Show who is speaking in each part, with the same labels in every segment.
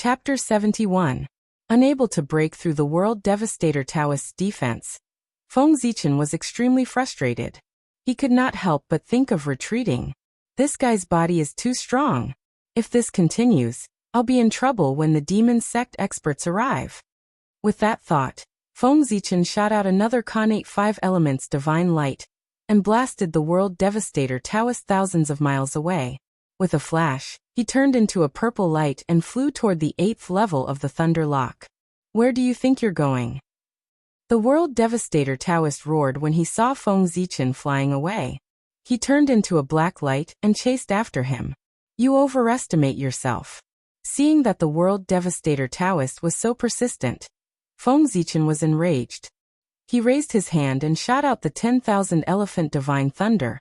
Speaker 1: Chapter 71. Unable to break through the World Devastator Taoist's defense, Feng Zichen was extremely frustrated. He could not help but think of retreating. This guy's body is too strong. If this continues, I'll be in trouble when the demon sect experts arrive. With that thought, Feng Zichen shot out another Khanate 5 elements divine light and blasted the World Devastator Taoist thousands of miles away. With a flash, he turned into a purple light and flew toward the 8th level of the Thunder Lock. Where do you think you're going? The World Devastator Taoist roared when he saw Feng Zichen flying away. He turned into a black light and chased after him. You overestimate yourself. Seeing that the World Devastator Taoist was so persistent, Feng Zichen was enraged. He raised his hand and shot out the 10,000 elephant divine thunder,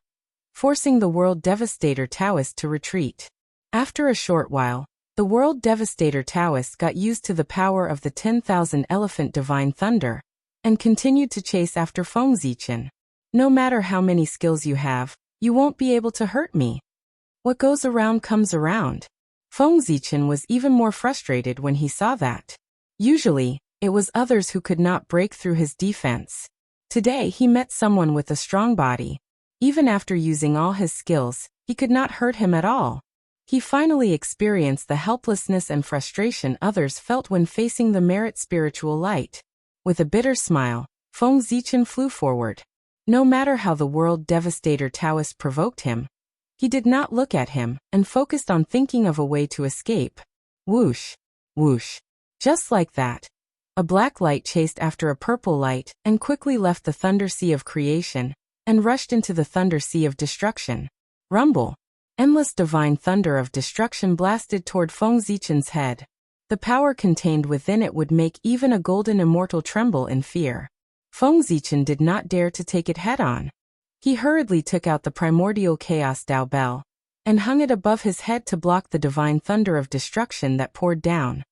Speaker 1: forcing the World Devastator Taoist to retreat. After a short while, the World Devastator Taoist got used to the power of the 10,000 elephant divine thunder and continued to chase after Feng Zichen. No matter how many skills you have, you won't be able to hurt me. What goes around comes around. Feng Zichen was even more frustrated when he saw that. Usually, it was others who could not break through his defense. Today he met someone with a strong body. Even after using all his skills, he could not hurt him at all. He finally experienced the helplessness and frustration others felt when facing the merit spiritual light. With a bitter smile, Feng Zichen flew forward. No matter how the World Devastator Taoist provoked him, he did not look at him and focused on thinking of a way to escape. Whoosh! Whoosh! Just like that, a black light chased after a purple light and quickly left the Thunder Sea of creation and rushed into the Thunder Sea of destruction. Rumble! Endless divine thunder of destruction blasted toward Feng Zichen's head. The power contained within it would make even a golden immortal tremble in fear. Feng Zichen did not dare to take it head-on. He hurriedly took out the primordial chaos Dao Bell and hung it above his head to block the divine thunder of destruction that poured down.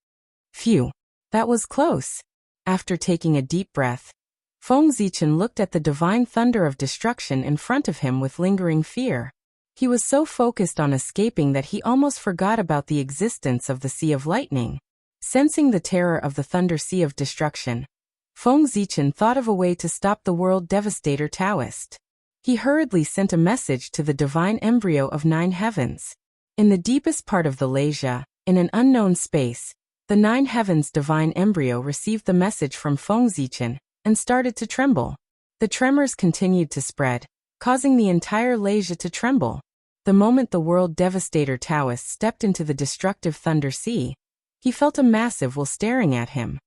Speaker 1: Phew! That was close. After taking a deep breath, Feng Zichen looked at the divine thunder of destruction in front of him with lingering fear. He was so focused on escaping that he almost forgot about the existence of the Sea of Lightning. Sensing the terror of the Thunder Sea of destruction, Feng Zichen thought of a way to stop the World Devastator Taoist. He hurriedly sent a message to the divine embryo of 9 heavens. In the deepest part of the Lesia, in an unknown space, the 9 heavens divine embryo received the message from Feng Zichen and started to tremble. The tremors continued to spread, causing the entire Lesia to tremble. The moment the World Devastator Taoist stepped into the destructive Thunder Sea, he felt a massive will staring at him.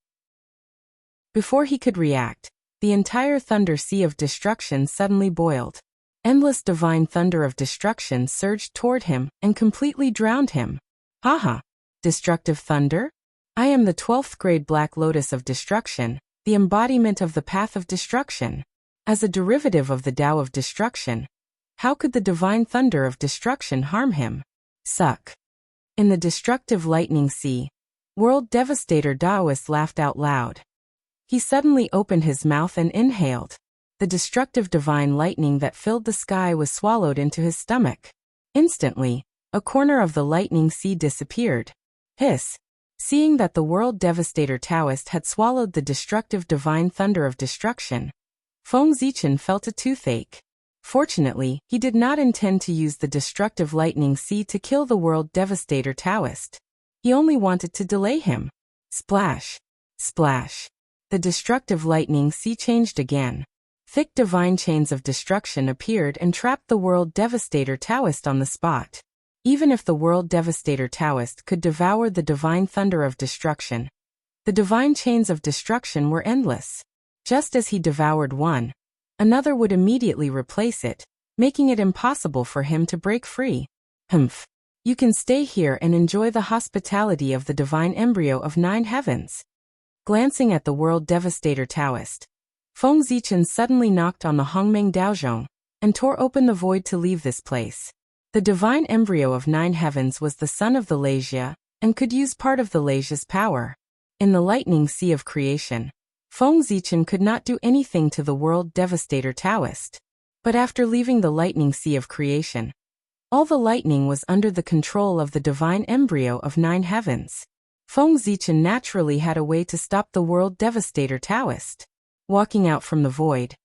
Speaker 1: Before he could react, the entire Thunder Sea of destruction suddenly boiled. Endless divine thunder of destruction surged toward him and completely drowned him. Haha! Destructive thunder? I am the 12th grade Black Lotus of destruction, the embodiment of the path of destruction. As a derivative of the Tao of destruction, how could the divine thunder of destruction harm him? Suck! In the destructive lightning sea, World Devastator Taoist laughed out loud. He suddenly opened his mouth and inhaled. The destructive divine lightning that filled the sky was swallowed into his stomach. Instantly, a corner of the lightning sea disappeared. Hiss! Seeing that the World Devastator Taoist had swallowed the destructive divine thunder of destruction, Feng Zichen felt a toothache. Fortunately, he did not intend to use the destructive lightning sea to kill the World Devastator Taoist. He only wanted to delay him. Splash! Splash! The destructive lightning sea changed again. Thick divine chains of destruction appeared and trapped the World Devastator Taoist on the spot. Even if the World Devastator Taoist could devour the divine thunder of destruction, the divine chains of destruction were endless. Just as he devoured one, another would immediately replace it, making it impossible for him to break free. Humph! You can stay here and enjoy the hospitality of the divine embryo of 9 heavens. Glancing at the World Devastator Taoist, Feng Zichen suddenly knocked on the Hongmeng Daozhong and tore open the void to leave this place. The divine embryo of 9 heavens was the son of the Lesia and could use part of the Lesia's power. In the lightning sea of creation, Feng Zichen could not do anything to the World Devastator Taoist. But after leaving the lightning sea of creation, all the lightning was under the control of the divine embryo of 9 heavens. Feng Zichen naturally had a way to stop the World Devastator Taoist. Walking out from the void,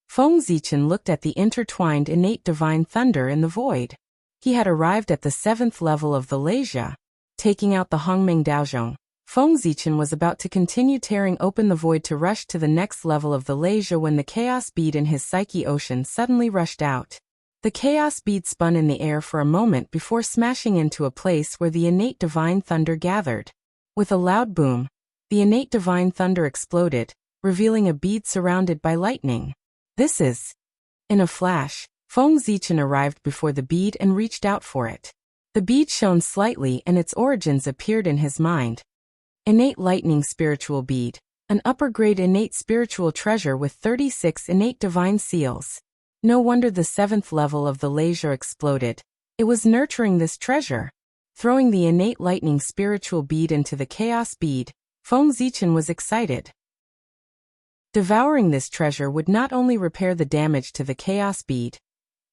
Speaker 1: Feng Zichen looked at the intertwined innate divine thunder in the void. He had arrived at the 7th level of the Leisha. Taking out the Hongmeng Daozhong, Feng Zichen was about to continue tearing open the void to rush to the next level of the Leisha when the chaos bead in his psyche ocean suddenly rushed out. The chaos bead spun in the air for a moment before smashing into a place where the innate divine thunder gathered. With a loud boom, the innate divine thunder exploded, revealing a bead surrounded by lightning. This is... In a flash, Feng Zichen arrived before the bead and reached out for it. The bead shone slightly and its origins appeared in his mind. Innate lightning spiritual bead, an upper-grade innate spiritual treasure with 36 innate divine seals. No wonder the 7th level of the Leisha exploded. It was nurturing this treasure. Throwing the innate lightning spiritual bead into the chaos bead, Feng Zichen was excited. Devouring this treasure would not only repair the damage to the chaos bead,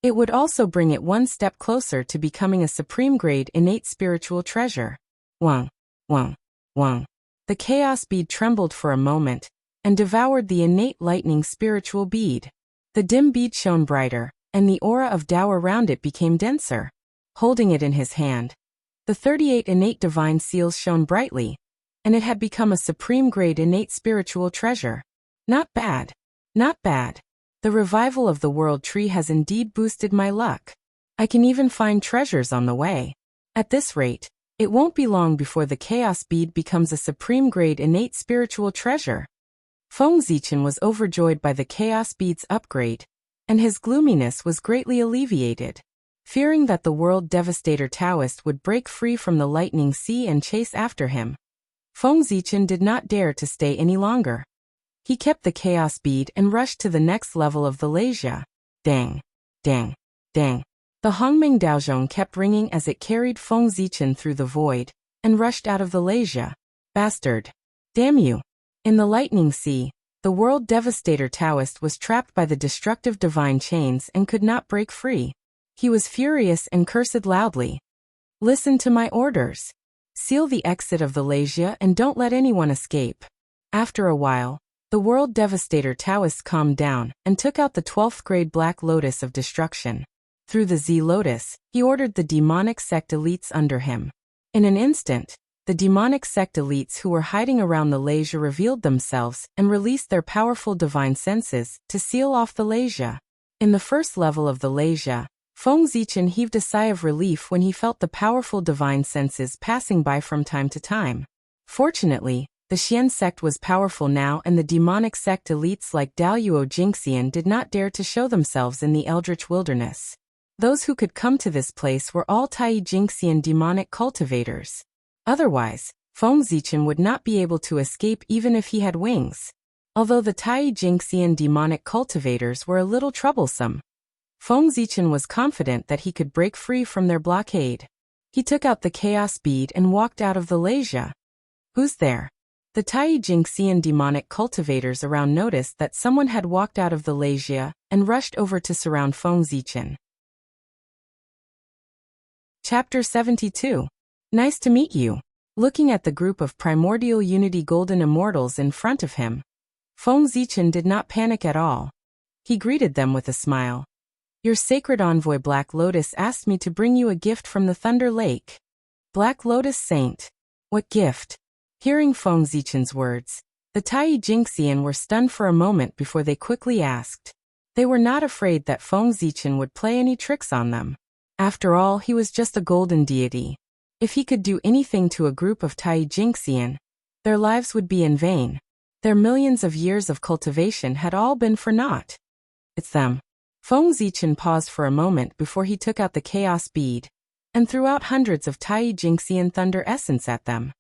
Speaker 1: it would also bring it one step closer to becoming a supreme-grade innate spiritual treasure. Wang, wang, wang. The chaos bead trembled for a moment and devoured the innate lightning spiritual bead. The dim bead shone brighter, and the aura of Tao around it became denser. Holding it in his hand, the 38 innate divine seals shone brightly, and it had become a supreme-grade innate spiritual treasure. Not bad. Not bad. The revival of the world tree has indeed boosted my luck. I can even find treasures on the way. At this rate, it won't be long before the chaos bead becomes a supreme-grade innate spiritual treasure. Feng Zichen was overjoyed by the chaos bead's upgrade, and his gloominess was greatly alleviated. Fearing that the World Devastator Taoist would break free from the lightning sea and chase after him, Feng Zichen did not dare to stay any longer. He kept the chaos bead and rushed to the next level of the Leisha. Dang, dang, dang. The Hongmeng Daozhong kept ringing as it carried Feng Zichen through the void and rushed out of the Leisha. Bastard. Damn you. In the lightning sea, the World Devastator Taoist was trapped by the destructive divine chains and could not break free. He was furious and cursed loudly. Listen to my orders. Seal the exit of the Leisha and don't let anyone escape. After a while, the World Devastator Taoist calmed down and took out the 12th grade Black Lotus of Destruction. Through the Z Lotus, he ordered the demonic sect elites under him. In an instant, the demonic sect elites who were hiding around the Leisha revealed themselves and released their powerful divine senses to seal off the Leisha. In the first level of the Leisha, Feng Zichen heaved a sigh of relief when he felt the powerful divine senses passing by from time to time. Fortunately, the Xian sect was powerful now and the demonic sect elites like Daoyuo Jingxian did not dare to show themselves in the Eldritch Wilderness. Those who could come to this place were all Tai Jingxian demonic cultivators. Otherwise, Feng Zichen would not be able to escape even if he had wings. Although the Tai Jingxian demonic cultivators were a little troublesome, Feng Zichen was confident that he could break free from their blockade. He took out the chaos bead and walked out of the Leisha. Who's there? The Tai Jingxian demonic cultivators around noticed that someone had walked out of the Leisha and rushed over to surround Feng Zichen. Chapter 72. Nice to meet you. Looking at the group of primordial unity golden immortals in front of him, Feng Zichen did not panic at all. He greeted them with a smile. Your sacred envoy Black Lotus asked me to bring you a gift from the Thunder Lake. Black Lotus Saint. What gift? Hearing Feng Zichen's words, the Tai Jingxian were stunned for a moment before they quickly asked. They were not afraid that Feng Zichen would play any tricks on them. After all, he was just a golden deity. If he could do anything to a group of Tai Jingxian, their lives would be in vain. Their millions of years of cultivation had all been for naught. It's them. Feng Zichen paused for a moment before he took out the chaos bead and threw out hundreds of Tai Jingxian thunder essence at them.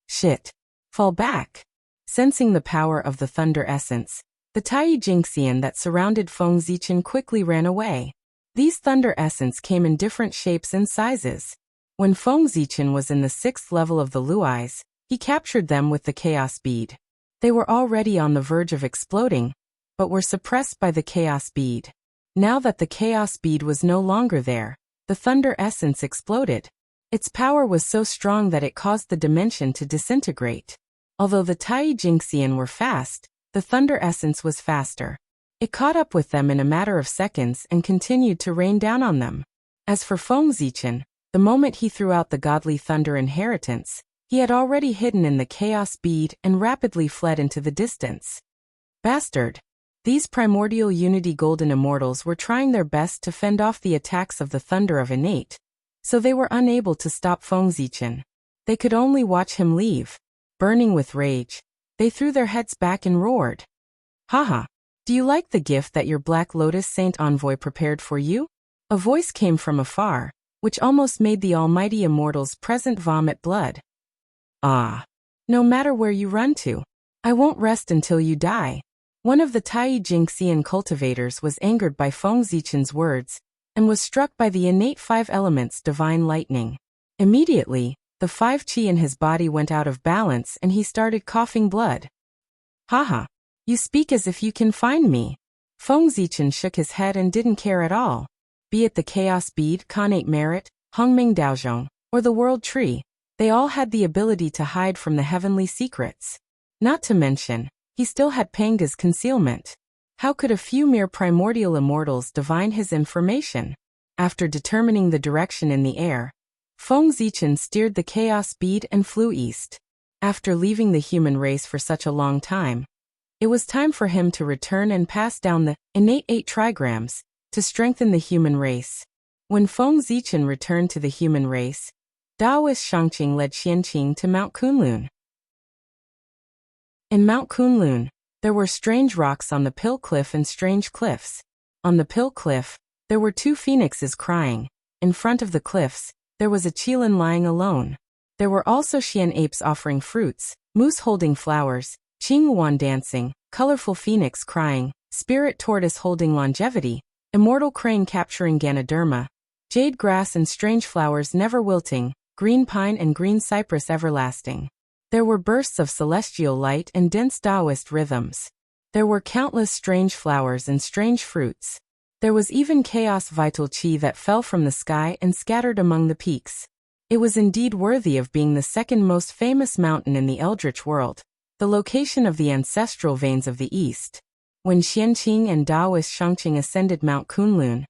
Speaker 1: Shit. Fall back. Sensing the power of the thunder essence, the Tai Jingxian that surrounded Feng Zichen quickly ran away. These thunder essence came in different shapes and sizes. When Feng Zichen was in the 6th level of the Luais, he captured them with the chaos bead. They were already on the verge of exploding, but were suppressed by the chaos bead. Now that the chaos bead was no longer there, the thunder essence exploded. Its power was so strong that it caused the dimension to disintegrate. Although the Tai Jingxian were fast, the thunder essence was faster. It caught up with them in a matter of seconds and continued to rain down on them. As for Feng Zichen, the moment he threw out the godly thunder inheritance, he had already hidden in the chaos bead and rapidly fled into the distance. Bastard! These primordial unity golden immortals were trying their best to fend off the attacks of the thunder of innate, so they were unable to stop Feng Zichen. They could only watch him leave. Burning with rage, they threw their heads back and roared. Haha! Do you like the gift that your Black Lotus Saint envoy prepared for you? A voice came from afar, which almost made the almighty immortals present vomit blood. Ah! No matter where you run to, I won't rest until you die. One of the Tai Jingxian cultivators was angered by Feng Zichen's words, and was struck by the innate 5 elements divine lightning. Immediately, the 5 qi in his body went out of balance and he started coughing blood. Haha! You speak as if you can find me. Feng Zichen shook his head and didn't care at all. Be it the Chaos Bead, Khanate Merit, Hongming Daozhong, or the World Tree, they all had the ability to hide from the heavenly secrets. Not to mention, he still had Panga's concealment. How could a few mere primordial immortals divine his information? After determining the direction in the air, Feng Zichen steered the Chaos Bead and flew east. After leaving the human race for such a long time, it was time for him to return and pass down the innate 8 trigrams to strengthen the human race. When Feng Zichen returned to the human race, Daoist Shangqing led Xianqing to Mount Kunlun. In Mount Kunlun, there were strange rocks on the Pill Cliff and strange cliffs. On the Pill Cliff, there were 2 phoenixes crying. In front of the cliffs, there was a qilin lying alone. There were also Xian apes offering fruits, moose holding flowers, Qingyuan dancing, colorful phoenix crying, spirit tortoise holding longevity, immortal crane capturing Ganoderma, jade grass and strange flowers never wilting, green pine and green cypress everlasting. There were bursts of celestial light and dense Taoist rhythms. There were countless strange flowers and strange fruits. There was even chaos vital qi that fell from the sky and scattered among the peaks. It was indeed worthy of being the second most famous mountain in the Eldritch world, the location of the ancestral veins of the East. When Xianqing and Daoist Shangqing ascended Mount Kunlun,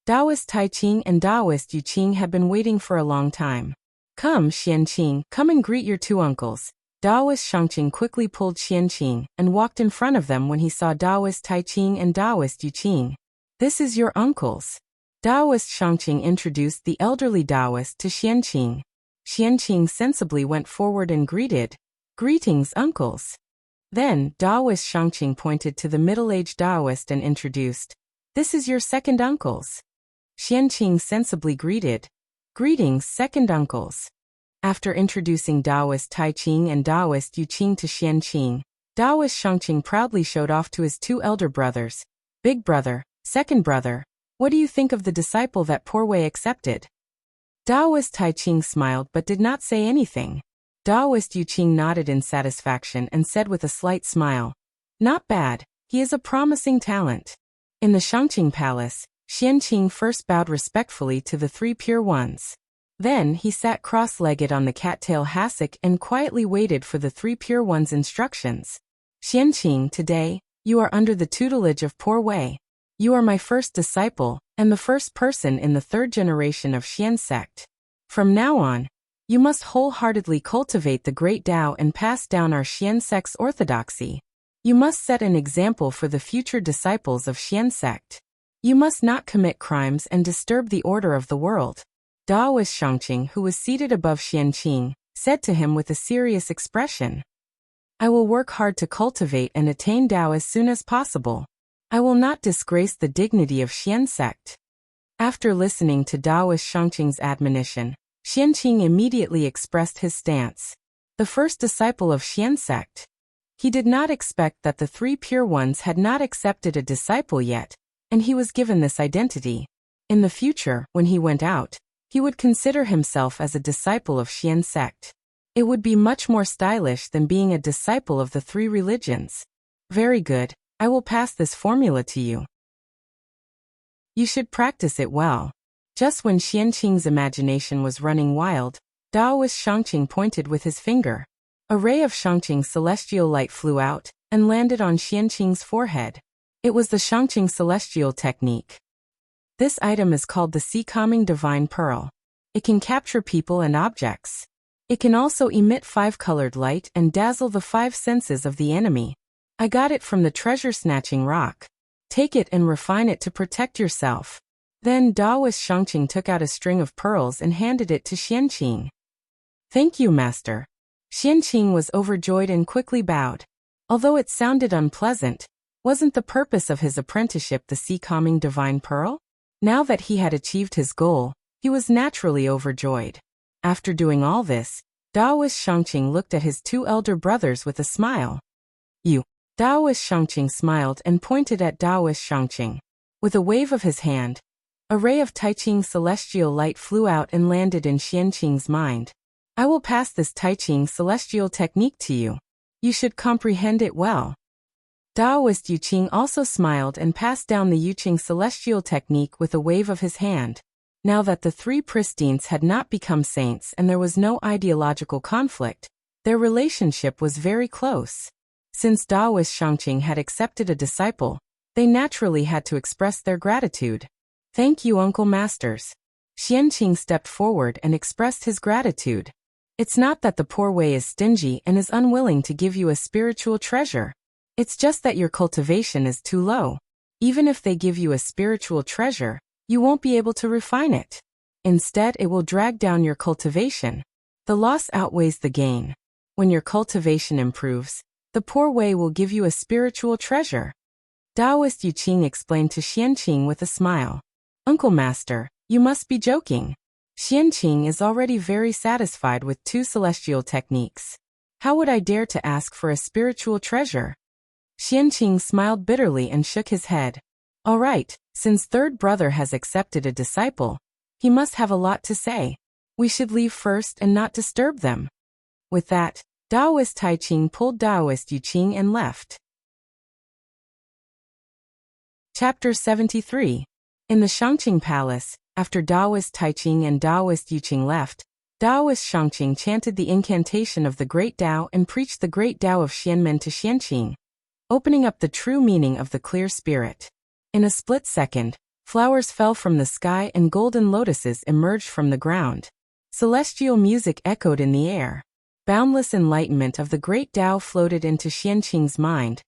Speaker 1: Daoist Taiqing and Daoist Yuqing had been waiting for a long time. Come, Xianqing, come and greet your 2 uncles. Daoist Shangqing quickly pulled Xianqing and walked in front of them when he saw Daoist Taiqing and Daoist Yuqing. This is your uncles. Daoist Shangqing introduced the elderly Daoist to Xianqing. Xianqing sensibly went forward and greeted. Greetings, uncles. Then, Daoist Shangqing pointed to the middle-aged Daoist and introduced. This is your second uncles. Xianqing sensibly greeted. Greetings, second uncles. After introducing Daoist Taiqing and Daoist Yuqing to Xianqing, Daoist Shangqing proudly showed off to his 2 elder brothers. Big brother, second brother, what do you think of the disciple that Poor Wei accepted? Daoist Taiqing smiled but did not say anything. Daoist Yuqing nodded in satisfaction and said with a slight smile, not bad, he is a promising talent. In the Shangqing Palace, Xianqing first bowed respectfully to the 3 pure ones. Then he sat cross-legged on the cattail hassock and quietly waited for the 3 pure ones' instructions. Xianqing, today, you are under the tutelage of Poor Wei. You are my first disciple, and the first person in the 3rd generation of Xian sect. From now on, you must wholeheartedly cultivate the great Tao and pass down our Xian sect's orthodoxy. You must set an example for the future disciples of Xian sect. You must not commit crimes and disturb the order of the world. Daoist Shangqing, who was seated above Xianqing, said to him with a serious expression. I will work hard to cultivate and attain Tao as soon as possible. I will not disgrace the dignity of Xian sect. After listening to Daoist Shangqing's admonition, Xianqing immediately expressed his stance. The first disciple of Xian sect. He did not expect that the 3 pure ones had not accepted a disciple yet, and he was given this identity. In the future, when he went out, he would consider himself as a disciple of Xian sect. It would be much more stylish than being a disciple of the 3 religions. Very good, I will pass this formula to you. You should practice it well. Just when Xianqing's imagination was running wild, Daoist Shangqing pointed with his finger. A ray of Shangqing's celestial light flew out and landed on Xianqing's forehead. It was the Shangqing celestial technique. This item is called the Sea-Calming Divine Pearl. It can capture people and objects. It can also emit 5-colored light and dazzle the 5 senses of the enemy. I got it from the treasure-snatching rock. Take it and refine it to protect yourself. Then Daoist Shangqing took out a string of pearls and handed it to Xianqing. Thank you, master. Xianqing was overjoyed and quickly bowed. Although it sounded unpleasant, wasn't the purpose of his apprenticeship the Sea-Calming Divine Pearl? Now that he had achieved his goal, he was naturally overjoyed. After doing all this, Daoist Shangqing looked at his 2 elder brothers with a smile. You. Daoist Shangqing smiled and pointed at Daoist Shangqing. With a wave of his hand, a ray of Taiqing celestial light flew out and landed in Xianqing's mind. I will pass this Taiqing celestial technique to you. You should comprehend it well. Daoist Yuqing also smiled and passed down the Yuqing celestial technique with a wave of his hand. Now that the 3 pristines had not become saints and there was no ideological conflict, their relationship was very close. Since Daoist Shangqing had accepted a disciple, they naturally had to express their gratitude. Thank you, Uncle Masters. Xianqing stepped forward and expressed his gratitude. It's not that the poor way is stingy and is unwilling to give you a spiritual treasure. It's just that your cultivation is too low. Even if they give you a spiritual treasure, you won't be able to refine it. Instead, it will drag down your cultivation. The loss outweighs the gain. When your cultivation improves, the poor way will give you a spiritual treasure. Daoist Yuqing explained to Xianqing with a smile. Uncle Master, you must be joking. Xianqing is already very satisfied with 2 celestial techniques. How would I dare to ask for a spiritual treasure? Xianqing smiled bitterly and shook his head. All right, since 3rd brother has accepted a disciple, he must have a lot to say. We should leave first and not disturb them. With that, Daoist Taiqing pulled Daoist Yuqing and left. Chapter 73. In the Shangqing Palace, after Daoist Taiqing and Daoist Yuqing left, Daoist Shangqing chanted the incantation of the Great Tao and preached the Great Tao of Xianmen to Xianqing, opening up the true meaning of the clear spirit. In a split second, flowers fell from the sky and golden lotuses emerged from the ground. Celestial music echoed in the air. Boundless enlightenment of the Great Tao floated into Xianqing's mind,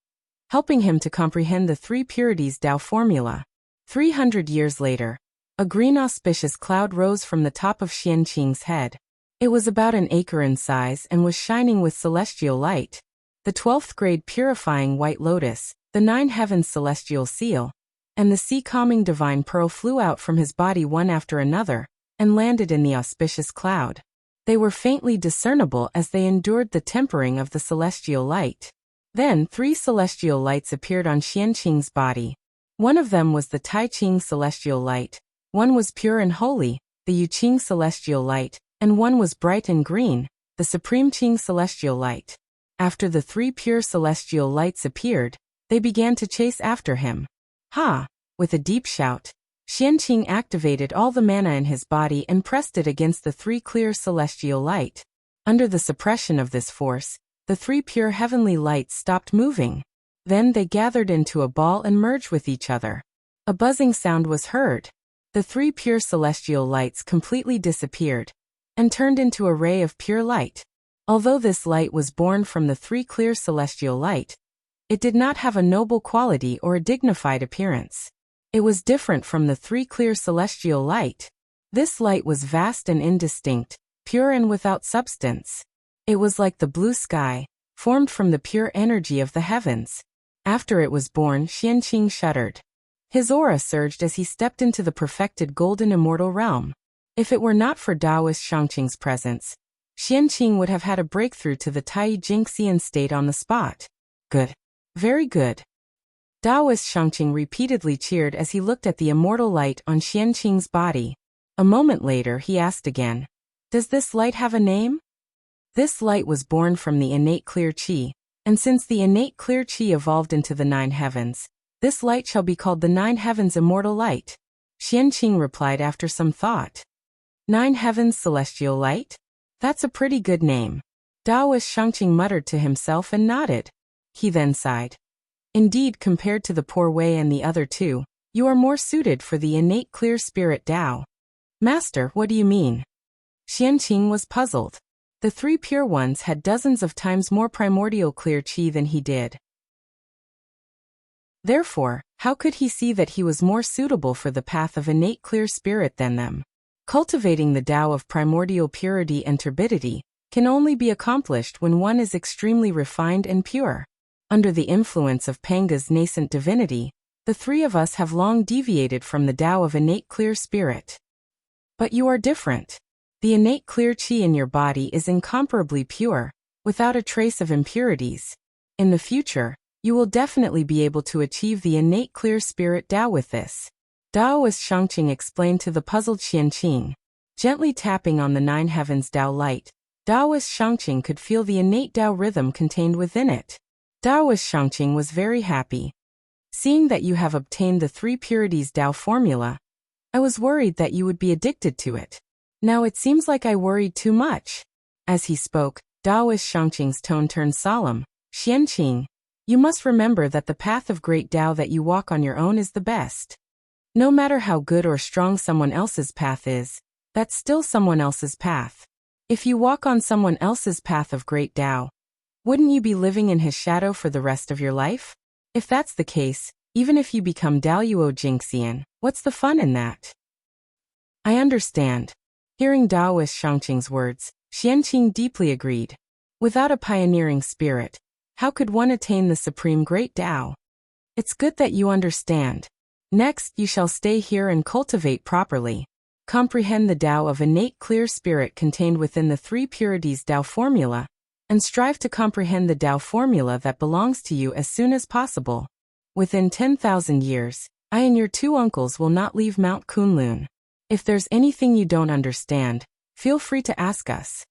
Speaker 1: helping him to comprehend the 3 purities Tao formula. 300 years later, a green auspicious cloud rose from the top of Xianqing's head. It was about an acre in size and was shining with celestial light. The 12th grade purifying white lotus, the 9 heavens celestial seal, and the Sea-Calming Divine Pearl flew out from his body one after another, and landed in the auspicious cloud. They were faintly discernible as they endured the tempering of the celestial light. Then 3 celestial lights appeared on Xianqing's body. One of them was the Taiqing celestial light, one was pure and holy, the Yuqing celestial light, and one was bright and green, the Supreme Qing celestial light. After the 3 pure celestial lights appeared, they began to chase after him. Ha! With a deep shout, Xianqing activated all the mana in his body and pressed it against the 3 clear celestial light. Under the suppression of this force, the 3 pure heavenly lights stopped moving. Then they gathered into a ball and merged with each other. A buzzing sound was heard. The 3 pure celestial lights completely disappeared and turned into a ray of pure light. Although this light was born from the 3 clear celestial light, it did not have a noble quality or a dignified appearance. It was different from the 3 clear celestial light. This light was vast and indistinct, pure and without substance. It was like the blue sky, formed from the pure energy of the heavens. After it was born, Xianqing shuddered. His aura surged as he stepped into the perfected golden immortal realm. If it were not for Daoist Shangqing's presence, Xianqing would have had a breakthrough to the Tai Jingxian state on the spot. Good. Very good. Daoist Shangqing repeatedly cheered as he looked at the immortal light on Xianqing's body. A moment later he asked again, "Does this light have a name?" This light was born from the innate clear qi, and since the innate clear qi evolved into the 9 heavens, this light shall be called the 9 heavens immortal light. Qianqing replied after some thought. 9 heavens celestial light? That's a pretty good name. Daoist Shangqing muttered to himself and nodded. He then sighed. Indeed, compared to the poor Wei and the other two, you are more suited for the innate clear spirit Dao. Master, what do you mean? Qianqing was puzzled. The 3 pure ones had dozens of times more primordial clear qi than he did. Therefore, how could he see that he was more suitable for the path of innate clear spirit than them? Cultivating the Tao of primordial purity and turbidity can only be accomplished when one is extremely refined and pure. Under the influence of Panga's nascent divinity, the 3 of us have long deviated from the Tao of innate clear spirit. But you are different. The innate clear qi in your body is incomparably pure, without a trace of impurities. In the future, you will definitely be able to achieve the innate clear spirit Tao with this. Daoist Shangqing explained to the puzzled Qianqing. Gently tapping on the 9 heavens Tao light, Daoist Shangqing could feel the innate Tao rhythm contained within it. Daoist Shangqing was very happy. Seeing that you have obtained the 3 purities Tao formula, I was worried that you would be addicted to it. Now it seems like I worried too much. As he spoke, Daoist Shangqing's tone turned solemn. Qianqing, you must remember that the path of great Tao that you walk on your own is the best. No matter how good or strong someone else's path is, that's still someone else's path. If you walk on someone else's path of great Tao, wouldn't you be living in his shadow for the rest of your life? If that's the case, even if you become Daoyuo Jingxian, what's the fun in that? I understand. Hearing Daoist Shangqing's words, Qianqing deeply agreed. Without a pioneering spirit, how could one attain the supreme great Tao? It's good that you understand. Next, you shall stay here and cultivate properly. Comprehend the Tao of innate clear spirit contained within the 3 purities Tao formula, and strive to comprehend the Tao formula that belongs to you as soon as possible. Within 10,000 years, I and your 2 uncles will not leave Mount Kunlun. If there's anything you don't understand, feel free to ask us.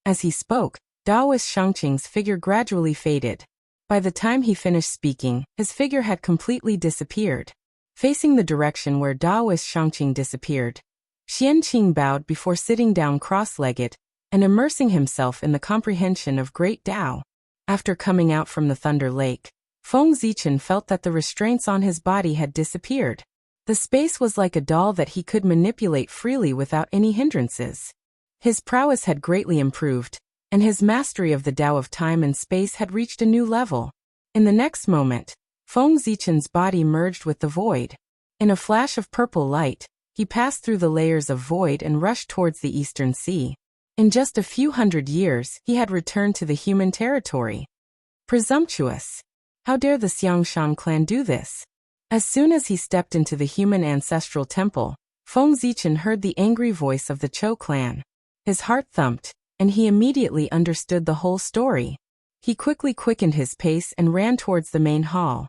Speaker 1: As he spoke, Daoist Shangqing's figure gradually faded. By the time he finished speaking, his figure had completely disappeared. Facing the direction where Daoist Shangqing disappeared, Qianqing bowed before sitting down cross-legged and immersing himself in the comprehension of great Tao. After coming out from the Thunder Lake, Feng Zichen felt that the restraints on his body had disappeared. The space was like a doll that he could manipulate freely without any hindrances. His prowess had greatly improved, and his mastery of the Tao of time and space had reached a new level. In the next moment, Feng Zichen's body merged with the void. In a flash of purple light, he passed through the layers of void and rushed towards the eastern sea. In just a few hundred years, he had returned to the human territory. Presumptuous! How dare the Xiangshan clan do this? As soon as he stepped into the human ancestral temple, Feng Zichen heard the angry voice of the Chou clan. His heart thumped, and he immediately understood the whole story. He quickly quickened his pace and ran towards the main hall.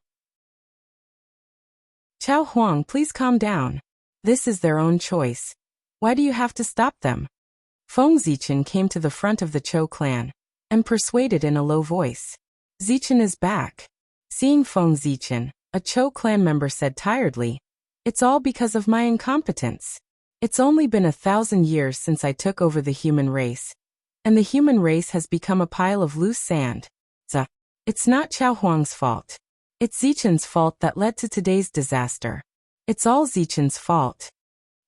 Speaker 1: Chao Huang, please calm down. This is their own choice. Why do you have to stop them? Feng Zichen came to the front of the Chou clan and persuaded in a low voice. Zichen is back. Seeing Feng Zichen, a Chou clan member said tiredly, "It's all because of my incompetence. It's only been 1,000 years since I took over the human race, and the human race has become a pile of loose sand. It's not Chao Huang's fault. It's Zichen's fault that led to today's disaster. It's all Zichen's fault."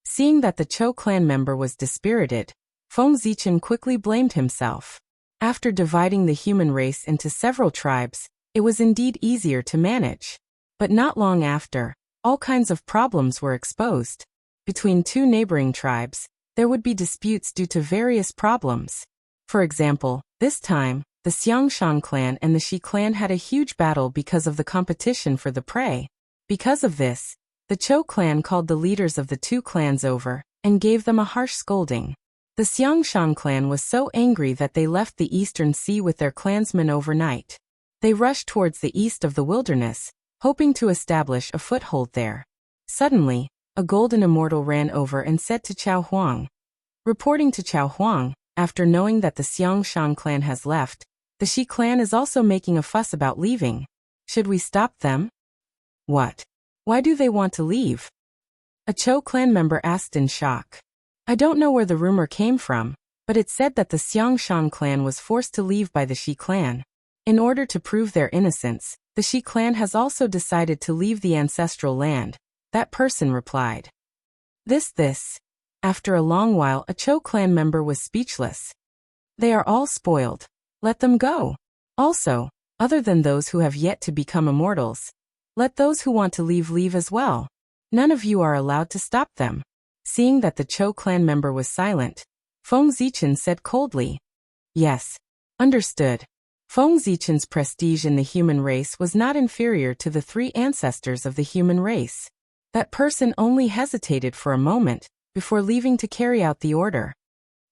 Speaker 1: Seeing that the Chou clan member was dispirited, Feng Zichen quickly blamed himself. After dividing the human race into several tribes, it was indeed easier to manage. But not long after, all kinds of problems were exposed. Between 2 neighboring tribes, there would be disputes due to various problems. For example, this time, the Xiangshan clan and the Shi clan had a huge battle because of the competition for the prey. Because of this, the Chou clan called the leaders of the 2 clans over and gave them a harsh scolding. The Xiangshan clan was so angry that they left the eastern sea with their clansmen overnight. They rushed towards the east of the wilderness, hoping to establish a foothold there. Suddenly, a golden immortal ran over and said to Chao Huang. Reporting to Chao Huang, after knowing that the Xiangshan clan has left, the Shi clan is also making a fuss about leaving. Should we stop them? What? Why do they want to leave? A Chou clan member asked in shock. I don't know where the rumor came from, but it said that the Xiangshan clan was forced to leave by the Shi clan. In order to prove their innocence, the Shi clan has also decided to leave the ancestral land, that person replied. This. After a long while, a Chou clan member was speechless. They are all spoiled. Let them go. Also, other than those who have yet to become immortals, let those who want to leave as well. None of you are allowed to stop them. Seeing that the Chou clan member was silent, Feng Zichen said coldly. Yes. Understood. Feng Zichen's prestige in the human race was not inferior to the three ancestors of the human race. That person only hesitated for a moment before leaving to carry out the order.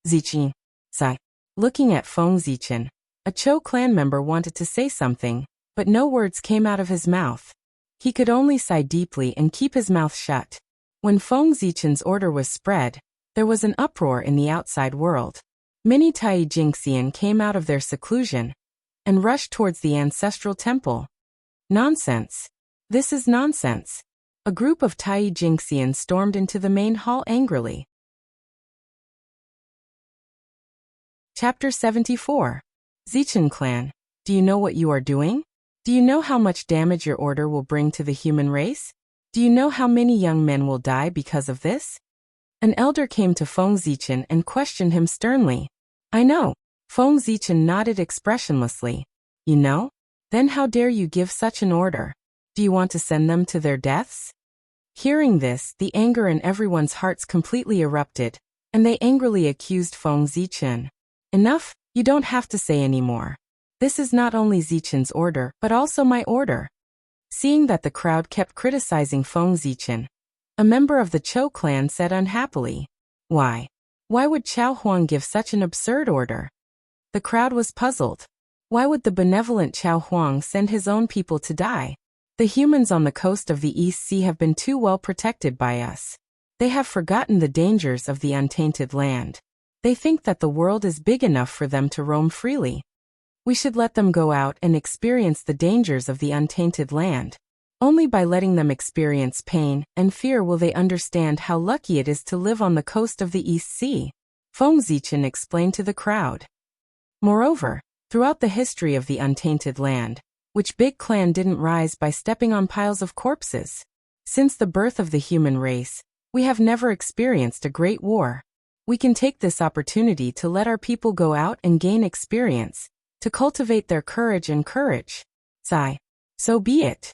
Speaker 1: Zichen. Sigh. Looking at Feng Zichen, a Chou clan member wanted to say something, but no words came out of his mouth. He could only sigh deeply and keep his mouth shut. When Feng Zichen's order was spread, there was an uproar in the outside world. Many Tai Jingxian came out of their seclusion and rushed towards the ancestral temple. Nonsense. This is nonsense. A group of Tai Jingxian stormed into the main hall angrily. Chapter 74. Zichen clan, do you know what you are doing? Do you know how much damage your order will bring to the human race? Do you know how many young men will die because of this? An elder came to Feng Zichen and questioned him sternly. I know. Feng Zichen nodded expressionlessly. You know? Then how dare you give such an order? Do you want to send them to their deaths? Hearing this, the anger in everyone's hearts completely erupted, and they angrily accused Feng Zichen. Enough, you don't have to say any more. This is not only Zichen's order, but also my order. Seeing that the crowd kept criticizing Feng Zichen, a member of the Chou clan said unhappily. Why? Why would Chao Huang give such an absurd order? The crowd was puzzled. Why would the benevolent Chao Huang send his own people to die? The humans on the coast of the East Sea have been too well protected by us. They have forgotten the dangers of the untainted land. They think that the world is big enough for them to roam freely. We should let them go out and experience the dangers of the untainted land. Only by letting them experience pain and fear will they understand how lucky it is to live on the coast of the East Sea, Feng Zichen explained to the crowd. Moreover, throughout the history of the untainted land, which big clan didn't rise by stepping on piles of corpses? Since the birth of the human race, we have never experienced a great war. We can take this opportunity to let our people go out and gain experience, to cultivate their courage. Sigh. So be it.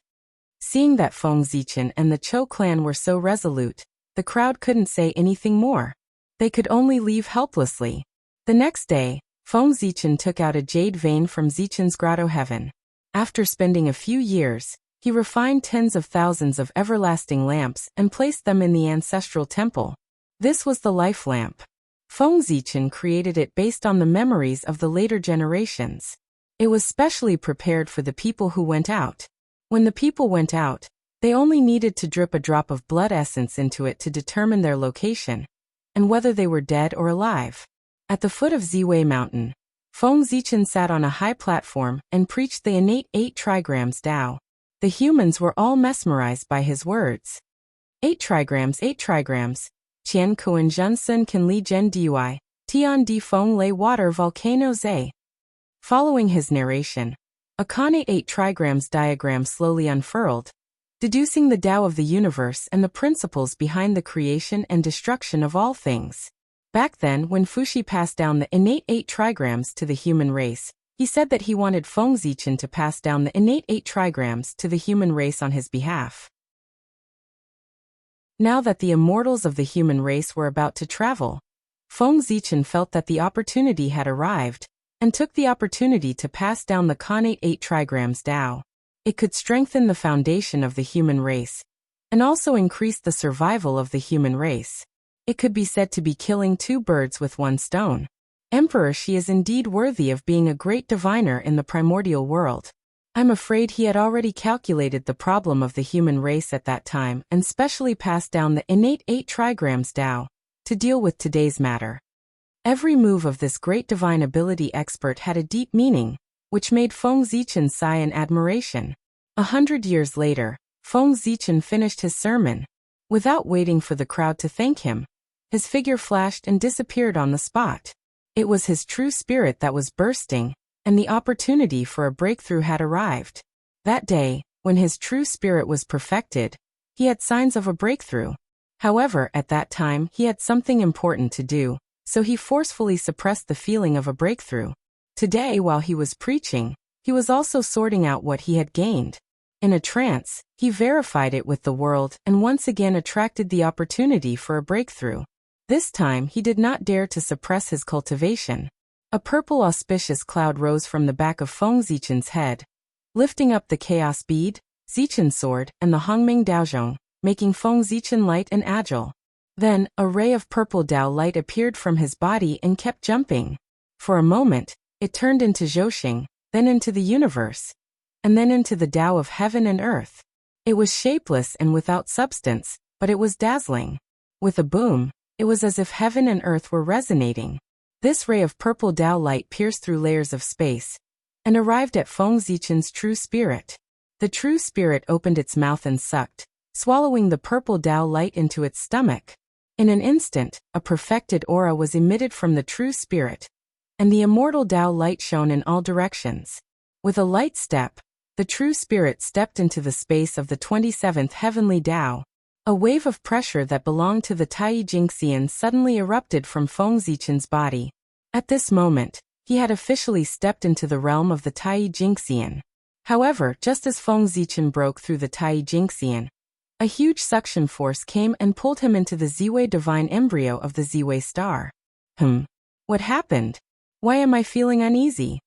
Speaker 1: Seeing that Feng Zichen and the Chou clan were so resolute, the crowd couldn't say anything more. They could only leave helplessly. The next day, Feng Zichen took out a jade vein from Zichen's grotto heaven. After spending a few years, he refined tens of thousands of everlasting lamps and placed them in the ancestral temple. This was the life lamp. Feng Zichen created it based on the memories of the later generations. It was specially prepared for the people who went out. When the people went out, they only needed to drip a drop of blood essence into it to determine their location, and whether they were dead or alive. At the foot of Ziwei Mountain, Feng Zichen sat on a high platform and preached the innate 8 trigrams Tao. The humans were all mesmerized by his words. 8 trigrams. Qian Kuan Junsun Kan Li Zhen Dui, Tian Di Feng Lei Water Volcano Zhe. Following his narration, a Kane 8 trigrams diagram slowly unfurled, deducing the Tao of the universe and the principles behind the creation and destruction of all things. Back then, when Fuxi passed down the innate 8 trigrams to the human race, he said that he wanted Feng Zichen to pass down the innate 8 trigrams to the human race on his behalf. Now that the immortals of the human race were about to travel, Feng Zichen felt that the opportunity had arrived, and took the opportunity to pass down the Khanate 8 trigrams Tao. It could strengthen the foundation of the human race, and also increase the survival of the human race. It could be said to be killing 2 birds with 1 stone. Emperor Shi is indeed worthy of being a great diviner in the primordial world. I'm afraid he had already calculated the problem of the human race at that time and specially passed down the innate 8 trigrams Tao to deal with today's matter. Every move of this great divine ability expert had a deep meaning, which made Feng Zichen sigh in admiration. 100 years later, Feng Zichen finished his sermon. Without waiting for the crowd to thank him, his figure flashed and disappeared on the spot. It was his true spirit that was bursting, and the opportunity for a breakthrough had arrived. That day, when his true spirit was perfected, he had signs of a breakthrough. However, at that time he had something important to do, so he forcefully suppressed the feeling of a breakthrough. Today, while he was preaching, he was also sorting out what he had gained. In a trance, he verified it with the world and once again attracted the opportunity for a breakthrough. This time he did not dare to suppress his cultivation. A purple auspicious cloud rose from the back of Feng Zichen's head, lifting up the chaos bead, Zichen's sword, and the Hongming Daozhong, making Feng Zichen light and agile. Then, a ray of purple Dao light appeared from his body and kept jumping. For a moment, it turned into Zhouxing, then into the universe, and then into the Dao of heaven and earth. It was shapeless and without substance, but it was dazzling. With a boom, it was as if heaven and earth were resonating. This ray of purple Dao light pierced through layers of space and arrived at Feng Zichen's true spirit. The true spirit opened its mouth and sucked, swallowing the purple Dao light into its stomach. In an instant, a perfected aura was emitted from the true spirit, and the immortal Dao light shone in all directions. With a light step, the true spirit stepped into the space of the 27th heavenly Dao. A wave of pressure that belonged to the Tai Jingxian suddenly erupted from Feng Zichen's body. At this moment, he had officially stepped into the realm of the Tai Jingxian. However, just as Feng Zichen broke through the Tai Jingxian, a huge suction force came and pulled him into the Ziwei divine embryo of the Ziwei star. What happened? Why am I feeling uneasy?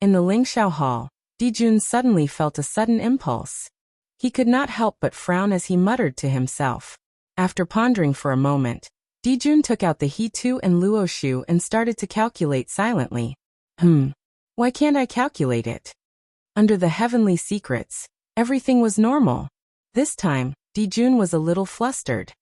Speaker 1: In the Lingxiao Hall, Dijun suddenly felt a sudden impulse. He could not help but frown as he muttered to himself. After pondering for a moment, Dijun took out the He-Tu and Luo Shu and started to calculate silently. Why can't I calculate it? Under the heavenly secrets, everything was normal. This time, Dijun was a little flustered.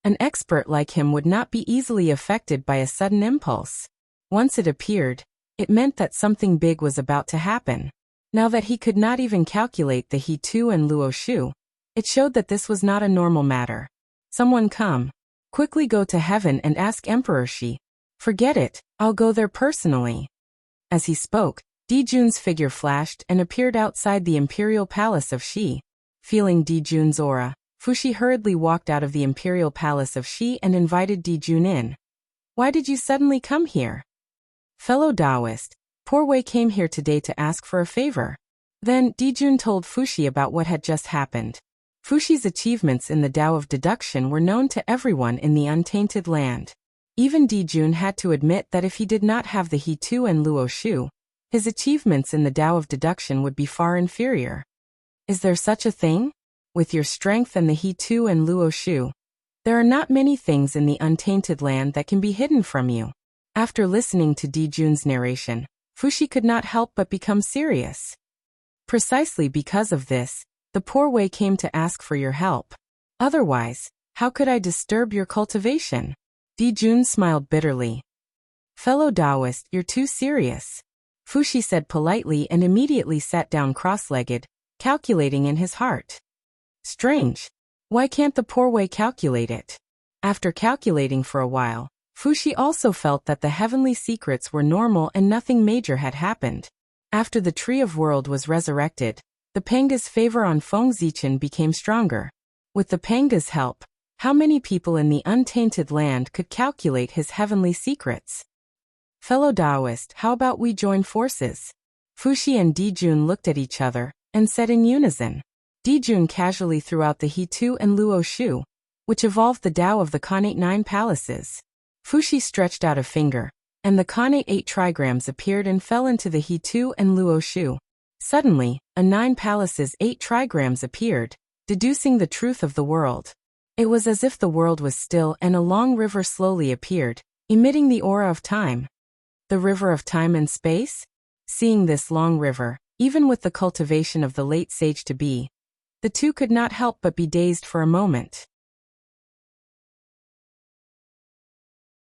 Speaker 1: An expert like him would not be easily affected by a sudden impulse. Once it appeared, it meant that something big was about to happen. Now that he could not even calculate the He-Tu and Luo Shu, it showed that this was not a normal matter. Someone come. Quickly go to heaven and ask Emperor Shi. Forget it, I'll go there personally. As he spoke, Dijun's figure flashed and appeared outside the imperial palace of Shi. Feeling Dijun's aura, Fuxi hurriedly walked out of the imperial palace of Shi and invited Dijun in. Why did you suddenly come here? Fellow Taoist, Poor Wei came here today to ask for a favor. Then Dijun told Fuxi about what had just happened. Fuxi's achievements in the Tao of deduction were known to everyone in the untainted land. Even Dijun had to admit that if he did not have the He-Tu and Luo Shu, his achievements in the Tao of deduction would be far inferior. Is there such a thing? With your strength and the He-Tu and Luo Shu, there are not many things in the untainted land that can be hidden from you. After listening to Dijun's narration, Fuxi could not help but become serious. Precisely because of this, the Poor Wei came to ask for your help. Otherwise, how could I disturb your cultivation? Dijun smiled bitterly. Fellow Taoist, you're too serious. Fuxi said politely and immediately sat down cross-legged, calculating in his heart. Strange. Why can't the Poor Wei calculate it? After calculating for a while, Fuxi also felt that the heavenly secrets were normal and nothing major had happened. After the Tree of World was resurrected, the Penga's favor on Feng Zichen became stronger. With the Penga's help, how many people in the untainted land could calculate his heavenly secrets? Fellow Taoist, how about we join forces? Fuxi and Dijun looked at each other and said in unison. Dijun casually threw out the He-Tu and Luo Shu, which evolved the Tao of the Khanate 9 palaces. Fuxi stretched out a finger, and the Khanate 8 trigrams appeared and fell into the He-Tu and Luo Shu. Suddenly, a 9 palaces 8 trigrams appeared, deducing the truth of the world. It was as if the world was still and a long river slowly appeared, emitting the aura of time. The river of time and space? Seeing this long river, even with the cultivation of the late sage-to-be, the two could not help but be dazed for a moment.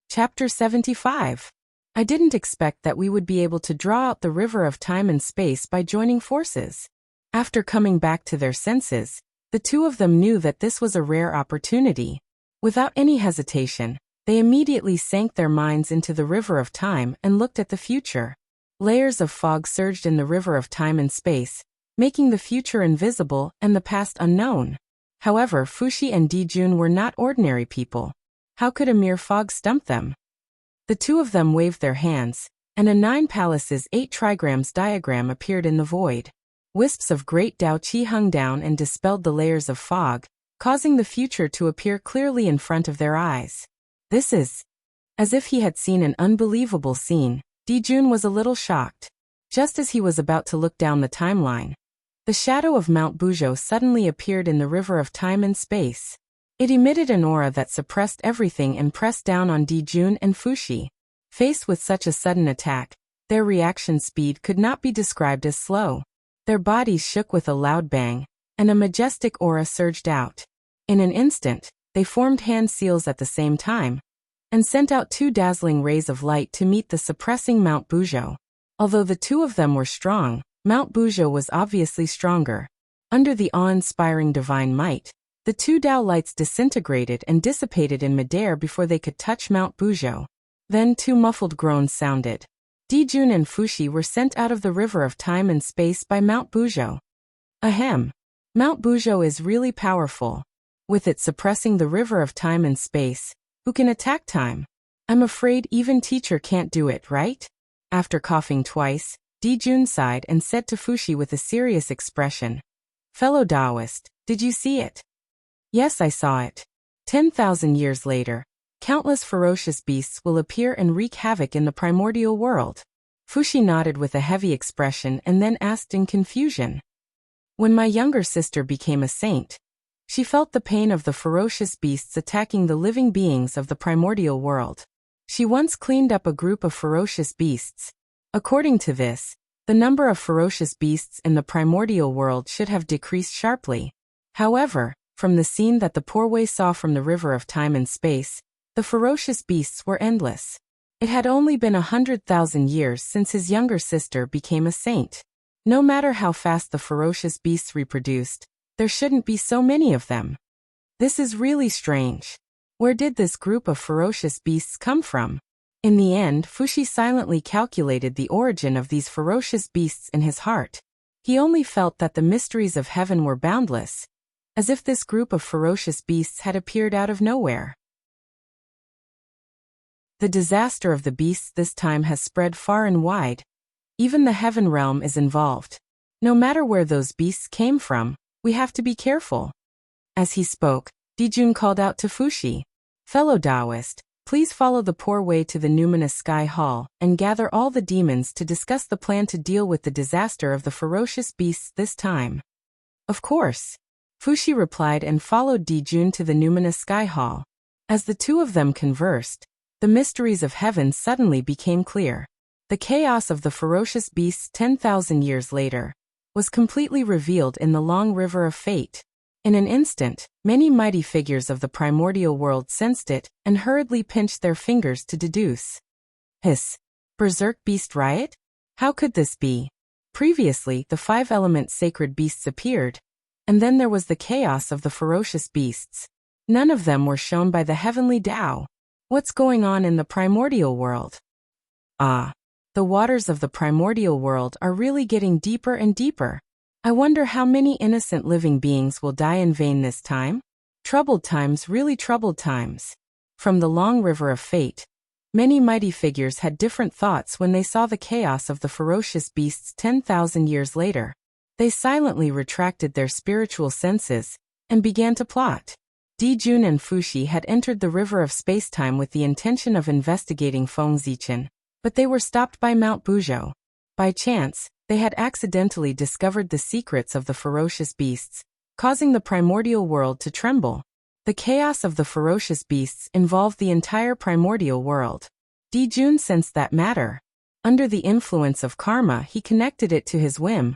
Speaker 1: Chapter 75. I didn't expect that we would be able to draw out the river of time and space by joining forces. After coming back to their senses, The two of them knew that this was a rare opportunity. Without any hesitation, they immediately sank their minds into the river of time and looked at the future. Layers of fog surged in the river of time and space, making the future invisible and the past unknown. However, Fuxi and Dijun were not ordinary people. How could a mere fog stump them? The two of them waved their hands, and a 9 palaces 8 trigrams diagram appeared in the void. Wisps of great Dao Qi hung down and dispelled the layers of fog, causing the future to appear clearly in front of their eyes. This is as if he had seen an unbelievable scene. Dijun was a little shocked. Just as he was about to look down the timeline, the shadow of Mount Buzhou suddenly appeared in the river of time and space. It emitted an aura that suppressed everything and pressed down on Dijun and Fuxi. Faced with such a sudden attack, their reaction speed could not be described as slow. Their bodies shook with a loud bang, and a majestic aura surged out. In an instant, they formed hand seals at the same time, and sent out 2 dazzling rays of light to meet the suppressing Mount Buzhou. Although the two of them were strong, Mount Buzhou was obviously stronger. Under the awe-inspiring divine might, the 2 Dao lights disintegrated and dissipated in midair before they could touch Mount Buzhou. Then 2 muffled groans sounded. Dijun and Fuxi were sent out of the river of time and space by Mount Buzhou. Ahem. Mount Buzhou is really powerful. With it suppressing the river of time and space, who can attack time? I'm afraid even teacher can't do it, right? After coughing twice, Dijun sighed and said to Fuxi with a serious expression, "Fellow Taoist, did you see it?" "Yes, I saw it. 10,000 years later, countless ferocious beasts will appear and wreak havoc in the primordial world." Fuxi nodded with a heavy expression and then asked in confusion, "When my younger sister became a saint, she felt the pain of the ferocious beasts attacking the living beings of the primordial world. She once cleaned up a group of ferocious beasts. According to this, the number of ferocious beasts in the primordial world should have decreased sharply. However, from the scene that the poor Wei saw from the river of time and space, the ferocious beasts were endless. It had only been 100,000 years since his younger sister became a saint. No matter how fast the ferocious beasts reproduced, there shouldn't be so many of them. This is really strange. Where did this group of ferocious beasts come from?" In the end, Fuxi silently calculated the origin of these ferocious beasts in his heart. He only felt that the mysteries of heaven were boundless, as if this group of ferocious beasts had appeared out of nowhere. The disaster of the beasts this time has spread far and wide. Even the heaven realm is involved. No matter where those beasts came from, we have to be careful. As he spoke, Dijun called out to Fuxi, "Fellow Taoist, please follow the poor Wei to the numinous sky hall and gather all the demons to discuss the plan to deal with the disaster of the ferocious beasts this time." "Of course," Fuxi replied and followed Dijun to the numinous sky hall. As the two of them conversed, the mysteries of heaven suddenly became clear. The chaos of the ferocious beasts 10,000 years later was completely revealed in the long river of fate. In an instant, many mighty figures of the primordial world sensed it and hurriedly pinched their fingers to deduce. Hiss! Berserk beast riot? How could this be? Previously, the 5-element sacred beasts appeared, and then there was the chaos of the ferocious beasts. None of them were shown by the heavenly Tao. What's going on in the primordial world? Ah! The waters of the primordial world are really getting deeper and deeper. I wonder how many innocent living beings will die in vain this time? Troubled times, really troubled times. From the long river of fate, many mighty figures had different thoughts when they saw the chaos of the ferocious beasts 10,000 years later. They silently retracted their spiritual senses and began to plot. Dijun and Fuxi had entered the river of space-time with the intention of investigating Feng Zichen, but they were stopped by Mount Buzhou. By chance, they had accidentally discovered the secrets of the ferocious beasts, causing the primordial world to tremble. The chaos of the ferocious beasts involved the entire primordial world. Dijun sensed that matter. Under the influence of karma, he connected it to his whim,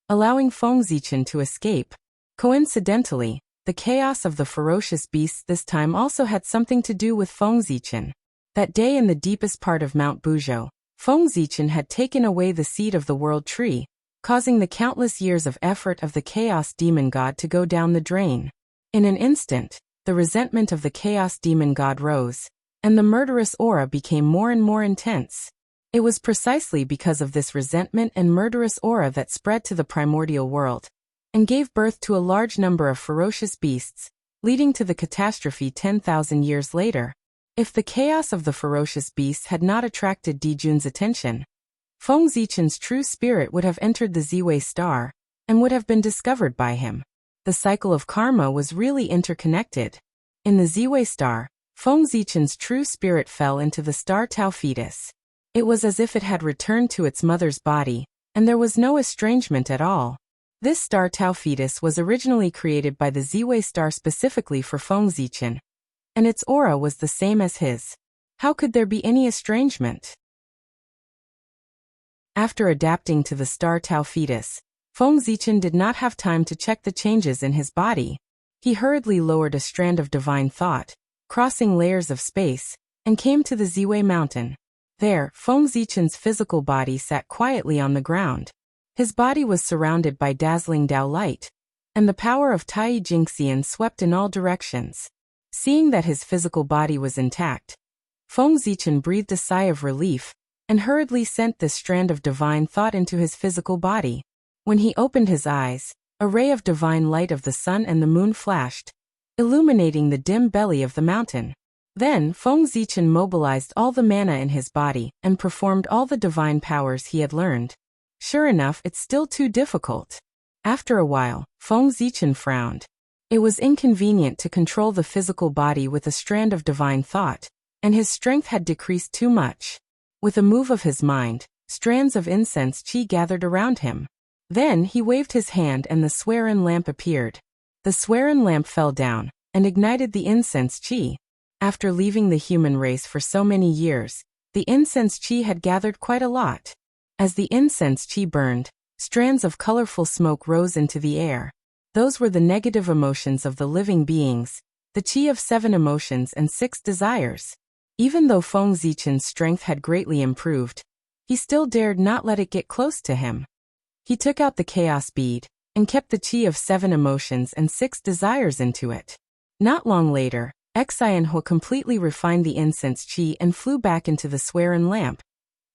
Speaker 1: allowing Feng Zichen to escape. Coincidentally, the chaos of the ferocious beasts this time also had something to do with Feng Zichen. That day in the deepest part of Mount Buzhou, Feng Zichen had taken away the seed of the world tree, causing the countless years of effort of the Chaos Demon God to go down the drain. In an instant, the resentment of the Chaos Demon God rose, and the murderous aura became more and more intense. It was precisely because of this resentment and murderous aura that spread to the primordial world, and gave birth to a large number of ferocious beasts, leading to the catastrophe 10,000 years later. If the chaos of the ferocious beasts had not attracted Dijun's attention, Feng Zichen's true spirit would have entered the Ziwei star, and would have been discovered by him. The cycle of karma was really interconnected. In the Ziwei star, Feng Zichen's true spirit fell into the star Tao fetus. It was as if it had returned to its mother's body, and there was no estrangement at all. This star Tao fetus was originally created by the Ziwei star specifically for Feng Zichen, and its aura was the same as his. How could there be any estrangement? After adapting to the star Tao fetus, Feng Zichen did not have time to check the changes in his body. He hurriedly lowered a strand of divine thought, crossing layers of space, and came to the Ziwei mountain. There, Feng Zichen's physical body sat quietly on the ground. His body was surrounded by dazzling Dao light, and the power of Tai Jingxian swept in all directions. Seeing that his physical body was intact, Feng Zichen breathed a sigh of relief, and hurriedly sent this strand of divine thought into his physical body. When he opened his eyes, a ray of divine light of the sun and the moon flashed, illuminating the dim belly of the mountain. Then Feng Zichen mobilized all the mana in his body and performed all the divine powers he had learned. Sure enough, it's still too difficult. After a while, Feng Zichen frowned. It was inconvenient to control the physical body with a strand of divine thought, and his strength had decreased too much. With a move of his mind, strands of incense qi gathered around him. Then he waved his hand and the Swerin lamp appeared. The Swerin lamp fell down, and ignited the incense qi. After leaving the human race for so many years, the incense qi had gathered quite a lot. As the incense qi burned, strands of colorful smoke rose into the air. Those were the negative emotions of the living beings, the qi of 7 emotions and 6 desires. Even though Feng Zichen's strength had greatly improved, he still dared not let it get close to him. He took out the chaos bead, and kept the qi of 7 emotions and 6 desires into it. Not long later, Xianhua completely refined the incense qi and flew back into the Swerin lamp,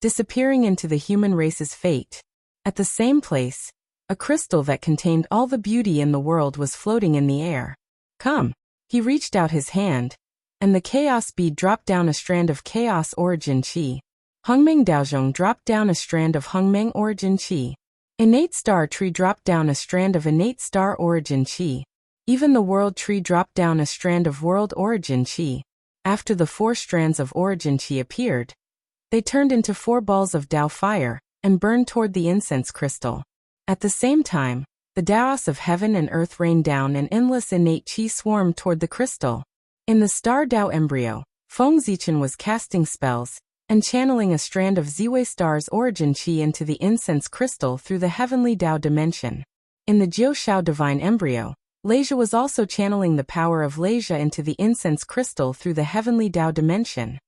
Speaker 1: disappearing into the human race's fate. At the same place, a crystal that contained all the beauty in the world was floating in the air. Come. He reached out his hand, and the chaos bead dropped down a strand of chaos origin qi. Hongmeng Daozhong dropped down a strand of Hongmeng origin qi. Innate star tree dropped down a strand of innate star origin qi. Even the world tree dropped down a strand of world origin qi. After the 4 strands of origin qi appeared, they turned into 4 balls of Dao fire, and burned toward the incense crystal. At the same time, the Daos of heaven and earth rained down and endless innate qi swarmed toward the crystal. In the star Dao embryo, Feng Zichen was casting spells, and channeling a strand of Ziwei star's origin qi into the incense crystal through the heavenly Dao dimension. In the Jiushao divine embryo, Leisha was also channeling the power of Leisha into the incense crystal through the heavenly Dao dimension.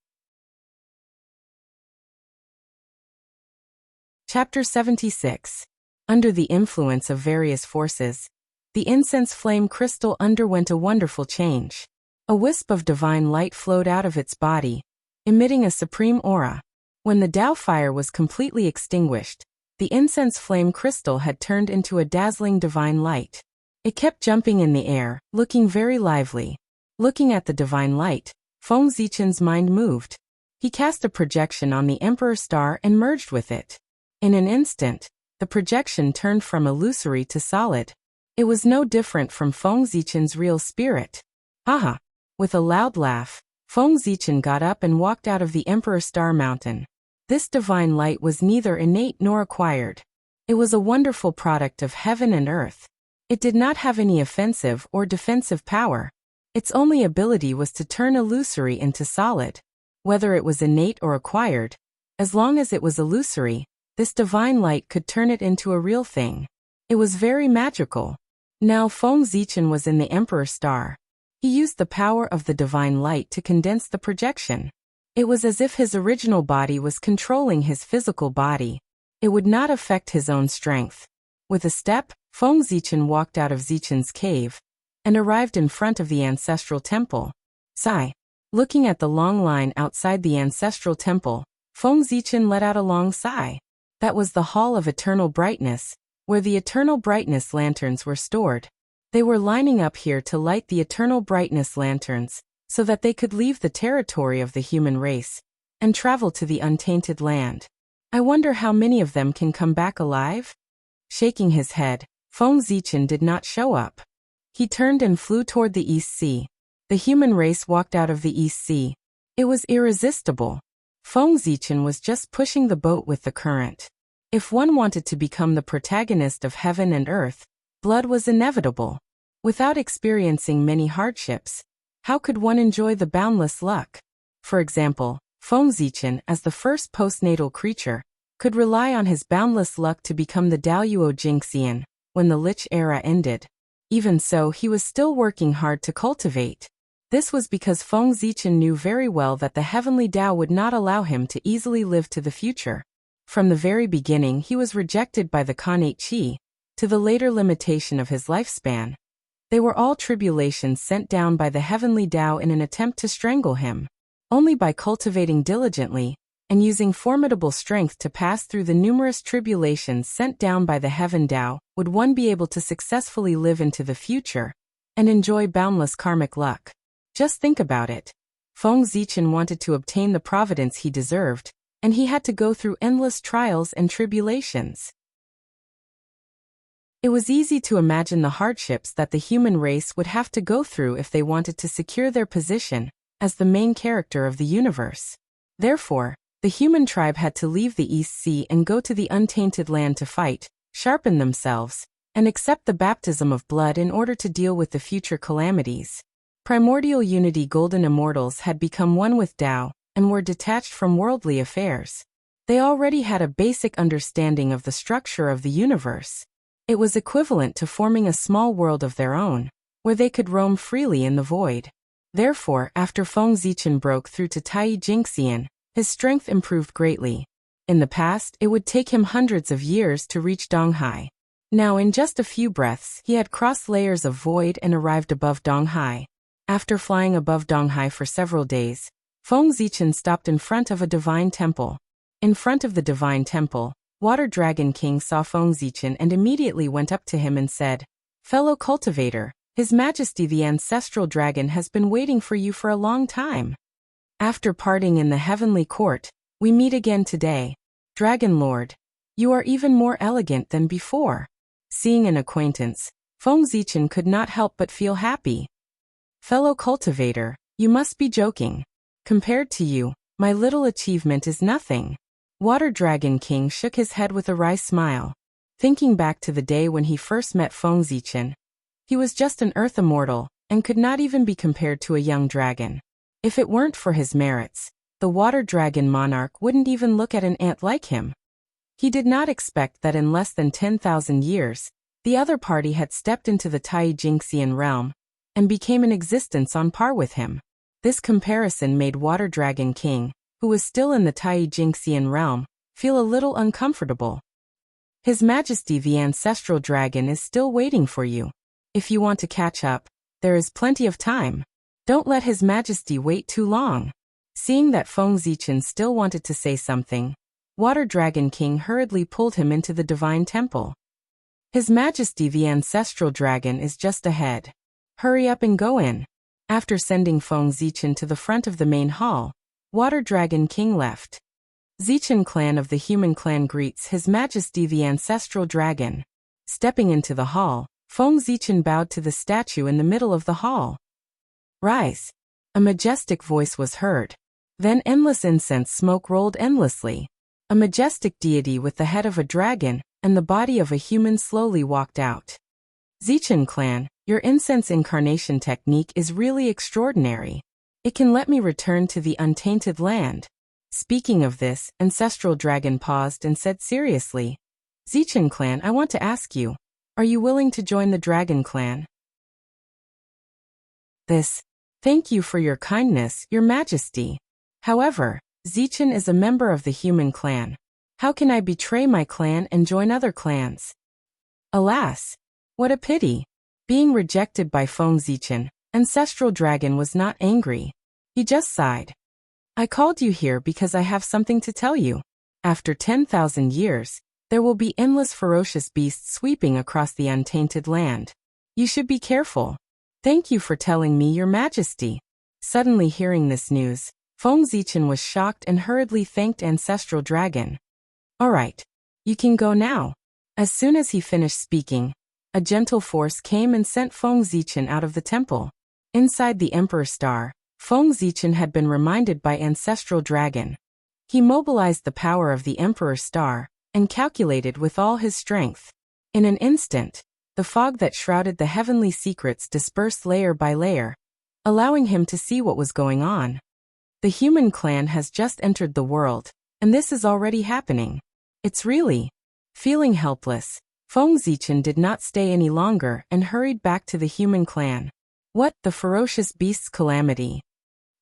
Speaker 1: Chapter 76. Under the influence of various forces, the incense flame crystal underwent a wonderful change. A wisp of divine light flowed out of its body, emitting a supreme aura. When the Dao fire was completely extinguished, the incense flame crystal had turned into a dazzling divine light. It kept jumping in the air, looking very lively. Looking at the divine light, Feng Zichen's mind moved. He cast a projection on the Emperor star and merged with it. In an instant, the projection turned from illusory to solid. It was no different from Feng Zichen's real spirit. Haha! With a loud laugh, Feng Zichen got up and walked out of the Emperor Star Mountain. This divine light was neither innate nor acquired. It was a wonderful product of heaven and earth. It did not have any offensive or defensive power. Its only ability was to turn illusory into solid. Whether it was innate or acquired, as long as it was illusory, this divine light could turn it into a real thing. It was very magical. Now Feng Zichen was in the Emperor Star. He used the power of the divine light to condense the projection. It was as if his original body was controlling his physical body. It would not affect his own strength. With a step, Feng Zichen walked out of Zichen's cave and arrived in front of the ancestral temple. Sigh. Looking at the long line outside the ancestral temple, Feng Zichen let out a long sigh. That was the Hall of Eternal Brightness, where the Eternal Brightness lanterns were stored. They were lining up here to light the Eternal Brightness lanterns, so that they could leave the territory of the human race and travel to the untainted land. I wonder how many of them can come back alive? Shaking his head, Feng Zichen did not show up. He turned and flew toward the East Sea. The human race walked out of the East Sea. It was irresistible. Feng Zichen was just pushing the boat with the current. If one wanted to become the protagonist of heaven and earth, blood was inevitable. Without experiencing many hardships, how could one enjoy the boundless luck? For example, Feng Zichen, as the first postnatal creature, could rely on his boundless luck to become the Daoyuo Jingxian when the Lich era ended. Even so, he was still working hard to cultivate. This was because Feng Zichen knew very well that the heavenly Tao would not allow him to easily live to the future. From the very beginning, he was rejected by the Khanate Qi, to the later limitation of his lifespan. They were all tribulations sent down by the heavenly Tao in an attempt to strangle him. Only by cultivating diligently and using formidable strength to pass through the numerous tribulations sent down by the heaven Tao would one be able to successfully live into the future and enjoy boundless karmic luck. Just think about it. Feng Zichen wanted to obtain the providence he deserved, and he had to go through endless trials and tribulations. It was easy to imagine the hardships that the human race would have to go through if they wanted to secure their position as the main character of the universe. Therefore, the human tribe had to leave the East Sea and go to the untainted land to fight, sharpen themselves, and accept the baptism of blood in order to deal with the future calamities. Primordial Unity Golden Immortals had become one with Tao and were detached from worldly affairs. They already had a basic understanding of the structure of the universe. It was equivalent to forming a small world of their own, where they could roam freely in the void. Therefore, after Feng Zichen broke through to Tai Jingxian, his strength improved greatly. In the past, it would take him hundreds of years to reach Donghai. Now, in just a few breaths, he had crossed layers of void and arrived above Donghai. After flying above Donghai for several days, Feng Zichen stopped in front of a divine temple. In front of the divine temple, Water Dragon King saw Feng Zichen and immediately went up to him and said, "Fellow cultivator, His Majesty the Ancestral Dragon has been waiting for you for a long time. After parting in the heavenly court, we meet again today. Dragon Lord, you are even more elegant than before." Seeing an acquaintance, Feng Zichen could not help but feel happy. "Fellow cultivator, you must be joking. Compared to you, my little achievement is nothing." Water Dragon King shook his head with a wry smile. Thinking back to the day when he first met Feng Zichen, he was just an earth immortal and could not even be compared to a young dragon. If it weren't for his merits, the Water Dragon Monarch wouldn't even look at an ant like him. He did not expect that in less than 10,000 years, the other party had stepped into the Tai Jingxian realm and became in existence on par with him. This comparison made Water Dragon King, who was still in the Tai Jingxian realm, feel a little uncomfortable. His Majesty the Ancestral Dragon is still waiting for you. If you want to catch up, there is plenty of time. Don't let His Majesty wait too long. Seeing that Feng Zichen still wanted to say something, Water Dragon King hurriedly pulled him into the divine temple. "His Majesty the Ancestral Dragon is just ahead. Hurry up and go in." After sending Feng Zichen to the front of the main hall, Water Dragon King left. Zichen clan of the human clan greets His Majesty the Ancestral Dragon. Stepping into the hall, Feng Zichen bowed to the statue in the middle of the hall. "Rise." A majestic voice was heard. Then endless incense smoke rolled endlessly. A majestic deity with the head of a dragon and the body of a human slowly walked out. "Zichen clan, your incense incarnation technique is really extraordinary. It can let me return to the untainted land." Speaking of this, Ancestral Dragon paused and said seriously, "Zichen clan, I want to ask you, are you willing to join the Dragon clan?" Thank you for your kindness, Your Majesty. However, Zichen is a member of the human clan. How can I betray my clan and join other clans? Alas! What a pity! Being rejected by Feng Zichen, Ancestral Dragon was not angry. He just sighed. I called you here because I have something to tell you. After 10,000 years, there will be endless ferocious beasts sweeping across the untainted land. You should be careful. Thank you for telling me, Your Majesty. Suddenly hearing this news, Feng Zichen was shocked and hurriedly thanked Ancestral Dragon. All right. You can go now. As soon as he finished speaking, a gentle force came and sent Feng Zichen out of the temple. Inside the Emperor Star, Feng Zichen had been reminded by Ancestral Dragon. He mobilized the power of the Emperor Star and calculated with all his strength. In an instant, the fog that shrouded the heavenly secrets dispersed layer by layer, allowing him to see what was going on. The human clan has just entered the world, and this is already happening. It's really... Feeling helpless, Feng Zichen did not stay any longer and hurried back to the human clan. What, the ferocious beast's calamity?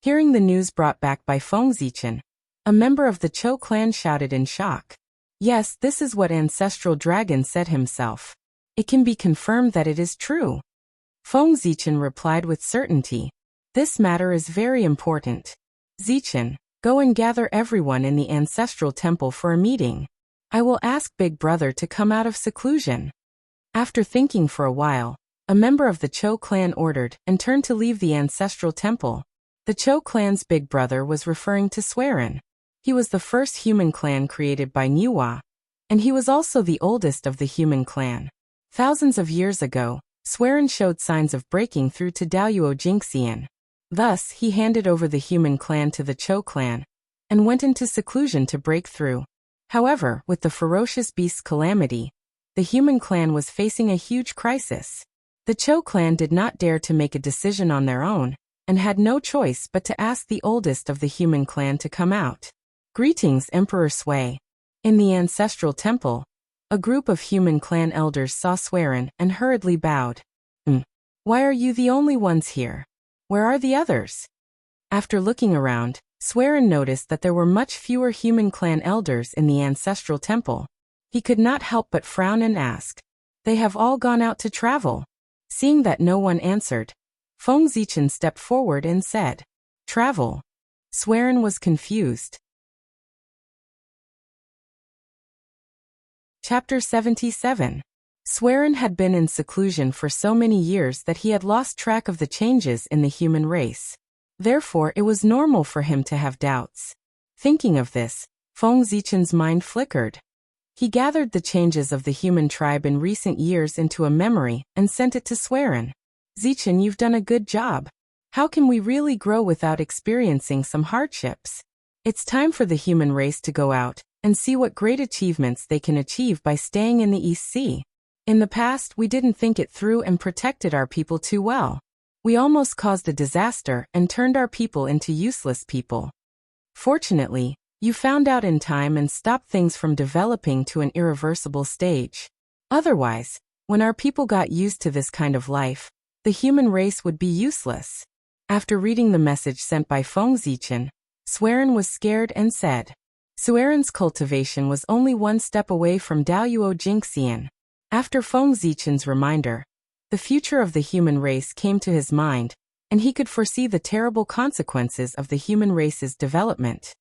Speaker 1: Hearing the news brought back by Feng Zichen, a member of the Chou clan shouted in shock. Yes, this is what Ancestral Dragon said himself. It can be confirmed that it is true. Feng Zichen replied with certainty. This matter is very important. Zichen, go and gather everyone in the Ancestral Temple for a meeting. I will ask Big Brother to come out of seclusion. After thinking for a while, a member of the Chou clan ordered and turned to leave the Ancestral Temple. The Chou clan's Big Brother was referring to Swerin. He was the first human clan created by Niwa, and he was also the oldest of the human clan. Thousands of years ago, Swerin showed signs of breaking through to Daluo Jingxian. Thus, he handed over the human clan to the Chou clan and went into seclusion to break through. However, with the ferocious beast's calamity, the human clan was facing a huge crisis. The Chou clan did not dare to make a decision on their own, and had no choice but to ask the oldest of the human clan to come out. Greetings, Emperor Sui. In the Ancestral Temple, a group of human clan elders saw Swerin and hurriedly bowed. Why are you the only ones here? Where are the others? After looking around, Swerin noticed that there were much fewer human clan elders in the Ancestral Temple. He could not help but frown and ask. They have all gone out to travel. Seeing that no one answered, Feng Zichen stepped forward and said, Travel. Swerin was confused. Chapter 77. Swerin had been in seclusion for so many years that he had lost track of the changes in the human race. Therefore, it was normal for him to have doubts. Thinking of this, Feng Zichen's mind flickered. He gathered the changes of the human tribe in recent years into a memory and sent it to Swerin. Zichen, you've done a good job. How can we really grow without experiencing some hardships? It's time for the human race to go out and see what great achievements they can achieve by staying in the East Sea. In the past, we didn't think it through and protected our people too well. We almost caused a disaster and turned our people into useless people. Fortunately, you found out in time and stopped things from developing to an irreversible stage. Otherwise, when our people got used to this kind of life, the human race would be useless. After reading the message sent by Feng Zichen, Swerin was scared and said, Swerin's cultivation was only one step away from Daluo Jingxian. After Feng Zichen's reminder, the future of the human race came to his mind, and he could foresee the terrible consequences of the human race's development.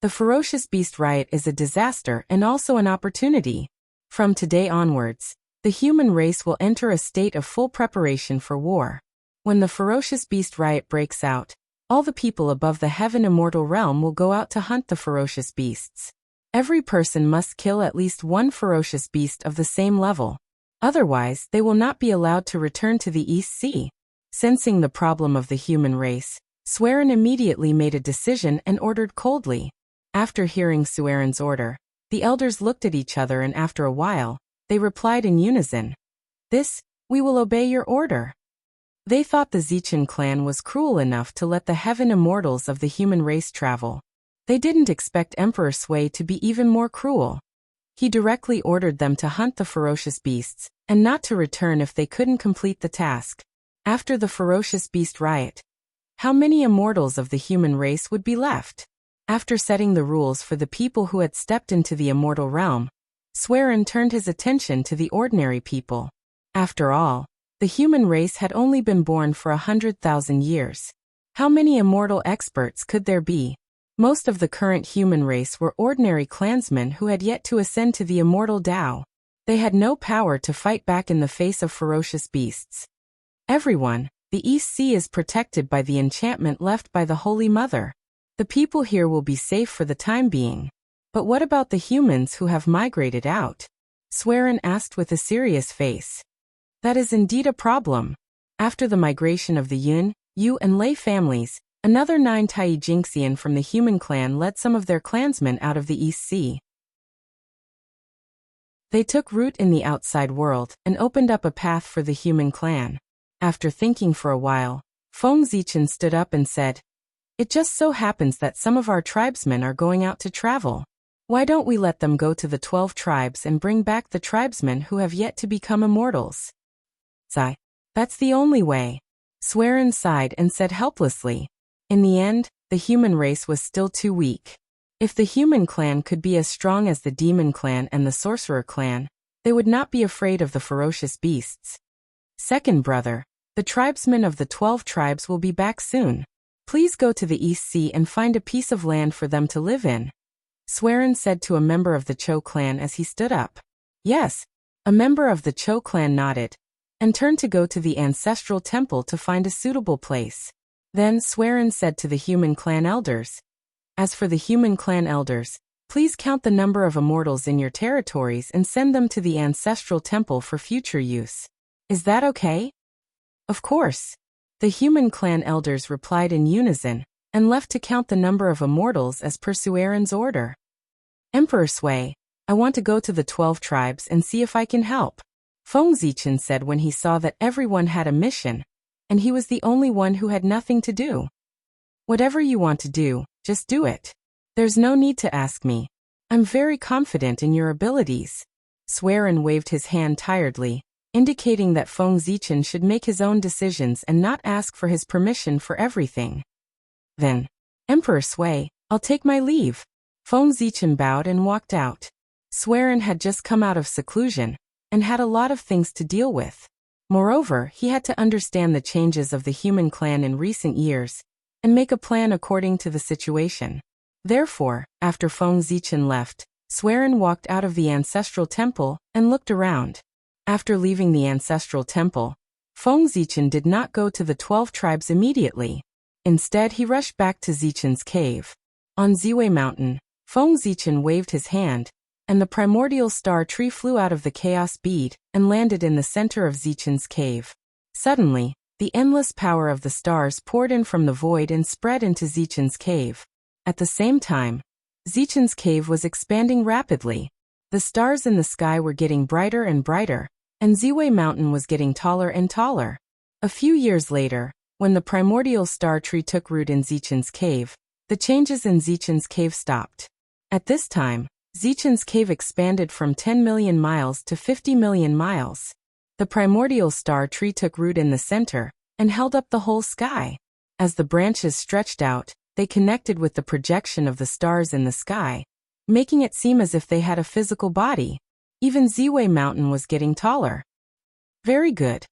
Speaker 1: The ferocious beast riot is a disaster and also an opportunity. From today onwards, the human race will enter a state of full preparation for war. When the ferocious beast riot breaks out, all the people above the heaven immortal realm will go out to hunt the ferocious beasts. Every person must kill at least one ferocious beast of the same level. Otherwise, they will not be allowed to return to the East Sea. Sensing the problem of the human race, Swerin immediately made a decision and ordered coldly. After hearing Swerin's order, the elders looked at each other and after a while, they replied in unison. We will obey your order. They thought the Zichen clan was cruel enough to let the heaven immortals of the human race travel. They didn't expect Emperor Sui to be even more cruel. He directly ordered them to hunt the ferocious beasts, and not to return if they couldn't complete the task. After the ferocious beast riot, how many immortals of the human race would be left? After setting the rules for the people who had stepped into the immortal realm, Swerin turned his attention to the ordinary people. After all, the human race had only been born for 100,000 years. How many immortal experts could there be? Most of the current human race were ordinary clansmen who had yet to ascend to the immortal Tao. They had no power to fight back in the face of ferocious beasts. Everyone, the East Sea is protected by the enchantment left by the Holy Mother. The people here will be safe for the time being. But what about the humans who have migrated out? Swerin asked with a serious face. That is indeed a problem. After the migration of the Yun, Yu and Lei families, another 9 Tai Jinxian from the human clan led some of their clansmen out of the East Sea. They took root in the outside world and opened up a path for the human clan. After thinking for a while, Feng Zichen stood up and said, "It just so happens that some of our tribesmen are going out to travel. Why don't we let them go to the 12 tribes and bring back the tribesmen who have yet to become immortals?" Sigh. That's the only way. Swerin sighed and said helplessly. In the end, the human race was still too weak. If the human clan could be as strong as the demon clan and the sorcerer clan, they would not be afraid of the ferocious beasts. Second brother, the tribesmen of the 12 tribes will be back soon. Please go to the East Sea and find a piece of land for them to live in. Swerin said to a member of the Cho clan as he stood up. Yes, a member of the Cho clan nodded, and turned to go to the ancestral temple to find a suitable place. Then Swerin said to the human clan elders, "As for the human clan elders, please count the number of immortals in your territories and send them to the ancestral temple for future use. Is that okay?" Of course. The human clan elders replied in unison, and left to count the number of immortals as per Swerin's order. Emperor Sui, I want to go to the 12 tribes and see if I can help, Feng Zichen said when he saw that everyone had a mission, and he was the only one who had nothing to do. Whatever you want to do, just do it. There's no need to ask me. I'm very confident in your abilities. Swerin waved his hand tiredly, indicating that Feng Zichen should make his own decisions and not ask for his permission for everything. Then, Emperor Sui, I'll take my leave. Feng Zichen bowed and walked out. Swerin had just come out of seclusion, and had a lot of things to deal with. Moreover, he had to understand the changes of the human clan in recent years, and make a plan according to the situation. Therefore, after Feng Zichen left, Swerin walked out of the ancestral temple and looked around. After leaving the ancestral temple, Feng Zichen did not go to the 12 tribes immediately. Instead, he rushed back to Zichen's cave. On Ziwei Mountain, Feng Zichen waved his hand, and the primordial star tree flew out of the chaos bead and landed in the center of Zichen's cave. Suddenly, the endless power of the stars poured in from the void and spread into Zichen's cave. At the same time, Zichen's cave was expanding rapidly. The stars in the sky were getting brighter and brighter, and Ziwei Mountain was getting taller and taller. A few years later, when the primordial star tree took root in Zichen's cave, the changes in Zichen's cave stopped. At this time, Zichen's cave expanded from 10 million miles to 50 million miles. The primordial star tree took root in the center, and held up the whole sky. As the branches stretched out, they connected with the projection of the stars in the sky, making it seem as if they had a physical body. Even Ziwei Mountain was getting taller. Very good.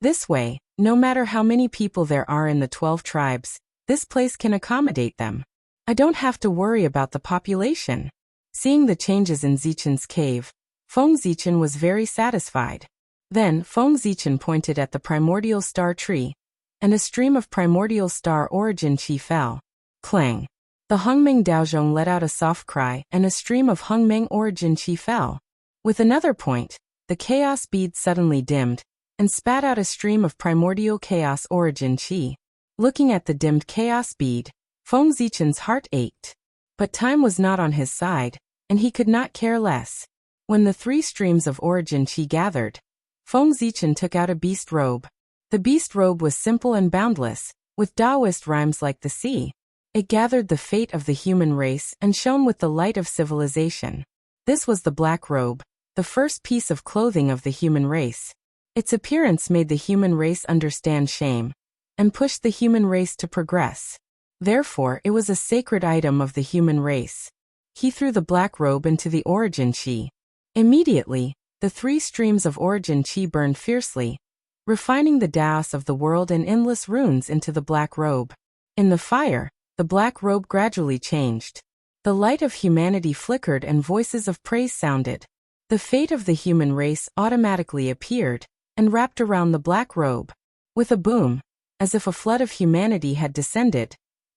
Speaker 1: This way, no matter how many people there are in the 12 tribes, this place can accommodate them. I don't have to worry about the population. Seeing the changes in Zichen's cave, Feng Zichen was very satisfied. Then Feng Zichen pointed at the primordial star tree, and a stream of primordial star origin chi fell. Clang! The Hongmeng Daozhong let out a soft cry, and a stream of Hongmeng origin chi fell. With another point, the chaos bead suddenly dimmed, and spat out a stream of primordial chaos origin chi. Looking at the dimmed chaos bead, Feng Zichen's heart ached. But time was not on his side, and he could not care less. When the 3 streams of origin chi gathered, Feng Zichen took out a beast robe. The beast robe was simple and boundless, with Taoist rhymes like the sea. It gathered the fate of the human race and shone with the light of civilization. This was the black robe, the first piece of clothing of the human race. Its appearance made the human race understand shame, and pushed the human race to progress. Therefore, it was a sacred item of the human race. He threw the black robe into the origin chi. Immediately, the 3 streams of origin chi burned fiercely, refining the Taos of the world and endless runes into the black robe. In the fire, the black robe gradually changed. The light of humanity flickered and voices of praise sounded. The fate of the human race automatically appeared and wrapped around the black robe. With a boom, as if a flood of humanity had descended,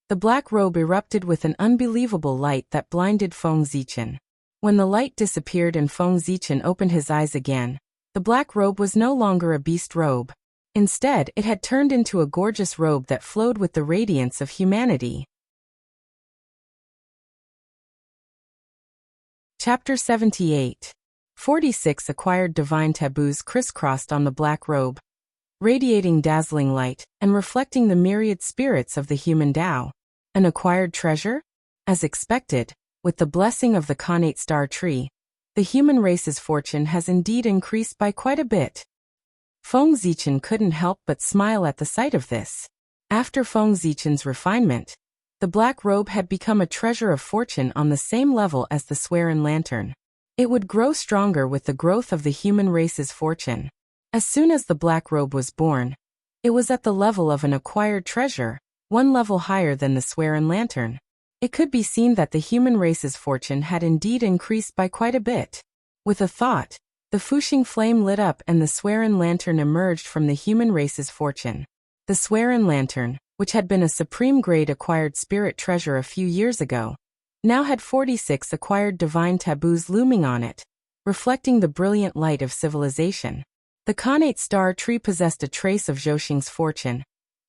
Speaker 1: the black robe erupted with an unbelievable light that blinded Feng Zichen. When the light disappeared and Feng Zichen opened his eyes again, the black robe was no longer a beast robe. Instead, it had turned into a gorgeous robe that flowed with the radiance of humanity. Chapter 78. 46 acquired divine taboos crisscrossed on the black robe, radiating dazzling light and reflecting the myriad spirits of the human Tao. An acquired treasure? As expected, with the blessing of the Khanate star tree, the human race's fortune has indeed increased by quite a bit. Feng Zichen couldn't help but smile at the sight of this. After Feng Zichen's refinement, the black robe had become a treasure of fortune on the same level as the Swerin lantern. It would grow stronger with the growth of the human race's fortune. As soon as the black robe was born, it was at the level of an acquired treasure, 1 level higher than the Swerin lantern. It could be seen that the human race's fortune had indeed increased by quite a bit. With a thought, the Fuxing flame lit up and the Swerin lantern emerged from the human race's fortune. The Swerin lantern, which had been a supreme grade acquired spirit treasure a few years ago, now had 46 acquired divine taboos looming on it, reflecting the brilliant light of civilization. The Khanate star tree possessed a trace of Zhouxing's fortune,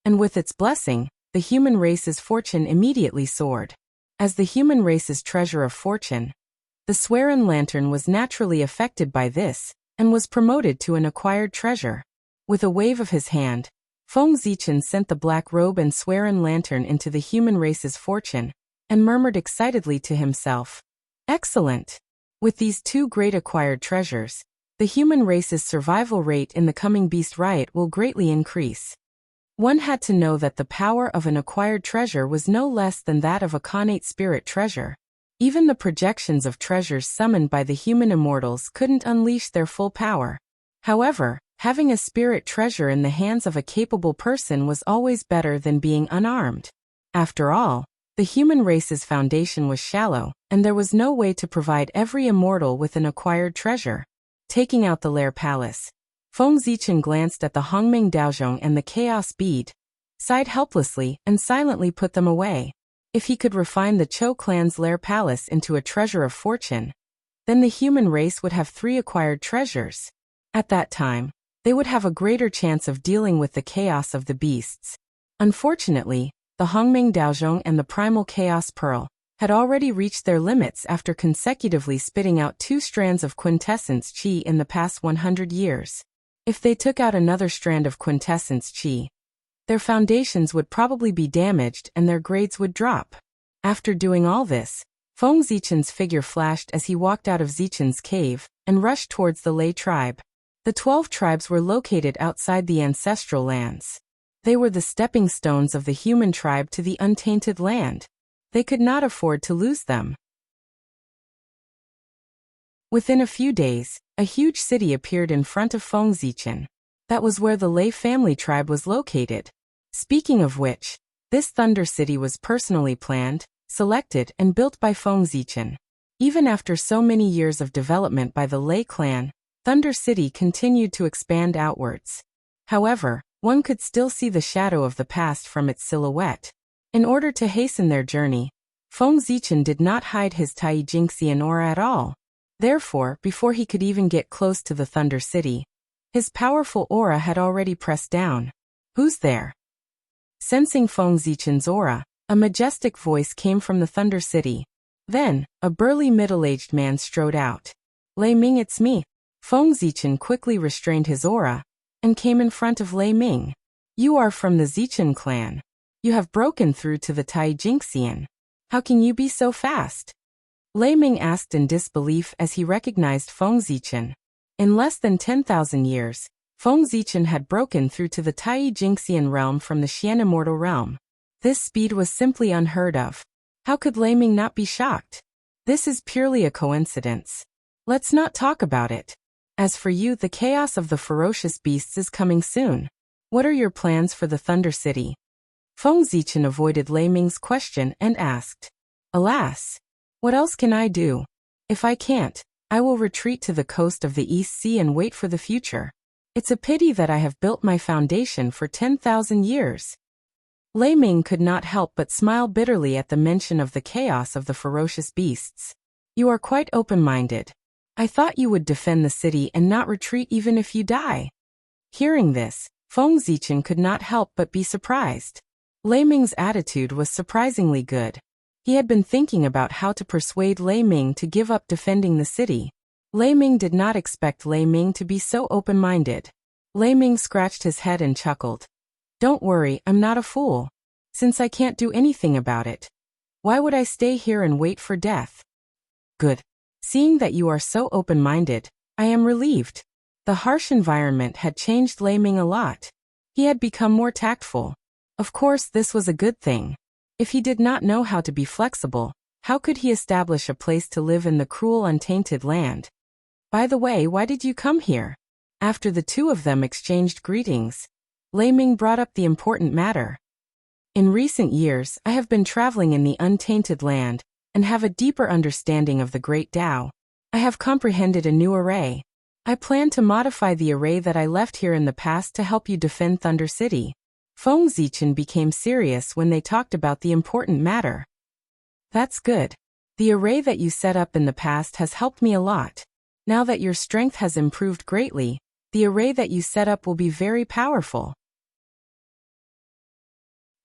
Speaker 1: and with its blessing, the human race's fortune immediately soared. As the human race's treasure of fortune, the Swerin lantern was naturally affected by this, and was promoted to an acquired treasure. With a wave of his hand, Feng Zichen sent the black robe and Swerin lantern into the human race's fortune, and murmured excitedly to himself, "Excellent! With these 2 great acquired treasures, the human race's survival rate in the coming beast riot will greatly increase." One had to know that the power of an acquired treasure was no less than that of a Khanate spirit treasure. Even the projections of treasures summoned by the human immortals couldn't unleash their full power. However, having a spirit treasure in the hands of a capable person was always better than being unarmed. After all, the human race's foundation was shallow, and there was no way to provide every immortal with an acquired treasure. Taking out the lair palace, Feng Zichen glanced at the Hongming Daozhong and the chaos bead, sighed helplessly, and silently put them away. If he could refine the Chou clan's lair palace into a treasure of fortune, then the human race would have 3 acquired treasures. At that time, they would have a greater chance of dealing with the chaos of the beasts. Unfortunately, the Hongming Daozhong and the Primal Chaos Pearl had already reached their limits after consecutively spitting out 2 strands of quintessence qi in the past 100 years. If they took out another strand of quintessence qi, their foundations would probably be damaged and their grades would drop. After doing all this, Feng Zichen's figure flashed as he walked out of Zichen's cave and rushed towards the Lei tribe. The 12 tribes were located outside the ancestral lands. They were the stepping stones of the human tribe to the untainted land. They could not afford to lose them. Within a few days, a huge city appeared in front of Feng Zichen. That was where the Lei family tribe was located. Speaking of which, this Thunder City was personally planned, selected, and built by Feng Zichen. Even after so many years of development by the Lei clan, Thunder City continued to expand outwards. However, one could still see the shadow of the past from its silhouette. In order to hasten their journey, Feng Zichen did not hide his Tai Jingxian aura at all. Therefore, before he could even get close to the Thunder City, his powerful aura had already pressed down. "Who's there?" Sensing Feng Zichen's aura, a majestic voice came from the Thunder City. Then, a burly middle-aged man strode out. "Lei Ming, it's me." Feng Zichen quickly restrained his aura and came in front of Lei Ming. "You are from the Zichen clan. You have broken through to the Tai Jingxian. How can you be so fast?" Lei Ming asked in disbelief as he recognized Feng Zichen. In less than 10,000 years, Feng Zichen had broken through to the Tai Jingxian realm from the Xian immortal realm. This speed was simply unheard of. How could Lei Ming not be shocked? This is purely a coincidence. Let's not talk about it. As for you, the chaos of the ferocious beasts is coming soon. What are your plans for the Thunder City? Feng Zichen avoided Lei Ming's question and asked. Alas! What else can I do? If I can't, I will retreat to the coast of the East Sea and wait for the future. It's a pity that I have built my foundation for 10,000 years. Lei Ming could not help but smile bitterly at the mention of the chaos of the ferocious beasts. You are quite open-minded. I thought you would defend the city and not retreat even if you die. Hearing this, Feng Zichen could not help but be surprised. Lei Ming's attitude was surprisingly good. He had been thinking about how to persuade Lei Ming to give up defending the city. Lei Ming did not expect Lei Ming to be so open-minded. Lei Ming scratched his head and chuckled. Don't worry, I'm not a fool. Since I can't do anything about it, why would I stay here and wait for death? Good. Seeing that you are so open-minded, I am relieved. The harsh environment had changed Lei Ming a lot. He had become more tactful. Of course, this was a good thing. If he did not know how to be flexible, how could he establish a place to live in the cruel, untainted land? By the way, why did you come here? After the two of them exchanged greetings, Lei Ming brought up the important matter. In recent years, I have been traveling in the untainted land and have a deeper understanding of the Great Tao. I have comprehended a new array. I plan to modify the array that I left here in the past to help you defend Thunder City. Feng Zichen became serious when they talked about the important matter. That's good. The array that you set up in the past has helped me a lot. Now that your strength has improved greatly, the array that you set up will be very powerful.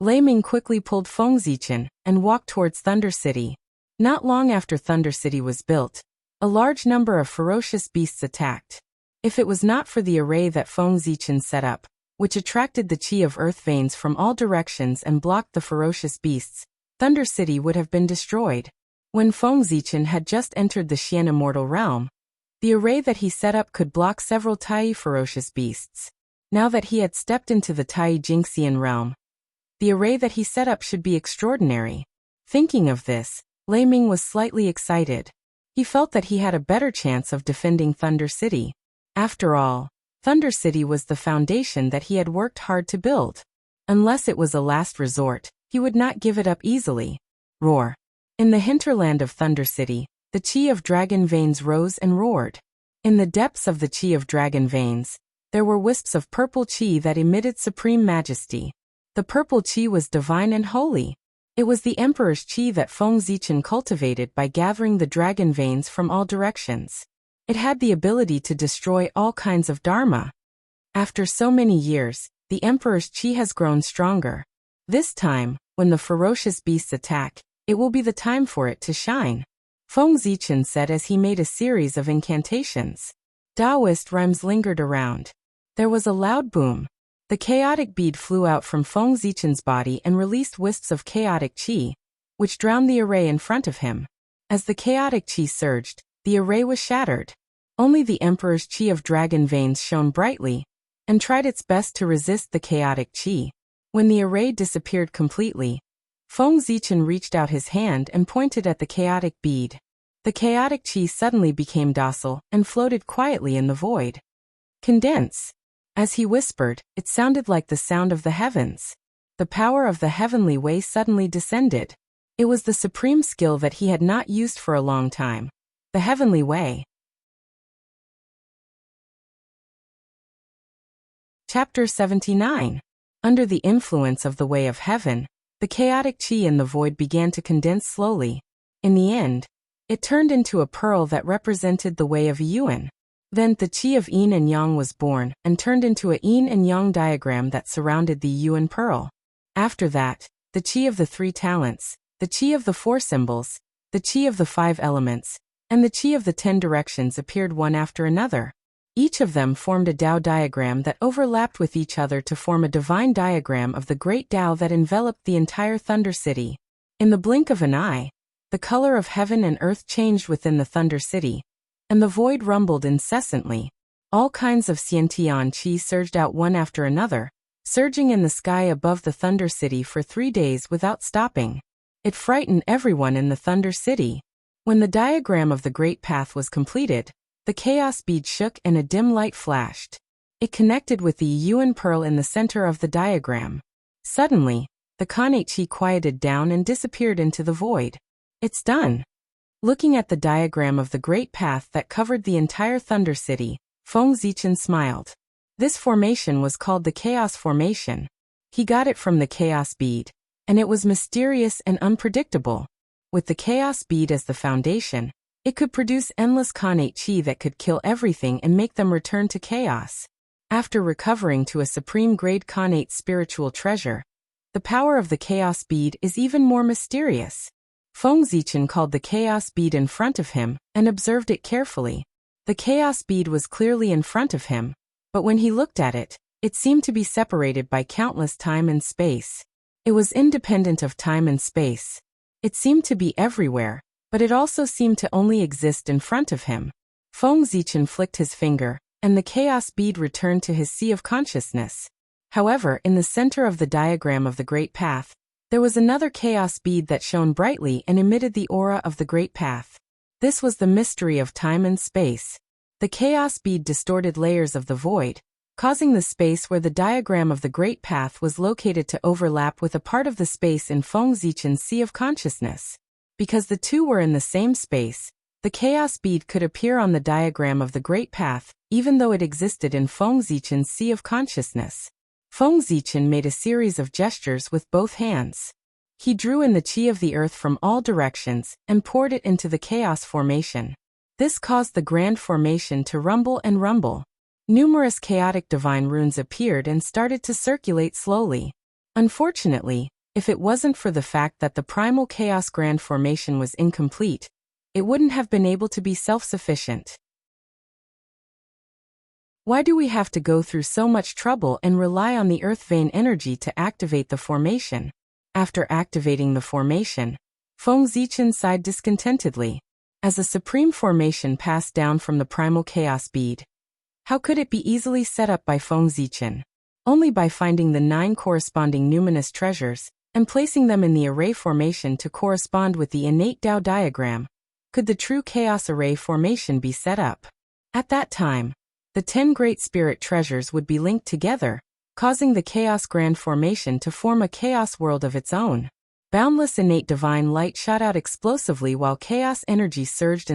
Speaker 1: Lei Ming quickly pulled Feng Zichen and walked towards Thunder City. Not long after Thunder City was built, a large number of ferocious beasts attacked. If it was not for the array that Feng Zichen set up, which attracted the qi of earth veins from all directions and blocked the ferocious beasts, Thunder City would have been destroyed. When Feng Zichen had just entered the Xian immortal realm, the array that he set up could block several Tai ferocious beasts. Now that he had stepped into the Tai Jingxian realm, the array that he set up should be extraordinary. Thinking of this, Lei Ming was slightly excited. He felt that he had a better chance of defending Thunder City. After all, Thunder City was the foundation that he had worked hard to build. Unless it was a last resort, he would not give it up easily. Roar. In the hinterland of Thunder City, the qi of dragon veins rose and roared. In the depths of the qi of dragon veins, there were wisps of purple qi that emitted supreme majesty. The purple qi was divine and holy. It was the Emperor's qi that Feng Zichen cultivated by gathering the dragon veins from all directions. It had the ability to destroy all kinds of dharma. After so many years, the Emperor's qi has grown stronger. This time, when the ferocious beasts attack, it will be the time for it to shine. Feng Zichen said as he made a series of incantations. Taoist rhymes lingered around. There was a loud boom. The chaotic bead flew out from Feng Zichen's body and released wisps of chaotic qi, which drowned the array in front of him. As the chaotic qi surged, the array was shattered. Only the Emperor's qi of dragon veins shone brightly, and tried its best to resist the chaotic qi. When the array disappeared completely, Feng Zichen reached out his hand and pointed at the chaotic bead. The chaotic qi suddenly became docile and floated quietly in the void. Condense. As he whispered, it sounded like the sound of the heavens. The power of the heavenly way suddenly descended. It was the supreme skill that he had not used for a long time. The heavenly way. Chapter 79. Under the influence of the way of heaven, the chaotic qi in the void began to condense slowly. In the end, it turned into a pearl that represented the way of Yuan. Then the qi of yin and yang was born and turned into a yin and yang diagram that surrounded the Yuan pearl. After that, the qi of the 3 talents, the qi of the 4 symbols, the qi of the 5 elements, and the qi of the 10 directions appeared one after another. Each of them formed a Tao diagram that overlapped with each other to form a divine diagram of the great Tao that enveloped the entire Thunder City. In the blink of an eye, the color of heaven and earth changed within the Thunder City, and the void rumbled incessantly. All kinds of Xiantian qi surged out one after another, surging in the sky above the Thunder City for 3 days without stopping. It frightened everyone in the Thunder City. When the diagram of the Great Path was completed, the chaos bead shook and a dim light flashed. It connected with the Yuan pearl in the center of the diagram. Suddenly, the Khanate Chi quieted down and disappeared into the void. It's done. Looking at the diagram of the Great Path that covered the entire Thunder City, Feng Zichen smiled. This formation was called the Chaos Formation. He got it from the Chaos Bead, and it was mysterious and unpredictable. With the Chaos Bead as the foundation, it could produce endless Khanate Chi that could kill everything and make them return to chaos. After recovering to a supreme-grade Khanate spiritual treasure, the power of the Chaos Bead is even more mysterious. Feng Zichen called the Chaos Bead in front of him and observed it carefully. The Chaos Bead was clearly in front of him, but when he looked at it, it seemed to be separated by countless time and space. It was independent of time and space. It seemed to be everywhere, but it also seemed to only exist in front of him. Feng Zichen flicked his finger, and the Chaos Bead returned to his sea of consciousness. However, in the center of the diagram of the Great Path, there was another Chaos Bead that shone brightly and emitted the aura of the Great Path. This was the mystery of time and space. The Chaos Bead distorted layers of the void, causing the space where the diagram of the Great Path was located to overlap with a part of the space in Feng Zichen's sea of consciousness. Because the two were in the same space, the Chaos Bead could appear on the diagram of the Great Path, even though it existed in Feng Zichen's sea of consciousness. Feng Zichen made a series of gestures with both hands. He drew in the chi of the earth from all directions and poured it into the Chaos Formation. This caused the Grand Formation to rumble and rumble. Numerous chaotic divine runes appeared and started to circulate slowly. Unfortunately, if it wasn't for the fact that the Primal Chaos Grand Formation was incomplete, it wouldn't have been able to be self-sufficient. Why do we have to go through so much trouble and rely on the earth vein energy to activate the formation? After activating the formation, Feng Zichen sighed discontentedly. As a supreme formation passed down from the primal chaos bead, how could it be easily set up by Feng Zichen? Only by finding the 9 corresponding numinous treasures and placing them in the array formation to correspond with the innate Tao diagram, could the true chaos array formation be set up. At that time, the 10 great spirit treasures would be linked together, causing the Chaos Grand Formation to form a chaos world of its own. Boundless innate divine light shot out explosively while chaos energy surged,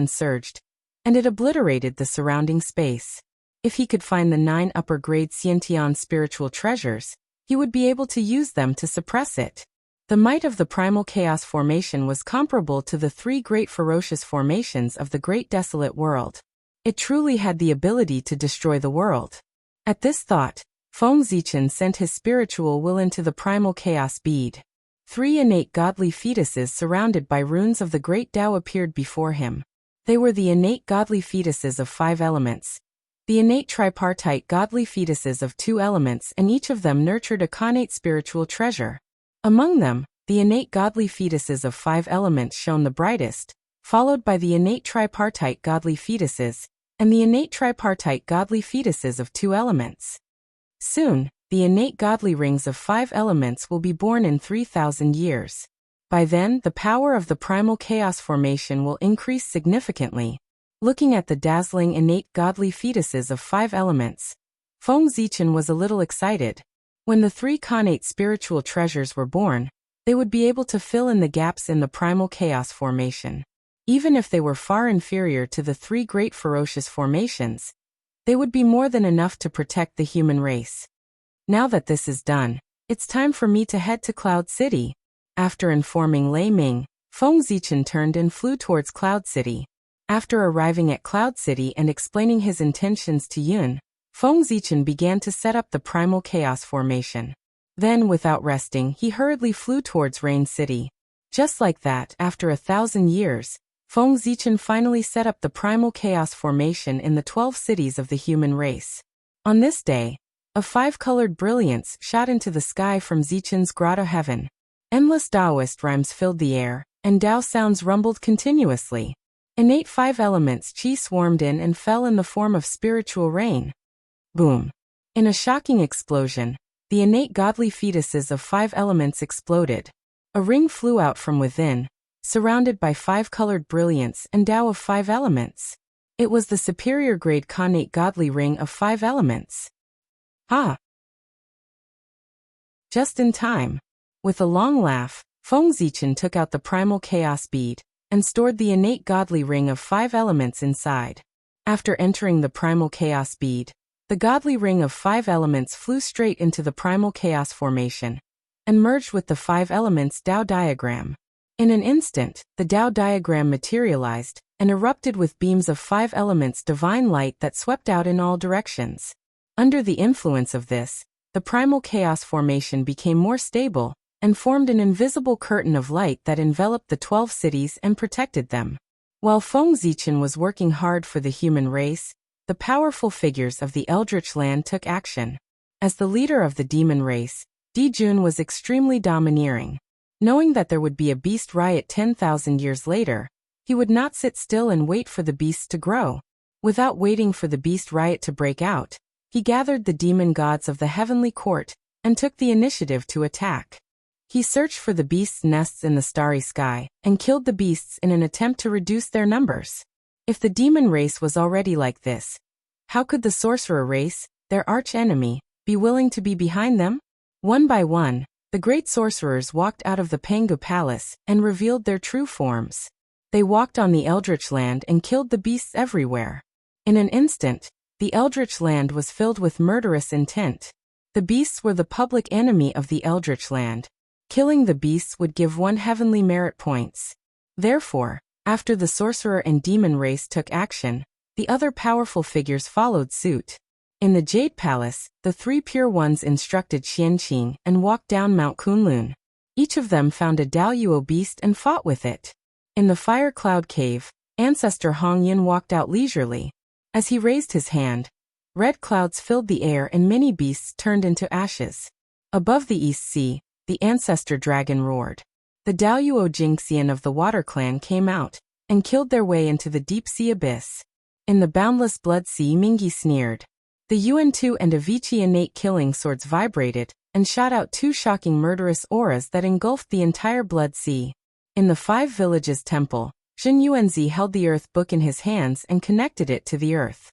Speaker 1: and it obliterated the surrounding space. If he could find the 9 upper-grade Xiantian spiritual treasures, he would be able to use them to suppress it. The might of the primal chaos formation was comparable to the 3 great ferocious formations of the great desolate world. It truly had the ability to destroy the world. At this thought, Feng Zichen sent his spiritual will into the primal chaos bead. 3 innate godly fetuses surrounded by runes of the great Tao appeared before him. They were the innate godly fetuses of 5 elements, the innate tripartite godly fetuses of 2 elements, and each of them nurtured a Khanate spiritual treasure. Among them, the innate godly fetuses of 5 elements shone the brightest, followed by the innate tripartite godly fetuses, and the innate tripartite godly fetuses of 2 elements. Soon, the innate godly rings of 5 elements will be born in 3,000 years. By then, the power of the primal chaos formation will increase significantly. Looking at the dazzling innate godly fetuses of 5 elements, Feng Zichen was a little excited. When the 3 Khanate spiritual treasures were born, they would be able to fill in the gaps in the primal chaos formation. Even if they were far inferior to the 3 great ferocious formations, they would be more than enough to protect the human race. Now that this is done, it's time for me to head to Cloud City. After informing Lei Ming, Feng Zichen turned and flew towards Cloud City. After arriving at Cloud City and explaining his intentions to Yun, Feng Zichen began to set up the primal chaos formation. Then, without resting, he hurriedly flew towards Rain City. Just like that, after 1,000 years, Feng Zichen finally set up the primal chaos formation in the 12 cities of the human race. On this day, a 5-colored brilliance shot into the sky from Zichen's grotto heaven. Endless Taoist rhymes filled the air, and Tao sounds rumbled continuously. Innate 5 elements chi swarmed in and fell in the form of spiritual rain. Boom! In a shocking explosion, the the innate godly fetuses of 5 elements exploded. A ring flew out from within, surrounded by 5 colored brilliance and Tao of 5 elements. It was the superior grade connate godly ring of 5 elements. Ha! Just in time. With a long laugh, Feng Zichen took out the primal chaos bead and stored the innate godly ring of 5 elements inside. After entering the primal chaos bead, the godly ring of 5 elements flew straight into the primal chaos formation and merged with the 5 elements Tao diagram. In an instant, the Tao diagram materialized and erupted with beams of 5 elements divine light that swept out in all directions. Under the influence of this, the primal chaos formation became more stable and formed an invisible curtain of light that enveloped the 12 cities and protected them. While Feng Zichen was working hard for the human race, the powerful figures of the Eldritch Land took action. As the leader of the demon race, Di Jun was extremely domineering. Knowing that there would be a beast riot 10,000 years later, he would not sit still and wait for the beasts to grow. Without waiting for the beast riot to break out, he gathered the demon gods of the heavenly court and took the initiative to attack. He searched for the beasts' nests in the starry sky and killed the beasts in an attempt to reduce their numbers. If the demon race was already like this, how could the sorcerer race, their arch-enemy, be willing to be behind them? One by one, the great sorcerers walked out of the Pangu Palace and revealed their true forms. They walked on the Eldritch Land and killed the beasts everywhere. In an instant, the Eldritch Land was filled with murderous intent. The beasts were the public enemy of the Eldritch Land. Killing the beasts would give 1 heavenly merit points. Therefore, after the sorcerer and demon race took action, the other powerful figures followed suit. In the Jade Palace, the 3 pure ones instructed Xianqing and walked down Mount Kunlun. Each of them found a Daoyuo beast and fought with it. In the Fire Cloud Cave, Ancestor Hongyan walked out leisurely. As he raised his hand, red clouds filled the air and many beasts turned into ashes. Above the East Sea, the Ancestor Dragon roared. The Daoyuo Jingxian of the Water Clan came out and killed their way into the deep sea abyss. In the boundless Blood Sea, Mingi sneered. The Yuan-Tu and Avicii innate killing swords vibrated and shot out 2 shocking murderous auras that engulfed the entire Blood Sea. In the 5 Villages Temple, Zhen Yuanzi held the Earth Book in his hands and connected it to the earth.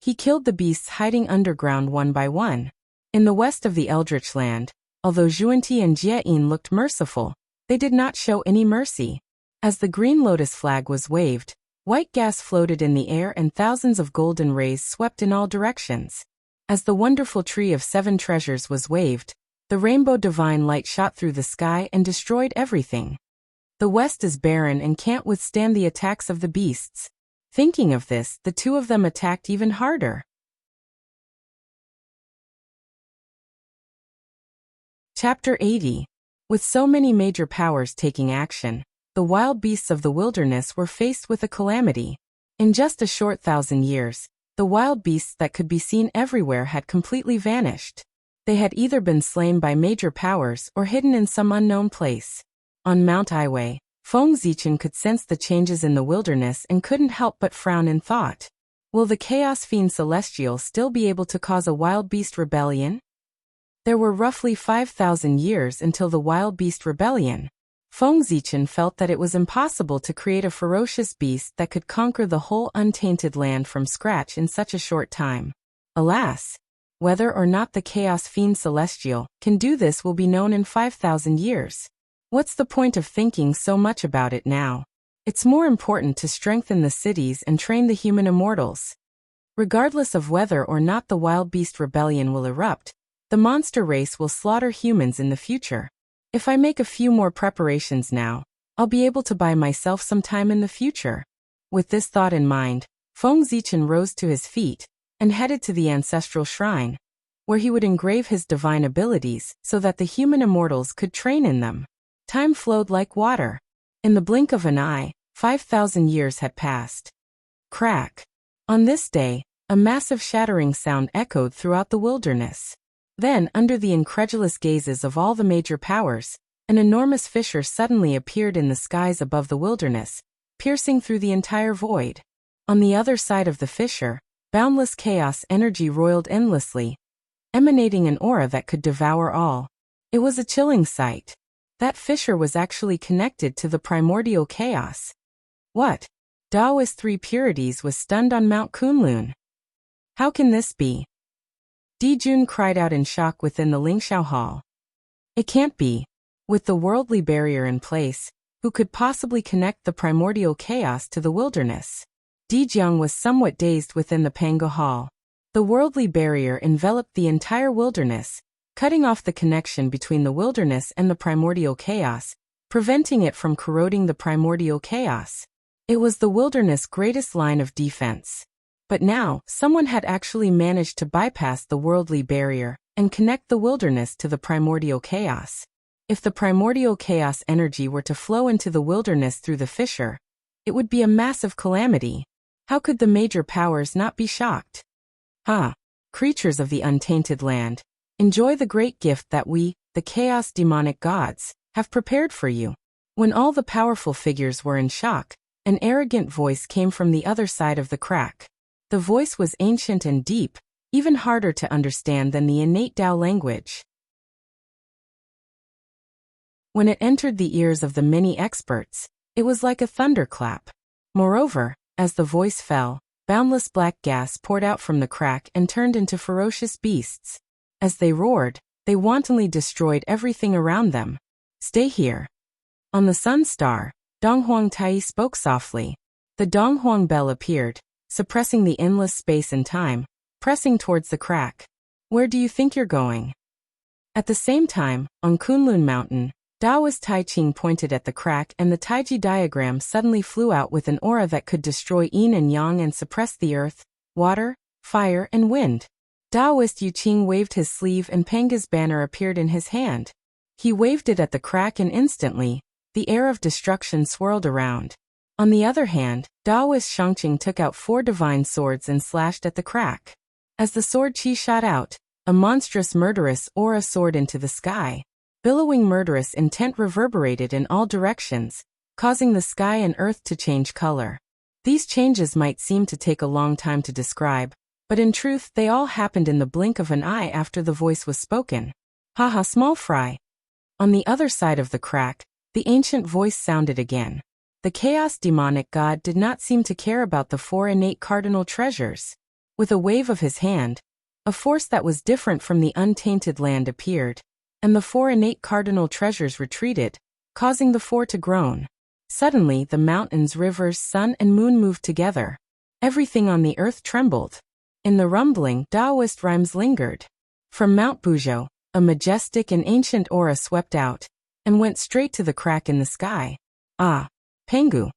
Speaker 1: He killed the beasts hiding underground one by one. In the west of the Eldritch Land, although Zhuanti and Jieyin looked merciful, they did not show any mercy. As the green lotus flag was waved, white gas floated in the air and thousands of golden rays swept in all directions. As the wonderful tree of 7 treasures was waved, the rainbow divine light shot through the sky and destroyed everything. The west is barren and can't withstand the attacks of the beasts. Thinking of this, the 2 of them attacked even harder. Chapter 80. With so many major powers taking action, the wild beasts of the wilderness were faced with a calamity. In just a short 1,000 years, the wild beasts that could be seen everywhere had completely vanished. They had either been slain by major powers or hidden in some unknown place. On Mount Iwei, Feng Zichen could sense the changes in the wilderness and couldn't help but frown in thought. Will the Chaos Fiend Celestial still be able to cause a wild beast rebellion? There were roughly 5,000 years until the Wild Beast Rebellion. Feng Zichen felt that it was impossible to create a ferocious beast that could conquer the whole untainted land from scratch in such a short time. Alas! Whether or not the Chaos Fiend Celestial can do this will be known in 5,000 years. What's the point of thinking so much about it now? It's more important to strengthen the cities and train the human immortals. Regardless of whether or not the Wild Beast Rebellion will erupt, the monster race will slaughter humans in the future. If I make a few more preparations now, I'll be able to buy myself some time in the future. With this thought in mind, Feng Zichen rose to his feet and headed to the ancestral shrine, where he would engrave his divine abilities so that the human immortals could train in them. Time flowed like water. In the blink of an eye, 5,000 years had passed. Crack! On this day, a massive shattering sound echoed throughout the wilderness. Then, under the incredulous gazes of all the major powers, an enormous fissure suddenly appeared in the skies above the wilderness, piercing through the entire void. On the other side of the fissure, boundless chaos energy roiled endlessly, emanating an aura that could devour all. It was a chilling sight. That fissure was actually connected to the primordial chaos. What? Daoist three purities was stunned on Mount Kunlun. How can this be? Dijun cried out in shock within the Lingxiao Hall. It can't be. With the worldly barrier in place, who could possibly connect the primordial chaos to the wilderness? Dijiang was somewhat dazed within the Pangu Hall. The worldly barrier enveloped the entire wilderness, cutting off the connection between the wilderness and the primordial chaos, preventing it from corroding the primordial chaos. It was the wilderness' greatest line of defense. But now, someone had actually managed to bypass the worldly barrier and connect the wilderness to the primordial chaos. If the primordial chaos energy were to flow into the wilderness through the fissure, it would be a massive calamity. How could the major powers not be shocked? Creatures of the untainted land, enjoy the great gift that we, the chaos demonic gods, have prepared for you. When all the powerful figures were in shock, an arrogant voice came from the other side of the crack. The voice was ancient and deep, even harder to understand than the innate Tao language. When it entered the ears of the many experts, it was like a thunderclap. Moreover, as the voice fell, boundless black gas poured out from the crack and turned into ferocious beasts. As they roared, they wantonly destroyed everything around them. Stay here. On the Sun Star, Donghuang Tai spoke softly. The Donghuang bell appeared, suppressing the endless space and time, pressing towards the crack. Where do you think you're going? At the same time, on Kunlun Mountain, Daoist Tai Ching pointed at the crack and the Taiji diagram suddenly flew out with an aura that could destroy yin and yang and suppress the earth, water, fire and wind. Daoist Yu Qing waved his sleeve and Panga's banner appeared in his hand. He waved it at the crack and instantly, the air of destruction swirled around. On the other hand, Daoist Shangqing took out 4 divine swords and slashed at the crack. As the sword chi shot out, a monstrous murderous aura soared into the sky. Billowing murderous intent reverberated in all directions, causing the sky and earth to change color. These changes might seem to take a long time to describe, but in truth they all happened in the blink of an eye after the voice was spoken. Haha, small fry. On the other side of the crack, the ancient voice sounded again. The chaos demonic god did not seem to care about the 4 innate cardinal treasures. With a wave of his hand, a force that was different from the untainted land appeared, and the 4 innate cardinal treasures retreated, causing the 4 to groan. Suddenly the mountains, rivers, sun and moon moved together. Everything on the earth trembled. In the rumbling, Taoist rhymes lingered. From Mount Buzhou, a majestic and ancient aura swept out, and went straight to the crack in the sky. Pangu.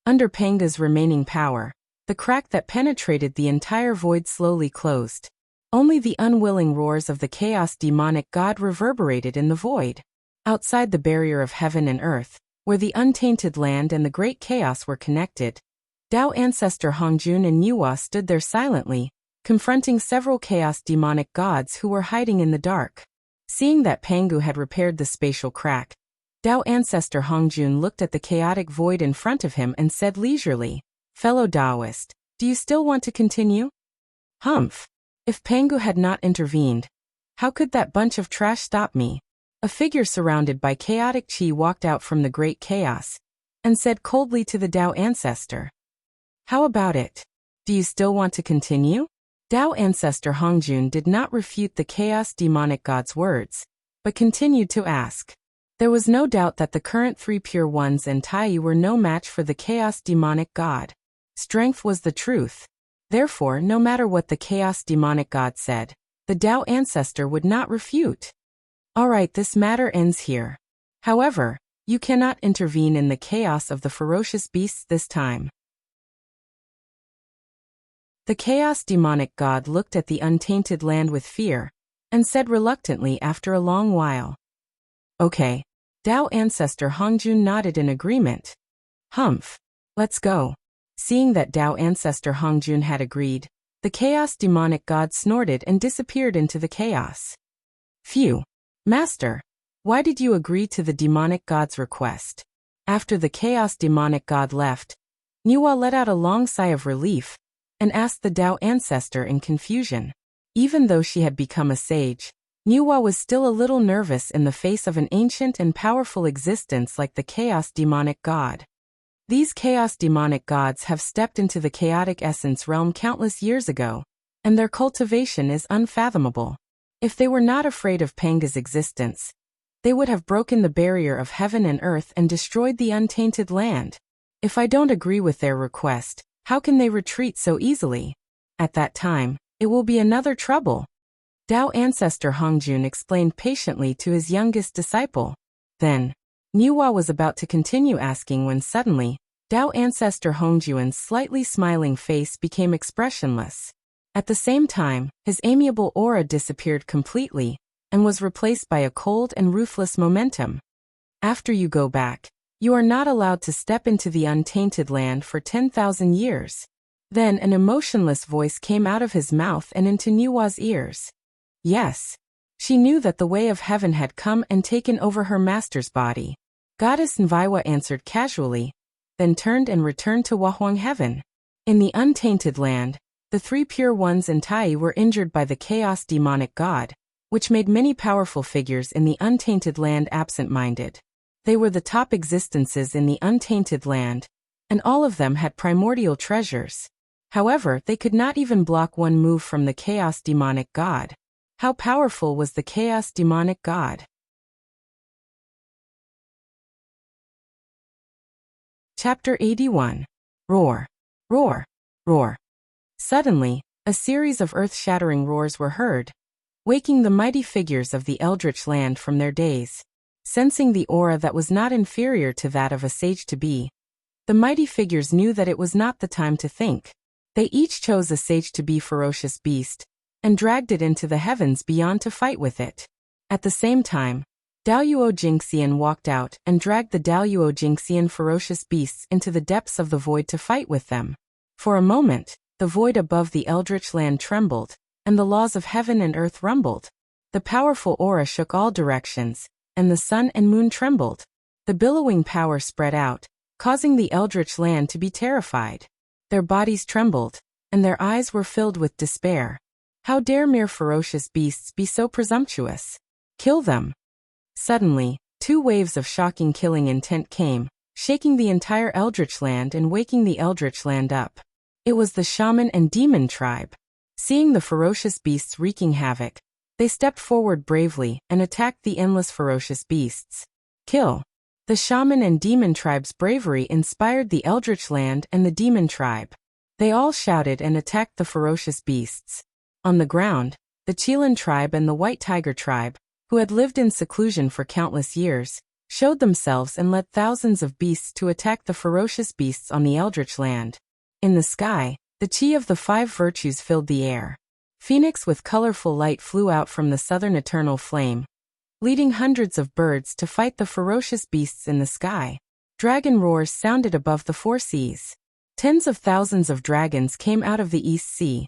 Speaker 1: Under Panga's remaining power, the crack that penetrated the entire void slowly closed. Only the unwilling roars of the chaos demonic god reverberated in the void. Outside the barrier of heaven and earth, where the untainted land and the great chaos were connected, Tao ancestor Hongjun and Yuhua stood there silently, confronting several chaos demonic gods who were hiding in the dark. Seeing that Pangu had repaired the spatial crack, Tao ancestor Hongjun looked at the chaotic void in front of him and said leisurely, "Fellow Taoist, do you still want to continue?" Humph. If Pangu had not intervened, how could that bunch of trash stop me? A figure surrounded by chaotic chi walked out from the great chaos, and said coldly to the Tao ancestor, "How about it? Do you still want to continue?" Tao ancestor Hongjun did not refute the chaos demonic god's words, but continued to ask. There was no doubt that the current 3 pure ones and Tai were no match for the chaos demonic god. Strength was the truth. Therefore, no matter what the chaos demonic god said, the Tao ancestor would not refute. Alright, this matter ends here. However, you cannot intervene in the chaos of the ferocious beasts this time. The chaos demonic god looked at the untainted land with fear, and said reluctantly after a long while, "Okay." Tao ancestor Hongjun nodded in agreement. Humph. Let's go. Seeing that Tao ancestor Hongjun had agreed, the chaos demonic god snorted and disappeared into the chaos. Phew. Master, why did you agree to the demonic god's request? After the chaos demonic god left, Niwa let out a long sigh of relief, and asked the Tao ancestor in confusion. Even though she had become a sage, Niwa was still a little nervous in the face of an ancient and powerful existence like the Chaos Demonic God. These Chaos Demonic gods have stepped into the chaotic essence realm countless years ago, and their cultivation is unfathomable. If they were not afraid of Panga's existence, they would have broken the barrier of heaven and earth and destroyed the untainted land. If I don't agree with their request, how can they retreat so easily? At that time, it will be another trouble. Dao ancestor Hongjun explained patiently to his youngest disciple. Then, Niwa was about to continue asking when suddenly, Dao ancestor Hongjun's slightly smiling face became expressionless. At the same time, his amiable aura disappeared completely, and was replaced by a cold and ruthless momentum. After you go back, you are not allowed to step into the untainted land for 10,000 years. Then an emotionless voice came out of his mouth and into Niwa's ears. Yes. She knew that the way of heaven had come and taken over her master's body. Goddess Nviwa answered casually, then turned and returned to Wahuang heaven. In the untainted land, the three pure ones in Tai were injured by the Chaos Demonic God, which made many powerful figures in the untainted land absent-minded. They were the top existences in the untainted land, and all of them had primordial treasures. However, they could not even block one move from the Chaos Demonic God. How powerful was the Chaos Demonic God? Chapter 81. Roar. Roar. Roar. Suddenly, a series of earth-shattering roars were heard, waking the mighty figures of the Eldritch land from their daze. Sensing the aura that was not inferior to that of a sage-to-be, the mighty figures knew that it was not the time to think. They each chose a sage-to-be ferocious beast, and dragged it into the heavens beyond to fight with it. At the same time, Daoyuo Jingxian walked out and dragged the Daoyuo Jingxian ferocious beasts into the depths of the void to fight with them. For a moment, the void above the Eldritch land trembled, and the laws of heaven and earth rumbled. The powerful aura shook all directions, and the sun and moon trembled. The billowing power spread out, causing the Eldritch land to be terrified. Their bodies trembled, and their eyes were filled with despair. How dare mere ferocious beasts be so presumptuous? Kill them! Suddenly, two waves of shocking killing intent came, shaking the entire Eldritch land and waking the Eldritch land up. It was the shaman and demon tribe. Seeing the ferocious beasts wreaking havoc, they stepped forward bravely and attacked the endless ferocious beasts. Kill! The shaman and demon tribe's bravery inspired the Eldritch land and the demon tribe. They all shouted and attacked the ferocious beasts. On the ground, the Chilan tribe and the White Tiger tribe, who had lived in seclusion for countless years, showed themselves and led thousands of beasts to attack the ferocious beasts on the Eldritch land. In the sky, the chi of the five virtues filled the air. Phoenix with colorful light flew out from the southern eternal flame, leading hundreds of birds to fight the ferocious beasts in the sky. Dragon roars sounded above the four seas. Tens of thousands of dragons came out of the East Sea,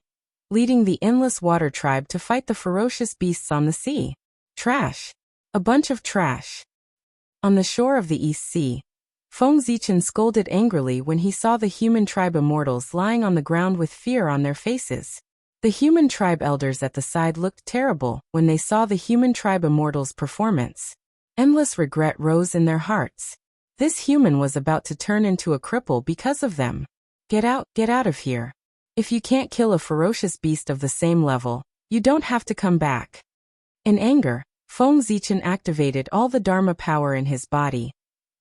Speaker 1: leading the endless water tribe to fight the ferocious beasts on the sea. Trash. A bunch of trash. On the shore of the East Sea, Feng Zichen scolded angrily when he saw the human tribe immortals lying on the ground with fear on their faces. The human tribe elders at the side looked terrible when they saw the human tribe immortals' performance. Endless regret rose in their hearts. This human was about to turn into a cripple because of them. Get out of here. If you can't kill a ferocious beast of the same level, you don't have to come back. In anger, Feng Zichen activated all the Dharma power in his body,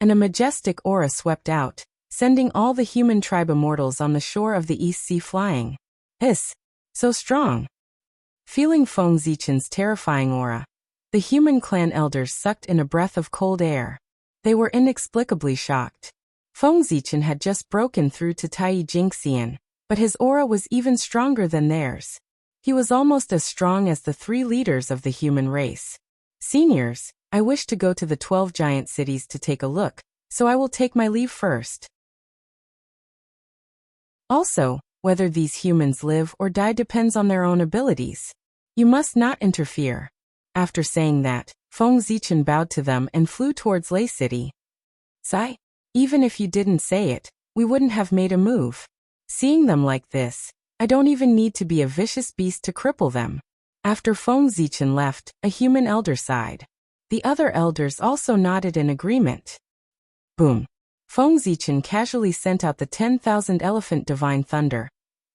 Speaker 1: and a majestic aura swept out, sending all the human tribe immortals on the shore of the East Sea flying. So strong. Feeling Feng Zichen's terrifying aura, the human clan elders sucked in a breath of cold air. They were inexplicably shocked. Feng Zichen had just broken through to Tai Jingxian, but his aura was even stronger than theirs. He was almost as strong as the three leaders of the human race. Seniors, I wish to go to the 12 giant cities to take a look, so I will take my leave first. Also, whether these humans live or die depends on their own abilities. You must not interfere. After saying that, Feng Zichen bowed to them and flew towards Lei City. Sigh. Even if you didn't say it, we wouldn't have made a move. Seeing them like this, I don't even need to be a vicious beast to cripple them. After Feng Zichen left, a human elder sighed. The other elders also nodded in agreement. Boom. Feng Zichen casually sent out the 10,000 elephant divine thunder,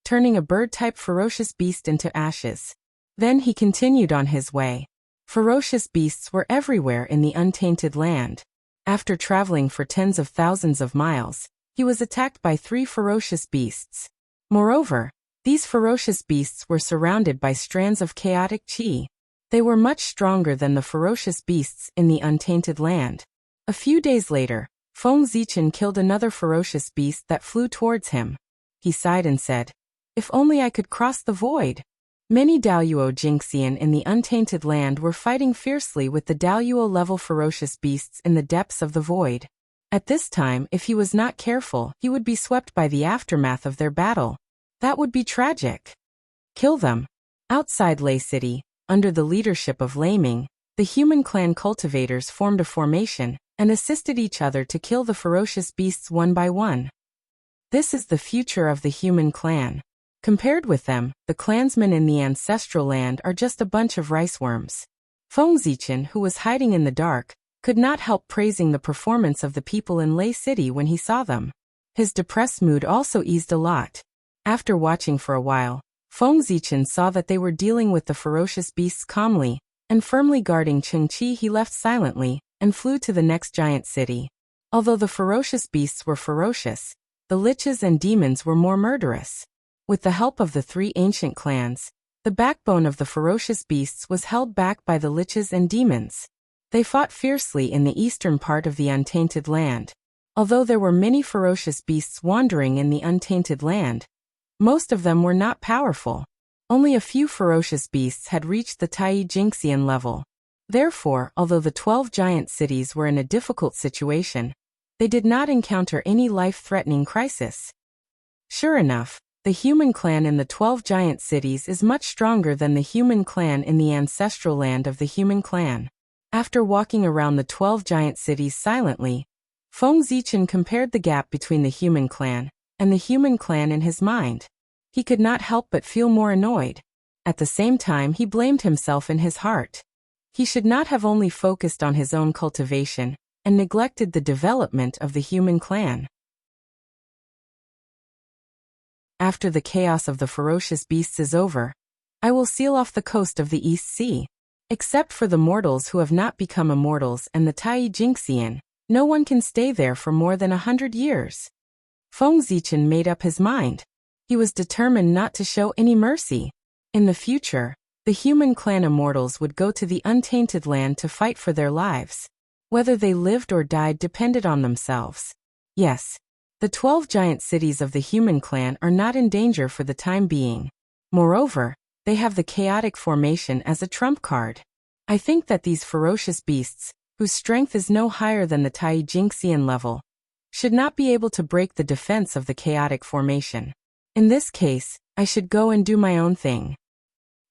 Speaker 1: turning a bird-type ferocious beast into ashes. Then he continued on his way. Ferocious beasts were everywhere in the untainted land. After traveling for tens of thousands of miles, he was attacked by 3 ferocious beasts. Moreover, these ferocious beasts were surrounded by strands of chaotic qi. They were much stronger than the ferocious beasts in the untainted land. A few days later, Feng Zichen killed another ferocious beast that flew towards him. He sighed and said, "If only I could cross the void." Many Daluo Jingxian in the untainted land were fighting fiercely with the Daluo-level ferocious beasts in the depths of the void. At this time, if he was not careful, he would be swept by the aftermath of their battle. That would be tragic. Kill them. Outside Lei City, under the leadership of Lei Ming, the human clan cultivators formed a formation and assisted each other to kill the ferocious beasts one by one. This is the future of the human clan. Compared with them, the clansmen in the ancestral land are just a bunch of riceworms. Feng Zichen, who was hiding in the dark, could not help praising the performance of the people in Lei City when he saw them. His depressed mood also eased a lot. After watching for a while, Feng Zichen saw that they were dealing with the ferocious beasts calmly, and firmly guarding Chengqi he left silently, and flew to the next giant city. Although the ferocious beasts were ferocious, the liches and demons were more murderous. With the help of the 3 ancient clans, the backbone of the ferocious beasts was held back by the liches and demons. They fought fiercely in the eastern part of the untainted land. Although there were many ferocious beasts wandering in the untainted land, most of them were not powerful. Only a few ferocious beasts had reached the Tai Jingxian level. Therefore, although the 12 giant cities were in a difficult situation, they did not encounter any life-threatening crisis. Sure enough, the human clan in the 12 giant cities is much stronger than the human clan in the ancestral land of the human clan. After walking around the 12 giant cities silently, Feng Zichen compared the gap between the human clan and the human clan in his mind. He could not help but feel more annoyed. At the same time, he blamed himself in his heart. He should not have only focused on his own cultivation and neglected the development of the human clan. After the chaos of the ferocious beasts is over, I will seal off the coast of the East Sea. Except for the mortals who have not become immortals and the Tai Jingxian, no one can stay there for more than 100 years. Feng Zichen made up his mind. He was determined not to show any mercy. In the future, the human clan immortals would go to the untainted land to fight for their lives. Whether they lived or died depended on themselves. Yes, the 12 giant cities of the human clan are not in danger for the time being. Moreover, they have the chaotic formation as a trump card. I think that these ferocious beasts, whose strength is no higher than the Tai Jingxian level, should not be able to break the defense of the chaotic formation. In this case, I should go and do my own thing.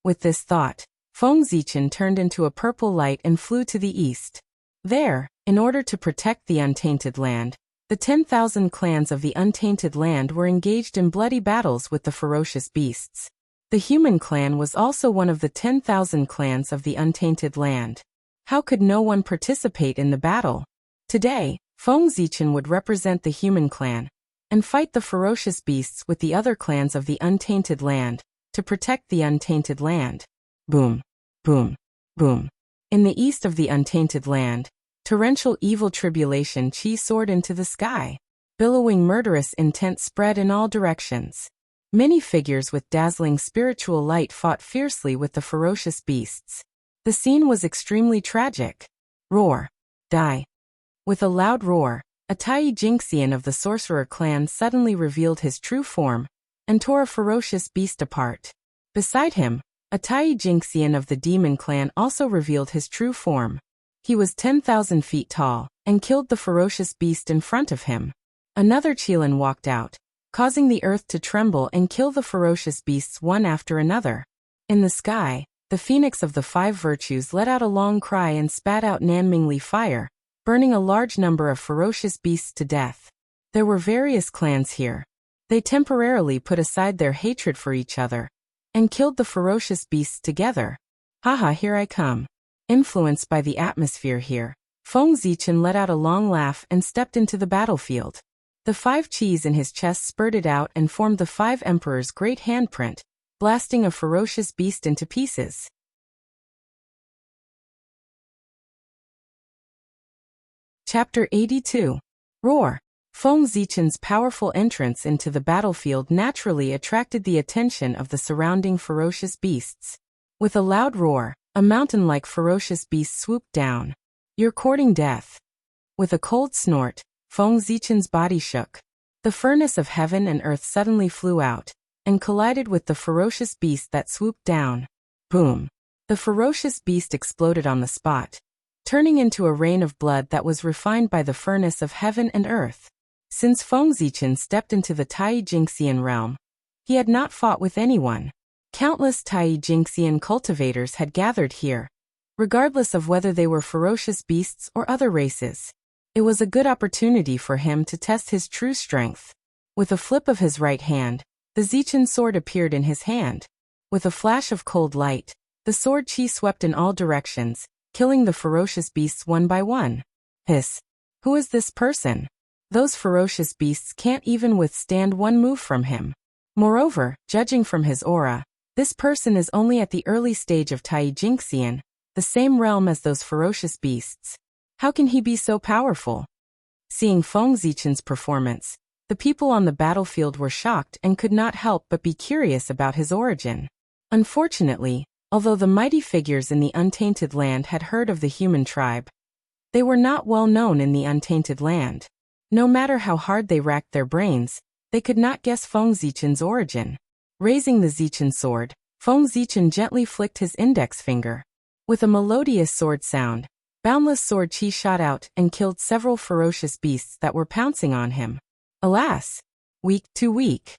Speaker 1: With this thought, Feng Zichen turned into a purple light and flew to the east. There, in order to protect the untainted land, the 10,000 clans of the untainted land were engaged in bloody battles with the ferocious beasts. The human clan was also one of the 10,000 clans of the untainted land. How could no one participate in the battle? Today, Feng Zichen would represent the human clan and fight the ferocious beasts with the other clans of the untainted land to protect the untainted land. Boom, boom, boom. In the east of the untainted land, torrential evil tribulation qi soared into the sky. Billowing murderous intent spread in all directions. Many figures with dazzling spiritual light fought fiercely with the ferocious beasts. The scene was extremely tragic. Roar. Die. With a loud roar, a Tai Jingxian of the sorcerer clan suddenly revealed his true form and tore a ferocious beast apart. Beside him, a Tai Jingxian of the demon clan also revealed his true form. He was 10,000 feet tall and killed the ferocious beast in front of him. Another Qilin walked out, causing the earth to tremble and kill the ferocious beasts one after another. In the sky, the phoenix of the 5 virtues let out a long cry and spat out Nanmingli fire, burning a large number of ferocious beasts to death. There were various clans here. They temporarily put aside their hatred for each other and killed the ferocious beasts together. Haha, here I come. Influenced by the atmosphere here, Feng Zichen let out a long laugh and stepped into the battlefield. The 5 chis in his chest spurted out and formed the 5 emperors' great handprint, blasting a ferocious beast into pieces. Chapter 82. Roar. Feng Zichen's powerful entrance into the battlefield naturally attracted the attention of the surrounding ferocious beasts. With a loud roar, a mountain-like ferocious beast swooped down. You're courting death. With a cold snort, Feng Zichen's body shook. The furnace of heaven and earth suddenly flew out, and collided with the ferocious beast that swooped down. Boom! The ferocious beast exploded on the spot, turning into a rain of blood that was refined by the furnace of heaven and earth. Since Feng Zichen stepped into the Tai Jingxian realm, he had not fought with anyone. Countless Tai Jingxian cultivators had gathered here, regardless of whether they were ferocious beasts or other races. It was a good opportunity for him to test his true strength. With a flip of his right hand, the Zichen sword appeared in his hand. With a flash of cold light, the sword chi swept in all directions, killing the ferocious beasts one by one. Hiss! Who is this person? Those ferocious beasts can't even withstand one move from him. Moreover, judging from his aura, this person is only at the early stage of Tai Jingxian, the same realm as those ferocious beasts. How can he be so powerful? Seeing Feng Zichen's performance, the people on the battlefield were shocked and could not help but be curious about his origin. Unfortunately, although the mighty figures in the Untainted Land had heard of the human tribe, they were not well known in the Untainted Land. No matter how hard they racked their brains, they could not guess Feng Zichen's origin. Raising the Zichen sword, Feng Zichen gently flicked his index finger. With a melodious sword sound, boundless sword chi shot out and killed several ferocious beasts that were pouncing on him. Alas! Weak, too weak.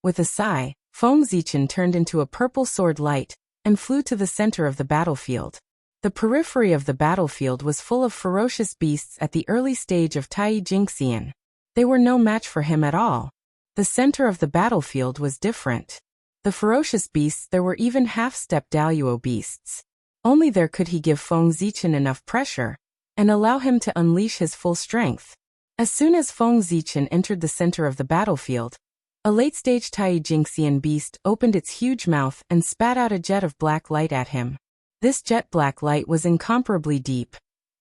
Speaker 1: With a sigh, Feng Zichen turned into a purple sword light and flew to the center of the battlefield. The periphery of the battlefield was full of ferocious beasts at the early stage of Tai Jingxian. They were no match for him at all. The center of the battlefield was different. The ferocious beasts, there were even half-step Daluo beasts. Only there could he give Feng Zichen enough pressure and allow him to unleash his full strength. As soon as Feng Zichen entered the center of the battlefield, a late-stage Tai Jingxian beast opened its huge mouth and spat out a jet of black light at him. This jet-black light was incomparably deep,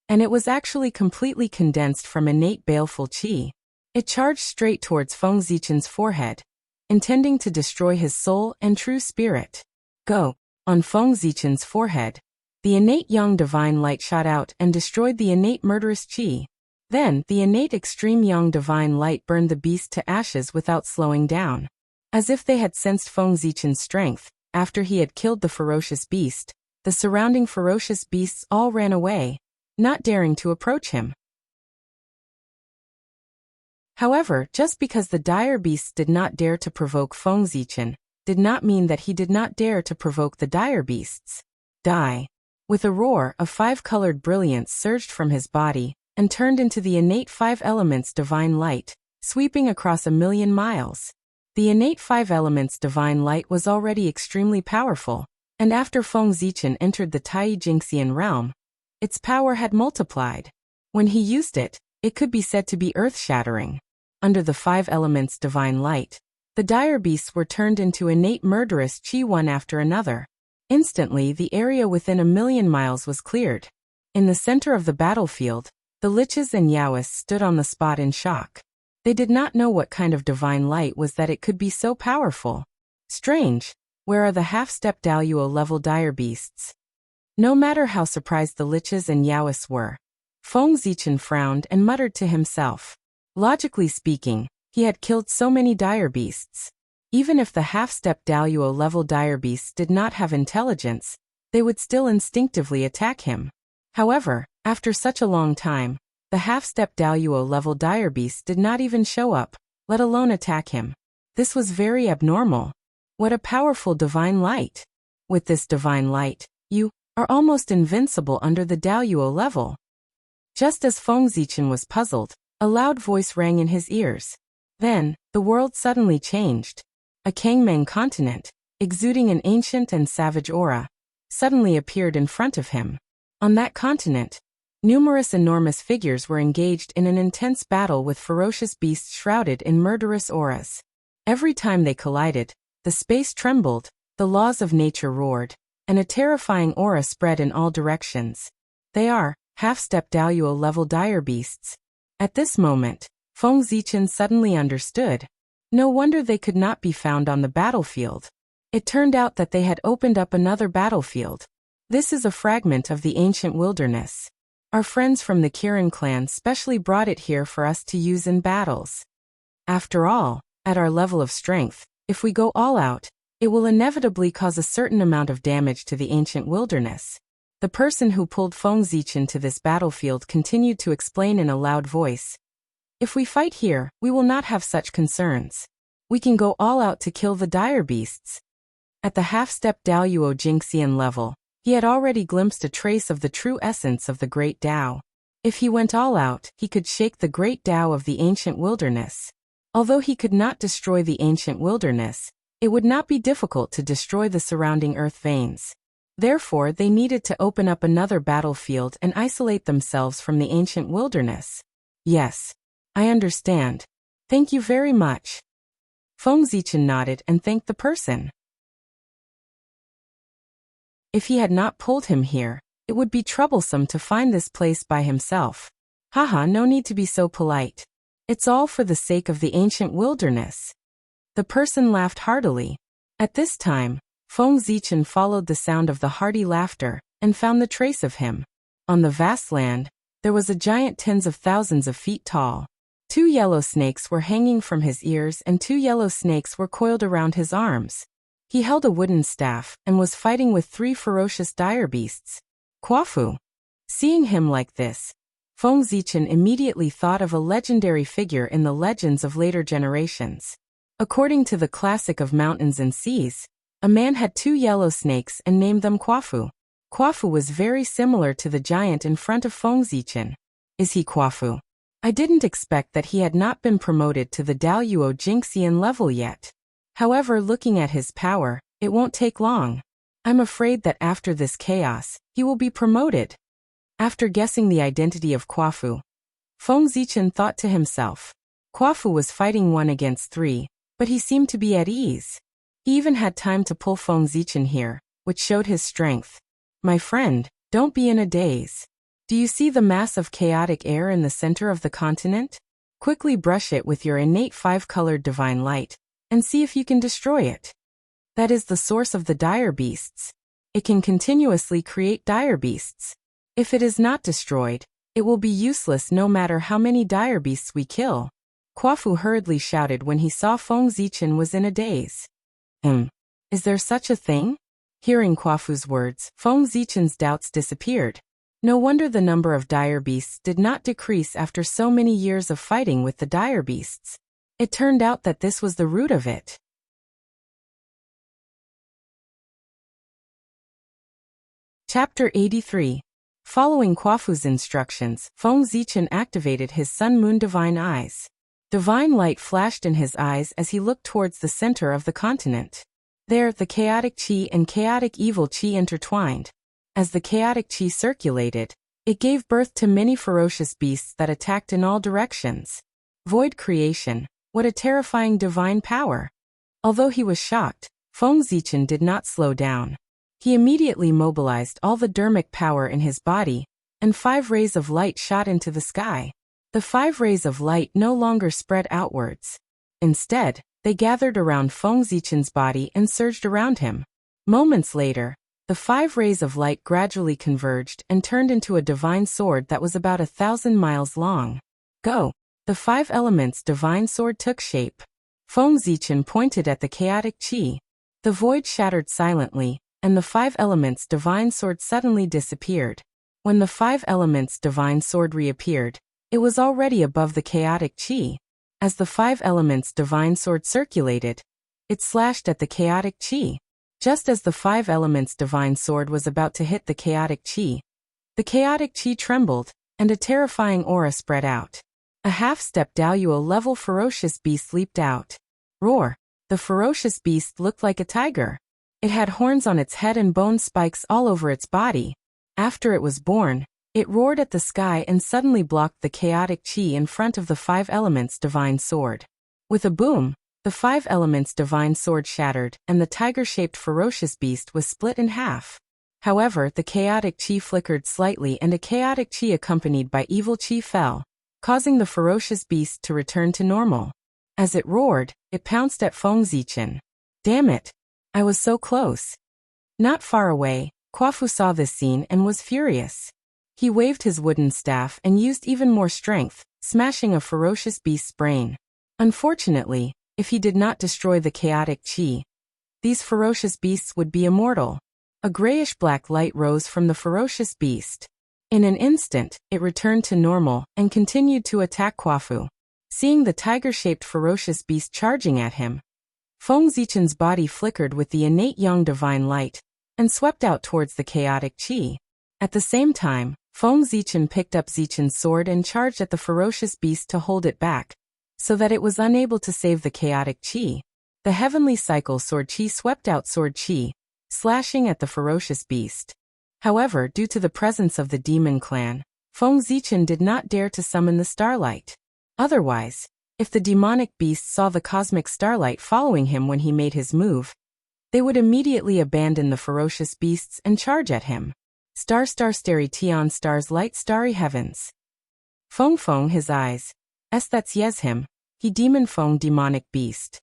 Speaker 1: and it was actually completely condensed from innate baleful chi. It charged straight towards Feng Zichen's forehead, intending to destroy his soul and true spirit. Go! On Feng Zichen's forehead, the innate young divine light shot out and destroyed the innate murderous chi. Then, the innate extreme young divine light burned the beast to ashes without slowing down. As if they had sensed Feng Zichen's strength, after he had killed the ferocious beast, the surrounding ferocious beasts all ran away, not daring to approach him. However, just because the dire beasts did not dare to provoke Feng Zichen, did not mean that he did not dare to provoke the dire beasts. Die! With a roar, a 5-colored brilliance surged from his body, and turned into the innate 5 elements divine light, sweeping across 1,000,000 miles. The innate 5 elements divine light was already extremely powerful, and after Feng Zichen entered the Tai Jingxian realm, its power had multiplied. When he used it, it could be said to be earth-shattering. Under the 5 elements divine light, the dire beasts were turned into innate murderous chi one after another. Instantly, the area within 1,000,000 miles was cleared. In the center of the battlefield, the liches and yaoists stood on the spot in shock. They did not know what kind of divine light was that it could be so powerful. Strange, where are the half-step Daluo level dire beasts? No matter how surprised the liches and yaoists were, Feng Zichen frowned and muttered to himself. Logically speaking, he had killed so many dire beasts. Even if the half-step Daluo level dire beasts did not have intelligence, they would still instinctively attack him. However, after such a long time, the half-step Daluo level dire beasts did not even show up, let alone attack him. This was very abnormal. What a powerful divine light! With this divine light, you are almost invincible under the Daluo level. Just as Feng Zichen was puzzled, a loud voice rang in his ears. Then, the world suddenly changed. A Kangmeng continent, exuding an ancient and savage aura, suddenly appeared in front of him. On that continent, numerous enormous figures were engaged in an intense battle with ferocious beasts shrouded in murderous auras. Every time they collided, the space trembled, the laws of nature roared, and a terrifying aura spread in all directions. They are half-step Daluo-level dire beasts. At this moment, Feng Zichen suddenly understood. No wonder they could not be found on the battlefield. It turned out that they had opened up another battlefield. This is a fragment of the ancient wilderness. Our friends from the Kirin clan specially brought it here for us to use in battles. After all, at our level of strength, if we go all out, it will inevitably cause a certain amount of damage to the ancient wilderness. The person who pulled Feng Zichen to this battlefield continued to explain in a loud voice. If we fight here, we will not have such concerns. We can go all out to kill the dire beasts. At the half-step Daluo Jingxian level, he had already glimpsed a trace of the true essence of the Great Tao. If he went all out, he could shake the Great Tao of the ancient wilderness. Although he could not destroy the ancient wilderness, it would not be difficult to destroy the surrounding earth veins. Therefore, they needed to open up another battlefield and isolate themselves from the ancient wilderness. Yes, I understand. Thank you very much. Feng Zichen nodded and thanked the person. If he had not pulled him here, it would be troublesome to find this place by himself. Haha, no need to be so polite. It's all for the sake of the ancient wilderness. The person laughed heartily. At this time, Feng Zichen followed the sound of the hearty laughter and found the trace of him. On the vast land, there was a giant tens of thousands of feet tall. 2 yellow snakes were hanging from his ears and 2 yellow snakes were coiled around his arms. He held a wooden staff and was fighting with 3 ferocious dire beasts. Quafu. Seeing him like this, Feng Zichen immediately thought of a legendary figure in the legends of later generations. According to the classic of mountains and seas, a man had 2 yellow snakes and named them Quafu. Quafu was very similar to the giant in front of Feng Zichen. Is he Quafu? I didn't expect that he had not been promoted to the Daluo Jingxian level yet. However, looking at his power, it won't take long. I'm afraid that after this chaos, he will be promoted. After guessing the identity of Quafu, Feng Zichen thought to himself. Quafu was fighting 1 against 3, but he seemed to be at ease. He even had time to pull Feng Zichen here, which showed his strength. My friend, don't be in a daze. Do you see the mass of chaotic air in the center of the continent? Quickly brush it with your innate 5-colored divine light, and see if you can destroy it. That is the source of the dire beasts. It can continuously create dire beasts. If it is not destroyed, it will be useless no matter how many dire beasts we kill. Quafu hurriedly shouted when he saw Feng Zichen was in a daze. Is there such a thing? Hearing Quafu's words, Feng Zichen's doubts disappeared. No wonder the number of dire beasts did not decrease after so many years of fighting with the dire beasts. It turned out that this was the root of it. Chapter 83. Following Quafu's instructions, Feng Zichen activated his Sun-Moon Divine Eyes. Divine light flashed in his eyes as he looked towards the center of the continent. There, the chaotic qi and chaotic evil qi intertwined. As the chaotic qi circulated, it gave birth to many ferocious beasts that attacked in all directions. Void creation, what a terrifying divine power! Although he was shocked, Feng Zichen did not slow down. He immediately mobilized all the dermic power in his body, and 5 rays of light shot into the sky. The 5 rays of light no longer spread outwards. Instead, they gathered around Feng Zichen's body and surged around him. Moments later, the 5 rays of light gradually converged and turned into a divine sword that was about 1,000 miles long. Go! The 5 elements divine sword took shape. Feng Zichen pointed at the chaotic qi. The void shattered silently, and the 5 elements divine sword suddenly disappeared. When the 5 elements divine sword reappeared, it was already above the chaotic qi. As the 5 elements divine sword circulated, it slashed at the chaotic qi. Just as the 5 elements divine sword was about to hit the chaotic qi trembled, and a terrifying aura spread out. A half-step Daluo-level ferocious beast leaped out. Roar! The ferocious beast looked like a tiger. It had horns on its head and bone spikes all over its body. After it was born, it roared at the sky and suddenly blocked the chaotic chi in front of the five elements divine sword. With a boom, the five elements divine sword shattered, and the tiger-shaped ferocious beast was split in half. However, the chaotic chi flickered slightly and a chaotic chi accompanied by evil chi fell, causing the ferocious beast to return to normal. As it roared, it pounced at Feng Zichen. Damn it! I was so close. Not far away, Quafu saw this scene and was furious. He waved his wooden staff and used even more strength, smashing a ferocious beast's brain. Unfortunately, if he did not destroy the chaotic chi, these ferocious beasts would be immortal. A grayish-black light rose from the ferocious beast. In an instant, it returned to normal and continued to attack Quafu. Seeing the tiger-shaped ferocious beast charging at him, Feng Zichen's body flickered with the innate young divine light and swept out towards the chaotic chi. At the same time, Feng Zichen picked up Zichen's sword and charged at the ferocious beast to hold it back, so that it was unable to save the chaotic chi. The heavenly cycle sword chi swept out sword chi, slashing at the ferocious beast. However, due to the presence of the demon clan, Feng Zichen did not dare to summon the starlight. Otherwise, if the demonic beast saw the cosmic starlight following him when he made his move, they would immediately abandon the ferocious beasts and charge at him. Star starry Tian stars light starry heavens. Feng his eyes. That's yes him, he demon Feng demonic beast.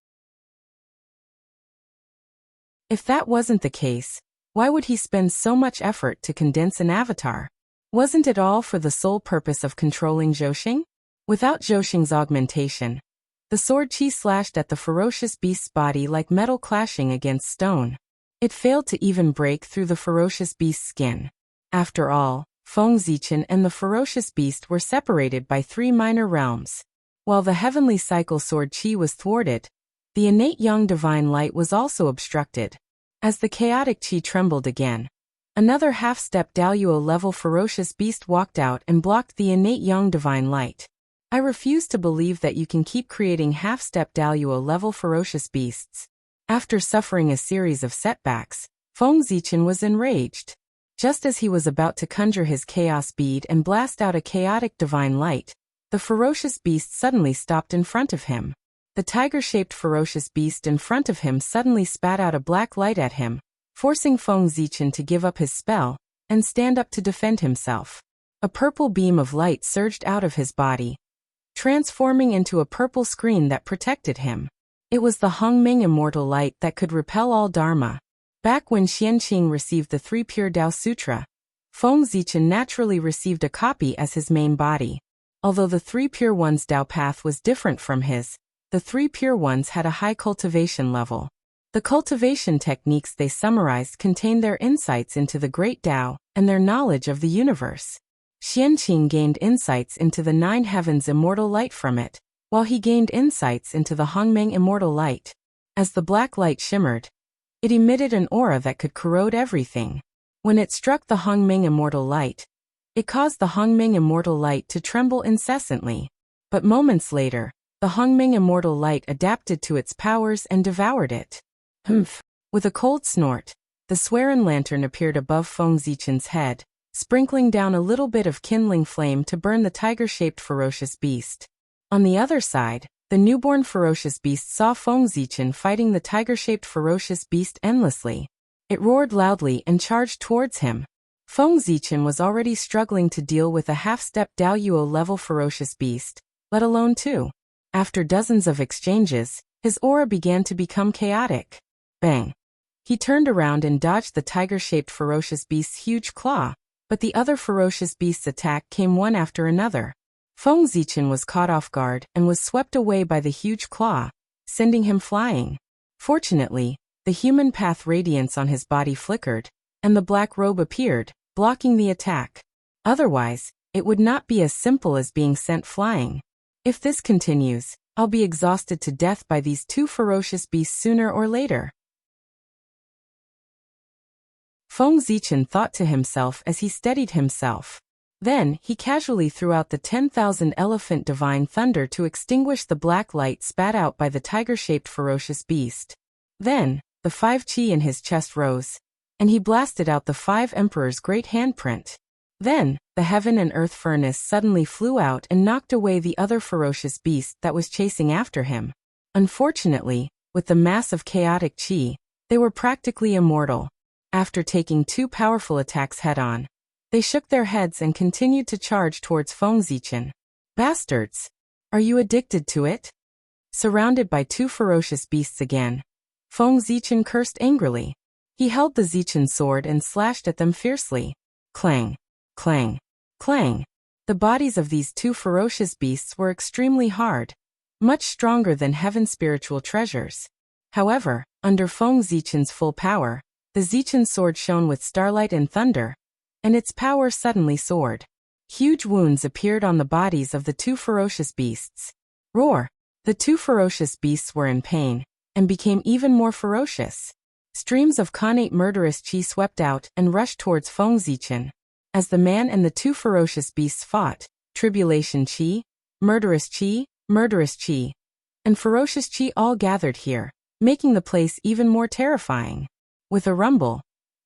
Speaker 1: If that wasn't the case, why would he spend so much effort to condense an avatar? Wasn't it all for the sole purpose of controlling Zhouxing? Without Zhouxing's augmentation, the sword chi slashed at the ferocious beast's body like metal clashing against stone. It failed to even break through the ferocious beast's skin. After all, Feng Zichen and the ferocious beast were separated by 3 minor realms. While the heavenly cycle sword chi was thwarted, the innate young divine light was also obstructed. As the chaotic chi trembled again, another half-step Daluo level ferocious beast walked out and blocked the innate young divine light. I refuse to believe that you can keep creating half-step Daluo level ferocious beasts. After suffering a series of setbacks, Feng Zichen was enraged. Just as he was about to conjure his chaos bead and blast out a chaotic divine light, the ferocious beast suddenly stopped in front of him. The tiger-shaped ferocious beast in front of him suddenly spat out a black light at him, forcing Feng Zichen to give up his spell and stand up to defend himself. A purple beam of light surged out of his body, transforming into a purple screen that protected him. It was the Hongming immortal light that could repel all dharma. Back when Xianqing received the 3 Pure Dao Sutra, Feng Zichen naturally received a copy as his main body. Although the 3 Pure Ones' Dao path was different from his, the 3 Pure Ones had a high cultivation level. The cultivation techniques they summarized contained their insights into the Great Dao and their knowledge of the universe. Xianqing gained insights into the 9 heavens immortal light from it, while he gained insights into the Hongmeng immortal light. As the black light shimmered, it emitted an aura that could corrode everything. When it struck the Hongmeng immortal light, it caused the Hongmeng immortal light to tremble incessantly. But moments later, the Hongmeng immortal light adapted to its powers and devoured it. Humph! With a cold snort, the Swearin lantern appeared above Feng Zichen's head, sprinkling down a little bit of kindling flame to burn the tiger-shaped ferocious beast. On the other side, the newborn ferocious beast saw Feng Zichen fighting the tiger-shaped ferocious beast endlessly. It roared loudly and charged towards him. Feng Zichen was already struggling to deal with a half-step Daluo level ferocious beast, let alone 2. After dozens of exchanges, his aura began to become chaotic. Bang! He turned around and dodged the tiger-shaped ferocious beast's huge claw, but the other ferocious beast's attack came one after another. Feng Zichen was caught off guard and was swept away by the huge claw, sending him flying. Fortunately, the human path radiance on his body flickered, and the black robe appeared, blocking the attack. Otherwise, it would not be as simple as being sent flying. If this continues, I'll be exhausted to death by these 2 ferocious beasts sooner or later. Feng Zichen thought to himself as he steadied himself. Then, he casually threw out the 10,000 elephant divine thunder to extinguish the black light spat out by the tiger-shaped ferocious beast. Then, the 5 chi in his chest rose, and he blasted out the 5 emperors' great handprint. Then, the heaven and earth furnace suddenly flew out and knocked away the other ferocious beast that was chasing after him. Unfortunately, with the mass of chaotic chi, they were practically immortal. After taking 2 powerful attacks head-on, they shook their heads and continued to charge towards Feng Zichen. Bastards! Are you addicted to it? Surrounded by 2 ferocious beasts again, Feng Zichen cursed angrily. He held the Zichen sword and slashed at them fiercely. Clang! Clang! Clang! The bodies of these 2 ferocious beasts were extremely hard, much stronger than heaven's spiritual treasures. However, under Feng Zichen's full power, the Zichen sword shone with starlight and thunder, and its power suddenly soared. Huge wounds appeared on the bodies of the 2 ferocious beasts. Roar! The 2 ferocious beasts were in pain, and became even more ferocious. Streams of connate murderous chi swept out and rushed towards Feng Zichen. As the man and the 2 ferocious beasts fought, tribulation chi, murderous chi, and ferocious chi all gathered here, making the place even more terrifying. With a rumble,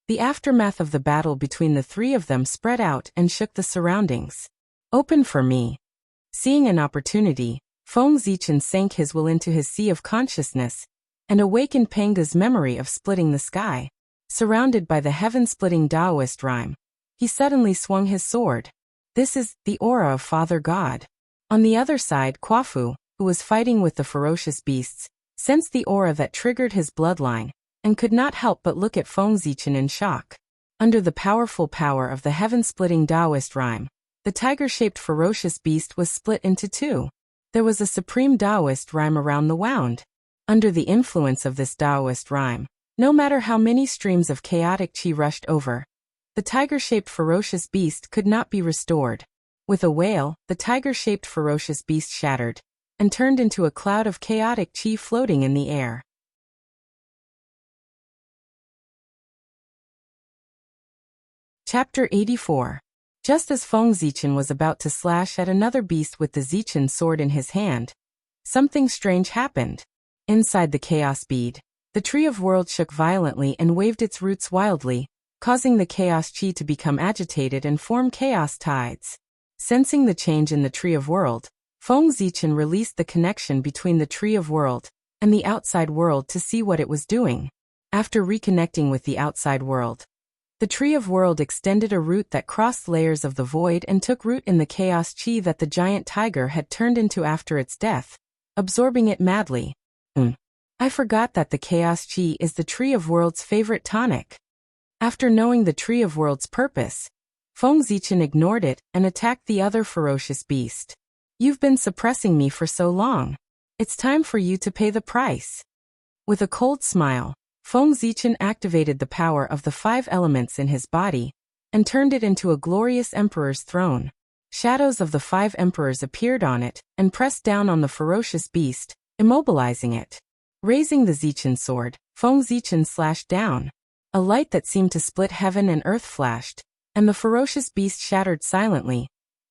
Speaker 1: the aftermath of the battle between the 3 of them spread out and shook the surroundings. Open for me. Seeing an opportunity, Feng Zichen sank his will into his sea of consciousness and awakened Panga's memory of splitting the sky. Surrounded by the heaven-splitting Taoist rhyme, he suddenly swung his sword. This is the aura of Father God. On the other side, Quafu, who was fighting with the ferocious beasts, sensed the aura that triggered his bloodline, and could not help but look at Feng Zichen in shock. Under the powerful power of the heaven-splitting Taoist rhyme, the tiger-shaped ferocious beast was split into 2. There was a supreme Taoist rhyme around the wound. Under the influence of this Taoist rhyme, no matter how many streams of chaotic chi rushed over, the tiger-shaped ferocious beast could not be restored. With a wail, the tiger-shaped ferocious beast shattered, and turned into a cloud of chaotic chi floating in the air. Chapter 84. Just as Feng Zichen was about to slash at another beast with the Zichen sword in his hand, something strange happened. Inside the chaos bead, the Tree of Worlds shook violently and waved its roots wildly, causing the chaos chi to become agitated and form chaos tides. Sensing the change in the Tree of World, Feng Zichen released the connection between the Tree of World and the outside world to see what it was doing. After reconnecting with the outside world, the Tree of World extended a root that crossed layers of the void and took root in the chaos chi that the giant tiger had turned into after its death, absorbing it madly. I forgot that the chaos chi is the Tree of World's favorite tonic. After knowing the Tree of World's purpose, Feng Zichen ignored it and attacked the other ferocious beast. You've been suppressing me for so long. It's time for you to pay the price. With a cold smile, Feng Zichen activated the power of the 5 elements in his body and turned it into a glorious emperor's throne. Shadows of the 5 emperors appeared on it and pressed down on the ferocious beast, immobilizing it. Raising the Zichen sword, Feng Zichen slashed down. A light that seemed to split heaven and earth flashed, and the ferocious beast shattered silently,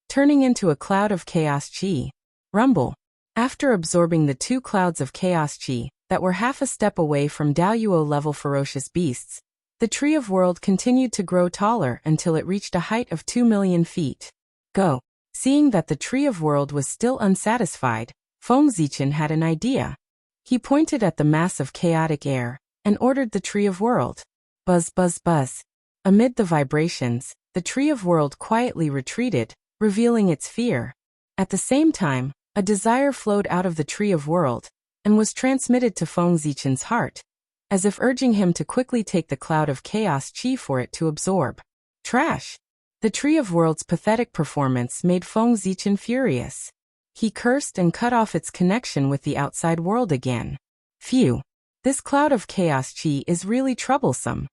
Speaker 1: turning into a cloud of chaos chi. Rumble. After absorbing the 2 clouds of chaos chi that were half a step away from Daoyuo-level ferocious beasts, the Tree of World continued to grow taller until it reached a height of 2 million feet. Go. Seeing that the Tree of World was still unsatisfied, Feng Zichen had an idea. He pointed at the mass of chaotic air and ordered the Tree of World. Buzz, buzz, buzz. Amid the vibrations, the Tree of World quietly retreated, revealing its fear. At the same time, a desire flowed out of the Tree of World and was transmitted to Feng Zichen's heart, as if urging him to quickly take the cloud of chaos chi for it to absorb. Trash! The Tree of World's pathetic performance made Feng Zichen furious. He cursed and cut off its connection with the outside world again. Phew! This cloud of chaos chi is really troublesome.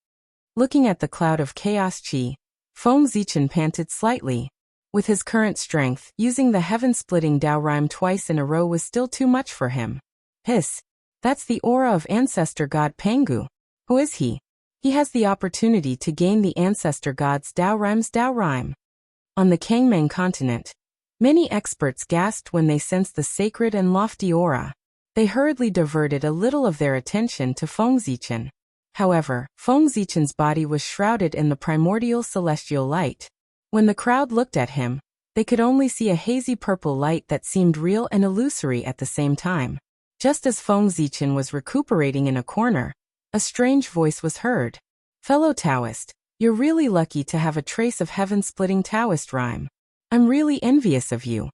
Speaker 1: Looking at the cloud of chaos chi, Feng Zichen panted slightly. With his current strength, using the heaven-splitting Dao rhyme twice in a row was still too much for him. Hiss! That's the aura of ancestor god Pangu. Who is he? He has the opportunity to gain the ancestor god's Dao rhyme. On the Kangmeng continent, many experts gasped when they sensed the sacred and lofty aura. They hurriedly diverted a little of their attention to Feng Zichen. However, Feng Zichen's body was shrouded in the primordial celestial light. When the crowd looked at him, they could only see a hazy purple light that seemed real and illusory at the same time. Just as Feng Zichen was recuperating in a corner, a strange voice was heard. "Fellow Taoist, you're really lucky to have a trace of heaven-splitting Taoist rhyme. I'm really envious of you."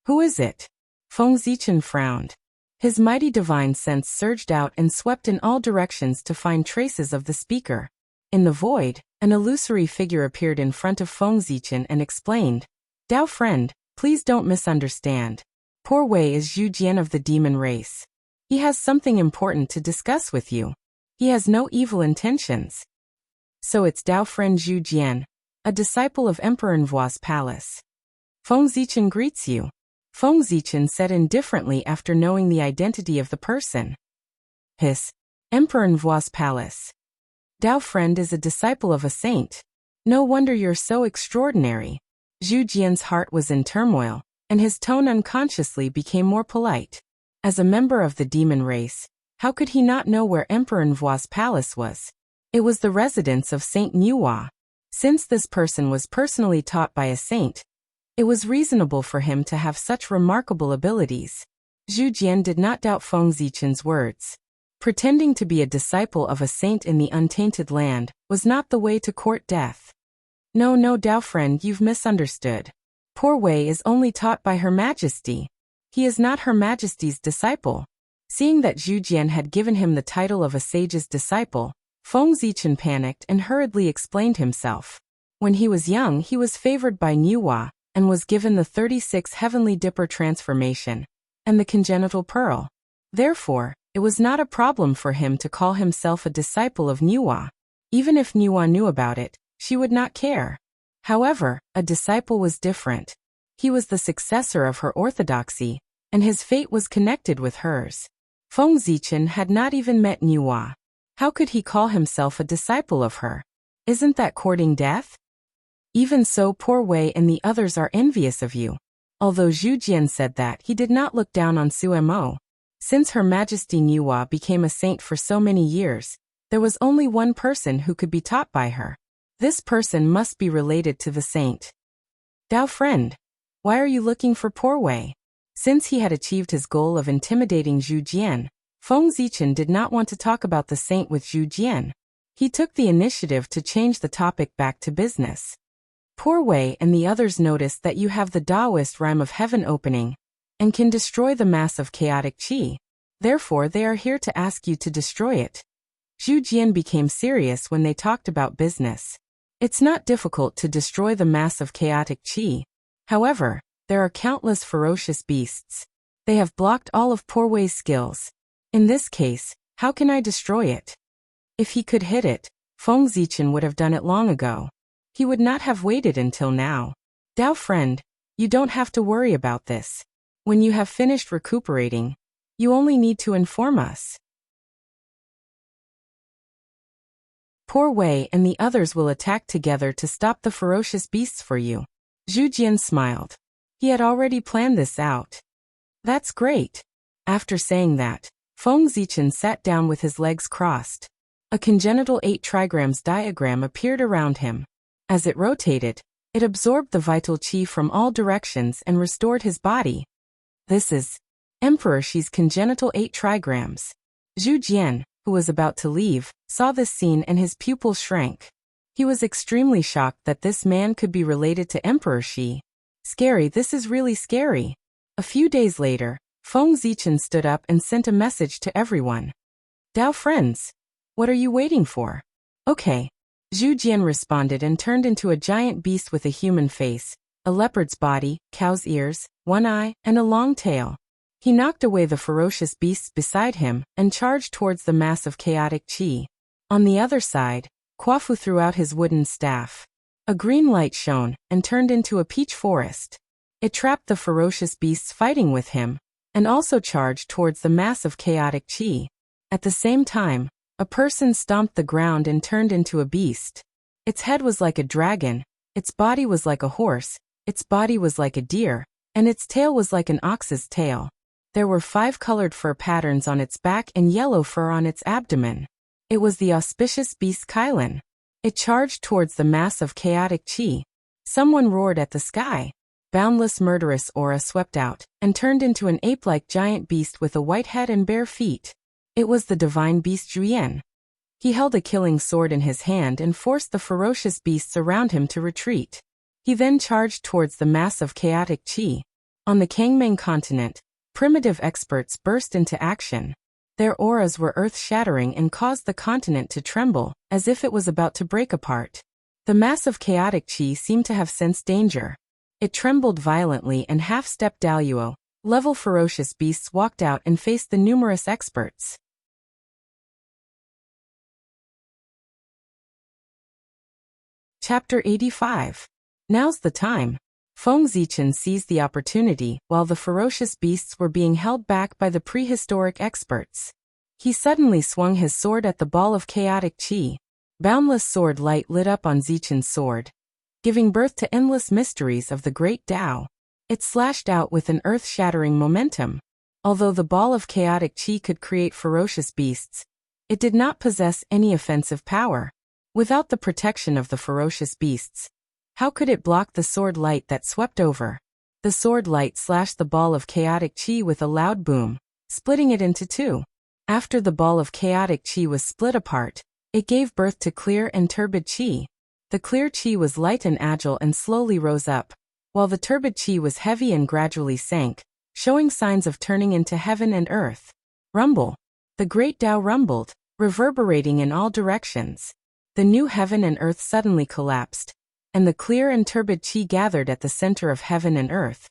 Speaker 1: "Who is it?" Feng Zichen frowned. His mighty divine sense surged out and swept in all directions to find traces of the speaker. In the void, an illusory figure appeared in front of Feng Zichen and explained, "Dao friend, please don't misunderstand. Poor Wei is Zhu Jian of the demon race. He has something important to discuss with you. He has no evil intentions." "So it's Dao friend Zhu Jian, a disciple of Emperor Nvuo's palace. Feng Zichen greets you," Feng Zichen said indifferently after knowing the identity of the person. "His Emperor Nvuo's palace. Dao friend is a disciple of a saint. No wonder you're so extraordinary." Zhu Jian's heart was in turmoil, and his tone unconsciously became more polite. As a member of the demon race, how could he not know where Emperor Nvuo's palace was? It was the residence of Saint Nvuo. Since this person was personally taught by a saint, it was reasonable for him to have such remarkable abilities. Zhu Jian did not doubt Feng Zichen's words. Pretending to be a disciple of a saint in the untainted land was not the way to court death. No, Dao friend, you've misunderstood. Poor Wei is only taught by Her Majesty. He is not Her Majesty's disciple." Seeing that Zhu Jian had given him the title of a sage's disciple, Feng Zichen panicked and hurriedly explained himself. When he was young, he was favored by Nvuo and was given the 36 Heavenly Dipper transformation and the congenital pearl. Therefore, it was not a problem for him to call himself a disciple of Nvuo. Even if Nvuo knew about it, she would not care. However, a disciple was different. He was the successor of her orthodoxy, and his fate was connected with hers. Feng Zichen had not even met Nvuo. How could he call himself a disciple of her? Isn't that courting death? "Even so, poor Wei and the others are envious of you." Although Zhu Jian said that, he did not look down on Suemo. Since Her Majesty Nvuo became a saint for so many years, there was only one person who could be taught by her. This person must be related to the saint. "Dao friend, why are you looking for poor Wei?" Since he had achieved his goal of intimidating Zhu Jian, Feng Zichen did not want to talk about the saint with Zhu Jian. He took the initiative to change the topic back to business. "Poor Wei and the others noticed that you have the Taoist rhyme of heaven opening and can destroy the mass of chaotic qi. Therefore, they are here to ask you to destroy it." Zhu Jian became serious when they talked about business. It's not difficult to destroy the mass of chaotic qi. However, there are countless ferocious beasts. They have blocked all of poor Wei's skills. In this case, how can I destroy it? If he could hit it, Feng Zichen would have done it long ago. He would not have waited until now. "Dao friend, you don't have to worry about this. When you have finished recuperating, you only need to inform us. Poor Wei and the others will attack together to stop the ferocious beasts for you." Zhu Jian smiled. He had already planned this out. "That's great." After saying that, Feng Zichen sat down with his legs crossed. A congenital 8 trigrams diagram appeared around him. As it rotated, it absorbed the vital qi from all directions and restored his body. "This is Emperor Shi's congenital 8 trigrams." Zhu Jian, who was about to leave, saw this scene and his pupils shrank. He was extremely shocked that this man could be related to Emperor Shi. Scary, this is really scary. A few days later, Feng Zichen stood up and sent a message to everyone. "Dao friends, what are you waiting for?" "Okay." Zhu Jian responded and turned into a giant beast with a human face, a leopard's body, cow's ears, one eye, and a long tail. He knocked away the ferocious beasts beside him and charged towards the mass of chaotic qi. On the other side, Quafu threw out his wooden staff. A green light shone and turned into a peach forest. It trapped the ferocious beasts fighting with him, and also charged towards the mass of chaotic qi. At the same time, a person stomped the ground and turned into a beast. Its head was like a dragon, its body was like a horse, its body was like a deer, and its tail was like an ox's tail. There were 5 colored fur patterns on its back and yellow fur on its abdomen. It was the auspicious beast Kylan. It charged towards the mass of chaotic chi. Someone roared at the sky. Boundless murderous aura swept out, and turned into an ape-like giant beast with a white head and bare feet. It was the divine beast Juyen. He held a killing sword in his hand and forced the ferocious beasts around him to retreat. He then charged towards the mass of chaotic chi. On the Kangming continent, primitive experts burst into action. Their auras were earth-shattering and caused the continent to tremble, as if it was about to break apart. The mass of chaotic chi seemed to have sensed danger. It trembled violently and half-stepped Daluo. Level ferocious beasts walked out and faced the numerous experts. Chapter 85. Now's the time. Feng Zichen seized the opportunity while the ferocious beasts were being held back by the prehistoric experts. He suddenly swung his sword at the ball of chaotic chi. Boundless sword light lit up on Zichen's sword, giving birth to endless mysteries of the great Tao. It slashed out with an earth-shattering momentum. Although the ball of chaotic chi could create ferocious beasts, it did not possess any offensive power. Without the protection of the ferocious beasts, how could it block the sword light that swept over? The sword light slashed the ball of chaotic chi with a loud boom, splitting it into 2. After the ball of chaotic chi was split apart, it gave birth to clear and turbid chi. The clear chi was light and agile and slowly rose up, while the turbid chi was heavy and gradually sank, showing signs of turning into heaven and earth. Rumble. The great Tao rumbled, reverberating in all directions. The new heaven and earth suddenly collapsed, and the clear and turbid chi gathered at the center of heaven and earth,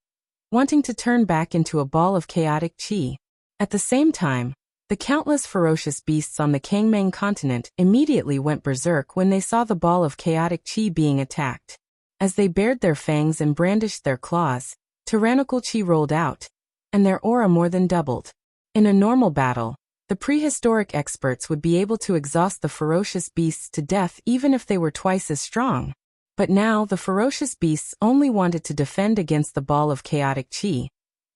Speaker 1: wanting to turn back into a ball of chaotic chi. At the same time, the countless ferocious beasts on the Kangming continent immediately went berserk when they saw the ball of chaotic chi being attacked. As they bared their fangs and brandished their claws, tyrannical chi rolled out, and their aura more than doubled. In a normal battle, the prehistoric experts would be able to exhaust the ferocious beasts to death even if they were twice as strong. But now the ferocious beasts only wanted to defend against the ball of chaotic chi,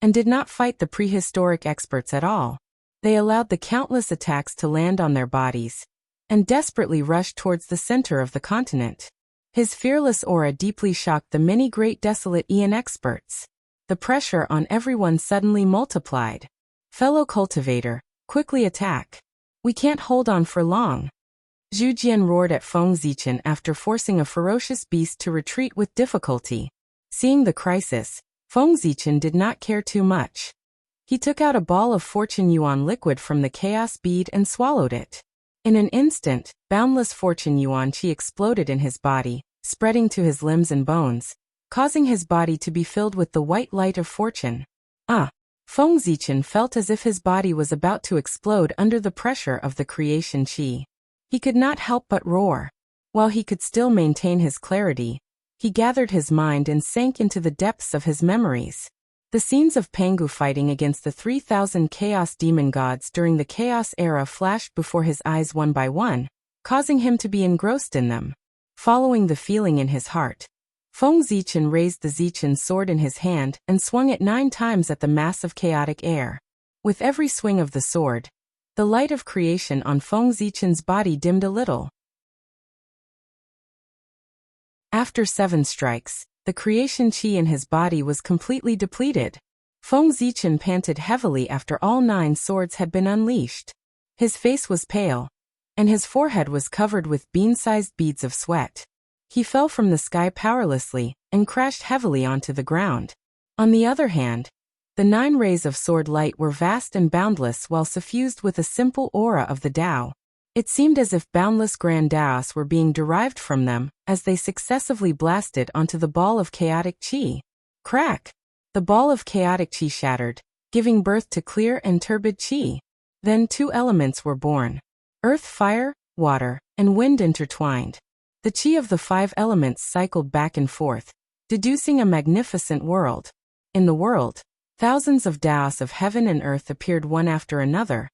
Speaker 1: and did not fight the prehistoric experts at all. They allowed the countless attacks to land on their bodies, and desperately rushed towards the center of the continent. His fearless aura deeply shocked the many great desolate Aeon experts. The pressure on everyone suddenly multiplied. Fellow cultivator, quickly attack. We can't hold on for long. Zhu Jian roared at Feng Zichen after forcing a ferocious beast to retreat with difficulty. Seeing the crisis, Feng Zichen did not care too much. He took out a ball of fortune yuan liquid from the chaos bead and swallowed it. In an instant, boundless fortune yuan chi exploded in his body, spreading to his limbs and bones, causing his body to be filled with the white light of fortune. Feng Zichen felt as if his body was about to explode under the pressure of the creation chi. He could not help but roar. While he could still maintain his clarity, he gathered his mind and sank into the depths of his memories. The scenes of Pangu fighting against the 3,000 chaos demon gods during the chaos era flashed before his eyes one by one, causing him to be engrossed in them. Following the feeling in his heart, Feng Zichen raised the Zichen sword in his hand and swung it 9 times at the mass of chaotic air. With every swing of the sword, the light of creation on Feng Zichen's body dimmed a little. After 7 strikes, the creation chi in his body was completely depleted. Feng Zichen panted heavily after all 9 swords had been unleashed. His face was pale, and his forehead was covered with bean-sized beads of sweat. He fell from the sky powerlessly and crashed heavily onto the ground. On the other hand, the 9 rays of sword light were vast and boundless while suffused with a simple aura of the Tao. It seemed as if boundless grand Taos were being derived from them as they successively blasted onto the ball of chaotic chi. Crack! The ball of chaotic chi shattered, giving birth to clear and turbid chi. Then 2 elements were born. Earth, fire, water, and wind intertwined. The chi of the 5 elements cycled back and forth, deducing a magnificent world. In the world, thousands of Taos of heaven and earth appeared one after another,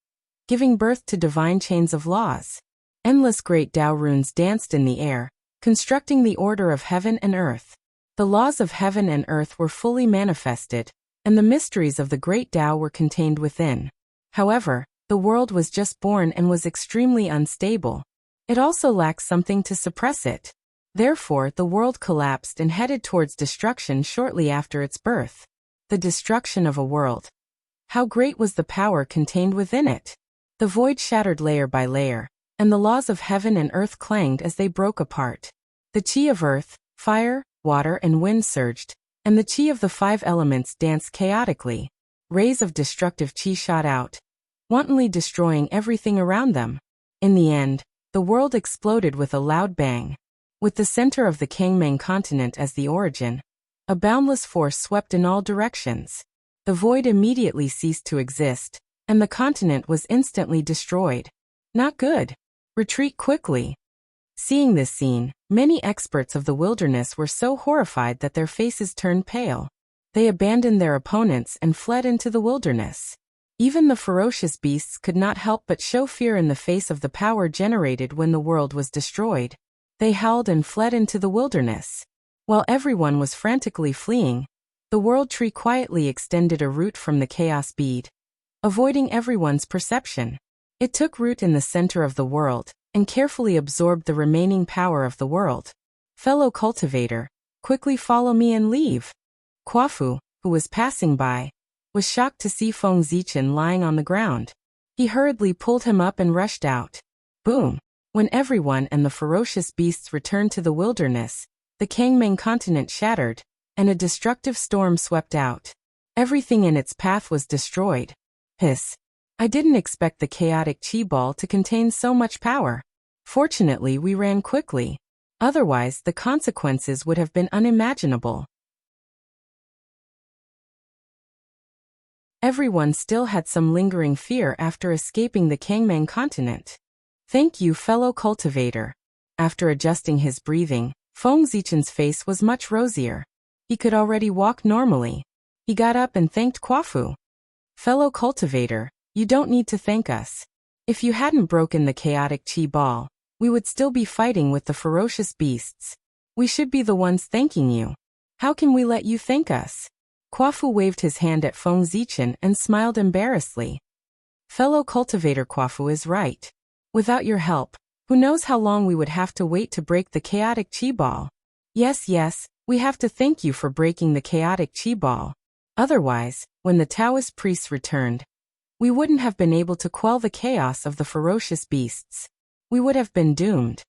Speaker 1: giving birth to divine chains of laws. Endless great Tao runes danced in the air, constructing the order of heaven and earth. The laws of heaven and earth were fully manifested, and the mysteries of the great Tao were contained within. However, the world was just born and was extremely unstable. It also lacked something to suppress it. Therefore, the world collapsed and headed towards destruction shortly after its birth. The destruction of a world. How great was the power contained within it? The void shattered layer by layer, and the laws of heaven and earth clanged as they broke apart. The chi of earth, fire, water and wind surged, and the chi of the 5 elements danced chaotically. Rays of destructive chi shot out, wantonly destroying everything around them. In the end, the world exploded with a loud bang. With the center of the Kangmang continent as the origin, a boundless force swept in all directions. The void immediately ceased to exist, and the continent was instantly destroyed. Not good. Retreat quickly. Seeing this scene, many experts of the wilderness were so horrified that their faces turned pale. They abandoned their opponents and fled into the wilderness. Even the ferocious beasts could not help but show fear in the face of the power generated when the world was destroyed. They howled and fled into the wilderness. While everyone was frantically fleeing, the world tree quietly extended a root from the chaos bead, avoiding everyone's perception. It took root in the center of the world, and carefully absorbed the remaining power of the world. Fellow cultivator, quickly follow me and leave. Quafu, who was passing by, was shocked to see Feng Zichen lying on the ground. He hurriedly pulled him up and rushed out. Boom! When everyone and the ferocious beasts returned to the wilderness, the Kangmang continent shattered, and a destructive storm swept out. Everything in its path was destroyed. Hiss! I didn't expect the chaotic chi ball to contain so much power. Fortunately, we ran quickly. Otherwise, the consequences would have been unimaginable. Everyone still had some lingering fear after escaping the Kangmang continent. Thank you, fellow cultivator. After adjusting his breathing, Feng Zichen's face was much rosier. He could already walk normally. He got up and thanked Quafu. Fellow cultivator, you don't need to thank us. If you hadn't broken the chaotic chi ball, we would still be fighting with the ferocious beasts. We should be the ones thanking you. How can we let you thank us? Quafu waved his hand at Feng Zichen and smiled embarrassedly. Fellow cultivator, Quafu is right. Without your help, who knows how long we would have to wait to break the chaotic chi ball. Yes, we have to thank you for breaking the chaotic chi ball. Otherwise, when the Taoist priests returned, we wouldn't have been able to quell the chaos of the ferocious beasts. We would have been doomed.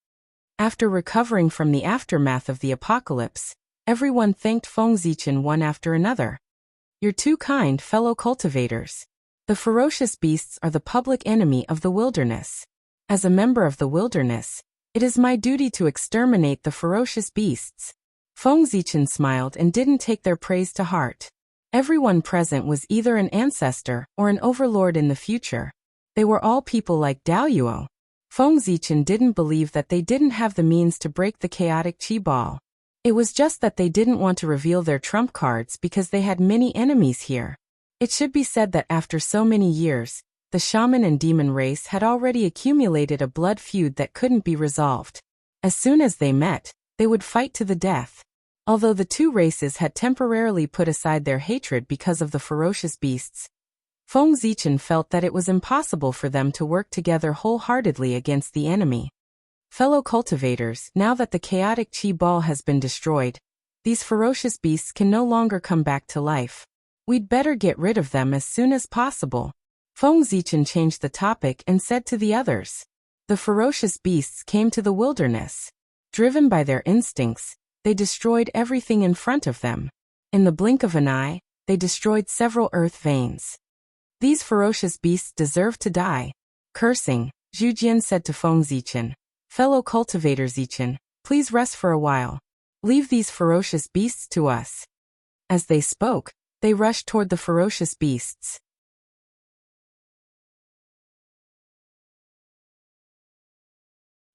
Speaker 1: After recovering from the aftermath of the apocalypse, everyone thanked Feng Zichen one after another. You're too kind, fellow cultivators. The ferocious beasts are the public enemy of the wilderness. As a member of the wilderness, it is my duty to exterminate the ferocious beasts. Feng Zichen smiled and didn't take their praise to heart. Everyone present was either an ancestor or an overlord in the future. They were all people like Daoyuo. Feng Zichen didn't believe that they didn't have the means to break the chaotic chi ball. It was just that they didn't want to reveal their trump cards because they had many enemies here. It should be said that after so many years, the shaman and demon race had already accumulated a blood feud that couldn't be resolved. As soon as they met, they would fight to the death. Although the two races had temporarily put aside their hatred because of the ferocious beasts, Feng Zichen felt that it was impossible for them to work together wholeheartedly against the enemy. Fellow cultivators, now that the chaotic chi ball has been destroyed, these ferocious beasts can no longer come back to life. We'd better get rid of them as soon as possible. Feng Zichen changed the topic and said to the others. The ferocious beasts came to the wilderness. Driven by their instincts, they destroyed everything in front of them. In the blink of an eye, they destroyed several earth veins. These ferocious beasts deserve to die. Cursing, Zhu Jian said to Feng Zichen. Fellow cultivator Zichen, please rest for a while. Leave these ferocious beasts to us. As they spoke, they rushed toward the ferocious beasts.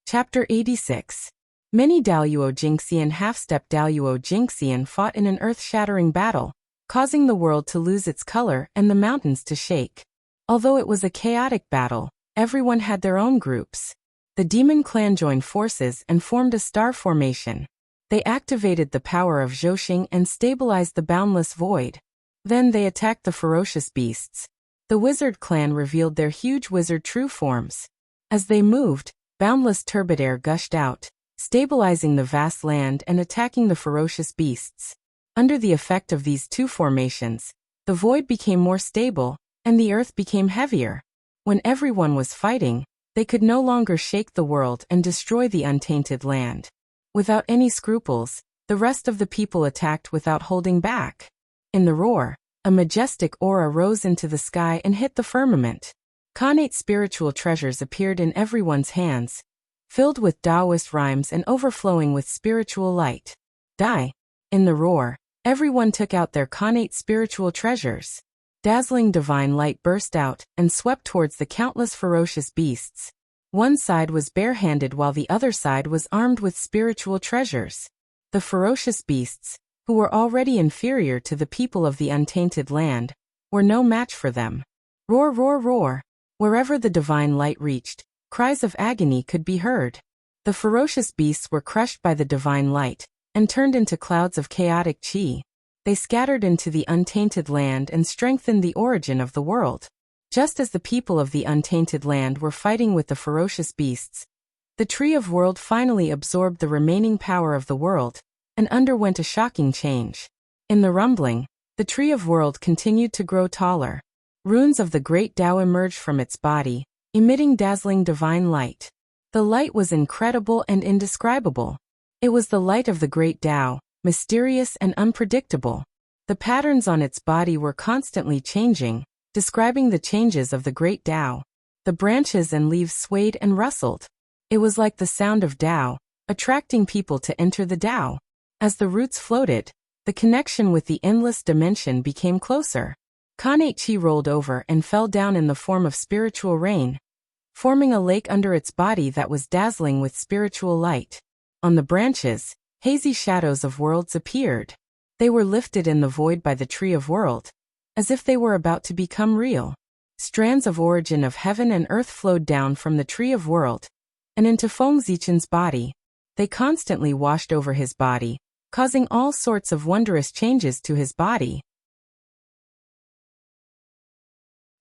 Speaker 1: Chapter 86. Many Daoyuo Jingxi and half-step Daoyuo Jingxian fought in an earth-shattering battle, causing the world to lose its color and the mountains to shake. Although it was a chaotic battle, everyone had their own groups. The demon clan joined forces and formed a star formation. They activated the power of Zhouxing and stabilized the boundless void. Then they attacked the ferocious beasts. The wizard clan revealed their huge wizard true forms. As they moved, boundless turbid air gushed out, stabilizing the vast land and attacking the ferocious beasts. Under the effect of these two formations, the void became more stable, and the earth became heavier. When everyone was fighting, they could no longer shake the world and destroy the untainted land. Without any scruples, the rest of the people attacked without holding back. In the roar, a majestic aura rose into the sky and hit the firmament. Connate spiritual treasures appeared in everyone's hands, filled with Taoist rhymes and overflowing with spiritual light. Die. In the roar, everyone took out their connate spiritual treasures. Dazzling divine light burst out and swept towards the countless ferocious beasts. One side was barehanded while the other side was armed with spiritual treasures. The ferocious beasts, who were already inferior to the people of the untainted land, were no match for them. Roar, roar, roar. Wherever the divine light reached, cries of agony could be heard. The ferocious beasts were crushed by the divine light and turned into clouds of chaotic chi. They scattered into the untainted land and strengthened the origin of the world. Just as the people of the untainted land were fighting with the ferocious beasts, the Tree of World finally absorbed the remaining power of the world and underwent a shocking change. In the rumbling, the Tree of World continued to grow taller. Runes of the great Tao emerged from its body, emitting dazzling divine light. The light was incredible and indescribable. It was the light of the great Tao, mysterious and unpredictable. The patterns on its body were constantly changing, describing the changes of the great Tao. The branches and leaves swayed and rustled. It was like the sound of Tao, attracting people to enter the Tao. As the roots floated, the connection with the endless dimension became closer. Connate chi rolled over and fell down in the form of spiritual rain, forming a lake under its body that was dazzling with spiritual light. On the branches, hazy shadows of worlds appeared. They were lifted in the void by the Tree of World, as if they were about to become real. Strands of origin of heaven and earth flowed down from the Tree of World and into Feng Zichen's body. They constantly washed over his body, causing all sorts of wondrous changes to his body.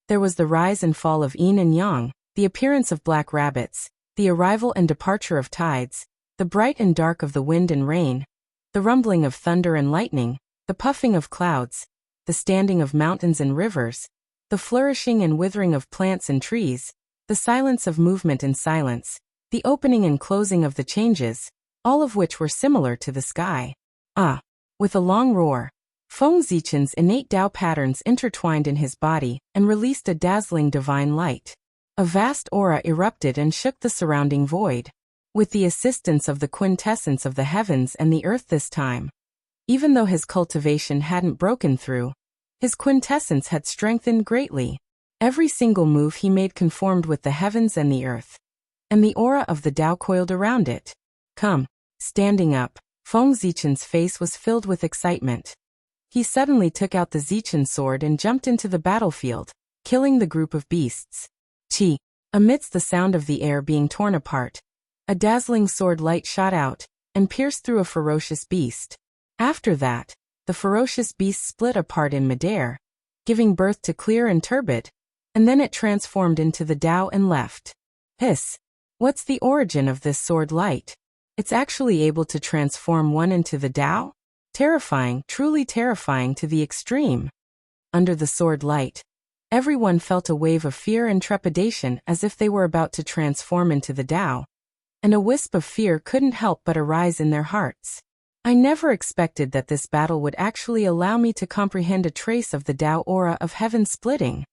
Speaker 1: There was the rise and fall of yin and yang, the appearance of black rabbits, the arrival and departure of tides, the bright and dark of the wind and rain, the rumbling of thunder and lightning, the puffing of clouds, the standing of mountains and rivers, the flourishing and withering of plants and trees, the silence of movement and silence, the opening and closing of the changes, all of which were similar to the sky. Ah! With a long roar, Feng Zichen's innate Tao patterns intertwined in his body and released a dazzling divine light. A vast aura erupted and shook the surrounding void. With the assistance of the quintessence of the heavens and the earth this time. Even though his cultivation hadn't broken through, his quintessence had strengthened greatly. Every single move he made conformed with the heavens and the earth, and the aura of the Tao coiled around it. Come. Standing up, Feng Zichen's face was filled with excitement. He suddenly took out the Zichen sword and jumped into the battlefield, killing the group of beasts. Chi. Amidst the sound of the air being torn apart, a dazzling sword light shot out and pierced through a ferocious beast. After that, the ferocious beast split apart in midair, giving birth to clear and turbid, and then it transformed into the Tao and left. Hiss! What's the origin of this sword light? It's actually able to transform one into the Tao? Terrifying, truly terrifying to the extreme. Under the sword light, everyone felt a wave of fear and trepidation as if they were about to transform into the Tao. And a wisp of fear couldn't help but arise in their hearts. I never expected that this battle would actually allow me to comprehend a trace of the Tao aura of heaven splitting.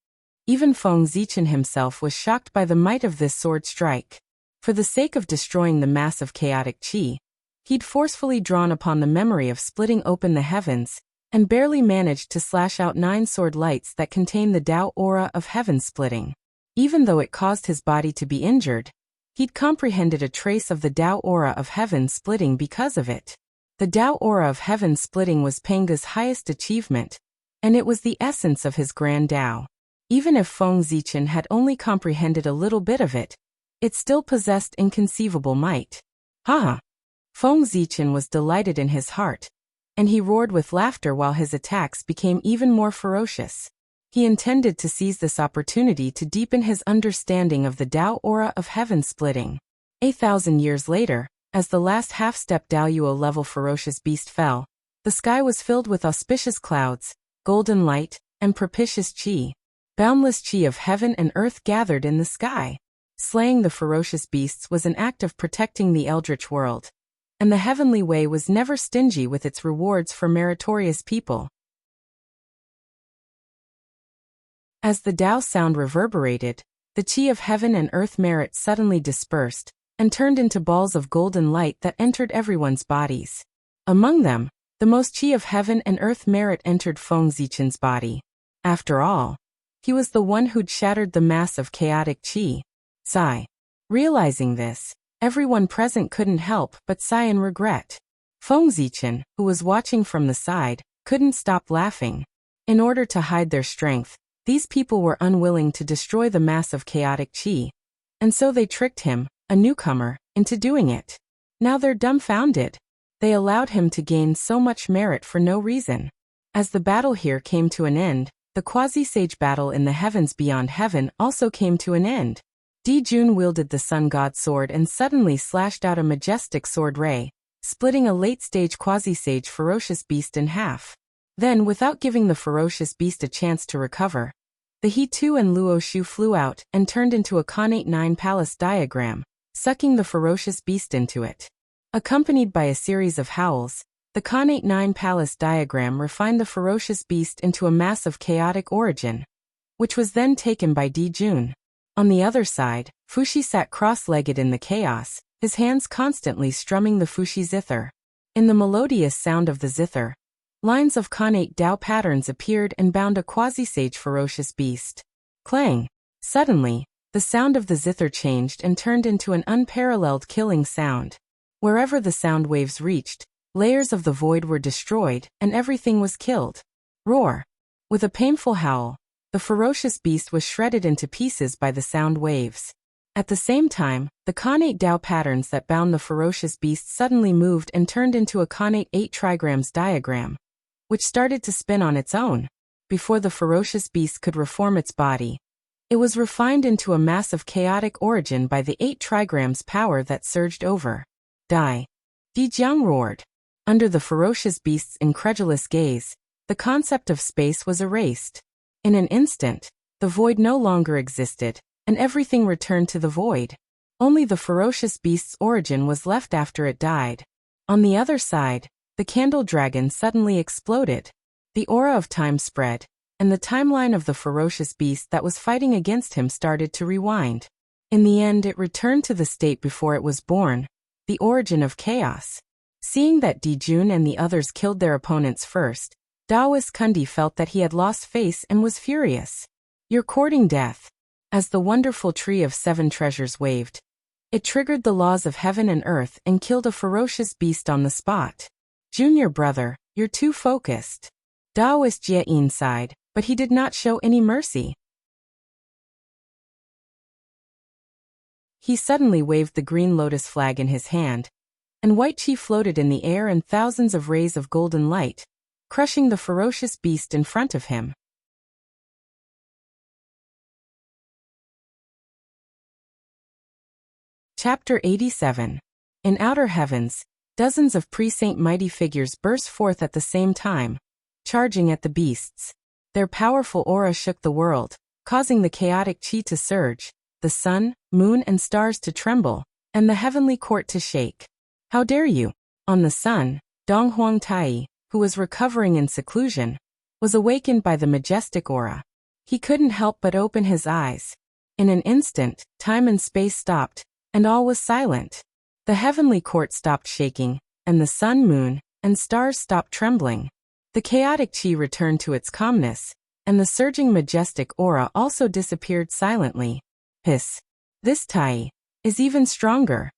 Speaker 1: Even Feng Zichen himself was shocked by the might of this sword strike. For the sake of destroying the mass of chaotic chi, he'd forcefully drawn upon the memory of splitting open the heavens, and barely managed to slash out 9 sword lights that contain the Tao aura of heaven splitting. Even though it caused his body to be injured, he'd comprehended a trace of the Tao aura of heaven splitting because of it. The Tao aura of heaven splitting was Penga's highest achievement, and it was the essence of his grand Tao. Even if Feng Zichen had only comprehended a little bit of it, it still possessed inconceivable might. Haha! Feng Zichen was delighted in his heart, and he roared with laughter while his attacks became even more ferocious. He intended to seize this opportunity to deepen his understanding of the Dao aura of heaven splitting. 8,000 years later, as the last half-step Daoyuo-level ferocious beast fell, the sky was filled with auspicious clouds, golden light, and propitious qi. Boundless qi of heaven and earth gathered in the sky. Slaying the ferocious beasts was an act of protecting the eldritch world, and the heavenly way was never stingy with its rewards for meritorious people. As the Dao sound reverberated, the qi of heaven and earth merit suddenly dispersed, and turned into balls of golden light that entered everyone's bodies. Among them, the most qi of heaven and earth merit entered Feng Zichen's body. After all, he was the one who'd shattered the mass of chaotic qi. Sigh. Realizing this, everyone present couldn't help but sigh in regret. Feng Zichen, who was watching from the side, couldn't stop laughing. In order to hide their strength, these people were unwilling to destroy the mass of chaotic qi, and so they tricked him, a newcomer, into doing it. Now they're dumbfounded. They allowed him to gain so much merit for no reason. As the battle here came to an end, the quasi-sage battle in the heavens beyond heaven also came to an end. Di Jun wielded the sun god sword and suddenly slashed out a majestic sword ray, splitting a late-stage quasi-sage ferocious beast in half. Then, without giving the ferocious beast a chance to recover, the He Tu and Luo Shu flew out and turned into a Khanate 9 palace diagram, sucking the ferocious beast into it. Accompanied by a series of howls, the Khanate 9 palace diagram refined the ferocious beast into a mass of chaotic origin, which was then taken by Di Jun. On the other side, Fuxi sat cross-legged in the chaos, his hands constantly strumming the Fuxi zither. In the melodious sound of the zither, lines of Khanate Dao patterns appeared and bound a quasi-sage ferocious beast. Clang! Suddenly, the sound of the zither changed and turned into an unparalleled killing sound. Wherever the sound waves reached, layers of the void were destroyed and everything was killed. Roar! With a painful howl, the ferocious beast was shredded into pieces by the sound waves. At the same time, the Khanate Dao patterns that bound the ferocious beast suddenly moved and turned into a Khanate 8 trigrams diagram, which started to spin on its own. Before the ferocious beast could reform its body, it was refined into a mass of chaotic origin by the 8 trigrams power that surged over. Die! Di Jiang roared. Under the ferocious beast's incredulous gaze, the concept of space was erased. In an instant, the void no longer existed, and everything returned to the void. Only the ferocious beast's origin was left after it died. On the other side, the candle dragon suddenly exploded. The aura of time spread, and the timeline of the ferocious beast that was fighting against him started to rewind. In the end, it returned to the state before it was born, the origin of chaos. Seeing that Di Jun and the others killed their opponents first, Daoist Kundi felt that he had lost face and was furious. You're courting death. As the wonderful tree of 7 treasures waved, it triggered the laws of heaven and earth and killed a ferocious beast on the spot. Junior brother, you're too focused. Daoist Jie Yin sighed, but he did not show any mercy. He suddenly waved the green lotus flag in his hand, and white qi floated in the air and thousands of rays of golden light, crushing the ferocious beast in front of him. Chapter 87. In outer heavens, dozens of pre-saint mighty figures burst forth at the same time, charging at the beasts. Their powerful aura shook the world, causing the chaotic qi to surge, the sun, moon and stars to tremble, and the heavenly court to shake. How dare you! On the sun, Dong Huang Tai, who was recovering in seclusion, was awakened by the majestic aura. He couldn't help but open his eyes. In an instant, time and space stopped, and all was silent. The heavenly court stopped shaking, and the sun, moon, and stars stopped trembling. The chaotic qi returned to its calmness, and the surging majestic aura also disappeared silently. Hiss! This Tai is even stronger.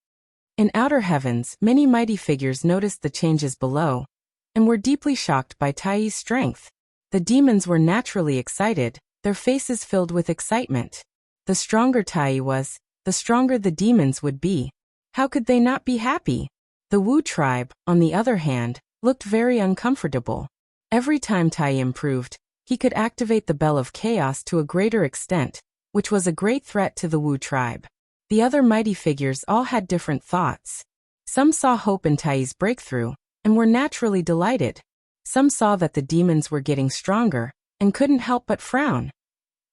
Speaker 1: In outer heavens, many mighty figures noticed the changes below, and were deeply shocked by Tai's strength. The demons were naturally excited, their faces filled with excitement. The stronger Tai was, the stronger the demons would be. How could they not be happy? The Wu tribe, on the other hand, looked very uncomfortable. Every time Tai improved, he could activate the Bell of Chaos to a greater extent, which was a great threat to the Wu tribe. The other mighty figures all had different thoughts. Some saw hope in Tai's breakthrough, and were naturally delighted. Some saw that the demons were getting stronger, and couldn't help but frown.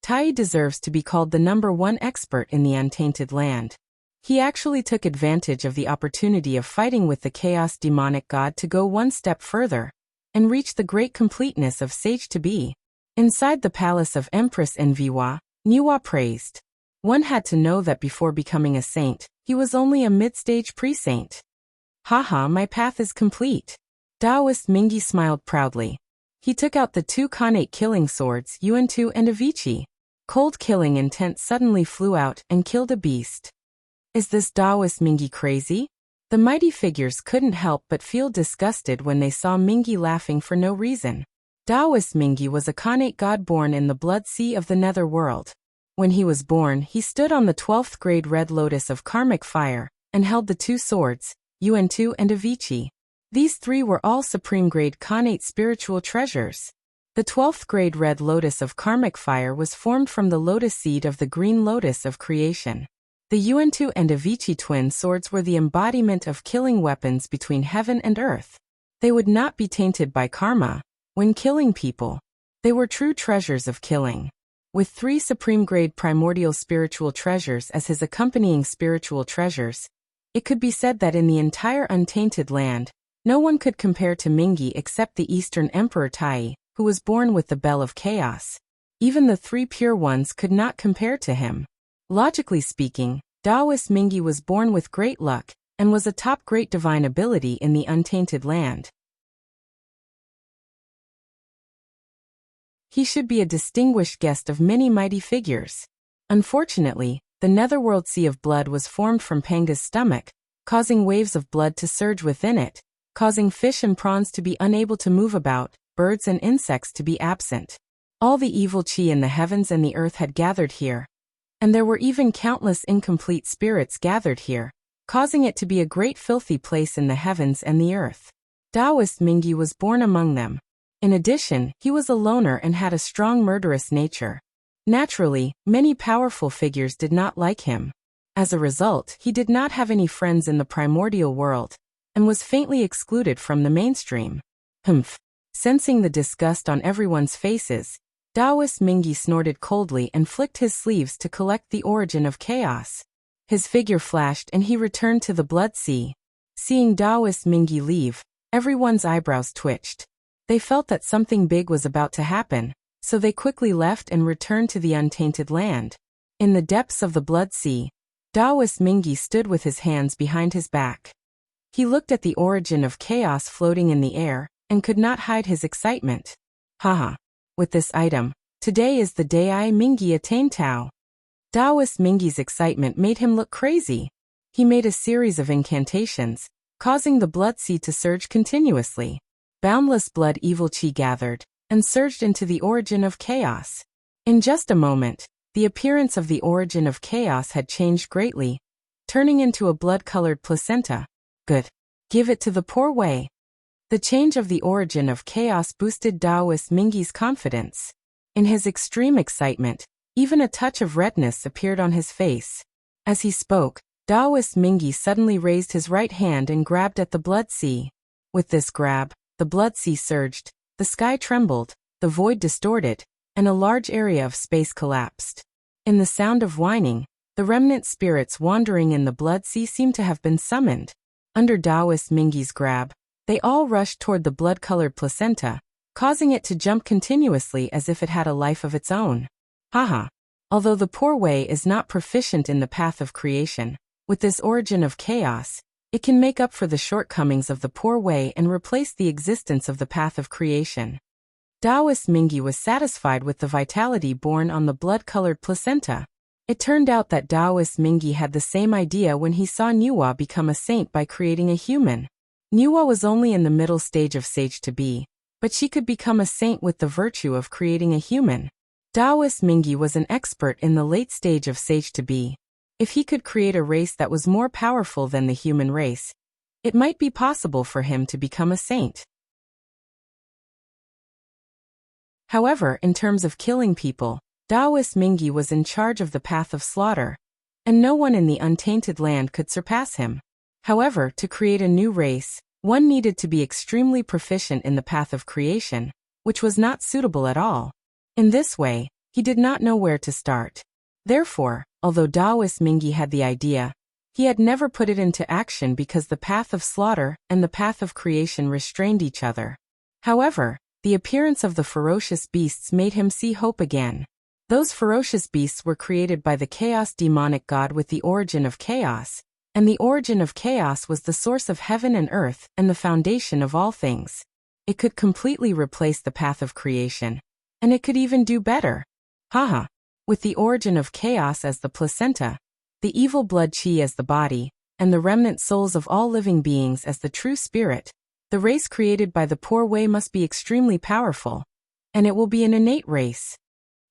Speaker 1: Tai deserves to be called the #1 expert in the untainted land. He actually took advantage of the opportunity of fighting with the chaos demonic god to go one step further, and reach the great completeness of sage to be. Inside the palace of Empress Enviwa, Niwa praised. One had to know that before becoming a saint, he was only a mid-stage pre-saint. Haha, my path is complete. Taoist Mingi smiled proudly. He took out the 2 Khanate killing swords, Yuan-2 and Avici. Cold killing intent suddenly flew out and killed a beast. Is this Taoist Mingi crazy? The mighty figures couldn't help but feel disgusted when they saw Mingi laughing for no reason. Taoist Mingi was a Khanate god born in the blood sea of the netherworld. When he was born, he stood on the 12th grade red lotus of karmic fire, and held the 2 swords, Yuan-2 and Avici. These 3 were all supreme grade Khanate spiritual treasures. The 12th grade red lotus of karmic fire was formed from the lotus seed of the green lotus of creation. The Yuan-2 and Avici twin swords were the embodiment of killing weapons between heaven and earth. They would not be tainted by karma when killing people. They were true treasures of killing. With 3 supreme grade primordial spiritual treasures as his accompanying spiritual treasures, it could be said that in the entire untainted land, no one could compare to Mingi except the Eastern Emperor Tai, who was born with the Bell of Chaos. Even the 3 pure ones could not compare to him. Logically speaking, Taoist Mingi was born with great luck, and was a top great divine ability in the untainted land. He should be a distinguished guest of many mighty figures. Unfortunately, the netherworld sea of blood was formed from Panga's stomach, causing waves of blood to surge within it, causing fish and prawns to be unable to move about, birds and insects to be absent. All the evil chi in the heavens and the earth had gathered here, and there were even countless incomplete spirits gathered here, causing it to be a great filthy place in the heavens and the earth. Taoist Mingi was born among them. In addition, he was a loner and had a strong murderous nature. Naturally, many powerful figures did not like him. As a result, he did not have any friends in the primordial world, and was faintly excluded from the mainstream. Humph. Sensing the disgust on everyone's faces, Taoist Mingi snorted coldly and flicked his sleeves to collect the origin of chaos. His figure flashed and he returned to the blood sea. Seeing Taoist Mingi leave, everyone's eyebrows twitched. They felt that something big was about to happen, so they quickly left and returned to the untainted land. In the depths of the blood sea, Taoist Mingi stood with his hands behind his back. He looked at the origin of chaos floating in the air, and could not hide his excitement. Haha. With this item, today is the day I Mingi attain Tao. Taoist Mingi's excitement made him look crazy. He made a series of incantations, causing the blood sea to surge continuously. Boundless blood evil chi gathered, and surged into the origin of chaos. In just a moment, the appearance of the origin of chaos had changed greatly, turning into a blood-colored placenta. Good. Give it to the poor way. The change of the origin of chaos boosted Taoist Mingi's confidence. In his extreme excitement, even a touch of redness appeared on his face. As he spoke, Taoist Mingi suddenly raised his right hand and grabbed at the blood sea. With this grab, the blood sea surged, the sky trembled, the void distorted, and a large area of space collapsed. In the sound of whining, the remnant spirits wandering in the blood sea seemed to have been summoned. Under Taoist Mingi's grab, they all rushed toward the blood-colored placenta, causing it to jump continuously as if it had a life of its own. Haha. Although the poor way is not proficient in the path of creation, with this origin of chaos, it can make up for the shortcomings of the poor way and replace the existence of the path of creation. Taoist Mingi was satisfied with the vitality born on the blood-colored placenta. It turned out that Taoist Mingi had the same idea when he saw Niwa become a saint by creating a human. Niwa was only in the middle stage of sage to be, but she could become a saint with the virtue of creating a human. Taoist Mingi was an expert in the late stage of sage to be. If he could create a race that was more powerful than the human race, it might be possible for him to become a saint. However, in terms of killing people, Taoist Mingi was in charge of the path of slaughter, and no one in the untainted land could surpass him. However, to create a new race, one needed to be extremely proficient in the path of creation, which was not suitable at all. In this way, he did not know where to start. Therefore, although Taoist Mingi had the idea, he had never put it into action because the path of slaughter and the path of creation restrained each other. However, the appearance of the ferocious beasts made him see hope again. Those ferocious beasts were created by the chaos demonic god with the origin of chaos, and the origin of chaos was the source of heaven and earth and the foundation of all things. It could completely replace the path of creation, and it could even do better. Haha. With the origin of chaos as the placenta, the evil blood chi as the body, and the remnant souls of all living beings as the true spirit, the race created by the poor way must be extremely powerful, and it will be an innate race.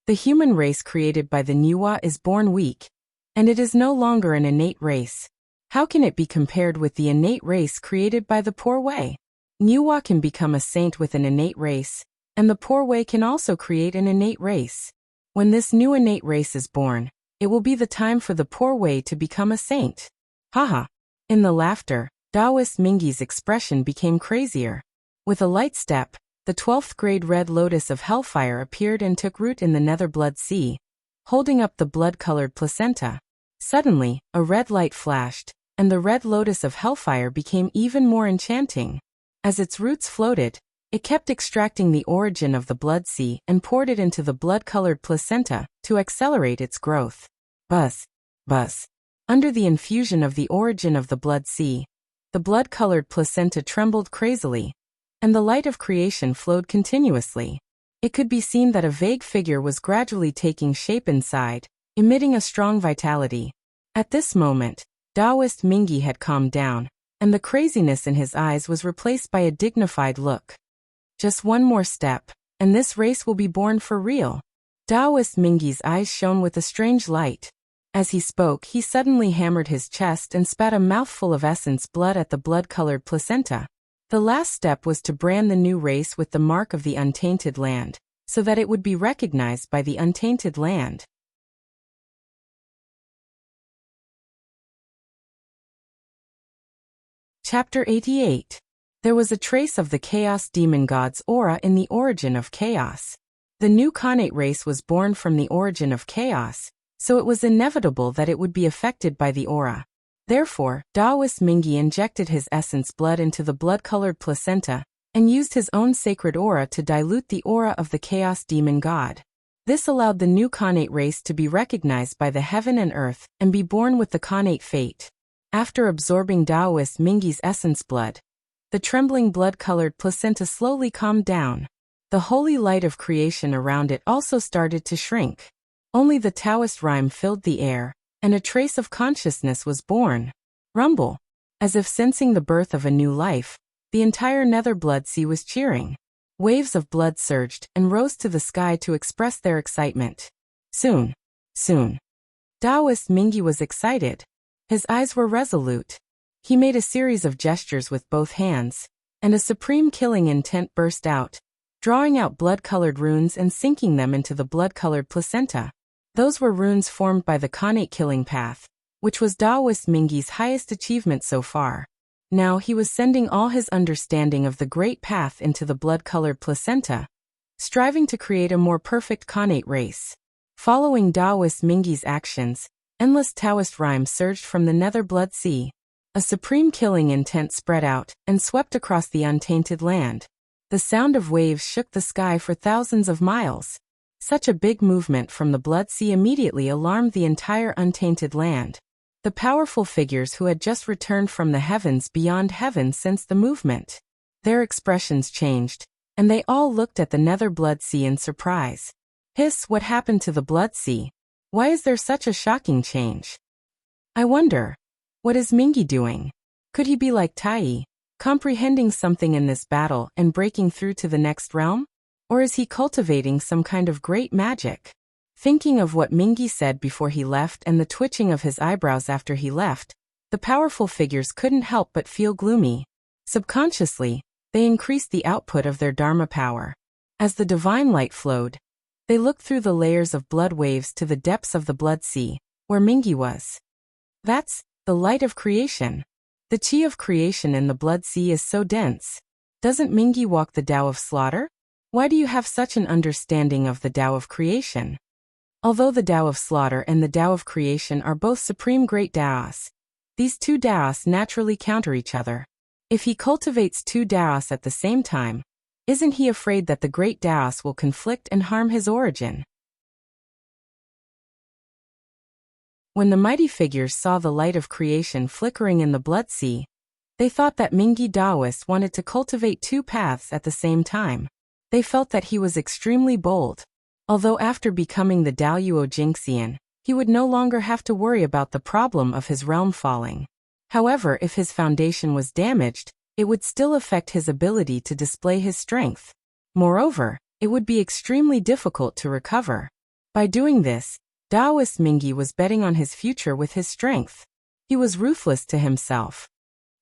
Speaker 1: The human race created by the Nuwa is born weak, and it is no longer an innate race. How can it be compared with the innate race created by the poor way? Nuwa can become a saint with an innate race, and the poor way can also create an innate race. When this new innate race is born, it will be the time for the poor way to become a saint. Haha. In the laughter, Taoist Mingi's expression became crazier. With a light step, the 12th grade red lotus of hellfire appeared and took root in the nether blood sea, holding up the blood-colored placenta. Suddenly, a red light flashed, and the red lotus of hellfire became even more enchanting. As its roots floated, it kept extracting the origin of the blood sea and poured it into the blood-colored placenta to accelerate its growth. Buzz, buzz. Under the infusion of the origin of the blood sea, the blood-colored placenta trembled crazily, and the light of creation flowed continuously. It could be seen that a vague figure was gradually taking shape inside, emitting a strong vitality. At this moment, Taoist Mingi had calmed down, and the craziness in his eyes was replaced by a dignified look. Just one more step, and this race will be born for real. Taoist Mingi's eyes shone with a strange light. As he spoke, he suddenly hammered his chest and spat a mouthful of essence blood at the blood-colored placenta. The last step was to brand the new race with the mark of the untainted land, so that it would be recognized by the untainted land. Chapter 88. There was a trace of the chaos demon god's aura in the origin of chaos. The new Khanate race was born from the origin of chaos, so it was inevitable that it would be affected by the aura. Therefore, Taoist Mingi injected his essence blood into the blood-colored placenta, and used his own sacred aura to dilute the aura of the chaos demon god. This allowed the new Khanate race to be recognized by the heaven and earth, and be born with the Khanate fate. After absorbing Taoist Mingi's essence blood, the trembling blood-colored placenta slowly calmed down. The holy light of creation around it also started to shrink. Only the Taoist rhyme filled the air, and a trace of consciousness was born. Rumble. As if sensing the birth of a new life, the entire nether blood sea was cheering. Waves of blood surged and rose to the sky to express their excitement. Soon. Taoist Mingi was excited. His eyes were resolute. He made a series of gestures with both hands, and a supreme killing intent burst out, drawing out blood-colored runes and sinking them into the blood-colored placenta. Those were runes formed by the Khanate killing path, which was Taoist Mingi's highest achievement so far. Now he was sending all his understanding of the great path into the blood-colored placenta, striving to create a more perfect Khanate race. Following Taoist Mingi's actions, endless Taoist rhyme surged from the nether blood sea. A supreme killing intent spread out and swept across the untainted land. The sound of waves shook the sky for thousands of miles. Such a big movement from the blood sea immediately alarmed the entire untainted land. The powerful figures who had just returned from the heavens beyond heaven sensed the movement. Their expressions changed, and they all looked at the nether blood sea in surprise. Hiss, what happened to the blood sea? Why is there such a shocking change? I wonder. What is Mingi doing? Could he be like Tai, comprehending something in this battle and breaking through to the next realm? Or is he cultivating some kind of great magic? Thinking of what Mingi said before he left and the twitching of his eyebrows after he left, the powerful figures couldn't help but feel gloomy. Subconsciously, they increased the output of their Dharma power. As the divine light flowed, they looked through the layers of blood waves to the depths of the blood sea, where Mingi was. That's the light of creation. The chi of creation in the blood sea is so dense. Doesn't Mingi walk the Tao of slaughter? Why do you have such an understanding of the Tao of creation? Although the Tao of slaughter and the Tao of creation are both supreme great Taos, these two Taos naturally counter each other. If he cultivates two Taos at the same time, isn't he afraid that the great Taos will conflict and harm his origin? When the mighty figures saw the light of creation flickering in the blood sea, they thought that Mingi Taoist wanted to cultivate two paths at the same time. They felt that he was extremely bold. Although after becoming the Daoyuo Jingxian, he would no longer have to worry about the problem of his realm falling. However, if his foundation was damaged, it would still affect his ability to display his strength. Moreover, it would be extremely difficult to recover. By doing this, Taoist Mingi was betting on his future with his strength. He was ruthless to himself.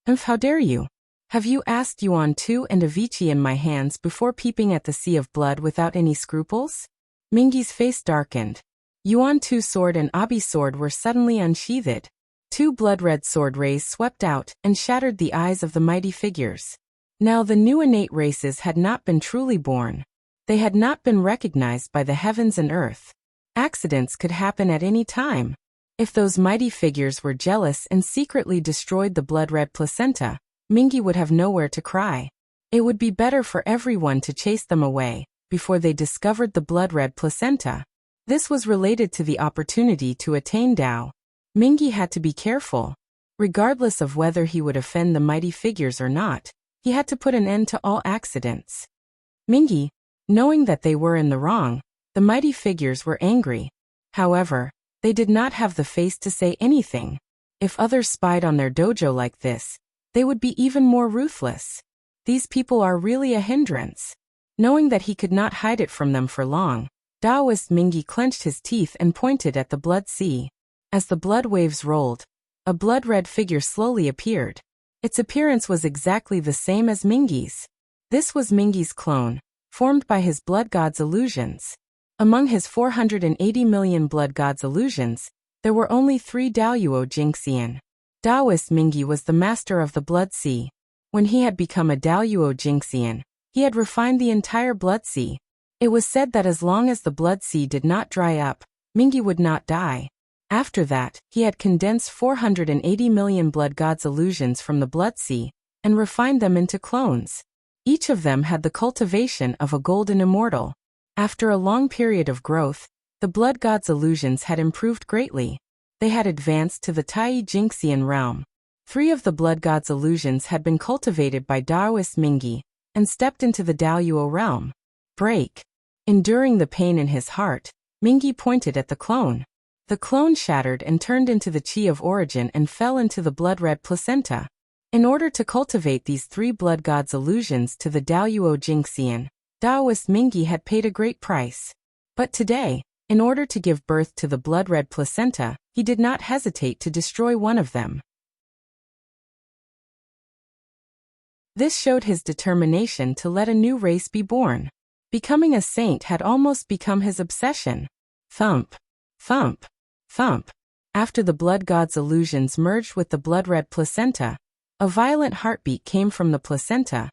Speaker 1: How dare you? Have you asked Yuan Tu and Avicii in my hands before peeping at the sea of blood without any scruples? Mingi's face darkened. Yuan Tu's sword and Abi's sword were suddenly unsheathed. Two blood-red sword rays swept out and shattered the eyes of the mighty figures. Now the new innate races had not been truly born. They had not been recognized by the heavens and earth. Accidents could happen at any time. If those mighty figures were jealous and secretly destroyed the blood-red placenta, Mingi would have nowhere to cry. It would be better for everyone to chase them away before they discovered the blood-red placenta. This was related to the opportunity to attain Tao. Mingi had to be careful. Regardless of whether he would offend the mighty figures or not, he had to put an end to all accidents. Mingi, knowing that they were in the wrong, the mighty figures were angry. However, they did not have the face to say anything. If others spied on their dojo like this, they would be even more ruthless. These people are really a hindrance. Knowing that he could not hide it from them for long, Taoist Mingi clenched his teeth and pointed at the blood sea. As the blood waves rolled, a blood-red figure slowly appeared. Its appearance was exactly the same as Mingi's. This was Mingi's clone, formed by his blood god's illusions. Among his 480 million blood god's illusions, there were only 3 Daoyuo Jingxian. Taoist Mingi was the master of the blood sea. When he had become a Daoyuo Jingxian, he had refined the entire blood sea. It was said that as long as the blood sea did not dry up, Mingi would not die. After that, he had condensed 480 million blood god's illusions from the blood sea and refined them into clones. Each of them had the cultivation of a golden immortal. After a long period of growth, the blood god's illusions had improved greatly. They had advanced to the Tai Jingxian realm. 3 of the blood god's illusions had been cultivated by Taoist Mingi and stepped into the Daoyuo realm. Break. Enduring the pain in his heart, Mingi pointed at the clone. The clone shattered and turned into the chi of origin and fell into the blood-red placenta. In order to cultivate these 3 blood god's illusions to the Daoyuo Jingxian, Taoist Mingi had paid a great price. But today, in order to give birth to the blood-red placenta, he did not hesitate to destroy one of them. This showed his determination to let a new race be born. Becoming a saint had almost become his obsession. Thump. Thump. Thump. After the blood god's illusions merged with the blood-red placenta, a violent heartbeat came from the placenta,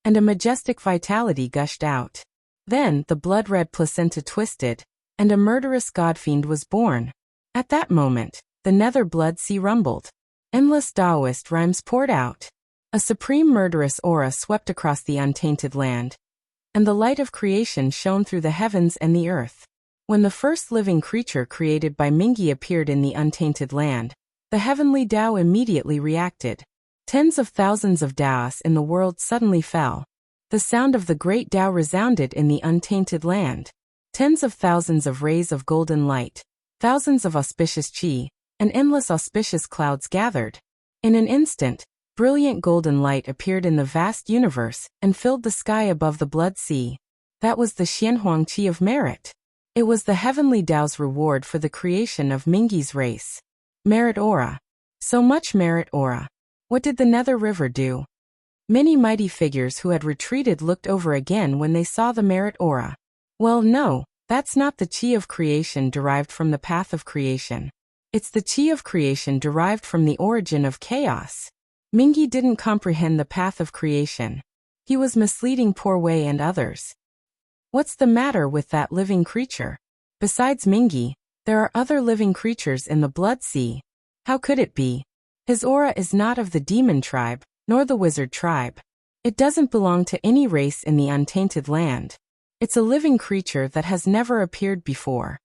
Speaker 1: and a majestic vitality gushed out. Then the blood-red placenta twisted, and a murderous godfiend was born. At that moment, the nether blood sea rumbled. Endless Taoist rhymes poured out. A supreme murderous aura swept across the untainted land, and the light of creation shone through the heavens and the earth. When the first living creature created by Mingi appeared in the untainted land, the heavenly Tao immediately reacted. Tens of thousands of Taos in the world suddenly fell. The sound of the great Tao resounded in the untainted land. Tens of thousands of rays of golden light, thousands of auspicious chi, and endless auspicious clouds gathered. In an instant, brilliant golden light appeared in the vast universe and filled the sky above the blood sea. That was the Xianhuang Qi of merit. It was the heavenly Tao's reward for the creation of Mingi's race. Merit aura. So much merit aura. What did the Nether River do? Many mighty figures who had retreated looked over again when they saw the merit aura. Well, no, that's not the chi of creation derived from the path of creation. It's the chi of creation derived from the origin of chaos. Mingi didn't comprehend the path of creation. He was misleading Poor Wei and others. What's the matter with that living creature? Besides Mingi, there are other living creatures in the blood sea. How could it be? His aura is not of the demon tribe, nor the wizard tribe. It doesn't belong to any race in the untainted land. It's a living creature that has never appeared before.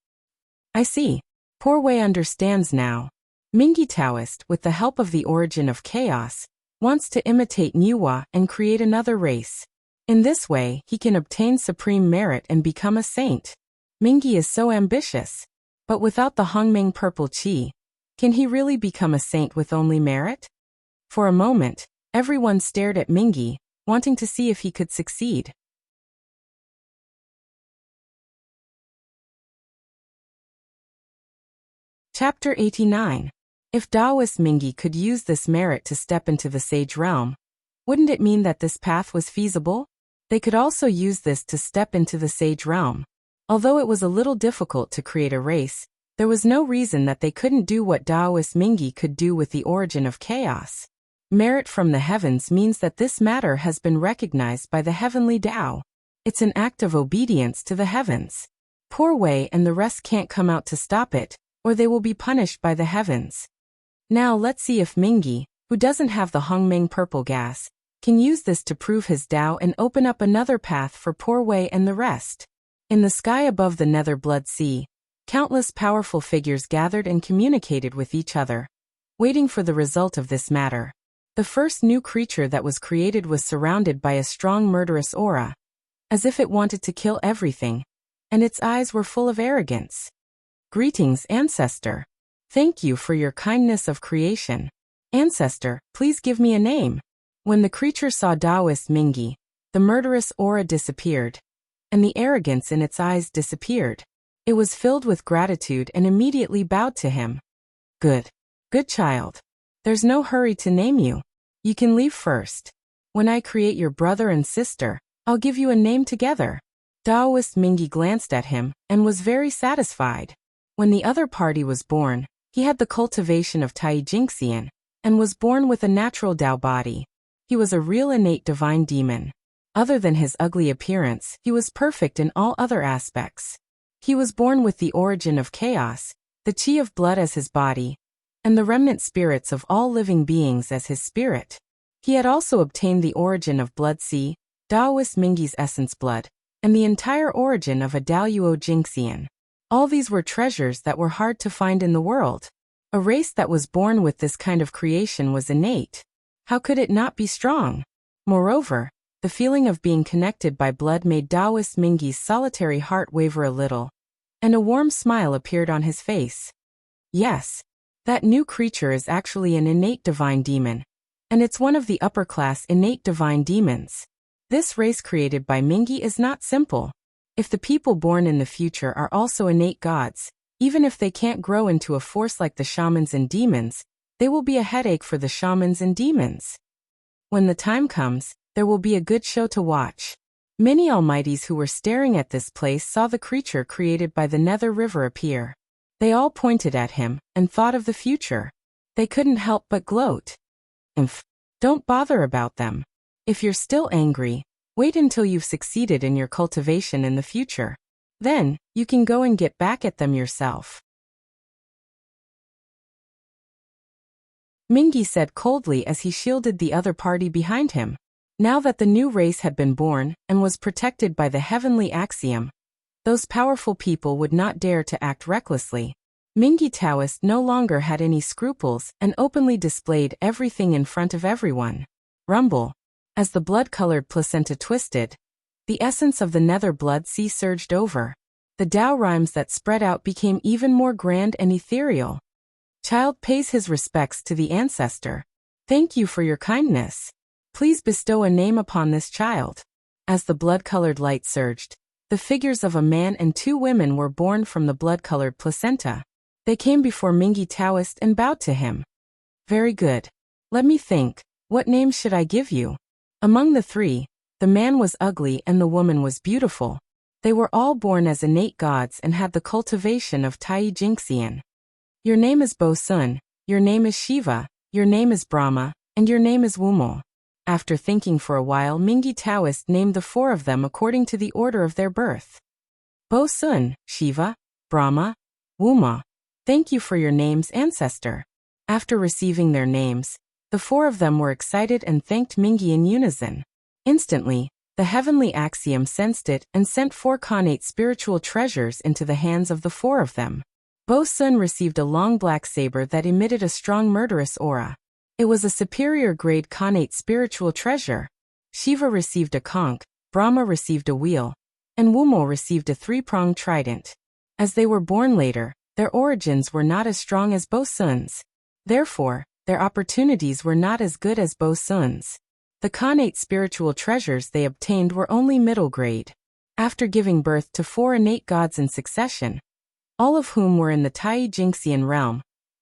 Speaker 1: I see. Poor Wei understands now. Mingi Taoist, with the help of the origin of chaos, wants to imitate Niwa and create another race. In this way, he can obtain supreme merit and become a saint. Mingi is so ambitious. But without the Hongmeng purple chi, can he really become a saint with only merit? For a moment, everyone stared at Mingi, wanting to see if he could succeed. Chapter 89. If Taoist Mingi could use this merit to step into the sage realm, wouldn't it mean that this path was feasible? They could also use this to step into the sage realm. Although it was a little difficult to create a race, there was no reason that they couldn't do what Taoist Mingi could do with the origin of chaos. Merit from the heavens means that this matter has been recognized by the heavenly Tao. It's an act of obedience to the heavens. Poor Wei and the rest can't come out to stop it, or they will be punished by the heavens. Now let's see if Mingi, who doesn't have the Hongmeng purple gas, can use this to prove his Tao and open up another path for Poor Wei and the rest. In the sky above the Nether Blood Sea, countless powerful figures gathered and communicated with each other, waiting for the result of this matter. The first new creature that was created was surrounded by a strong murderous aura, as if it wanted to kill everything, and its eyes were full of arrogance. Greetings, Ancestor. Thank you for your kindness of creation. Ancestor, please give me a name. When the creature saw Taoist Mingi, the murderous aura disappeared, and the arrogance in its eyes disappeared. It was filled with gratitude and immediately bowed to him. Good. Good child. There's no hurry to name you. You can leave first. When I create your brother and sister, I'll give you a name together. Taoist Mingi glanced at him and was very satisfied. When the other party was born, he had the cultivation of Tai Jingxian and was born with a natural Tao body. He was a real innate divine demon. Other than his ugly appearance, he was perfect in all other aspects. He was born with the origin of chaos, the chi of blood as his body, and the remnant spirits of all living beings as his spirit. He had also obtained the origin of blood sea, Taoist Mingi's essence blood, and the entire origin of a Daoyuo Jingxian. All these were treasures that were hard to find in the world. A race that was born with this kind of creation was innate. How could it not be strong? Moreover, the feeling of being connected by blood made Taoist Mingi's solitary heart waver a little, and a warm smile appeared on his face. Yes, that new creature is actually an innate divine demon, and it's one of the upper-class innate divine demons. This race created by Mingi is not simple. If the people born in the future are also innate gods, even if they can't grow into a force like the shamans and demons, they will be a headache for the shamans and demons. When the time comes, there will be a good show to watch. Many almighties who were staring at this place saw the creature created by the Nether River appear. They all pointed at him and thought of the future. They couldn't help but gloat. Don't bother about them. If you're still angry, wait until you've succeeded in your cultivation in the future. Then, you can go and get back at them yourself. Mingi said coldly as he shielded the other party behind him. Now that the new race had been born and was protected by the heavenly axiom, those powerful people would not dare to act recklessly. Mingi Taoist no longer had any scruples and openly displayed everything in front of everyone. Rumble. As the blood-colored placenta twisted, the essence of the nether blood sea surged over. The Tao rhymes that spread out became even more grand and ethereal. Child pays his respects to the ancestor. Thank you for your kindness. Please bestow a name upon this child. As the blood-colored light surged, the figures of a man and two women were born from the blood-colored placenta. They came before Mingi Taoist and bowed to him. Very good. Let me think. What name should I give you? Among the three, the man was ugly and the woman was beautiful. They were all born as innate gods and had the cultivation of Tai Jingxian. Your name is Bo Sun, your name is Shiva, your name is Brahma, and your name is Wumo. After thinking for a while, Mingyi Taoist named the four of them according to the order of their birth. Bo Sun, Shiva, Brahma, Wumo. Thank you for your names, ancestor. After receiving their names, the four of them were excited and thanked Mingyi in unison. Instantly, the heavenly axiom sensed it and sent 4 connate spiritual treasures into the hands of the four of them. Bo Sun received a long black saber that emitted a strong murderous aura. It was a superior grade connate spiritual treasure. Shiva received a conch, Brahma received a wheel, and Wumo received a 3-pronged trident. As they were born later, their origins were not as strong as Bo Sun's. Therefore, their opportunities were not as good as Bo Sun's. The connate spiritual treasures they obtained were only middle grade. After giving birth to 4 innate gods in succession, all of whom were in the Tai Jingxian realm,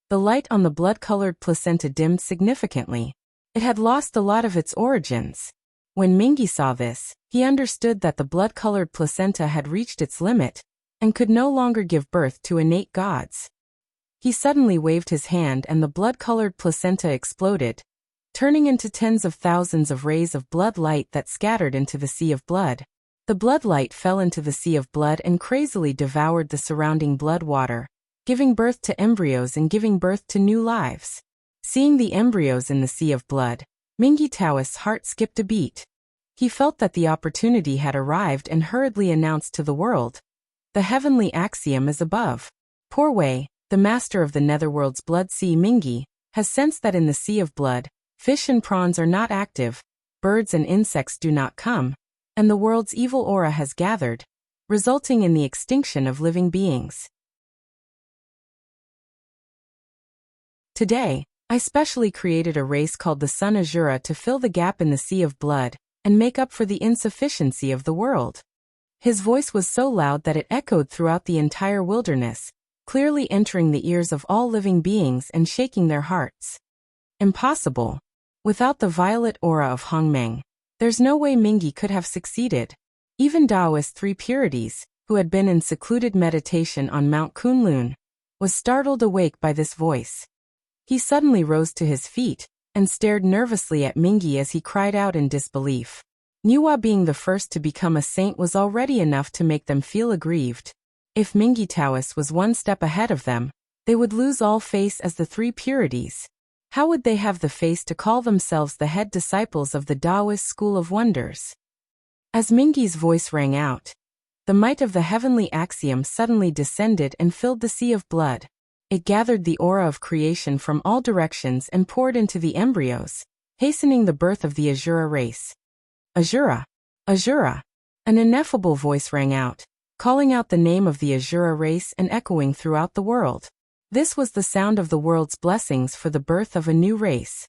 Speaker 1: the light on the blood-colored placenta dimmed significantly. It had lost a lot of its origins. When Mingyi saw this, he understood that the blood-colored placenta had reached its limit and could no longer give birth to innate gods. He suddenly waved his hand and the blood-colored placenta exploded, turning into tens of thousands of rays of blood light that scattered into the sea of blood. The blood light fell into the sea of blood and crazily devoured the surrounding blood water, giving birth to embryos and giving birth to new lives. Seeing the embryos in the sea of blood, Mingyi Taoist's heart skipped a beat. He felt that the opportunity had arrived and hurriedly announced to the world, "The heavenly axiom is above." Poor Wei, the master of the netherworld's blood sea Mingyi, has sensed that in the sea of blood, fish and prawns are not active, birds and insects do not come, and the world's evil aura has gathered, resulting in the extinction of living beings. Today, I specially created a race called the Sun Azura to fill the gap in the sea of blood and make up for the insufficiency of the world. His voice was so loud that it echoed throughout the entire wilderness, clearly entering the ears of all living beings and shaking their hearts. Impossible. Without the violet aura of Hongmeng, there's no way Mingyi could have succeeded. Even Taoist 3 Purities, who had been in secluded meditation on Mount Kunlun, was startled awake by this voice. He suddenly rose to his feet and stared nervously at Mingyi as he cried out in disbelief. Niwa being the first to become a saint was already enough to make them feel aggrieved. If Mingyi Taoist was 1 step ahead of them, they would lose all face as the 3 Purities. How would they have the face to call themselves the head disciples of the Taoist School of Wonders? As Mingyi's voice rang out, the might of the heavenly axiom suddenly descended and filled the sea of blood. It gathered the aura of creation from all directions and poured into the embryos, hastening the birth of the Azura race. Azura! Azura! An ineffable voice rang out, calling out the name of the Azura race and echoing throughout the world. This was the sound of the world's blessings for the birth of a new race.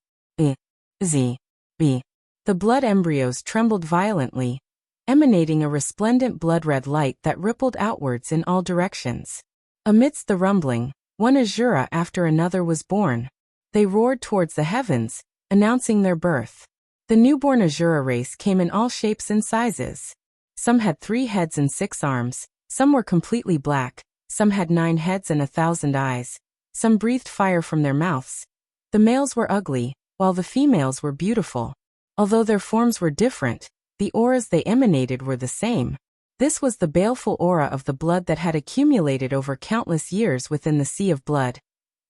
Speaker 1: Z. B. The blood embryos trembled violently, emanating a resplendent blood-red light that rippled outwards in all directions. Amidst the rumbling, 1 Azura after another was born. They roared towards the heavens, announcing their birth. The newborn Azura race came in all shapes and sizes. Some had 3 heads and 6 arms, some were completely black, some had 9 heads and 1,000 eyes, some breathed fire from their mouths. The males were ugly, while the females were beautiful. Although their forms were different, the auras they emanated were the same. This was the baleful aura of the blood that had accumulated over countless years within the sea of blood,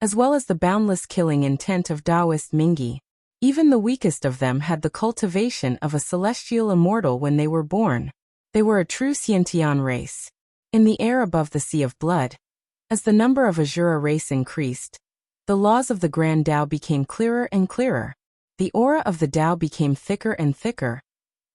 Speaker 1: as well as the boundless killing intent of Taoist Mingyi. Even the weakest of them had the cultivation of a celestial immortal when they were born. They were a true Xiantian race. In the air above the sea of blood, as the number of Azura race increased, the laws of the Grand Tao became clearer and clearer. The aura of the Tao became thicker and thicker,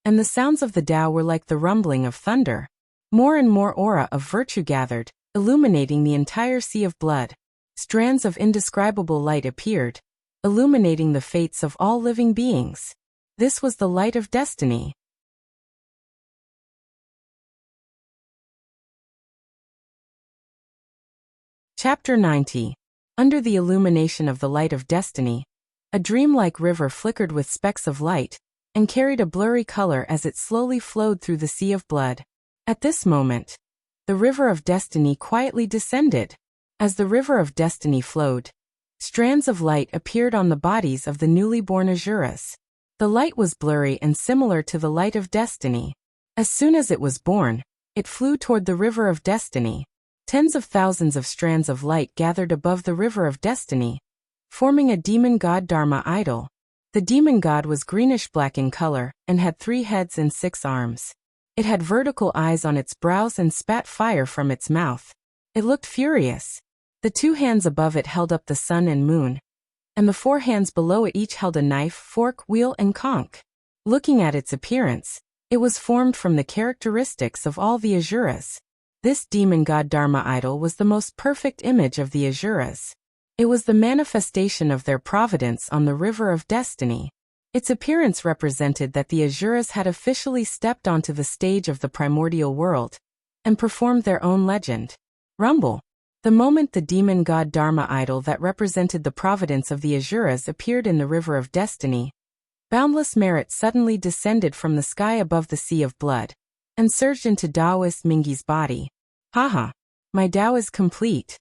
Speaker 1: and the sounds of the Tao were like the rumbling of thunder. More and more aura of virtue gathered, illuminating the entire sea of blood. Strands of indescribable light appeared, illuminating the fates of all living beings. This was the light of destiny. Chapter 90. Under the illumination of the light of destiny, a dreamlike river flickered with specks of light, and carried a blurry color as it slowly flowed through the sea of blood. At this moment, the river of destiny quietly descended. As the river of destiny flowed, strands of light appeared on the bodies of the newly born Asuras. The light was blurry and similar to the light of destiny. As soon as it was born, it flew toward the river of destiny. Tens of thousands of strands of light gathered above the river of destiny, forming a demon god Dharma idol. The demon god was greenish-black in color and had 3 heads and 6 arms. It had vertical eyes on its brows and spat fire from its mouth. It looked furious. The 2 hands above it held up the sun and moon, and the 4 hands below it each held a knife, fork, wheel, and conch. Looking at its appearance, it was formed from the characteristics of all the Asuras. This demon god Dharma idol was the most perfect image of the Asuras. It was the manifestation of their providence on the river of destiny. Its appearance represented that the Asuras had officially stepped onto the stage of the primordial world and performed their own legend. Rumble. The moment the demon god Dharma idol that represented the providence of the Asuras appeared in the river of destiny, boundless merit suddenly descended from the sky above the sea of blood and surged into Taoist Mingi's body. Haha, my Tao is complete.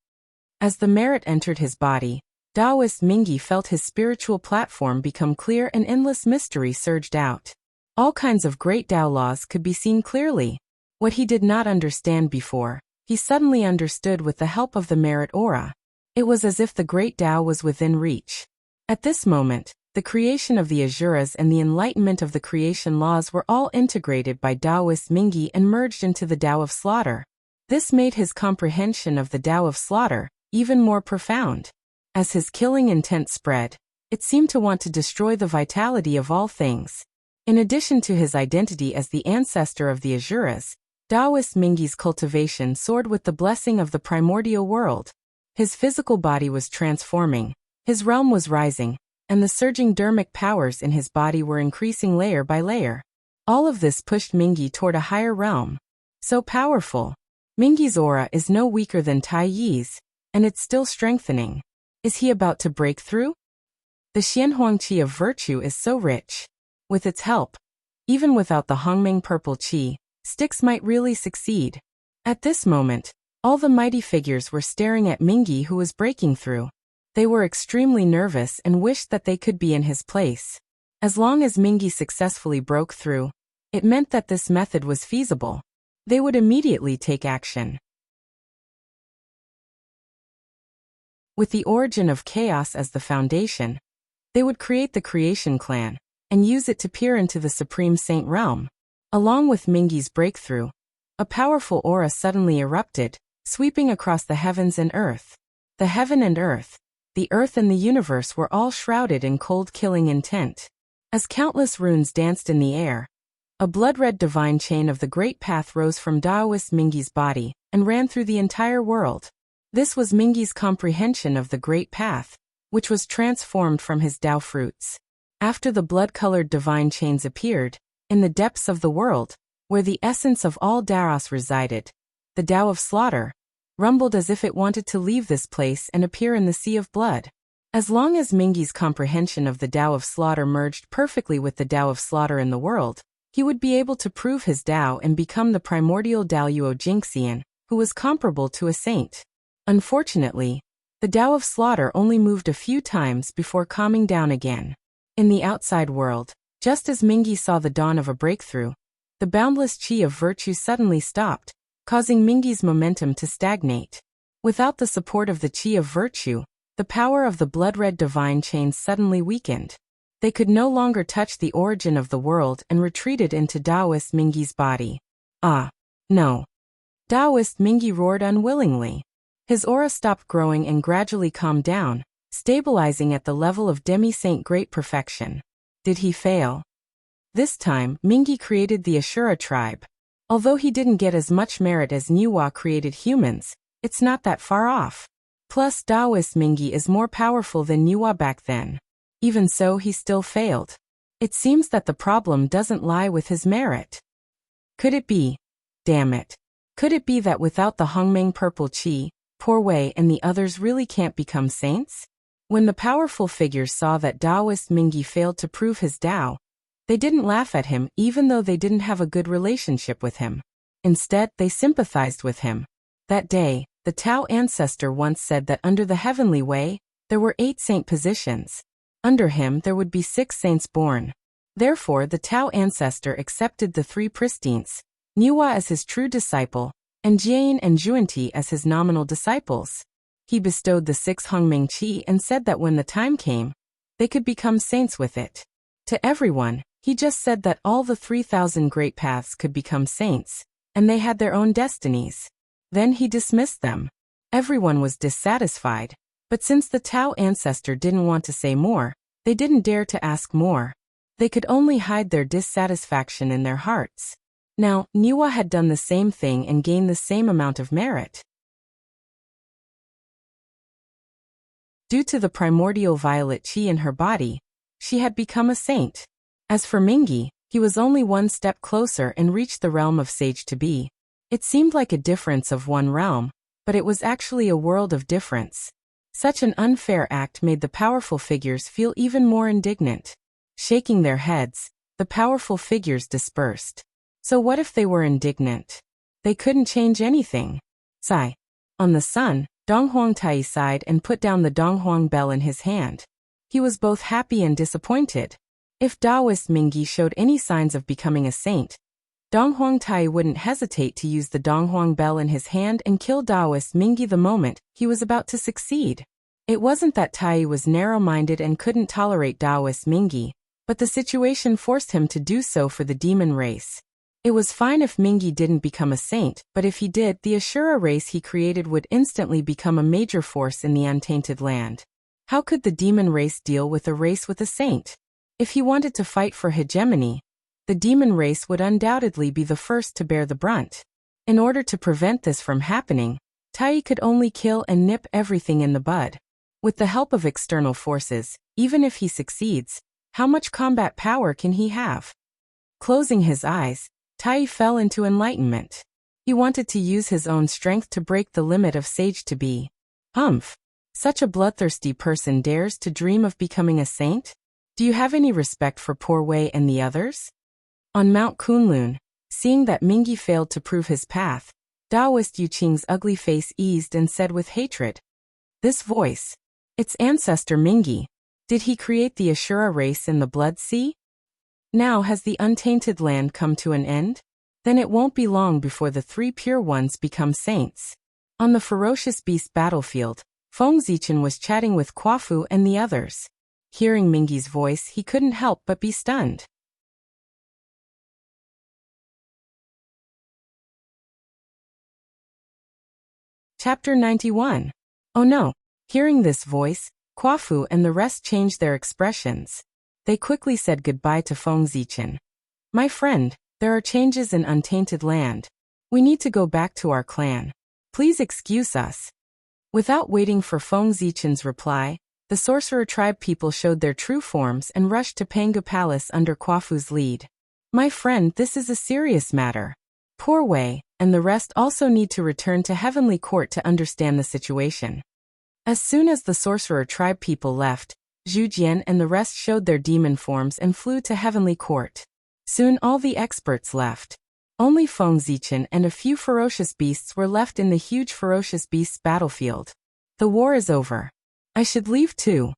Speaker 1: As the merit entered his body, Taoist Mingi felt his spiritual platform become clear and endless mystery surged out. All kinds of great Tao laws could be seen clearly. What he did not understand before, he suddenly understood with the help of the merit aura. It was as if the great Tao was within reach. At this moment, the creation of the Asuras and the enlightenment of the creation laws were all integrated by Taoist Mingi and merged into the Tao of slaughter. This made his comprehension of the Tao of slaughter even more profound. As his killing intent spread, it seemed to want to destroy the vitality of all things. In addition to his identity as the ancestor of the Asuras, Taoist Mingi's cultivation soared with the blessing of the primordial world. His physical body was transforming, his realm was rising, and the surging dharmic powers in his body were increasing layer by layer. All of this pushed Mingi toward a higher realm. So powerful. Mingi's aura is no weaker than Tai Yi's, and it's still strengthening. Is he about to break through? The Xianhuang Qi of virtue is so rich. With its help, even without the Hongming purple Qi, Styx might really succeed. At this moment, all the mighty figures were staring at Mingi, who was breaking through. They were extremely nervous and wished that they could be in his place. As long as Mingi successfully broke through, it meant that this method was feasible. They would immediately take action. With the origin of chaos as the foundation, they would create the creation clan and use it to peer into the Supreme Saint realm. Along with Mingi's breakthrough, a powerful aura suddenly erupted, sweeping across the heavens and earth. The heaven and earth, the earth and the universe were all shrouded in cold killing intent. As countless runes danced in the air, a blood-red divine chain of the Great Path rose from Taoist Mingi's body and ran through the entire world. This was Mingi's comprehension of the Great Path, which was transformed from his Tao fruits. After the blood-colored divine chains appeared, in the depths of the world, where the essence of all Taos resided, the Tao of slaughter rumbled as if it wanted to leave this place and appear in the sea of blood. As long as Mingi's comprehension of the Tao of slaughter merged perfectly with the Tao of slaughter in the world, he would be able to prove his Tao and become the primordial Daoyuo Jingxian, who was comparable to a saint. Unfortunately, the Tao of slaughter only moved a few times before calming down again. In the outside world, just as Mingi saw the dawn of a breakthrough, the boundless Qi of virtue suddenly stopped, causing Mingi's momentum to stagnate. Without the support of the Qi of virtue, the power of the blood-red divine chains suddenly weakened. They could no longer touch the origin of the world and retreated into Taoist Mingi's body. Ah, no. Taoist Mingi roared unwillingly. His aura stopped growing and gradually calmed down, stabilizing at the level of demi-saint great perfection. Did he fail? This time, Mingi created the Ashura tribe. Although he didn't get as much merit as Nuwa created humans, it's not that far off. Plus, Taoist Mingi is more powerful than Nuwa back then. Even so, he still failed. It seems that the problem doesn't lie with his merit. Could it be? Damn it. Could it be that without the Hongmeng purple Qi, Poor Wei and the others really can't become saints? When the powerful figures saw that Taoist Mingi failed to prove his Tao, They didn't laugh at him even though they didn't have a good relationship with him. Instead, they sympathized with him. That day, the Tao ancestor once said that under the heavenly way, there were 8 saint positions. Under him there would be 6 saints born. Therefore the Tao ancestor accepted the 3 pristines, Niwa as his true disciple, and Jian and Juanti as his nominal disciples. He bestowed the 6 Hongming Qi and said that when the time came, they could become saints with it. To everyone, he just said that all the 3,000 great paths could become saints, and they had their own destinies. Then he dismissed them. Everyone was dissatisfied, but since the Tao ancestor didn't want to say more, they didn't dare to ask more. They could only hide their dissatisfaction in their hearts. Now, Niwa had done the same thing and gained the same amount of merit. Due to the primordial violet qi in her body, she had become a saint. As for Mingi, he was only one step closer and reached the realm of sage to be. It seemed like a difference of one realm, but it was actually a world of difference. Such an unfair act made the powerful figures feel even more indignant. Shaking their heads, the powerful figures dispersed. So what if they were indignant? They couldn't change anything. Sigh. On the sun, Donghuang Tai sighed and put down the Donghuang bell in his hand. He was both happy and disappointed. If Taoist Mingi showed any signs of becoming a saint, Donghuang Tai wouldn't hesitate to use the Donghuang bell in his hand and kill Taoist Mingi the moment he was about to succeed. It wasn't that Tai was narrow-minded and couldn't tolerate Taoist Mingi, but the situation forced him to do so for the demon race. It was fine if Mingi didn't become a saint, but if he did, the Ashura race he created would instantly become a major force in the untainted land. How could the demon race deal with a race with a saint? If he wanted to fight for hegemony, the demon race would undoubtedly be the first to bear the brunt. In order to prevent this from happening, Tai could only kill and nip everything in the bud. With the help of external forces, even if he succeeds, how much combat power can he have? Closing his eyes, Tai fell into enlightenment. He wanted to use his own strength to break the limit of sage to be. Humph! Such a bloodthirsty person dares to dream of becoming a saint? Do you have any respect for Poor Wei and the others? On Mount Kunlun, seeing that Mingi failed to prove his path, Taoist Yuqing's ugly face eased and said with hatred, "This voice. Its ancestor Mingi. Did he create the Ashura race in the Blood Sea? Now has the untainted land come to an end? Then it won't be long before the 3 pure ones become saints." On the ferocious beast battlefield, Feng Zichen was chatting with Quafu and the others. Hearing Mingi's voice, he couldn't help but be stunned. Chapter 91. Oh no! Hearing this voice, Quafu and the rest changed their expressions. They quickly said goodbye to Feng Zichen. "My friend, there are changes in untainted land. We need to go back to our clan. Please excuse us." Without waiting for Feng Zichen's reply, the sorcerer tribe people showed their true forms and rushed to Panga Palace under Quafu's lead. "My friend, this is a serious matter. Poor Wei and the rest also need to return to Heavenly Court to understand the situation." As soon as the sorcerer tribe people left, Zhu Jian and the rest showed their demon forms and flew to Heavenly Court. Soon all the experts left. Only Feng Zichen and a few ferocious beasts were left in the huge ferocious beasts battlefield. The war is over. I should leave too.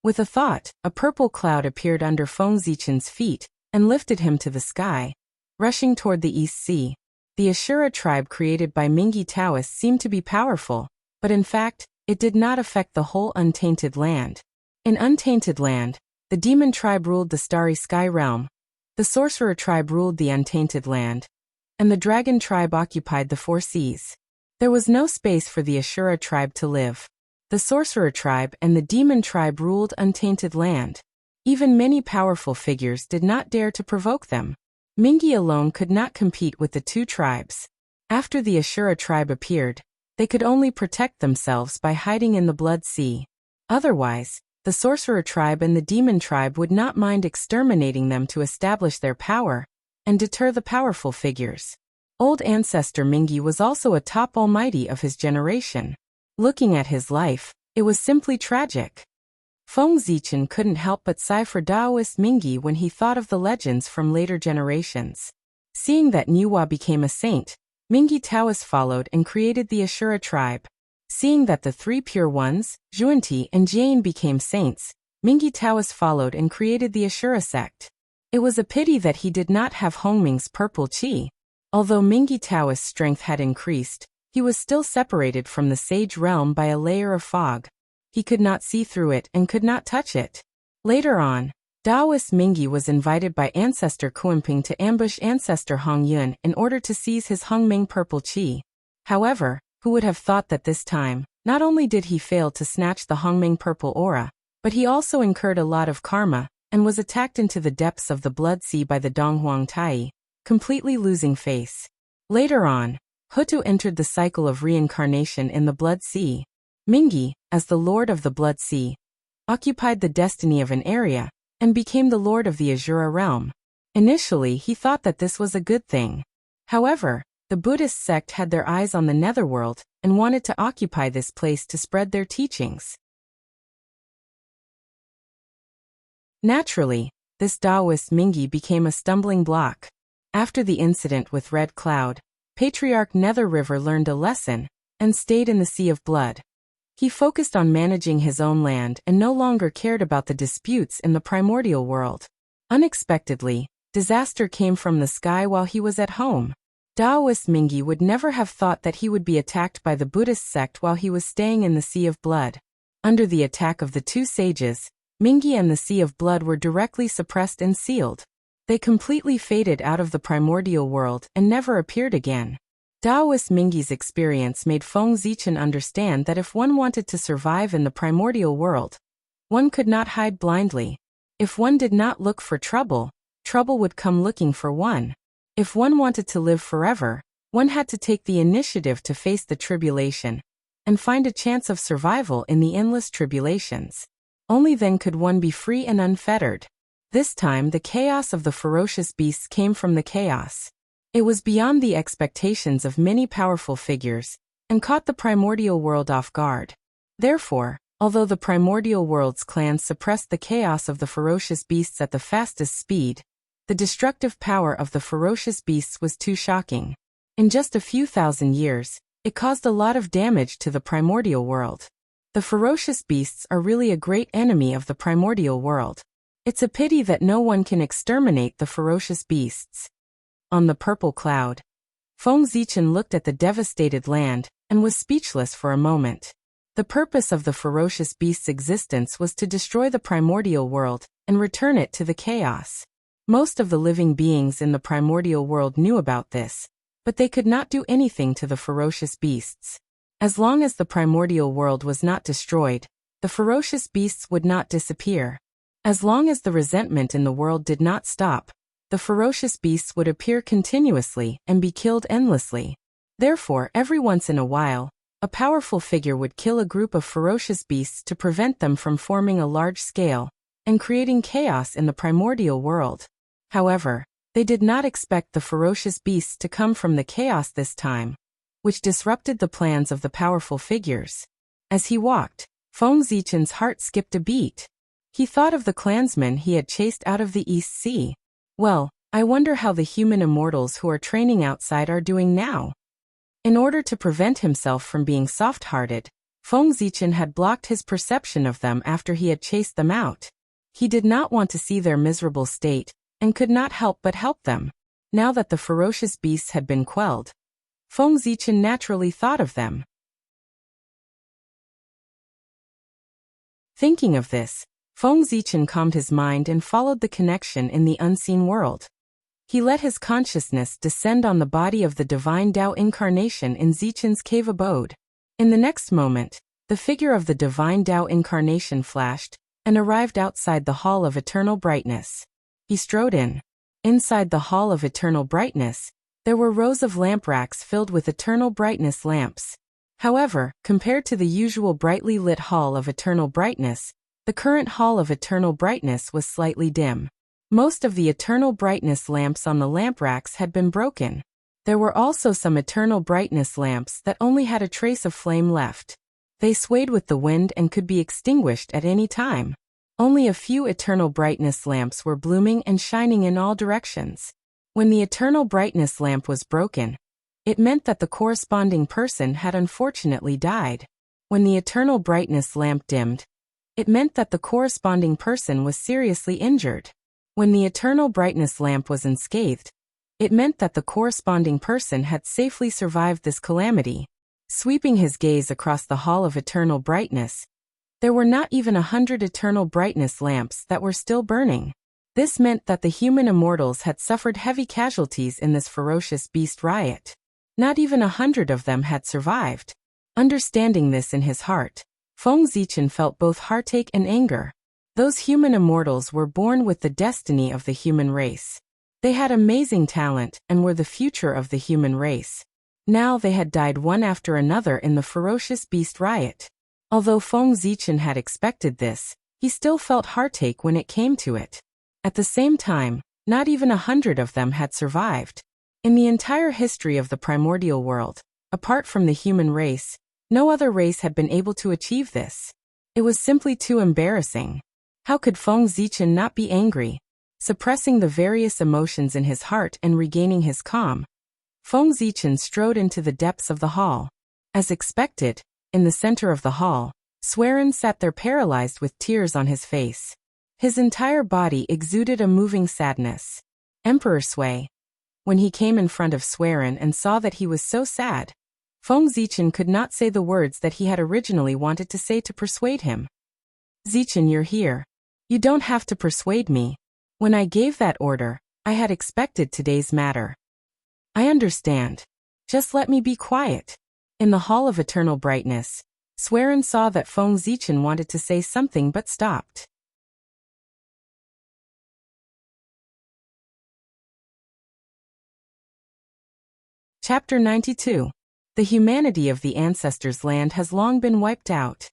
Speaker 1: With a thought, a purple cloud appeared under Feng Zichen's feet and lifted him to the sky. Rushing toward the East Sea, the Ashura tribe created by Mingi Taoists seemed to be powerful, but in fact, it did not affect the whole untainted land. In untainted land, the demon tribe ruled the starry sky realm, the sorcerer tribe ruled the untainted land, and the dragon tribe occupied the 4 seas. There was no space for the Ashura tribe to live. The sorcerer tribe and the demon tribe ruled untainted land. Even many powerful figures did not dare to provoke them. Mingi alone could not compete with the 2 tribes. After the Ashura tribe appeared, they could only protect themselves by hiding in the Blood Sea. Otherwise, the sorcerer tribe and the demon tribe would not mind exterminating them to establish their power and deter the powerful figures. Old ancestor Mingi was also a top almighty of his generation. Looking at his life, it was simply tragic. Feng Zichen couldn't help but sigh for Daoist Mingyi when he thought of the legends from later generations. Seeing that Niuhua became a saint, Mingyi Taoist followed and created the Ashura tribe. Seeing that the three pure ones, Zhuanti and Jian, became saints, Mingyi Taoist followed and created the Ashura sect. It was a pity that he did not have Hongming's purple qi. Although Mingyi Taoist's strength had increased, he was still separated from the sage realm by a layer of fog. He could not see through it and could not touch it. Later on, Daoist Mingyi was invited by Ancestor Kuanping to ambush Ancestor Hongyun in order to seize his Hongming purple qi. However, who would have thought that this time, not only did he fail to snatch the Hongming purple aura, but he also incurred a lot of karma, and was attacked into the depths of the Blood Sea by the Donghuang Tai, completely losing face. Later on, Hutu entered the cycle of reincarnation in the Blood Sea. Mingyi, as the Lord of the Blood Sea, occupied the destiny of an area, and became the Lord of the Ashura realm. Initially he thought that this was a good thing. However, the Buddhist sect had their eyes on the netherworld, and wanted to occupy this place to spread their teachings. Naturally, this Daoist Mingyi became a stumbling block. After the incident with Red Cloud, Patriarch Nether River learned a lesson, and stayed in the Sea of Blood. He focused on managing his own land and no longer cared about the disputes in the primordial world. Unexpectedly, disaster came from the sky while he was at home. Daoist Mingyi would never have thought that he would be attacked by the Buddhist sect while he was staying in the Sea of Blood. Under the attack of the two sages, Mingyi and the Sea of Blood were directly suppressed and sealed. They completely faded out of the primordial world and never appeared again. Daoist Mingyi's experience made Feng Zichen understand that if one wanted to survive in the primordial world, one could not hide blindly. If one did not look for trouble, trouble would come looking for one. If one wanted to live forever, one had to take the initiative to face the tribulation, and find a chance of survival in the endless tribulations. Only then could one be free and unfettered. This time the chaos of the ferocious beasts came from the chaos. It was beyond the expectations of many powerful figures, and caught the primordial world off guard. Therefore, although the primordial world's clans suppressed the chaos of the ferocious beasts at the fastest speed, the destructive power of the ferocious beasts was too shocking. In just a few thousand years, it caused a lot of damage to the primordial world. The ferocious beasts are really a great enemy of the primordial world. It's a pity that no one can exterminate the ferocious beasts. On the purple cloud, Feng Zichen looked at the devastated land, and was speechless for a moment. The purpose of the ferocious beast's existence was to destroy the primordial world, and return it to the chaos. Most of the living beings in the primordial world knew about this, but they could not do anything to the ferocious beasts. As long as the primordial world was not destroyed, the ferocious beasts would not disappear. As long as the resentment in the world did not stop, the ferocious beasts would appear continuously and be killed endlessly. Therefore, every once in a while, a powerful figure would kill a group of ferocious beasts to prevent them from forming a large scale, and creating chaos in the primordial world. However, they did not expect the ferocious beasts to come from the chaos this time, which disrupted the plans of the powerful figures. As he walked, Feng Zichen's heart skipped a beat. He thought of the clansmen he had chased out of the East Sea. Well, I wonder how the human immortals who are training outside are doing now. In order to prevent himself from being soft-hearted, Feng Zichen had blocked his perception of them after he had chased them out. He did not want to see their miserable state, and could not help but help them. Now that the ferocious beasts had been quelled, Feng Zichen naturally thought of them. Thinking of this, Feng Zichen calmed his mind and followed the connection in the unseen world. He let his consciousness descend on the body of the divine Tao incarnation in Zichen's cave abode. In the next moment, the figure of the divine Tao incarnation flashed, and arrived outside the Hall of Eternal Brightness. He strode in. Inside the Hall of Eternal Brightness, there were rows of lamp racks filled with eternal brightness lamps. However, compared to the usual brightly lit Hall of Eternal Brightness, the current Hall of Eternal Brightness was slightly dim. Most of the eternal brightness lamps on the lamp racks had been broken. There were also some eternal brightness lamps that only had a trace of flame left. They swayed with the wind and could be extinguished at any time. Only a few eternal brightness lamps were blooming and shining in all directions. When the eternal brightness lamp was broken, it meant that the corresponding person had unfortunately died. When the eternal brightness lamp dimmed, it meant that the corresponding person was seriously injured. When the eternal brightness lamp was unscathed, it meant that the corresponding person had safely survived this calamity. Sweeping his gaze across the hall of eternal brightness, there were not even 100 eternal brightness lamps that were still burning. This meant that the human immortals had suffered heavy casualties in this ferocious beast riot. Not even 100 of them had survived. Understanding this in his heart, Feng Zichen felt both heartache and anger. Those human immortals were born with the destiny of the human race. They had amazing talent and were the future of the human race. Now they had died one after another in the ferocious beast riot. Although Feng Zichen had expected this, he still felt heartache when it came to it. At the same time, not even 100 of them had survived. In the entire history of the primordial world, apart from the human race, no other race had been able to achieve this. It was simply too embarrassing. How could Feng Zichen not be angry? Suppressing the various emotions in his heart and regaining his calm, Feng Zichen strode into the depths of the hall. As expected, in the center of the hall, Swerin sat there paralyzed with tears on his face. His entire body exuded a moving sadness. Emperor Sui. When he came in front of Swerin and saw that he was so sad, Feng Zichen could not say the words that he had originally wanted to say to persuade him. Zichen, you're here. You don't have to persuade me. When I gave that order, I had expected today's matter. I understand. Just let me be quiet. In the Hall of Eternal Brightness, Swerin saw that Feng Zichen wanted to say something but stopped. Chapter 92. The humanity of the ancestors' land has long been wiped out.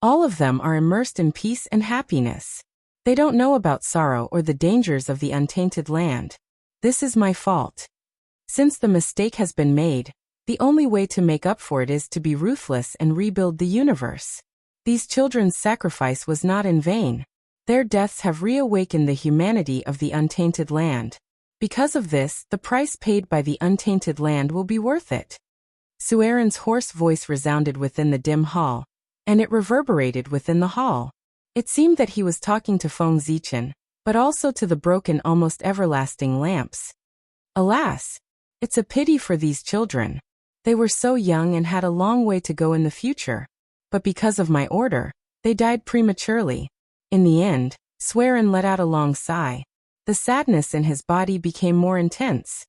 Speaker 1: All of them are immersed in peace and happiness. They don't know about sorrow or the dangers of the untainted land. This is my fault. Since the mistake has been made, the only way to make up for it is to be ruthless and rebuild the universe. These children's sacrifice was not in vain. Their deaths have reawakened the humanity of the untainted land. Because of this, the price paid by the untainted land will be worth it. Suerin's hoarse voice resounded within the dim hall, and it reverberated within the hall. It seemed that he was talking to Feng Zichen, but also to the broken almost everlasting lamps. Alas! It's a pity for these children. They were so young and had a long way to go in the future. But because of my order, they died prematurely. In the end, Swerin let out a long sigh. The sadness in his body became more intense.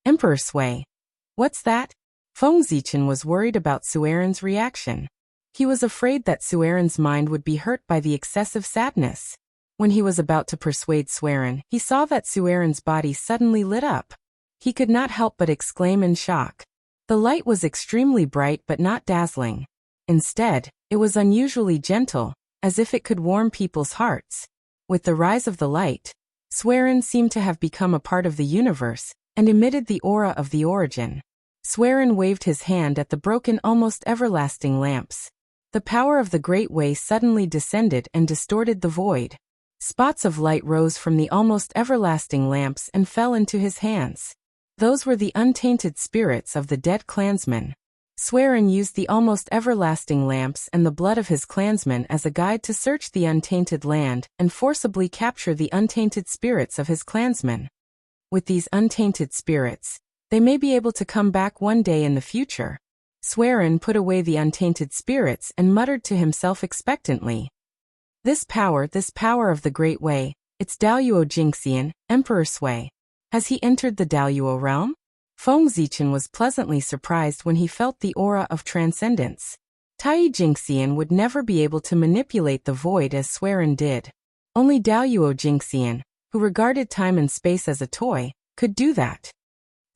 Speaker 1: Emperor Sui. What's that? Feng Zichen was worried about Suerin's reaction. He was afraid that Suerin's mind would be hurt by the excessive sadness. When he was about to persuade Swerin, he saw that Suerin's body suddenly lit up. He could not help but exclaim in shock. The light was extremely bright but not dazzling. Instead, it was unusually gentle, as if it could warm people's hearts. With the rise of the light, Swerin seemed to have become a part of the universe, and emitted the aura of the origin. Swerin waved his hand at the broken almost everlasting lamps. The power of the Great Way suddenly descended and distorted the void. Spots of light rose from the almost everlasting lamps and fell into his hands. Those were the untainted spirits of the dead clansmen. Swerin used the almost everlasting lamps and the blood of his clansmen as a guide to search the untainted land and forcibly capture the untainted spirits of his clansmen. With these untainted spirits, they may be able to come back one day in the future. Swerin put away the untainted spirits and muttered to himself expectantly. This power of the Great Way, it's Daluo Jingxian, Emperor Sui. Has he entered the Daluo realm? Feng Zichen was pleasantly surprised when he felt the aura of transcendence. Tai Jingxian would never be able to manipulate the void as Swerin did. Only Daluo Jingxian, who regarded time and space as a toy, could do that.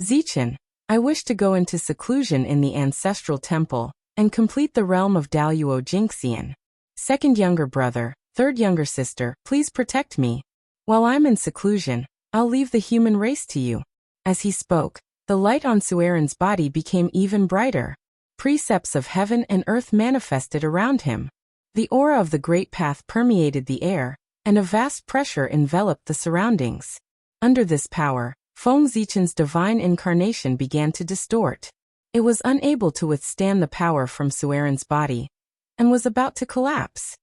Speaker 1: Zichen, I wish to go into seclusion in the ancestral temple and complete the realm of Daluo Jingxian. Second younger brother, third younger sister, please protect me. While I'm in seclusion, I'll leave the human race to you. As he spoke, the light on Suerin's body became even brighter. Precepts of heaven and earth manifested around him. The aura of the great path permeated the air, and a vast pressure enveloped the surroundings. Under this power, Feng Zichen's divine incarnation began to distort. It was unable to withstand the power from Sueren's body, and was about to collapse.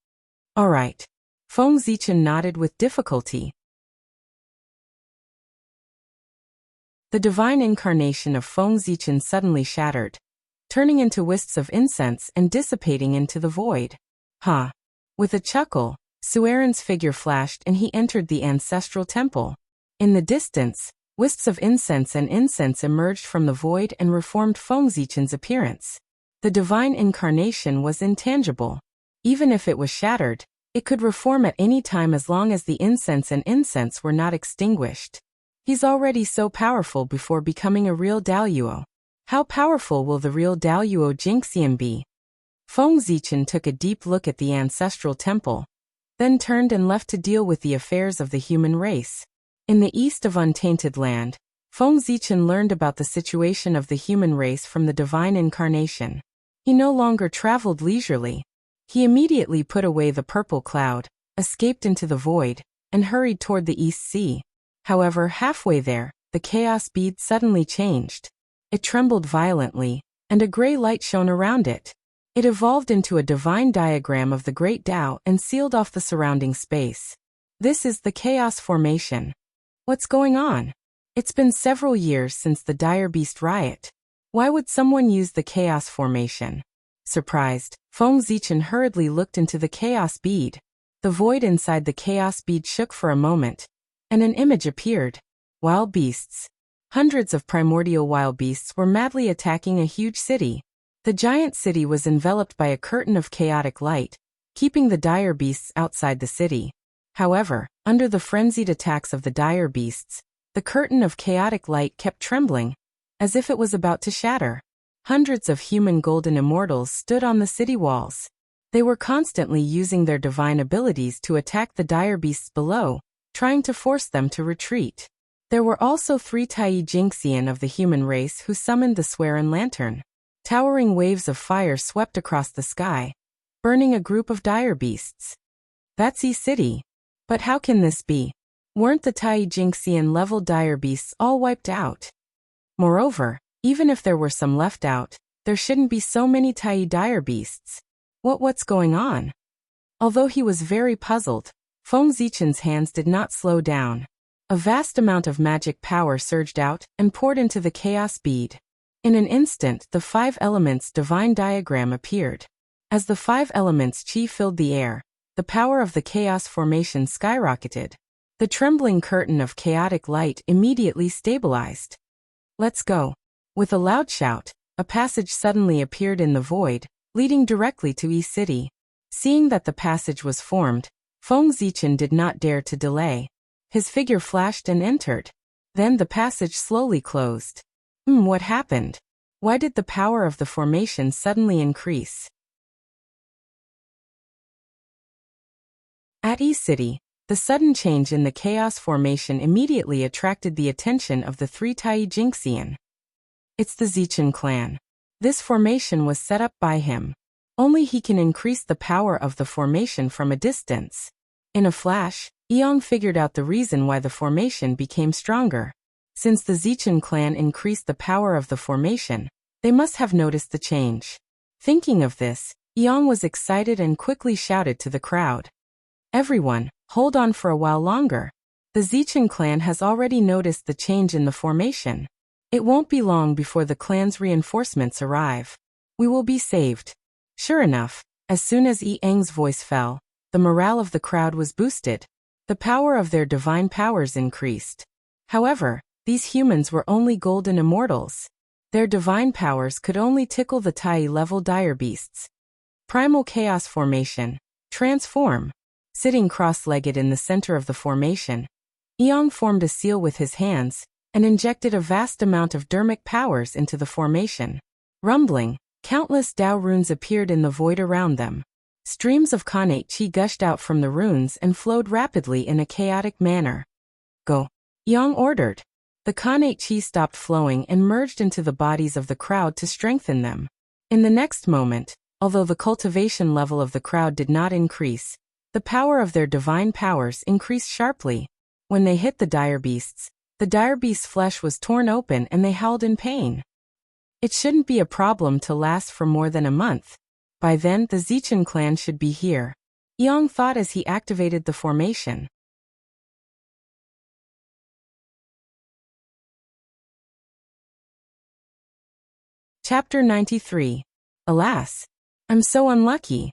Speaker 1: All right. Feng Zichen nodded with difficulty. The divine incarnation of Feng Zichen suddenly shattered, turning into wisps of incense and dissipating into the void. Ha! With a chuckle, Sueren's figure flashed and he entered the ancestral temple. In the distance, wisps of incense emerged from the void and reformed Feng Zichen's appearance. The divine incarnation was intangible. Even if it was shattered, it could reform at any time as long as the incense were not extinguished. He's already so powerful before becoming a real Daoyuo. How powerful will the real Daoyuo Jingxian be? Feng Zichen took a deep look at the ancestral temple, then turned and left to deal with the affairs of the human race. In the east of Untainted Land, Feng Zichen learned about the situation of the human race from the divine incarnation. He no longer traveled leisurely. He immediately put away the purple cloud, escaped into the void, and hurried toward the East Sea. However, halfway there, the chaos bead suddenly changed. It trembled violently, and a gray light shone around it. It evolved into a divine diagram of the Great Tao and sealed off the surrounding space. This is the chaos formation. What's going on? It's been several years since the Dire Beast riot. Why would someone use the chaos formation? Surprised, Feng Zichen hurriedly looked into the chaos bead. The void inside the chaos bead shook for a moment, and an image appeared. Wild beasts. Hundreds of primordial wild beasts were madly attacking a huge city. The giant city was enveloped by a curtain of chaotic light, keeping the dire beasts outside the city. However, under the frenzied attacks of the dire beasts, the curtain of chaotic light kept trembling, as if it was about to shatter. Hundreds of human golden immortals stood on the city walls. They were constantly using their divine abilities to attack the dire beasts below, trying to force them to retreat. There were also 3 Tai Jingxian of the human race who summoned the Swerin Lantern. Towering waves of fire swept across the sky, burning a group of dire beasts. That's E-City. But how can this be? Weren't the Tai Jingxian level dire beasts all wiped out? Moreover, even if there were some left out, there shouldn't be so many Tai dire beasts. What's going on? Although he was very puzzled, Feng Zichen's hands did not slow down. A vast amount of magic power surged out and poured into the chaos bead. In an instant, the 5 elements divine diagram appeared. As the 5 elements chi filled the air, the power of the chaos formation skyrocketed. The trembling curtain of chaotic light immediately stabilized. Let's go. With a loud shout, a passage suddenly appeared in the void, leading directly to E-City. Seeing that the passage was formed, Feng Zichen did not dare to delay. His figure flashed and entered. Then the passage slowly closed. What happened? Why did the power of the formation suddenly increase? At E-City, the sudden change in the chaos formation immediately attracted the attention of the 3 Tai Jingxian. It's the Zichen clan. This formation was set up by him. Only he can increase the power of the formation from a distance. In a flash, Eong figured out the reason why the formation became stronger. Since the Zichen clan increased the power of the formation, they must have noticed the change. Thinking of this, Eong was excited and quickly shouted to the crowd. Everyone, hold on for a while longer. The Zichen clan has already noticed the change in the formation. It won't be long before the clan's reinforcements arrive. We will be saved. Sure enough, as soon as Eong's voice fell, the morale of the crowd was boosted. The power of their divine powers increased. However, these humans were only golden immortals. Their divine powers could only tickle the Tai-level dire beasts. Primal chaos formation. Transform. Sitting cross-legged in the center of the formation, Eong formed a seal with his hands and injected a vast amount of dermic powers into the formation. Rumbling, countless Dao runes appeared in the void around them. Streams of Khanate Chi gushed out from the runes and flowed rapidly in a chaotic manner. Go. Eong ordered. The Khanate Chi stopped flowing and merged into the bodies of the crowd to strengthen them. In the next moment, although the cultivation level of the crowd did not increase, the power of their divine powers increased sharply. When they hit the dire beast's flesh was torn open and they howled in pain. It shouldn't be a problem to last for more than a month. By then, the Zichen clan should be here, Yang thought as he activated the formation. Chapter 93. Alas! I'm so unlucky.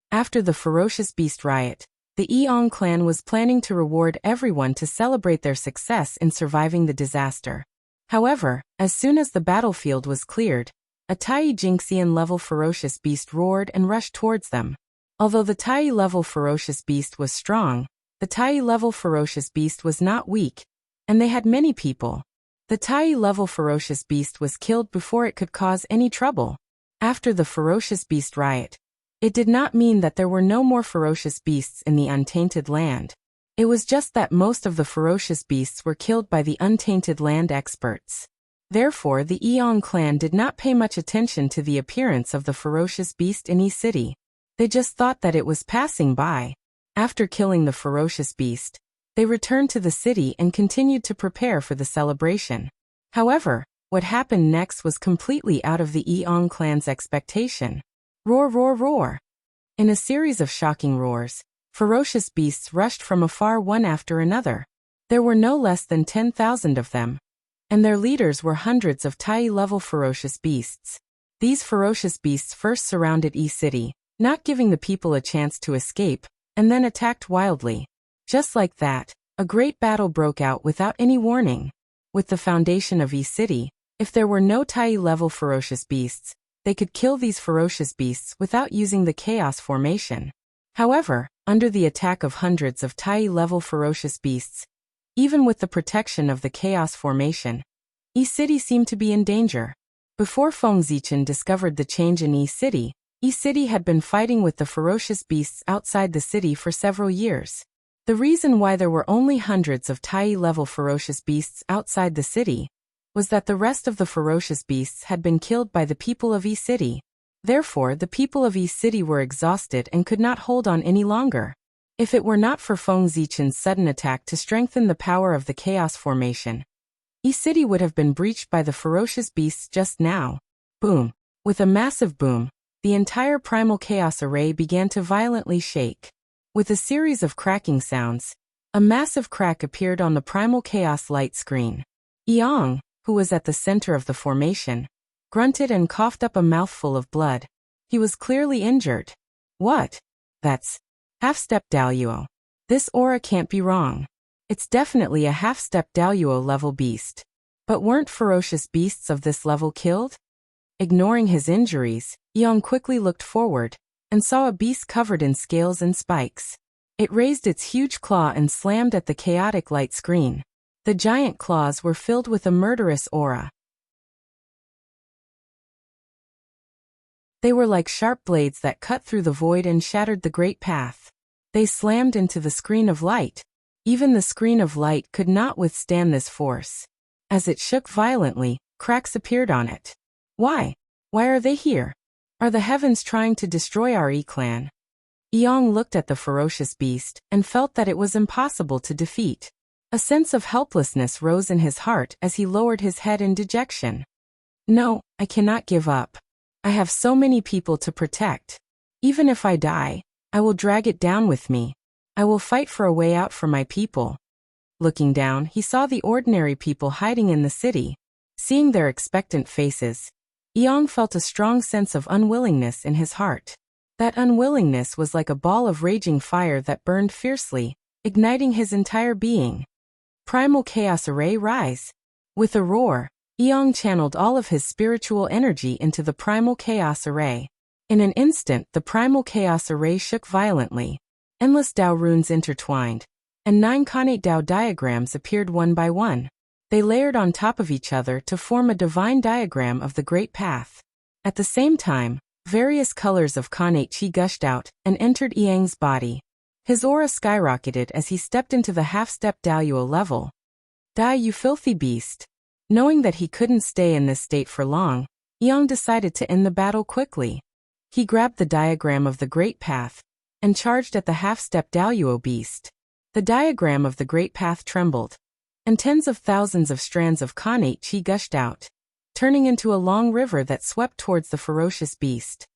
Speaker 1: After the ferocious beast riot, the Eong clan was planning to reward everyone to celebrate their success in surviving the disaster. However, as soon as the battlefield was cleared, a Tai Jinxian-level ferocious beast roared and rushed towards them. Although the Tai-level ferocious beast was strong, the Tai-level ferocious beast was not weak, and they had many people. The Tai-level ferocious beast was killed before it could cause any trouble. After the ferocious beast riot, it did not mean that there were no more ferocious beasts in the untainted land. It was just that most of the ferocious beasts were killed by the untainted land experts. Therefore, the Eong clan did not pay much attention to the appearance of the ferocious beast in E-City. They just thought that it was passing by. After killing the ferocious beast, they returned to the city and continued to prepare for the celebration. However, what happened next was completely out of the Eong clan's expectation. Roar, roar, roar! In a series of shocking roars, ferocious beasts rushed from afar one after another. There were no less than 10,000 of them, and their leaders were hundreds of Tai-level ferocious beasts. These ferocious beasts first surrounded E-City, not giving the people a chance to escape, and then attacked wildly. Just like that, a great battle broke out without any warning. With the foundation of E-City, if there were no Tai-level ferocious beasts, they could kill these ferocious beasts without using the chaos formation. However, under the attack of hundreds of Tai-level ferocious beasts, even with the protection of the chaos formation, E-City seemed to be in danger. Before Feng Zichen discovered the change in E-City had been fighting with the ferocious beasts outside the city for several years. The reason why there were only hundreds of Tai-level ferocious beasts outside the city was that the rest of the ferocious beasts had been killed by the people of E-City. Therefore, the people of E-City were exhausted and could not hold on any longer. If it were not for Feng Zichen's sudden attack to strengthen the power of the chaos formation, E-City would have been breached by the ferocious beasts just now. Boom! With a massive boom, the entire primal chaos array began to violently shake. With a series of cracking sounds, a massive crack appeared on the primal chaos light screen. Eong, who was at the center of the formation, grunted and coughed up a mouthful of blood. He was clearly injured. What? That's half-step Daluo. This aura can't be wrong. It's definitely a half-step Daluo level beast. But weren't ferocious beasts of this level killed? Ignoring his injuries, Eong quickly looked forward and saw a beast covered in scales and spikes. It raised its huge claw and slammed at the chaotic light screen. The giant claws were filled with a murderous aura. They were like sharp blades that cut through the void and shattered the great path. They slammed into the screen of light. Even the screen of light could not withstand this force. As it shook violently, cracks appeared on it. Why? Why are they here? Are the heavens trying to destroy our E-clan? Eong looked at the ferocious beast and felt that it was impossible to defeat. A sense of helplessness rose in his heart as he lowered his head in dejection. No, I cannot give up. I have so many people to protect. Even if I die, I will drag it down with me. I will fight for a way out for my people. Looking down, he saw the ordinary people hiding in the city. Seeing their expectant faces, Eong felt a strong sense of unwillingness in his heart. That unwillingness was like a ball of raging fire that burned fiercely, igniting his entire being. Primal Chaos Array rise. With a roar, Eong channeled all of his spiritual energy into the Primal Chaos Array. In an instant, the Primal Chaos Array shook violently. Endless Dao runes intertwined, and 9 Khanate Dao diagrams appeared one by one. They layered on top of each other to form a divine diagram of the Great Path. At the same time, various colors of Khanate Chi gushed out and entered Eong's body. His aura skyrocketed as he stepped into the half-step Daluo level. Die, you filthy beast! Knowing that he couldn't stay in this state for long, Yang decided to end the battle quickly. He grabbed the diagram of the Great Path and charged at the half-step Daoyuo beast. The diagram of the Great Path trembled, and tens of thousands of strands of Khanate Qi gushed out, turning into a long river that swept towards the ferocious beast.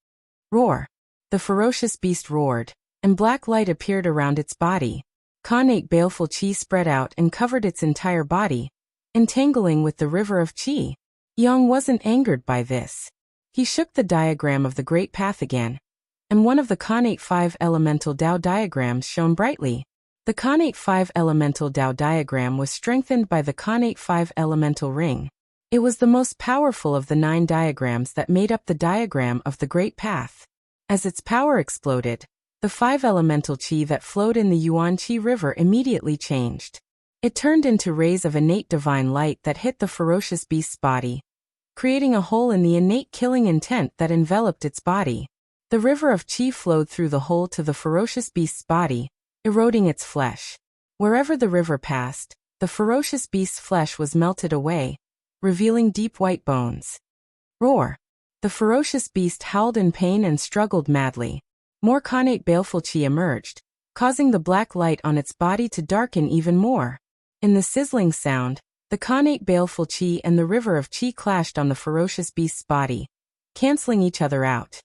Speaker 1: Roar! The ferocious beast roared, and black light appeared around its body. Khanate baleful Qi spread out and covered its entire body, entangling with the river of Qi. Yang wasn't angered by this. He shook the diagram of the Great Path again, and one of the Khanate 5 elemental Dao diagrams shone brightly. The Khanate 5 elemental Dao diagram was strengthened by the Khanate 5 elemental ring. It was the most powerful of the 9 diagrams that made up the diagram of the Great Path. As its power exploded, the 5 elemental Qi that flowed in the Yuan Qi River immediately changed. It turned into rays of innate divine light that hit the ferocious beast's body, creating a hole in the innate killing intent that enveloped its body. The river of Qi flowed through the hole to the ferocious beast's body, eroding its flesh. Wherever the river passed, the ferocious beast's flesh was melted away, revealing deep white bones. Roar! The ferocious beast howled in pain and struggled madly. More Khanate baleful Qi emerged, causing the black light on its body to darken even more. In the sizzling sound, the Khanate baleful Qi and the river of Qi clashed on the ferocious beast's body, canceling each other out.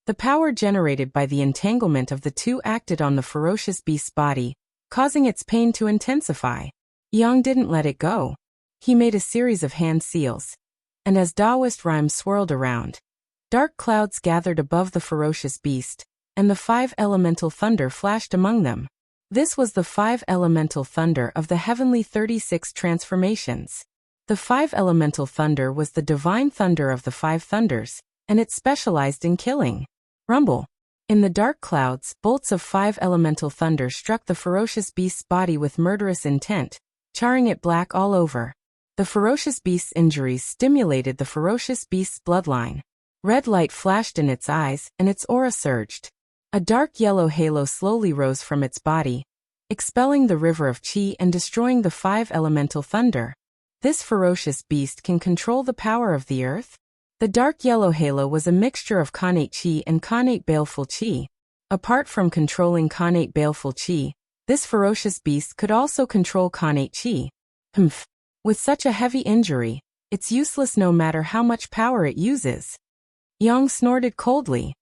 Speaker 1: The power generated by the entanglement of the two acted on the ferocious beast's body, causing its pain to intensify. Yang didn't let it go. He made a series of hand seals, and as Taoist rhymes swirled around, dark clouds gathered above the ferocious beast, and the 5 elemental thunder flashed among them. This was the 5 elemental thunder of the heavenly 36 transformations. The 5 elemental thunder was the divine thunder of the 5 thunders, and it specialized in killing. Rumble! In the dark clouds, bolts of 5 elemental thunder struck the ferocious beast's body with murderous intent, charring it black all over. The ferocious beast's injuries stimulated the ferocious beast's bloodline. Red light flashed in its eyes, and its aura surged. A dark yellow halo slowly rose from its body, expelling the river of Qi and destroying the 5 elemental thunder. This ferocious beast can control the power of the earth? The dark yellow halo was a mixture of Khanate Qi and Khanate baleful Qi. Apart from controlling Khanate baleful Qi, this ferocious beast could also control Khanate Qi. Humph! With such a heavy injury, it's useless no matter how much power it uses. Yang snorted coldly.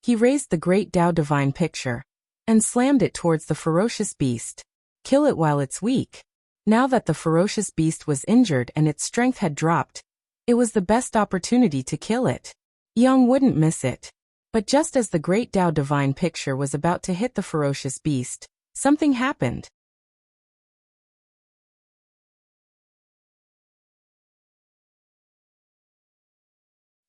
Speaker 1: He raised the great Dao divine picture and slammed it towards the ferocious beast. Kill it while it's weak. Now that the ferocious beast was injured and its strength had dropped, it was the best opportunity to kill it. Yang wouldn't miss it. But just as the great Dao divine picture was about to hit the ferocious beast, something happened.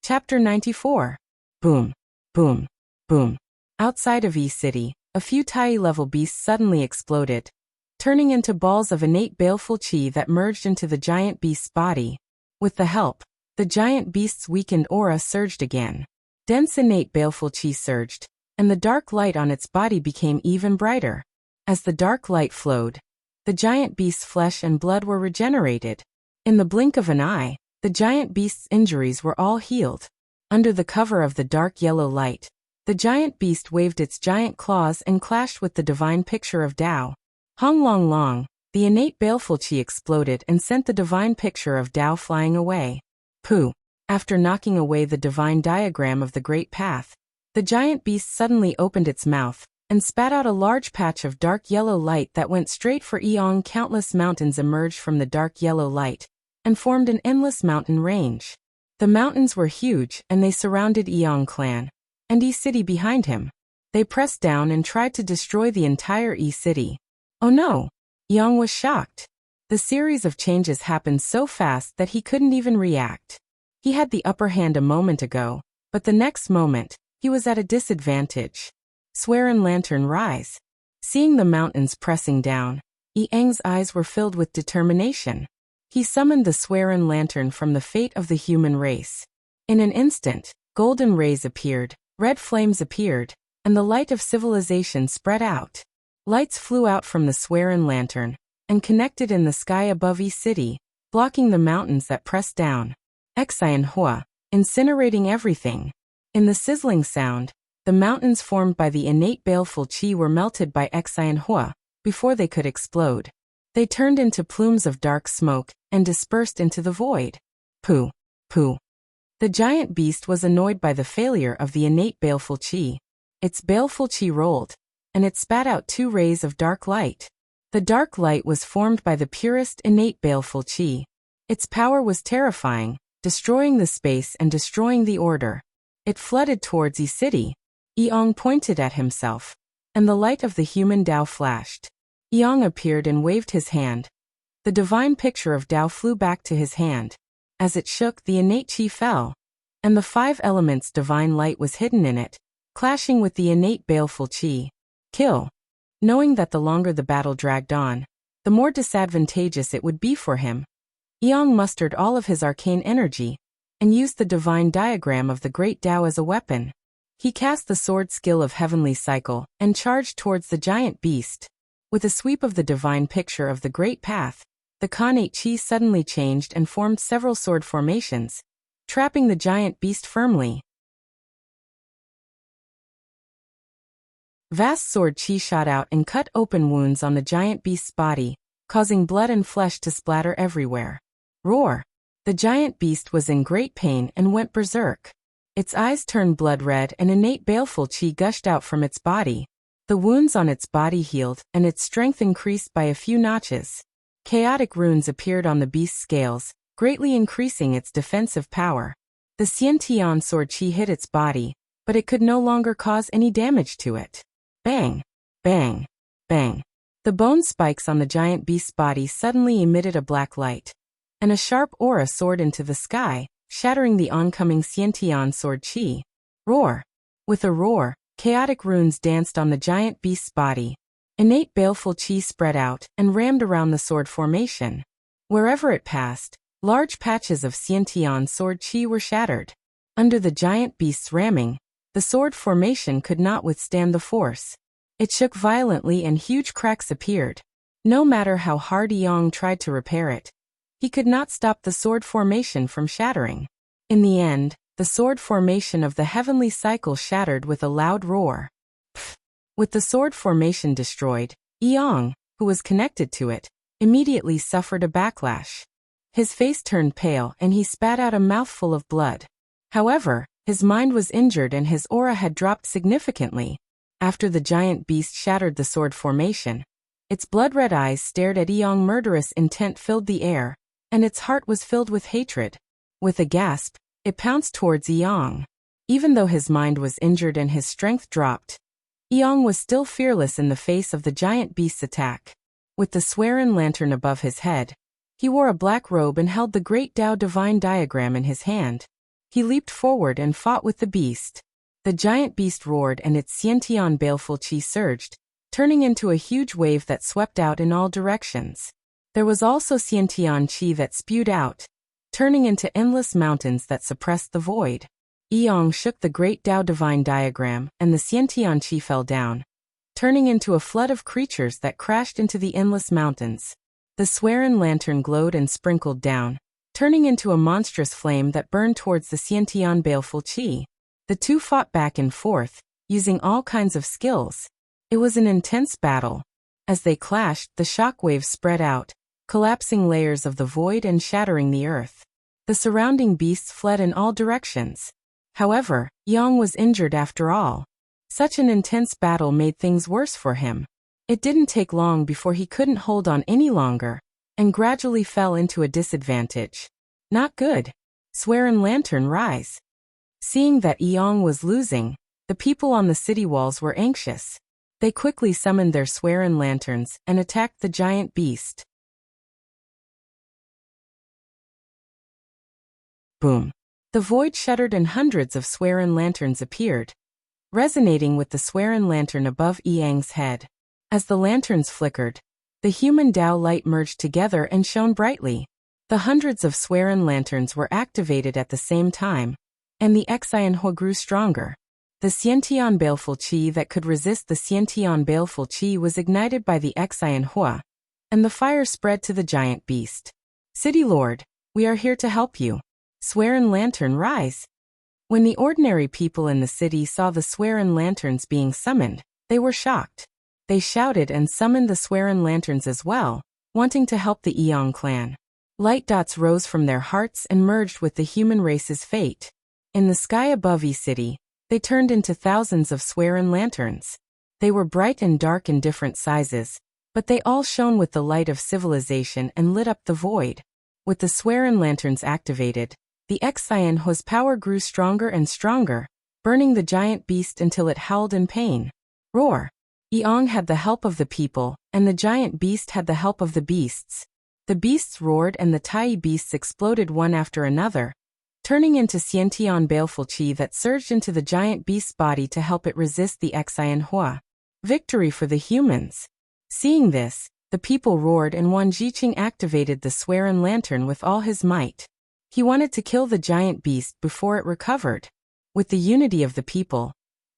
Speaker 1: Chapter 94. Boom, boom, boom. Outside of E-City, a few Tai-level beasts suddenly exploded, turning into balls of innate baleful Qi that merged into the giant beast's body. With the help, the giant beast's weakened aura surged again. Dense innate baleful Qi surged, and the dark light on its body became even brighter. As the dark light flowed, the giant beast's flesh and blood were regenerated. In the blink of an eye, the giant beast's injuries were all healed. Under the cover of the dark yellow light, the giant beast waved its giant claws and clashed with the divine picture of Tao. Hong long long, the innate baleful Qi exploded and sent the divine picture of Tao flying away. Pooh! After knocking away the divine diagram of the Great Path, the giant beast suddenly opened its mouth and spat out a large patch of dark yellow light that went straight for Eong. Countless mountains emerged from the dark yellow light and formed an endless mountain range. The mountains were huge and they surrounded Eong clan and E-City behind him. They pressed down and tried to destroy the entire E-City. Oh no! Eong was shocked. The series of changes happened so fast that he couldn't even react. He had the upper hand a moment ago, but the next moment, he was at a disadvantage. Swearin lantern rise. Seeing the mountains pressing down, Eong's eyes were filled with determination. He summoned the Swearin lantern from the fate of the human race. In an instant, golden rays appeared, red flames appeared, and the light of civilization spread out. Lights flew out from the Swearin lantern and connected in the sky above E-City, blocking the mountains that pressed down. Hua, incinerating everything. In the sizzling sound, the mountains formed by the innate baleful qi were melted by Hua before they could explode. They turned into plumes of dark smoke and dispersed into the void. Pooh, pooh. The giant beast was annoyed by the failure of the innate baleful qi. Its baleful qi rolled, and it spat out 2 rays of dark light. The dark light was formed by the purest innate baleful qi. Its power was terrifying, destroying the space and destroying the order. It flooded towards City. Eong pointed at himself, and the light of the human Dao flashed. Eong appeared and waved his hand. The divine picture of Dao flew back to his hand. As it shook, the innate qi fell, and the 5 elements' divine light was hidden in it, clashing with the innate baleful qi. Kill. Knowing that the longer the battle dragged on, the more disadvantageous it would be for him, Eong mustered all of his arcane energy and used the divine diagram of the great Dao as a weapon. He cast the sword skill of Heavenly Cycle and charged towards the giant beast. With a sweep of the divine picture of the great path, the Khanate Qi suddenly changed and formed several sword formations, trapping the giant beast firmly. Vast sword qi shot out and cut open wounds on the giant beast's body, causing blood and flesh to splatter everywhere. Roar! The giant beast was in great pain and went berserk. Its eyes turned blood red and innate baleful qi gushed out from its body. The wounds on its body healed and its strength increased by a few notches. Chaotic runes appeared on the beast's scales, greatly increasing its defensive power. The Xiantian sword qi hit its body, but it could no longer cause any damage to it. Bang! Bang! Bang! The bone spikes on the giant beast's body suddenly emitted a black light, and a sharp aura soared into the sky, shattering the oncoming Xiantian sword qi. Roar! With a roar, chaotic runes danced on the giant beast's body. Innate baleful qi spread out and rammed around the sword formation. Wherever it passed, large patches of Xiantian sword qi were shattered. Under the giant beast's ramming, the sword formation could not withstand the force. It shook violently and huge cracks appeared. No matter how hard Eong tried to repair it, he could not stop the sword formation from shattering. In the end, the sword formation of the Heavenly Cycle shattered with a loud roar. Pfft! With the sword formation destroyed, Eong, who was connected to it, immediately suffered a backlash. His face turned pale and he spat out a mouthful of blood. However, his mind was injured and his aura had dropped significantly. After the giant beast shattered the sword formation, its blood-red eyes stared at Eong. Murderous intent filled the air, and its heart was filled with hatred. With a gasp, it pounced towards Eong. Even though his mind was injured and his strength dropped, Eong was still fearless in the face of the giant beast's attack. With the Swearin lantern above his head, he wore a black robe and held the great Dao divine diagram in his hand. He leaped forward and fought with the beast. The giant beast roared and its Xiantian baleful qi surged, turning into a huge wave that swept out in all directions. There was also Xiantian qi that spewed out, turning into endless mountains that suppressed the void. Eong shook the great Dao divine diagram and the Xiantian qi fell down, turning into a flood of creatures that crashed into the endless mountains. The Swearin lantern glowed and sprinkled down, turning into a monstrous flame that burned towards the Xiantian baleful qi. The two fought back and forth, using all kinds of skills. It was an intense battle. As they clashed, the shock waves spread out, collapsing layers of the void and shattering the earth. The surrounding beasts fled in all directions. However, Eong was injured after all. Such an intense battle made things worse for him. It didn't take long before he couldn't hold on any longer, and gradually fell into a disadvantage. Not good. Swearin lantern rise. Seeing that Eong was losing, the people on the city walls were anxious. They quickly summoned their Swearin lanterns and attacked the giant beast. Boom. The void shuddered and hundreds of Swearin lanterns appeared, resonating with the Swearin lantern above Eong's head. As the lanterns flickered, the human Dao light merged together and shone brightly. The hundreds of Swearin lanterns were activated at the same time, and the Hua grew stronger. The Xiantian baleful qi that could resist the Xiantian baleful qi was ignited by the Hua, and the fire spread to the giant beast. City Lord, we are here to help you. Swearin' Lantern, rise. When the ordinary people in the city saw the Swearin' Lanterns being summoned, they were shocked. They shouted and summoned the Swearin' Lanterns as well, wanting to help the Eong clan. Light dots rose from their hearts and merged with the human race's fate. In the sky above E-City, they turned into thousands of Swearin' Lanterns. They were bright and dark in different sizes, but they all shone with the light of civilization and lit up the void. With the Swearin' Lanterns activated, the Xianhua's power grew stronger and stronger, burning the giant beast until it howled in pain. Roar! Eong had the help of the people, and the giant beast had the help of the beasts. The beasts roared and the Tai beasts exploded one after another, turning into Xiantian baleful chi that surged into the giant beast's body to help it resist the Xianhua. Victory for the humans! Seeing this, the people roared and Wan Jiqing activated the Swearin' Lantern with all his might. He wanted to kill the giant beast before it recovered. With the unity of the people,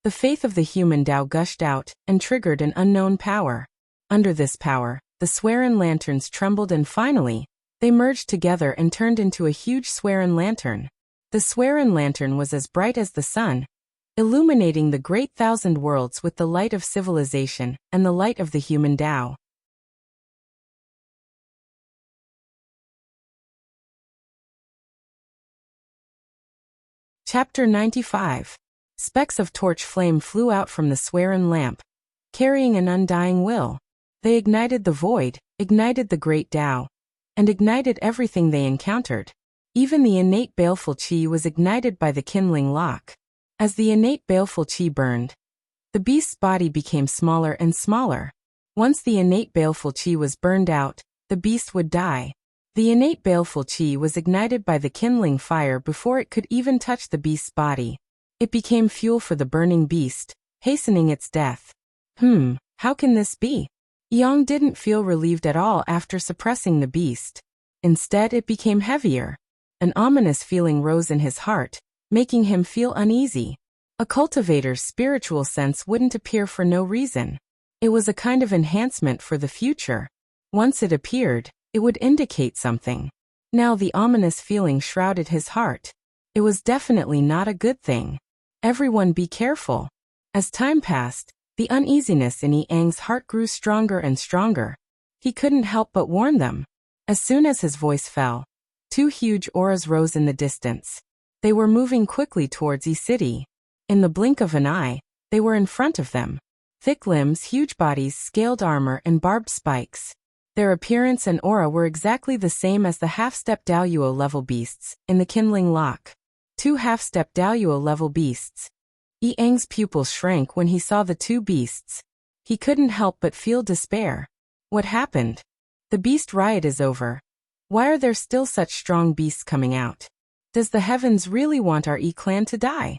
Speaker 1: the faith of the human Tao gushed out and triggered an unknown power. Under this power, the Swearin' Lanterns trembled and finally, they merged together and turned into a huge Swearin' Lantern. The Swearin' Lantern was as bright as the sun, illuminating the great thousand worlds with the light of civilization and the light of the human Tao. Chapter 95. Specks of torch flame flew out from the Swearin' lamp, carrying an undying will. They ignited the void, ignited the great Tao, and ignited everything they encountered. Even the innate baleful chi was ignited by the kindling lock. As the innate baleful chi burned, the beast's body became smaller and smaller. Once the innate baleful chi was burned out, the beast would die. The innate baleful chi was ignited by the kindling fire before it could even touch the beast's body. It became fuel for the burning beast, hastening its death. How can this be? Eong didn't feel relieved at all after suppressing the beast. Instead, it became heavier. An ominous feeling rose in his heart, making him feel uneasy. A cultivator's spiritual sense wouldn't appear for no reason. It was a kind of enhancement for the future. Once it appeared, it would indicate something. Now the ominous feeling shrouded his heart. It was definitely not a good thing. Everyone be careful. As time passed, the uneasiness in Eang's heart grew stronger and stronger. He couldn't help but warn them. As soon as his voice fell, two huge auras rose in the distance. They were moving quickly towards E-City. In the blink of an eye, they were in front of them. Thick limbs, huge bodies, scaled armor, and barbed spikes. Their appearance and aura were exactly the same as the half-step Daoyuo level beasts in the kindling lock. Two half-step Daoyuo level beasts. Eang's pupils shrank when he saw the two beasts. He couldn't help but feel despair. What happened? The beast riot is over. Why are there still such strong beasts coming out? Does the heavens really want our E-clan to die?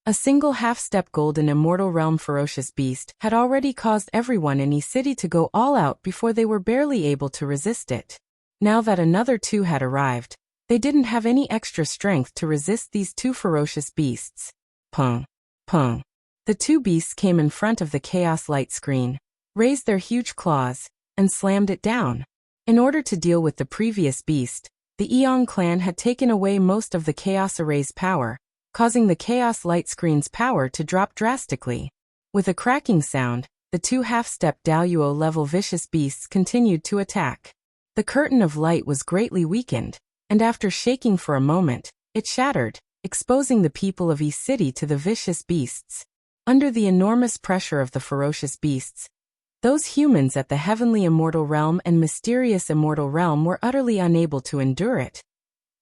Speaker 1: A single half-step golden immortal realm ferocious beast had already caused everyone in E-City to go all out before they were barely able to resist it. Now that another two had arrived, they didn't have any extra strength to resist these two ferocious beasts. Pung. Pung. The two beasts came in front of the chaos light screen, raised their huge claws, and slammed it down. In order to deal with the previous beast, the Eong clan had taken away most of the chaos array's power, causing the chaos light screen's power to drop drastically. With a cracking sound, the two half-step Daoyuo level vicious beasts continued to attack. The curtain of light was greatly weakened, and after shaking for a moment, it shattered, exposing the people of E-City to the vicious beasts. Under the enormous pressure of the ferocious beasts, those humans at the heavenly immortal realm and mysterious immortal realm were utterly unable to endure it.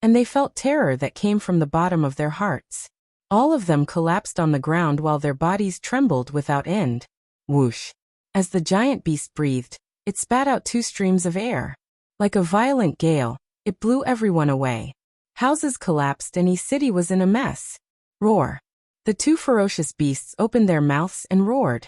Speaker 1: And they felt terror that came from the bottom of their hearts. All of them collapsed on the ground while their bodies trembled without end. Whoosh! As the giant beast breathed, it spat out two streams of air. Like a violent gale, it blew everyone away. Houses collapsed and E-City was in a mess. Roar! The two ferocious beasts opened their mouths and roared.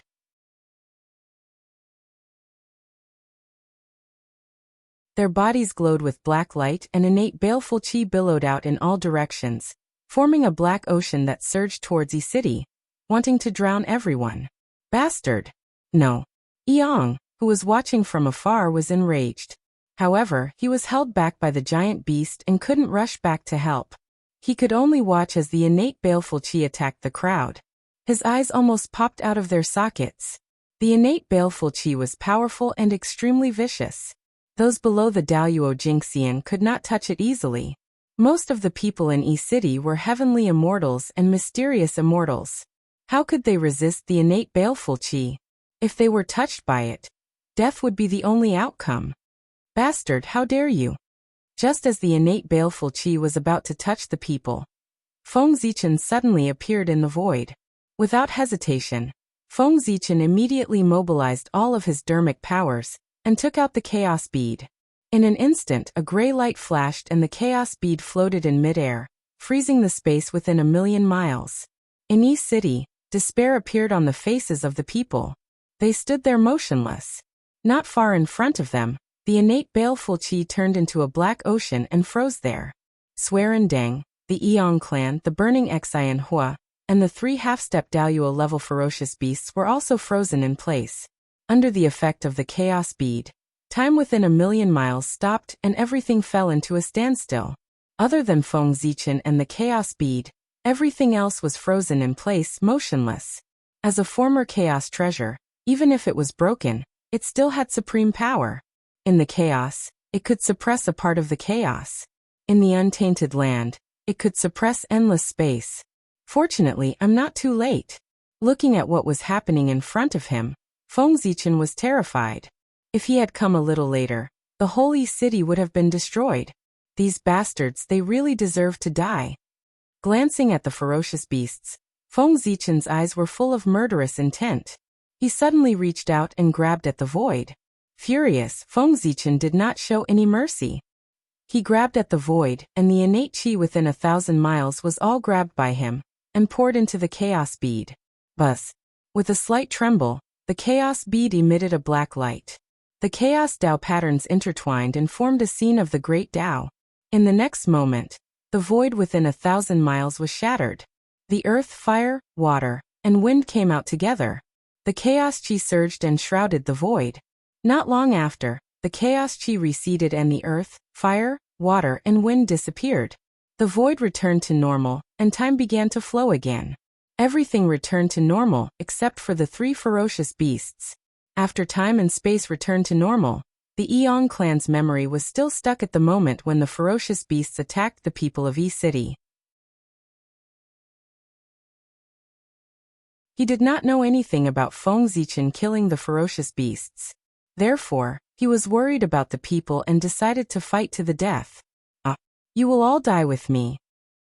Speaker 1: Their bodies glowed with black light and innate baleful chi billowed out in all directions, forming a black ocean that surged towards E-City, wanting to drown everyone. Bastard! No. Eong, who was watching from afar, was enraged. However, he was held back by the giant beast and couldn't rush back to help. He could only watch as the innate baleful chi attacked the crowd. His eyes almost popped out of their sockets. The innate baleful chi was powerful and extremely vicious. Those below the Daoyuo Jingxian could not touch it easily. Most of the people in Yi City were heavenly immortals and mysterious immortals. How could they resist the innate baleful chi? If they were touched by it, death would be the only outcome. Bastard, how dare you! Just as the innate baleful chi was about to touch the people, Feng Zichen suddenly appeared in the void. Without hesitation, Feng Zichen immediately mobilized all of his dermic powers and took out the chaos bead. In an instant, a gray light flashed and the chaos bead floated in midair, freezing the space within 1,000,000 miles. In Yi City, despair appeared on the faces of the people. They stood there motionless. Not far in front of them, the innate baleful chi turned into a black ocean and froze there. Swearin Deng, the Eong clan, the burning Xian Hua, and the 3 half-step Daoyuo-level ferocious beasts were also frozen in place. Under the effect of the chaos bead, time within 1,000,000 miles stopped and everything fell into a standstill. Other than Feng Zichen and the chaos bead, everything else was frozen in place, motionless. As a former chaos treasure, even if it was broken, it still had supreme power. In the chaos, it could suppress a part of the chaos. In the untainted land, it could suppress endless space. Fortunately, I'm not too late. Looking at what was happening in front of him, Feng Zichen was terrified. If he had come a little later, the holy city would have been destroyed. These bastards, they really deserve to die. Glancing at the ferocious beasts, Feng Zichen's eyes were full of murderous intent. He suddenly reached out and grabbed at the void. Furious, Feng Zichen did not show any mercy. He grabbed at the void, and the innate chi within 1,000 miles was all grabbed by him, and poured into the chaos bead. Buzz. With a slight tremble, the chaos bead emitted a black light. The chaos Dao patterns intertwined and formed a scene of the great Dao. In the next moment, the void within 1,000 miles was shattered. The earth, fire, water, and wind came out together. The chaos chi surged and shrouded the void. Not long after, the chaos chi receded and the earth, fire, water, and wind disappeared. The void returned to normal, and time began to flow again. Everything returned to normal except for the 3 ferocious beasts. After time and space returned to normal, the Eong clan's memory was still stuck at the moment when the ferocious beasts attacked the people of Yi City. He did not know anything about Feng Zichen killing the ferocious beasts. Therefore, he was worried about the people and decided to fight to the death. You will all die with me.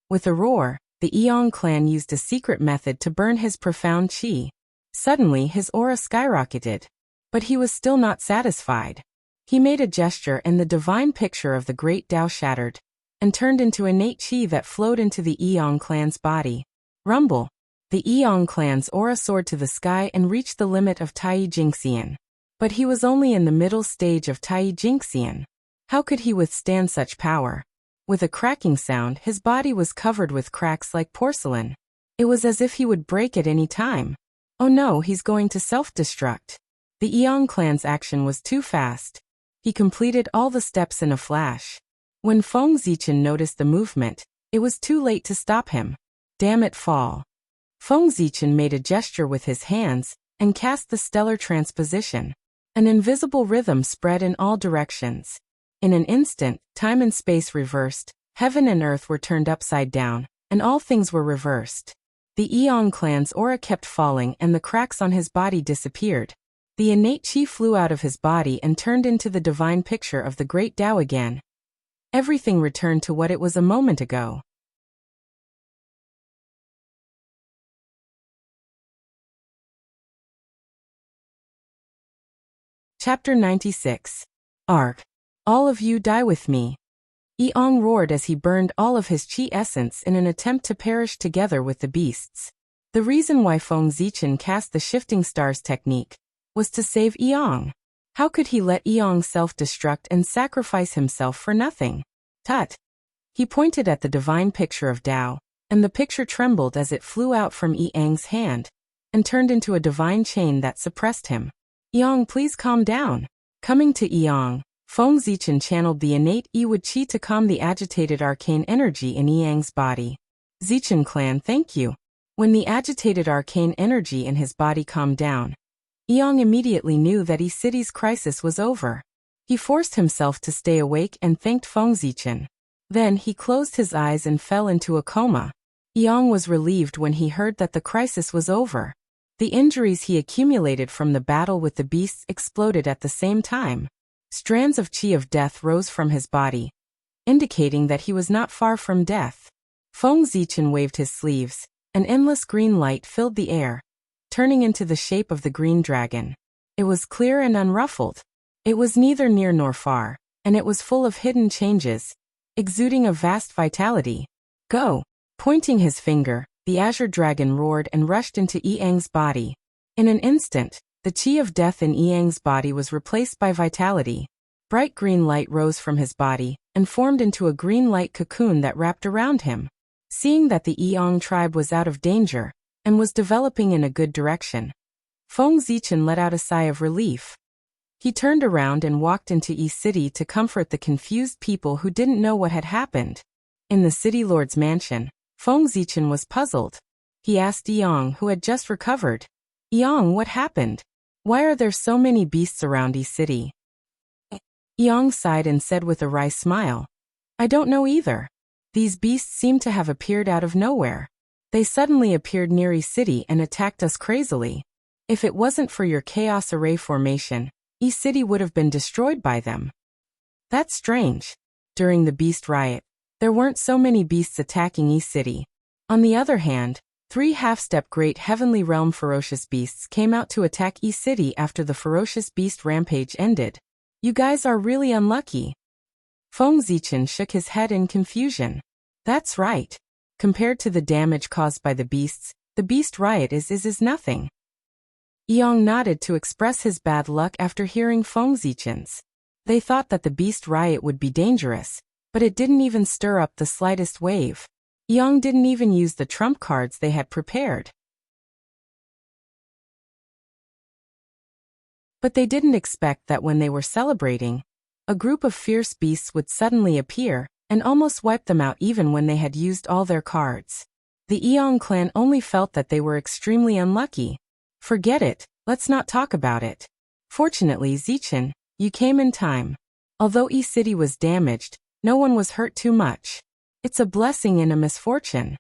Speaker 1: With a roar, the Eong clan used a secret method to burn his profound chi. Suddenly his aura skyrocketed. But he was still not satisfied. He made a gesture and the divine picture of the great Dao shattered, and turned into innate chi that flowed into the Eong clan's body. Rumble. The Eong clan's aura soared to the sky and reached the limit of Tai Jingxian. But he was only in the middle stage of Tai Jingxian. How could he withstand such power? With a cracking sound, his body was covered with cracks like porcelain. It was as if he would break at any time. Oh no, he's going to self-destruct. The Eong clan's action was too fast. He completed all the steps in a flash. When Feng Zichen noticed the movement, it was too late to stop him. Damn it, fall. Feng Zichen made a gesture with his hands and cast the stellar transposition. An invisible rhythm spread in all directions. In an instant, time and space reversed, heaven and earth were turned upside down, and all things were reversed. The Eong clan's aura kept falling and the cracks on his body disappeared. The innate chi flew out of his body and turned into the divine picture of the great Dao again. Everything returned to what it was a moment ago. Chapter 96. Arc. All of you die with me. Eong roared as he burned all of his chi essence in an attempt to perish together with the beasts. The reason why Feng Zichen cast the shifting stars technique was to save Eong. How could he let Eong self-destruct and sacrifice himself for nothing? Tut. He pointed at the divine picture of Dao, and the picture trembled as it flew out from Eong's hand, and turned into a divine chain that suppressed him. Eong, please calm down. Coming to Eong, Feng Zichen channeled the innate Yiwu Qi to calm the agitated arcane energy in Yang's body. Zichen clan, thank you. When the agitated arcane energy in his body calmed down, Yang immediately knew that City's crisis was over. He forced himself to stay awake and thanked Feng Zichen. Then he closed his eyes and fell into a coma. Yang was relieved when he heard that the crisis was over. The injuries he accumulated from the battle with the beasts exploded at the same time. Strands of qi of death rose from his body, indicating that he was not far from death. Feng Zichen waved his sleeves. An endless green light filled the air, turning into the shape of the green dragon. It was clear and unruffled. It was neither near nor far, and it was full of hidden changes, exuding a vast vitality. Go! Pointing his finger, the azure dragon roared and rushed into Yang's body. In an instant, the qi of death in Yang's body was replaced by vitality. Bright green light rose from his body and formed into a green light cocoon that wrapped around him. Seeing that the Yang tribe was out of danger and was developing in a good direction, Feng Zichen let out a sigh of relief. He turned around and walked into Yi City to comfort the confused people who didn't know what had happened. In the city lord's mansion, Feng Zichen was puzzled. He asked Yang, who had just recovered, "Yang, what happened? Why are there so many beasts around Yi City?" Yang sighed and said with a wry smile, "I don't know either. These beasts seem to have appeared out of nowhere. They suddenly appeared near Yi City and attacked us crazily. If it wasn't for your chaos array formation, Yi City would have been destroyed by them." That's strange. During the beast riot, there weren't so many beasts attacking Yi City. On the other hand, 3 half-step great heavenly realm ferocious beasts came out to attack Yi City after the ferocious beast rampage ended. You guys are really unlucky. Feng Zichen shook his head in confusion. That's right. Compared to the damage caused by the beast riot is nothing. Yang nodded to express his bad luck after hearing Feng Zichen's. They thought that the beast riot would be dangerous, but it didn't even stir up the slightest wave. Yang didn't even use the trump cards they had prepared. But they didn't expect that when they were celebrating, a group of fierce beasts would suddenly appear and almost wipe them out even when they had used all their cards. The Yang clan only felt that they were extremely unlucky. Forget it, let's not talk about it. Fortunately, Zichen, you came in time. Although Yi City was damaged, no one was hurt too much. It's a blessing and a misfortune.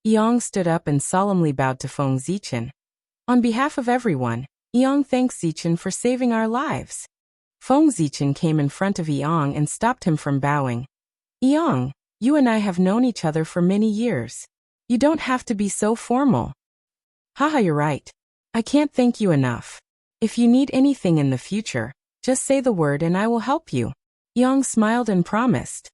Speaker 1: Yang stood up and solemnly bowed to Feng Zichen. On behalf of everyone, Yang thanks Zichen for saving our lives. Feng Zichen came in front of Yang and stopped him from bowing. Yang, you and I have known each other for many years. You don't have to be so formal. Haha, you're right. I can't thank you enough. If you need anything in the future, just say the word and I will help you. Yang smiled and promised.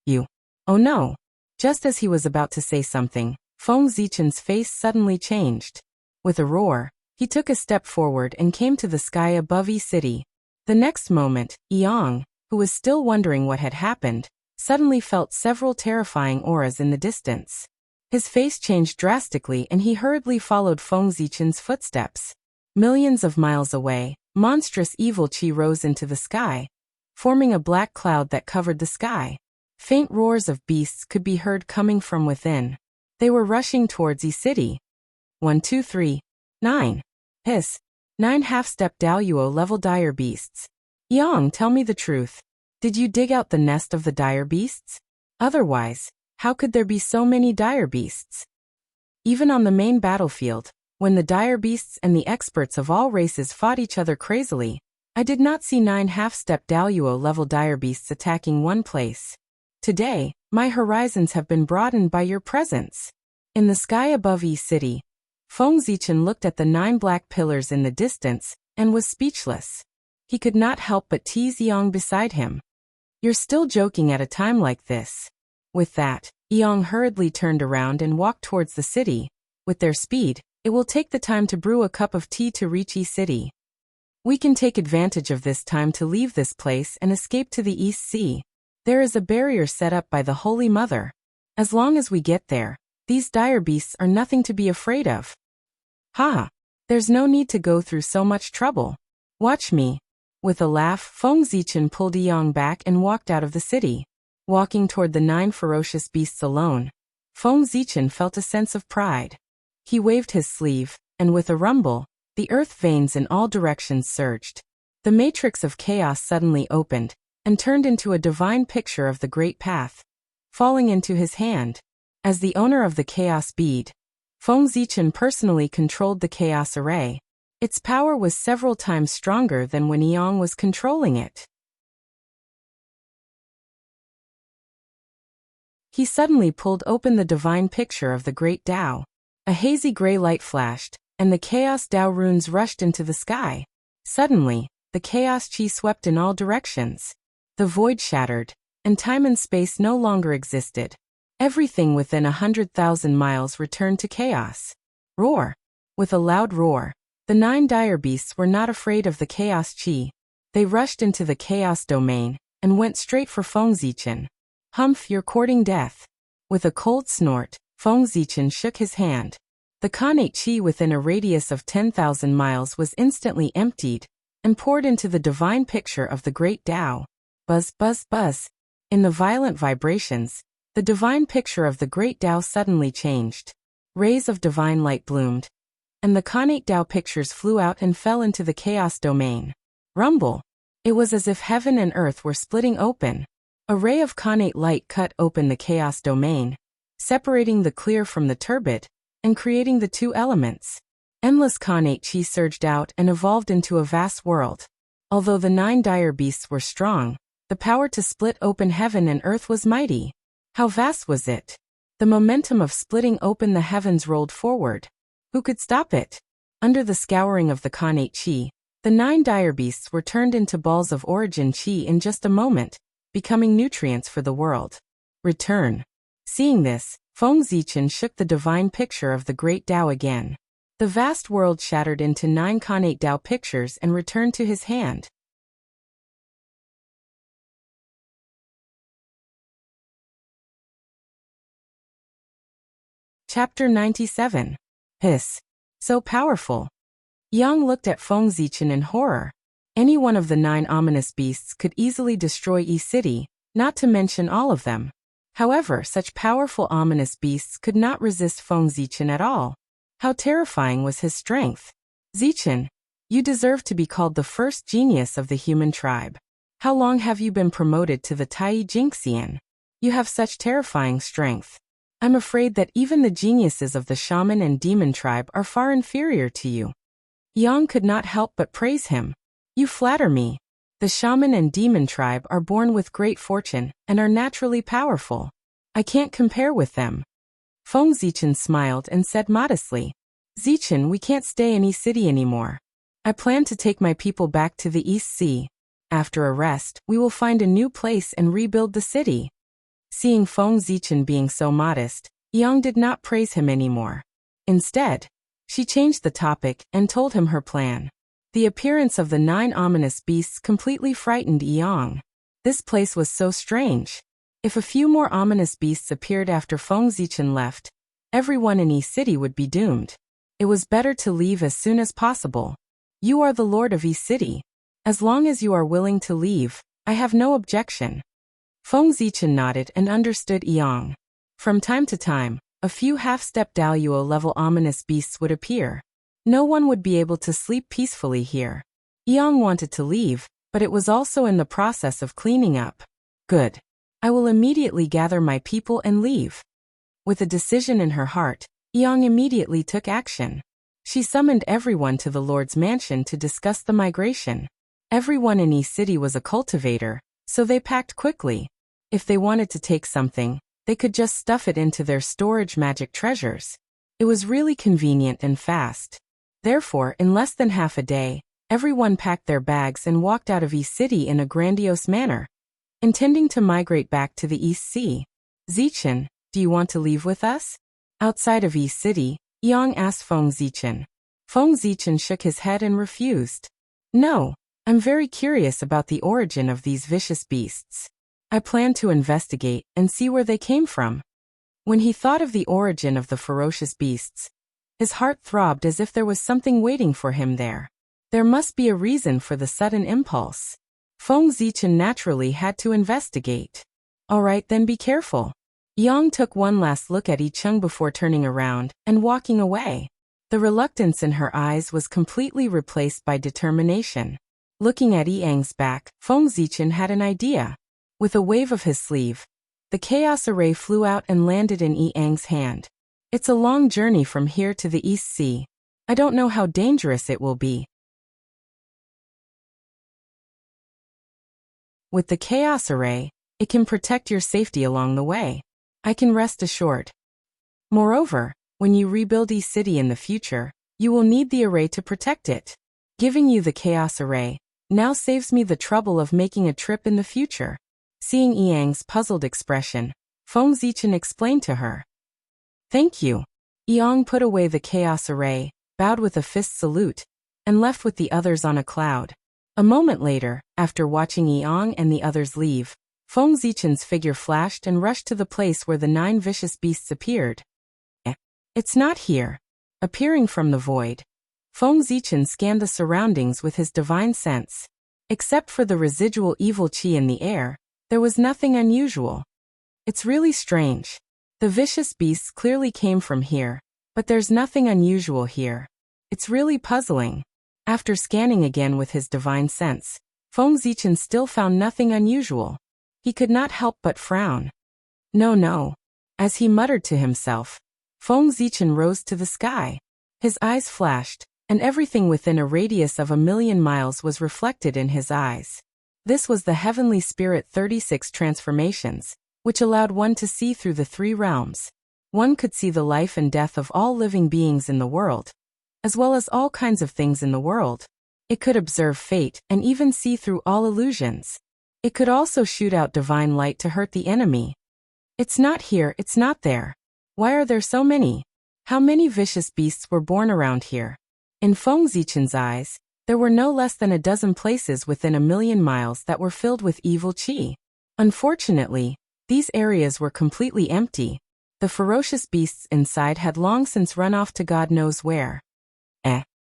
Speaker 1: You. Oh no. Just as he was about to say something, Feng Zichen's face suddenly changed. With a roar, he took a step forward and came to the sky above Yi City. The next moment, Yang, who was still wondering what had happened, suddenly felt several terrifying auras in the distance. His face changed drastically and he hurriedly followed Feng Zichen's footsteps. Millions of miles away, monstrous evil qi rose into the sky, forming a black cloud that covered the sky. Faint roars of beasts could be heard coming from within. They were rushing towards Yi City. 1, 2, 3, 9. Hiss. 9 half-step Daoyuo level dire beasts. Yang, tell me the truth. Did you dig out the nest of the dire beasts? Otherwise, how could there be so many dire beasts? Even on the main battlefield, when the dire beasts and the experts of all races fought each other crazily, I did not see 9 half-step Daoyuo level dire beasts attacking one place. Today, my horizons have been broadened by your presence. In the sky above Yi City, Feng Zichen looked at the 9 black pillars in the distance and was speechless. He could not help but tease Yang beside him. You're still joking at a time like this. With that, Yang hurriedly turned around and walked towards the city. With their speed, it will take the time to brew a cup of tea to reach Yi City. We can take advantage of this time to leave this place and escape to the East Sea. There is a barrier set up by the Holy Mother. As long as we get there, these dire beasts are nothing to be afraid of. Ha! There's no need to go through so much trouble. Watch me. With a laugh, Feng Zichen pulled Yang back and walked out of the city. Walking toward the 9 ferocious beasts alone, Feng Zichen felt a sense of pride. He waved his sleeve, and with a rumble, the earth veins in all directions surged. The matrix of chaos suddenly opened, and turned into a divine picture of the Great Path, falling into his hand. As the owner of the Chaos Bead, Feng Zichen personally controlled the Chaos Array. Its power was several times stronger than when Yang was controlling it. He suddenly pulled open the divine picture of the Great Tao. A hazy gray light flashed, and the Chaos Tao runes rushed into the sky. Suddenly, the Chaos Chi swept in all directions. The void shattered, and time and space no longer existed. Everything within 100,000 miles returned to chaos. Roar! With a loud roar, the 9 dire beasts were not afraid of the Chaos Chi. They rushed into the Chaos Domain, and went straight for Feng Zichen. Humph, you're courting death. With a cold snort, Feng Zichen shook his hand. The Khanate Chi within a radius of 10,000 miles was instantly emptied, and poured into the divine picture of the Great Tao. Buzz, buzz, buzz. In the violent vibrations, the divine picture of the Great Tao suddenly changed. Rays of divine light bloomed, and the Khanate Tao pictures flew out and fell into the Chaos Domain. Rumble! It was as if heaven and earth were splitting open. A ray of Khanate light cut open the Chaos Domain, separating the clear from the turbid, and creating the 2 elements. Endless Khanate Chi surged out and evolved into a vast world. Although the 9 dire beasts were strong, the power to split open heaven and earth was mighty. How vast was it? The momentum of splitting open the heavens rolled forward. Who could stop it? Under the scouring of the Khanate Chi, the 9 dire beasts were turned into balls of origin Chi in just a moment, becoming nutrients for the world. Return. Seeing this, Feng Zichen shook the divine picture of the Great Tao again. The vast world shattered into 9 Khanate Tao pictures and returned to his hand. Chapter 97. Hiss. So powerful. Yang looked at Feng Zichen in horror. Any one of the 9 ominous beasts could easily destroy Yi City, not to mention all of them. However, such powerful ominous beasts could not resist Feng Zichen at all. How terrifying was his strength. Zichen, you deserve to be called the first genius of the human tribe. How long have you been promoted to the Tai Jingxian? You have such terrifying strength. I'm afraid that even the geniuses of the shaman and demon tribe are far inferior to you. Yang could not help but praise him. You flatter me. The shaman and demon tribe are born with great fortune and are naturally powerful. I can't compare with them. Feng Zichen smiled and said modestly, Zichen, we can't stay in East City anymore. I plan to take my people back to the East Sea. After a rest, we will find a new place and rebuild the city. Seeing Feng Zichen being so modest, Yang did not praise him anymore. Instead, she changed the topic and told him her plan. The appearance of the 9 ominous beasts completely frightened Yang. This place was so strange. If a few more ominous beasts appeared after Feng Zichen left, everyone in Yi City would be doomed. It was better to leave as soon as possible. You are the lord of Yi City. As long as you are willing to leave, I have no objection. Feng Zichen nodded and understood Yang. From time to time, a few half-step Daluo-level ominous beasts would appear. No one would be able to sleep peacefully here. Yang wanted to leave, but it was also in the process of cleaning up. Good. I will immediately gather my people and leave. With a decision in her heart, Yang immediately took action. She summoned everyone to the Lord's mansion to discuss the migration. Everyone in Yi City was a cultivator, so they packed quickly. If they wanted to take something, they could just stuff it into their storage magic treasures. It was really convenient and fast. Therefore, in less than half a day, everyone packed their bags and walked out of Yi City in a grandiose manner, intending to migrate back to the East Sea. Zichen, do you want to leave with us? Outside of Yi City, Yang asked Feng Zichen. Feng Zichen shook his head and refused. No, I'm very curious about the origin of these vicious beasts. I plan to investigate and see where they came from. When he thought of the origin of the ferocious beasts, his heart throbbed as if there was something waiting for him there. There must be a reason for the sudden impulse. Feng Zichen naturally had to investigate. All right, then be careful. Yang took one last look at Yi Cheng before turning around and walking away. The reluctance in her eyes was completely replaced by determination. Looking at Yi Yang's back, Feng Zichen had an idea. With a wave of his sleeve, the chaos array flew out and landed in Yi Yang's hand. It's a long journey from here to the East Sea. I don't know how dangerous it will be. With the chaos array, it can protect your safety along the way. I can rest assured. Moreover, when you rebuild Yi City in the future, you will need the array to protect it. Giving you the chaos array now saves me the trouble of making a trip in the future. Seeing Yi Yang's puzzled expression, Feng Zichen explained to her. Thank you. Yang put away the chaos array, bowed with a fist salute, and left with the others on a cloud. A moment later, after watching Yang and the others leave, Feng Zichen's figure flashed and rushed to the place where the 9 vicious beasts appeared. It's not here. Appearing from the void, Feng Zichen scanned the surroundings with his divine sense. Except for the residual evil qi in the air, there was nothing unusual. It's really strange. The vicious beasts clearly came from here, but there's nothing unusual here. It's really puzzling. After scanning again with his divine sense, Feng Zichen still found nothing unusual. He could not help but frown. No. As he muttered to himself, Feng Zichen rose to the sky. His eyes flashed, and everything within a radius of 1,000,000 miles was reflected in his eyes. This was the Heavenly Spirit 36 transformations, which allowed one to see through the 3 realms. One could see the life and death of all living beings in the world, as well as all kinds of things in the world. It could observe fate and even see through all illusions. It could also shoot out divine light to hurt the enemy. It's not here, it's not there. Why are there so many? How many vicious beasts were born around here? In Feng Zichen's eyes, there were no less than a dozen places within 1,000,000 miles that were filled with evil qi. Unfortunately, these areas were completely empty. The ferocious beasts inside had long since run off to God knows where.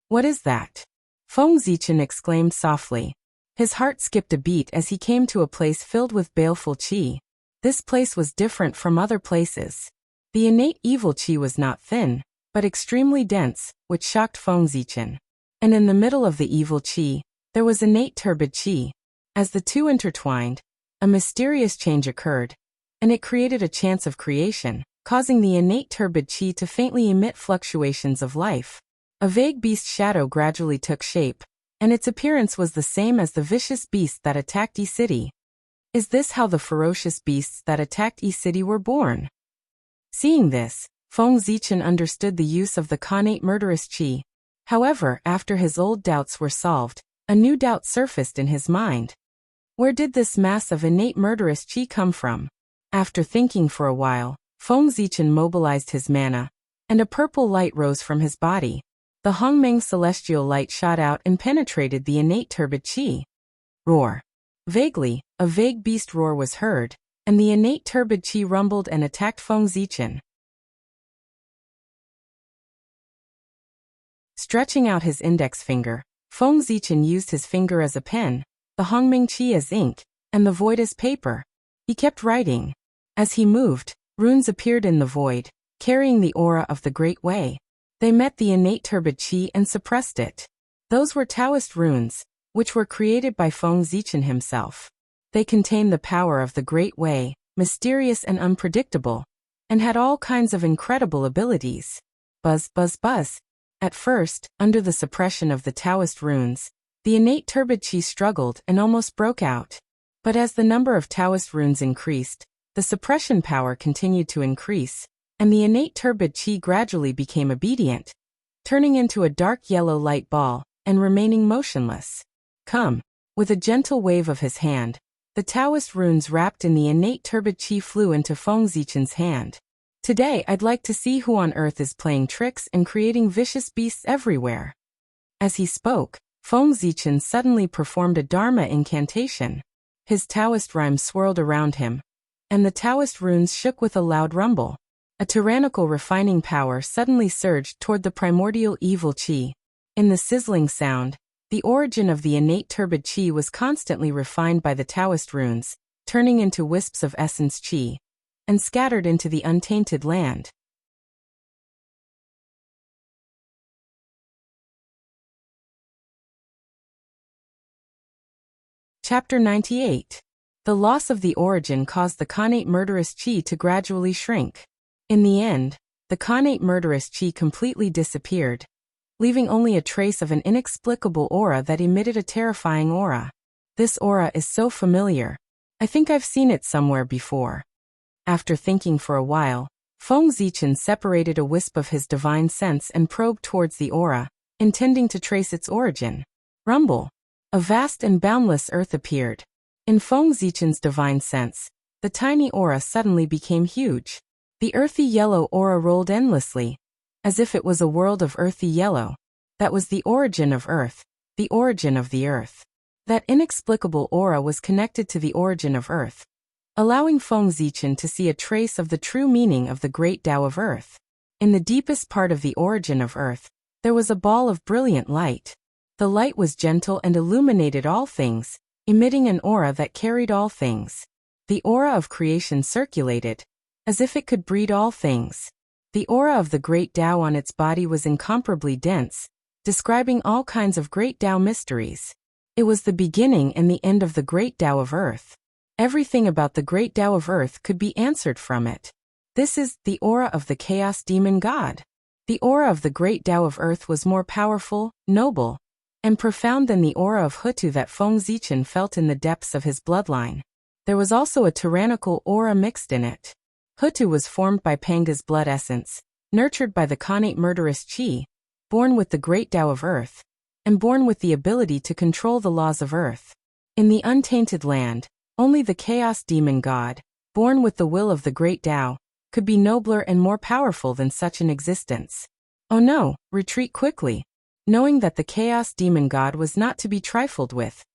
Speaker 1: What is that? Feng Zichen exclaimed softly. His heart skipped a beat as he came to a place filled with baleful qi. This place was different from other places. The innate evil qi was not thin, but extremely dense, which shocked Feng Zichen. And in the middle of the evil qi, there was innate turbid qi. As the two intertwined, a mysterious change occurred, and it created a chance of creation, causing the innate turbid qi to faintly emit fluctuations of life. A vague beast shadow gradually took shape, and its appearance was the same as the vicious beast that attacked Yi City. Is this how the ferocious beasts that attacked Yi City were born? Seeing this, Feng Zichen understood the use of the connate murderous qi. However, after his old doubts were solved, a new doubt surfaced in his mind. Where did this mass of innate murderous qi come from? After thinking for a while, Feng Zichen mobilized his mana, and a purple light rose from his body. The Hongmeng celestial light shot out and penetrated the innate turbid qi. Roar. Vaguely, a vague beast roar was heard, and the innate turbid qi rumbled and attacked Feng Zichen. Stretching out his index finger, Feng Zichen used his finger as a pen, the Hongmeng qi as ink, and the void as paper. He kept writing. As he moved, runes appeared in the void, carrying the aura of the Great Way. They met the innate turbid qi and suppressed it. Those were Taoist runes, which were created by Feng Zichen himself. They contained the power of the Great Way, mysterious and unpredictable, and had all kinds of incredible abilities. Buzz, buzz, buzz. At first, under the suppression of the Taoist runes, the innate turbid qi struggled and almost broke out. But as the number of Taoist runes increased, the suppression power continued to increase, and the innate turbid qi gradually became obedient, turning into a dark yellow light ball and remaining motionless. Come. With a gentle wave of his hand, the Taoist runes wrapped in the innate turbid qi flew into Feng Zichen's hand. Today I'd like to see who on earth is playing tricks and creating vicious beasts everywhere. As he spoke, Feng Zichen suddenly performed a Dharma incantation. His Taoist rhyme swirled around him, and the Taoist runes shook with a loud rumble. A tyrannical refining power suddenly surged toward the primordial evil qi. In the sizzling sound, The origin of the innate turbid qi was constantly refined by the Taoist runes, turning into wisps of essence qi, and scattered into the untainted land. Chapter 98. The loss of the origin caused the connate murderous qi to gradually shrink. In the end, the connate murderous qi completely disappeared, leaving only a trace of an inexplicable aura that emitted a terrifying aura. This aura is so familiar. I think I've seen it somewhere before. After thinking for a while, Feng Zichen separated a wisp of his divine sense and probed towards the aura, intending to trace its origin. Rumble. A vast and boundless earth appeared. In Feng Zichen's divine sense, the tiny aura suddenly became huge. The earthy yellow aura rolled endlessly, as if it was a world of earthy yellow. That was the origin of earth, the origin of the earth. That inexplicable aura was connected to the origin of earth, allowing Feng Zichen to see a trace of the true meaning of the great Tao of earth. In the deepest part of the origin of earth, there was a ball of brilliant light. The light was gentle and illuminated all things, emitting an aura that carried all things. The aura of creation circulated, as if it could breed all things. The aura of the great Tao on its body was incomparably dense, describing all kinds of great Tao mysteries. It was the beginning and the end of the great Tao of earth. Everything about the great Tao of earth could be answered from it. This is the aura of the chaos demon god. The aura of the great Tao of earth was more powerful, noble, and profound than the aura of Hutu that Feng Zichen felt in the depths of his bloodline. There was also a tyrannical aura mixed in it. Hutu was formed by Panga's blood essence, nurtured by the connate murderous qi, born with the great Tao of earth, and born with the ability to control the laws of earth. In the untainted land, only the chaos demon god, born with the will of the great Tao, could be nobler and more powerful than such an existence. Oh no, retreat quickly. Knowing that the chaos demon god was not to be trifled with,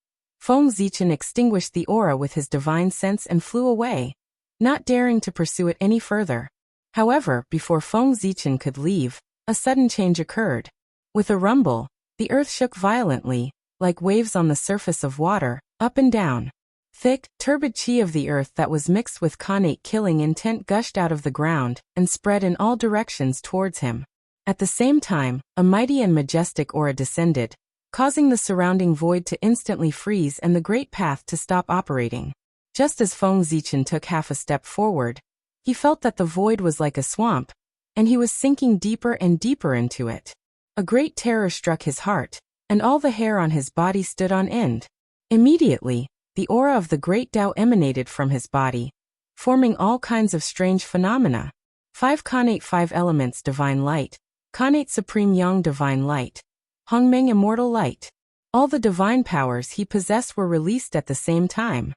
Speaker 1: Feng Zichen extinguished the aura with his divine sense and flew away, not daring to pursue it any further. However, before Feng Zichen could leave, a sudden change occurred. With a rumble, the earth shook violently, like waves on the surface of water, up and down. Thick, turbid qi of the earth that was mixed with connate killing intent gushed out of the ground and spread in all directions towards him. At the same time, a mighty and majestic aura descended, causing the surrounding void to instantly freeze and the great path to stop operating. Just as Feng Zichen took half a step forward, he felt that the void was like a swamp, and he was sinking deeper and deeper into it. A great terror struck his heart, and all the hair on his body stood on end. Immediately, the aura of the great Tao emanated from his body, forming all kinds of strange phenomena. 5 connate 5 elements divine light, connate supreme yang divine light, Hongmeng immortal light. All the divine powers he possessed were released at the same time.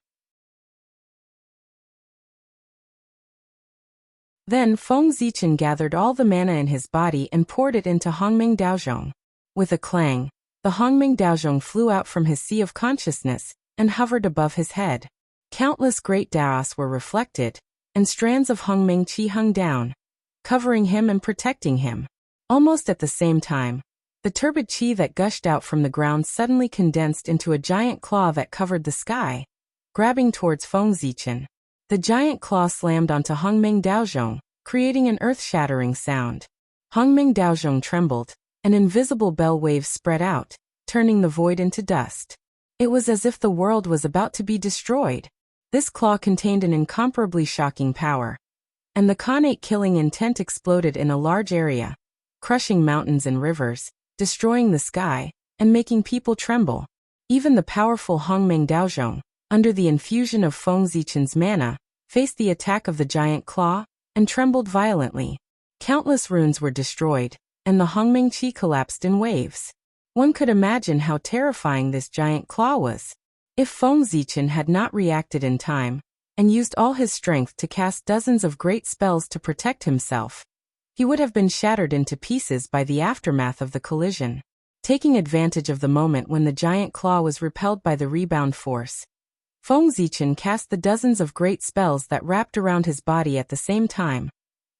Speaker 1: Then Feng Zichen gathered all the mana in his body and poured it into Hongmeng Daozhong. With a clang, the Hongmeng Daozhong flew out from his sea of consciousness and hovered above his head. Countless great Daos were reflected, and strands of Hongmeng Qi hung down, covering him and protecting him. Almost at the same time, the turbid qi that gushed out from the ground suddenly condensed into a giant claw that covered the sky, grabbing towards Feng Zichen. The giant claw slammed onto Hongmeng Daozhong, creating an earth-shattering sound. Hongmeng Daozhong trembled, an invisible bell wave spread out, turning the void into dust. It was as if the world was about to be destroyed. This claw contained an incomparably shocking power, and the connate killing intent exploded in a large area, crushing mountains and rivers, destroying the sky, and making people tremble. Even the powerful Hongmeng Daozhong, under the infusion of Feng Zichen's mana, faced the attack of the giant claw, and trembled violently. Countless runes were destroyed, and the Hongmeng Qi collapsed in waves. One could imagine how terrifying this giant claw was. If Feng Zichen had not reacted in time, and used all his strength to cast dozens of great spells to protect himself, he would have been shattered into pieces by the aftermath of the collision. Taking advantage of the moment when the giant claw was repelled by the rebound force, Feng Zichen cast the dozens of great spells that wrapped around his body at the same time,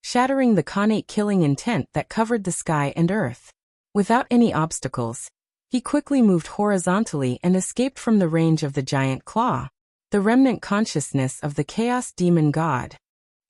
Speaker 1: shattering the connate killing intent that covered the sky and earth. Without any obstacles, He quickly moved horizontally and escaped from the range of the giant claw. The remnant consciousness of the Chaos Demon God.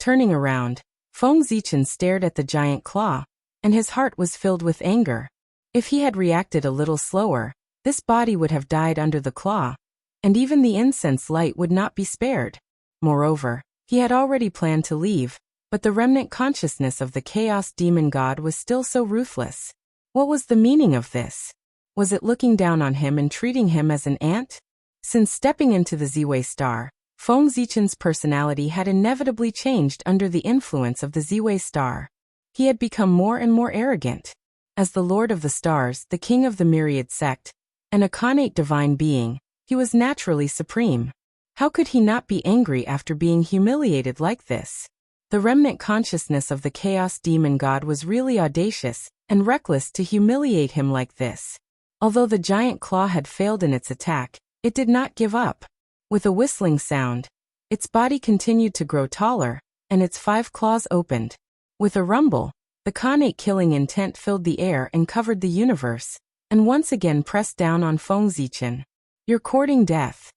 Speaker 1: Turning around, Feng Zichen stared at the giant claw, and his heart was filled with anger. If he had reacted a little slower, this body would have died under the claw, and even the incense light would not be spared. Moreover, he had already planned to leave, but the remnant consciousness of the Chaos Demon God was still so ruthless. What was the meaning of this? Was it looking down on him and treating him as an ant? Since stepping into the Ziwei star, Feng Zichen's personality had inevitably changed under the influence of the Ziwei star. He had become more and more arrogant. As the Lord of the Stars, the King of the Myriad Sect, and a connate divine being, he was naturally supreme. How could he not be angry after being humiliated like this? The remnant consciousness of the Chaos Demon God was really audacious and reckless to humiliate him like this. Although the giant claw had failed in its attack, it did not give up. With a whistling sound, its body continued to grow taller, and its 5 claws opened. With a rumble, the connate killing intent filled the air and covered the universe, and once again pressed down on Feng Zichen. You're courting death.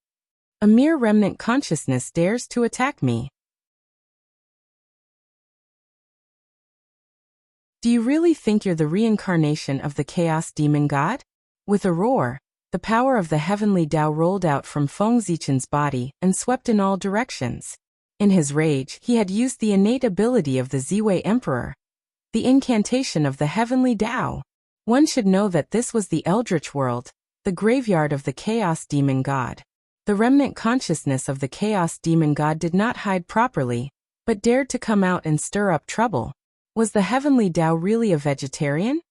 Speaker 1: A mere remnant consciousness dares to attack me. Do you really think you're the reincarnation of the Chaos Demon God? With a roar, the power of the heavenly Tao rolled out from Feng Zichen's body and swept in all directions. In his rage, he had used the innate ability of the Ziwei Emperor, the incantation of the heavenly Tao. One should know that this was the Eldritch world, the graveyard of the Chaos Demon God. The remnant consciousness of the Chaos Demon God did not hide properly, but dared to come out and stir up trouble. Was the heavenly Tao really a vegetarian?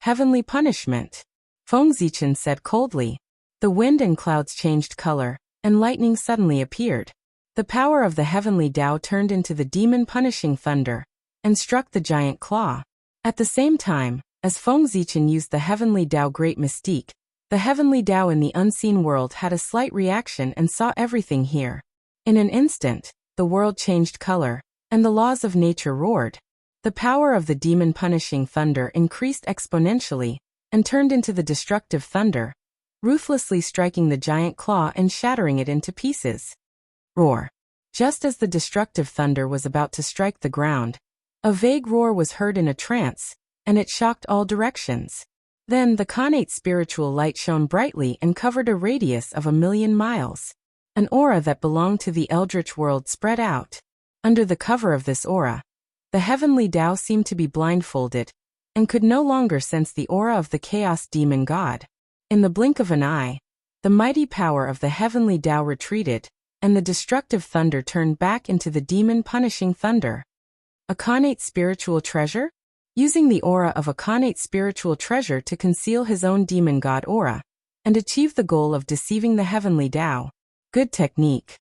Speaker 1: Heavenly punishment. Feng Zichen said coldly. The wind and clouds changed color, and lightning suddenly appeared. The power of the heavenly Tao turned into the demon-punishing thunder, and struck the giant claw. At the same time, as Feng Zichen used the heavenly Tao great mystique, the heavenly Tao in the unseen world had a slight reaction and saw everything here. In an instant, the world changed color, and the laws of nature roared. The power of the demon-punishing thunder increased exponentially, and turned into the destructive thunder, ruthlessly striking the giant claw and shattering it into pieces. Roar. Just as the destructive thunder was about to strike the ground, a vague roar was heard in a trance, and it shocked all directions. Then the connate spiritual light shone brightly and covered a radius of 1,000,000 miles. An aura that belonged to the Eldritch world spread out. Under the cover of this aura, the heavenly Tao seemed to be blindfolded, and could no longer sense the aura of the Chaos Demon God. In the blink of an eye, the mighty power of the heavenly Tao retreated, and the destructive thunder turned back into the demon-punishing thunder. A connate spiritual treasure? Using the aura of a connate spiritual treasure to conceal his own demon god aura, and achieve the goal of deceiving the heavenly Tao. Good technique.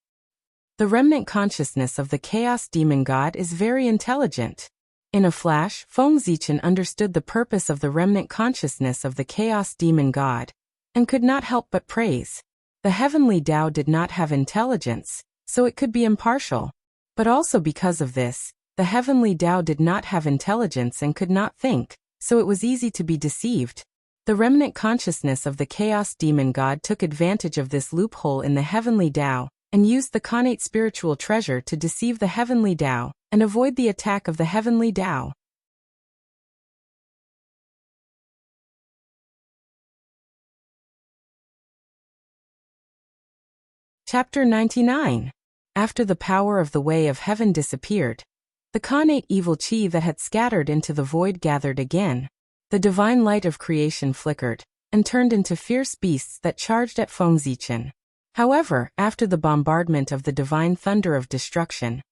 Speaker 1: The remnant consciousness of the Chaos Demon God is very intelligent. In a flash, Feng Zichen understood the purpose of the remnant consciousness of the Chaos Demon God, and could not help but praise. The heavenly Tao did not have intelligence, so it could be impartial. But also because of this, the heavenly Tao did not have intelligence and could not think, so it was easy to be deceived. The remnant consciousness of the Chaos Demon God took advantage of this loophole in the heavenly Tao, and used the connate spiritual treasure to deceive the heavenly Tao, and avoid the attack of the heavenly Tao. Chapter 99. After the power of the way of heaven disappeared, the connate evil chi that had scattered into the void gathered again. The divine light of creation flickered, and turned into fierce beasts that charged at Feng Zichen. However, after the bombardment of the divine thunder of destruction,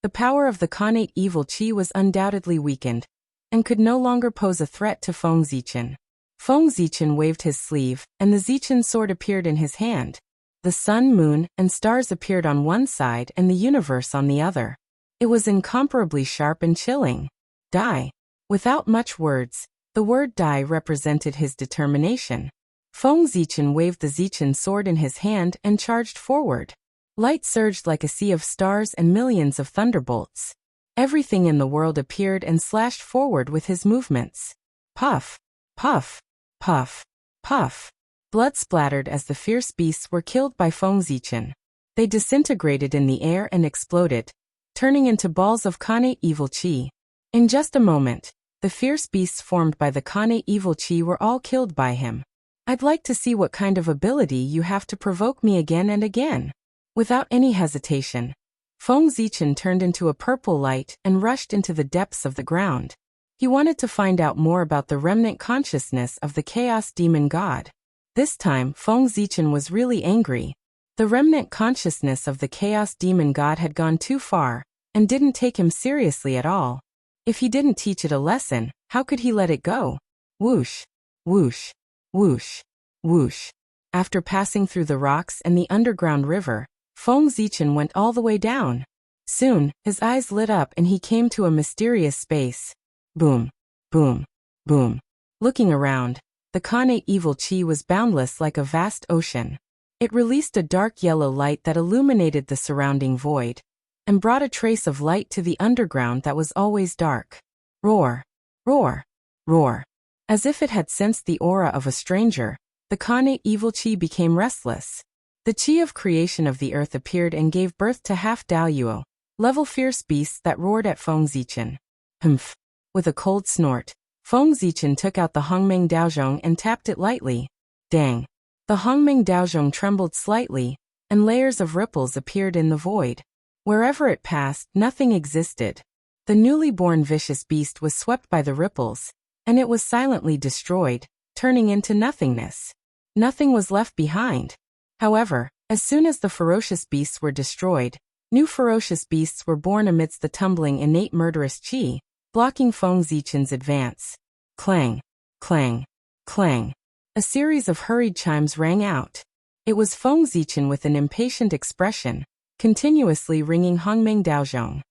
Speaker 1: the power of the connate evil chi was undoubtedly weakened, and could no longer pose a threat to Feng Zichen. Feng Zichen waved his sleeve, and the Zichen sword appeared in his hand. The sun, moon, and stars appeared on one side and the universe on the other. It was incomparably sharp and chilling. Die. Without much words, the word die represented his determination. Feng Zichen waved the Zichen sword in his hand and charged forward. Light surged like a sea of stars and millions of thunderbolts. Everything in the world appeared and slashed forward with his movements. Puff, puff, puff. Puff. Blood splattered as the fierce beasts were killed by Feng Zichen. They disintegrated in the air and exploded, turning into balls of Kane evil chi. In just a moment, the fierce beasts formed by the Kane evil chi were all killed by him. I'd like to see what kind of ability you have to provoke me again and again. Without any hesitation, Feng Zichen turned into a purple light and rushed into the depths of the ground. He wanted to find out more about the remnant consciousness of the Chaos Demon God. This time, Feng Zichen was really angry. The remnant consciousness of the Chaos Demon God had gone too far, and didn't take him seriously at all. If he didn't teach it a lesson, how could he let it go? Whoosh, whoosh, whoosh, whoosh. After passing through the rocks and the underground river, Feng Zichen went all the way down. Soon, his eyes lit up and he came to a mysterious space. Boom, boom, boom. Looking around, the Kane evil chi was boundless like a vast ocean. It released a dark yellow light that illuminated the surrounding void, and brought a trace of light to the underground that was always dark. Roar, roar, roar. As if it had sensed the aura of a stranger, the Kane evil chi became restless. The chi of creation of the earth appeared and gave birth to half Daoyuo, level fierce beasts that roared at Feng Zichen. Humph. With a cold snort, Feng Zichen took out the Hongmeng Daozhong and tapped it lightly. Dang. The Hongmeng Daozhong trembled slightly, and layers of ripples appeared in the void. Wherever it passed, nothing existed. The newly born vicious beast was swept by the ripples, and it was silently destroyed, turning into nothingness. Nothing was left behind. However, as soon as the ferocious beasts were destroyed, new ferocious beasts were born amidst the tumbling innate murderous chi, blocking Feng Zichen's advance. Clang, clang, clang. A series of hurried chimes rang out. It was Feng Zichen with an impatient expression, continuously ringing Hongmeng Daozhong.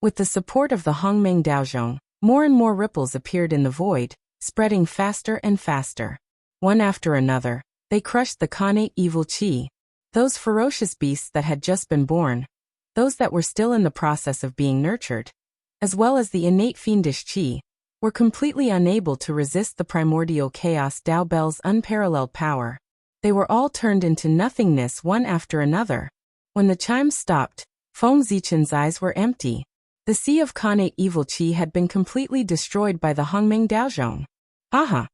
Speaker 1: With the support of the Hongmeng Daozhong, more and more ripples appeared in the void, spreading faster and faster. One after another, they crushed the Kane evil chi. Those ferocious beasts that had just been born, those that were still in the process of being nurtured, as well as the innate fiendish chi, were completely unable to resist the primordial chaos Dao Bell's unparalleled power. They were all turned into nothingness one after another. When the chimes stopped, Feng Zichen's eyes were empty. The sea of Kane evil chi had been completely destroyed by the Hongmeng Daozhong. Aha!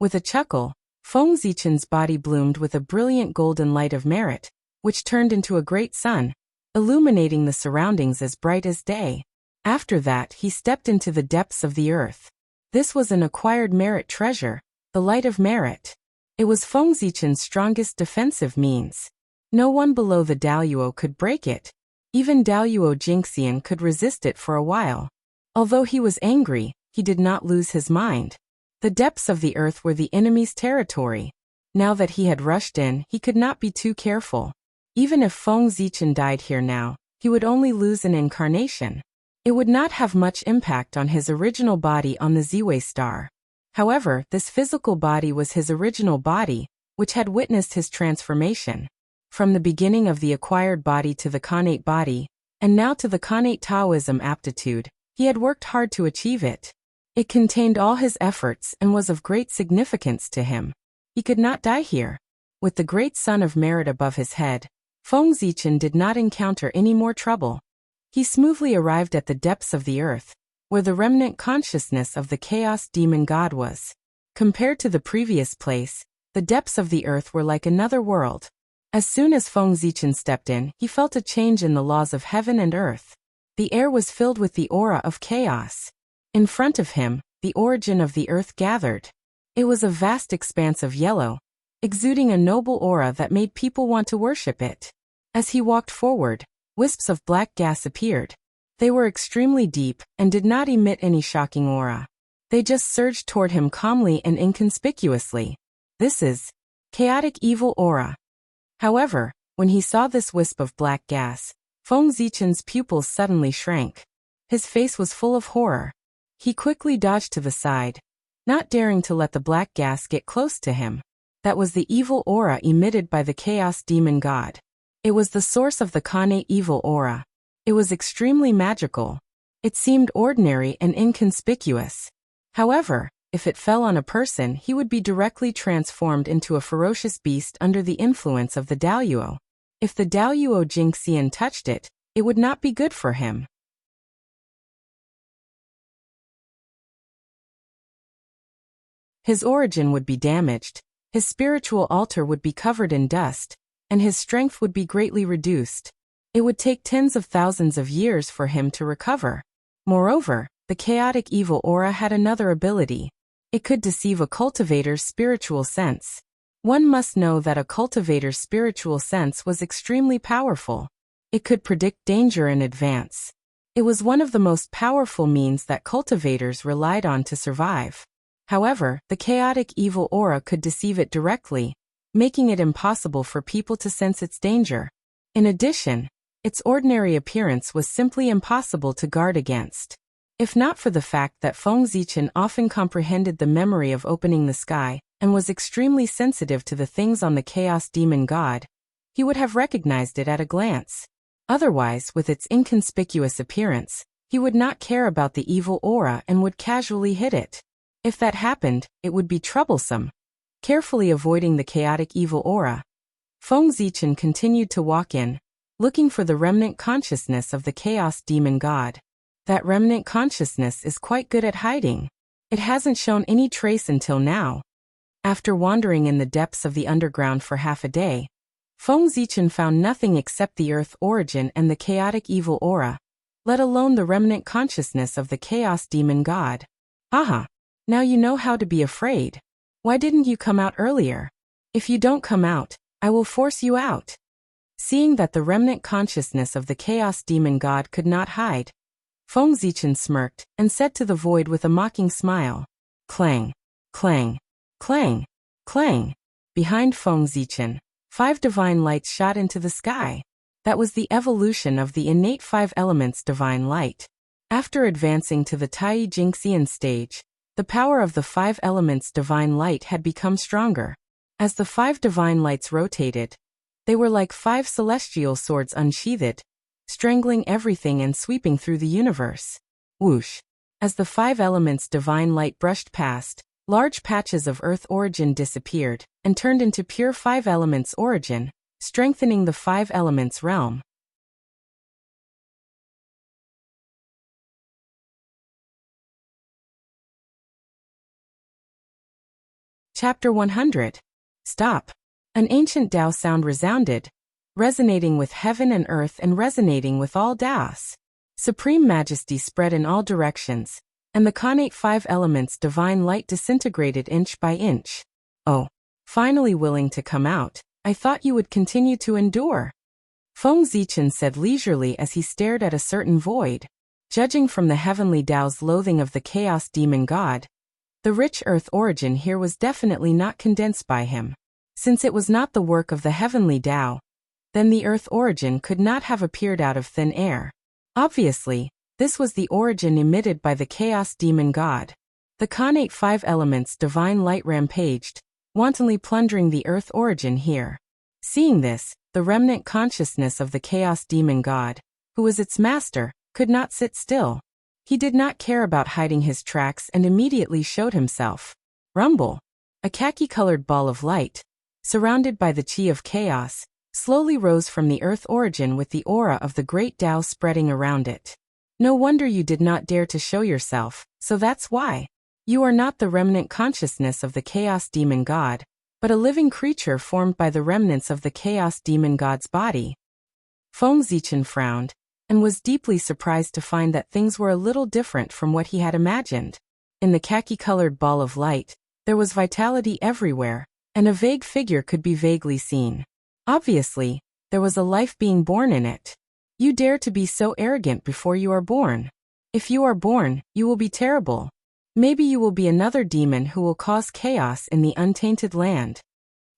Speaker 1: With a chuckle, Feng Zichen's body bloomed with a brilliant golden light of merit, which turned into a great sun, illuminating the surroundings as bright as day. After that, he stepped into the depths of the earth. This was an acquired merit treasure, the light of merit. It was Feng Zichen's strongest defensive means. No one below the Daoyuo could break it. Even Daoyuo Jingxian could resist it for a while. Although he was angry, he did not lose his mind. The depths of the earth were the enemy's territory. Now that he had rushed in, he could not be too careful. Even if Feng Zichen died here now, he would only lose an incarnation. It would not have much impact on his original body on the Ziwei star. However, this physical body was his original body, which had witnessed his transformation. From the beginning of the acquired body to the Khanate body, and now to the Khanate Taoism aptitude, he had worked hard to achieve it. It contained all his efforts and was of great significance to him. He could not die here. With the great sun of merit above his head, Feng Zichen did not encounter any more trouble. He smoothly arrived at the depths of the earth, where the remnant consciousness of the Chaos Demon God was. Compared to the previous place, the depths of the earth were like another world. As soon as Feng Zichen stepped in, he felt a change in the laws of heaven and earth. The air was filled with the aura of chaos. In front of him, the origin of the earth gathered. It was a vast expanse of yellow, exuding a noble aura that made people want to worship it. As he walked forward, wisps of black gas appeared. They were extremely deep and did not emit any shocking aura. They just surged toward him calmly and inconspicuously. This is chaotic evil aura. However, when he saw this wisp of black gas, Feng Zichen's pupils suddenly shrank. His face was full of horror. He quickly dodged to the side, not daring to let the black gas get close to him. That was the evil aura emitted by the Chaos Demon God. It was the source of the Kane evil aura. It was extremely magical. It seemed ordinary and inconspicuous. However, if it fell on a person, he would be directly transformed into a ferocious beast under the influence of the Daoyuo. If the Daoyuo Jingxian touched it, it would not be good for him. His origin would be damaged, his spiritual altar would be covered in dust, and his strength would be greatly reduced. It would take tens of thousands of years for him to recover. Moreover, the chaotic evil aura had another ability. It could deceive a cultivator's spiritual sense. One must know that a cultivator's spiritual sense was extremely powerful. It could predict danger in advance. It was one of the most powerful means that cultivators relied on to survive. However, the chaotic evil aura could deceive it directly, making it impossible for people to sense its danger. In addition, its ordinary appearance was simply impossible to guard against. If not for the fact that Feng Zichen often comprehended the memory of opening the sky, and was extremely sensitive to the things on the Chaos Demon God, he would have recognized it at a glance. Otherwise, with its inconspicuous appearance, he would not care about the evil aura and would casually hit it. If that happened, it would be troublesome. Carefully avoiding the chaotic evil aura, Feng Zichen continued to walk in, looking for the remnant consciousness of the Chaos Demon God. That remnant consciousness is quite good at hiding. It hasn't shown any trace until now. After wandering in the depths of the underground for half a day, Feng Zichen found nothing except the Earth origin and the chaotic evil aura, let alone the remnant consciousness of the Chaos Demon God. Aha! Now you know how to be afraid. Why didn't you come out earlier? If you don't come out, I will force you out. Seeing that the remnant consciousness of the Chaos Demon God could not hide, Feng Zichen smirked and said to the void with a mocking smile. Clang, clang, clang, clang. Behind Feng Zichen, 5 divine lights shot into the sky. That was the evolution of the innate 5 elements divine light. After advancing to the Tai Jingxian stage, the power of the 5 elements divine light had become stronger. As the 5 divine lights rotated, they were like 5 celestial swords unsheathed, strangling everything and sweeping through the universe. Whoosh! As the 5 elements divine light brushed past, large patches of Earth origin disappeared and turned into pure 5 elements origin, strengthening the 5 elements realm. Chapter 100. Stop. An ancient Tao sound resounded, resonating with heaven and earth and resonating with all Taos. Supreme majesty spread in all directions, and the connate 5 elements divine light disintegrated inch by inch. Oh, finally willing to come out, I thought you would continue to endure. Feng Zichen said leisurely as he stared at a certain void. Judging from the heavenly Tao's loathing of the Chaos Demon God, the rich earth origin here was definitely not condensed by him. Since it was not the work of the heavenly Tao, then the earth origin could not have appeared out of thin air. Obviously, this was the origin emitted by the Chaos Demon God. The connate 5 elements divine light rampaged, wantonly plundering the earth origin here. Seeing this, the remnant consciousness of the Chaos Demon God, who was its master, could not sit still. He did not care about hiding his tracks and immediately showed himself. Rumble! A khaki-colored ball of light, surrounded by the chi of chaos, slowly rose from the earth origin with the aura of the great Tao spreading around it. No wonder you did not dare to show yourself, so that's why. You are not the remnant consciousness of the Chaos Demon God, but a living creature formed by the remnants of the Chaos Demon God's body. Feng Zichen frowned, and was deeply surprised to find that things were a little different from what he had imagined. In the khaki-colored ball of light, there was vitality everywhere, and a vague figure could be vaguely seen. Obviously, there was a life being born in it. You dare to be so arrogant before you are born. If you are born, you will be terrible. Maybe you will be another demon who will cause chaos in the untainted land.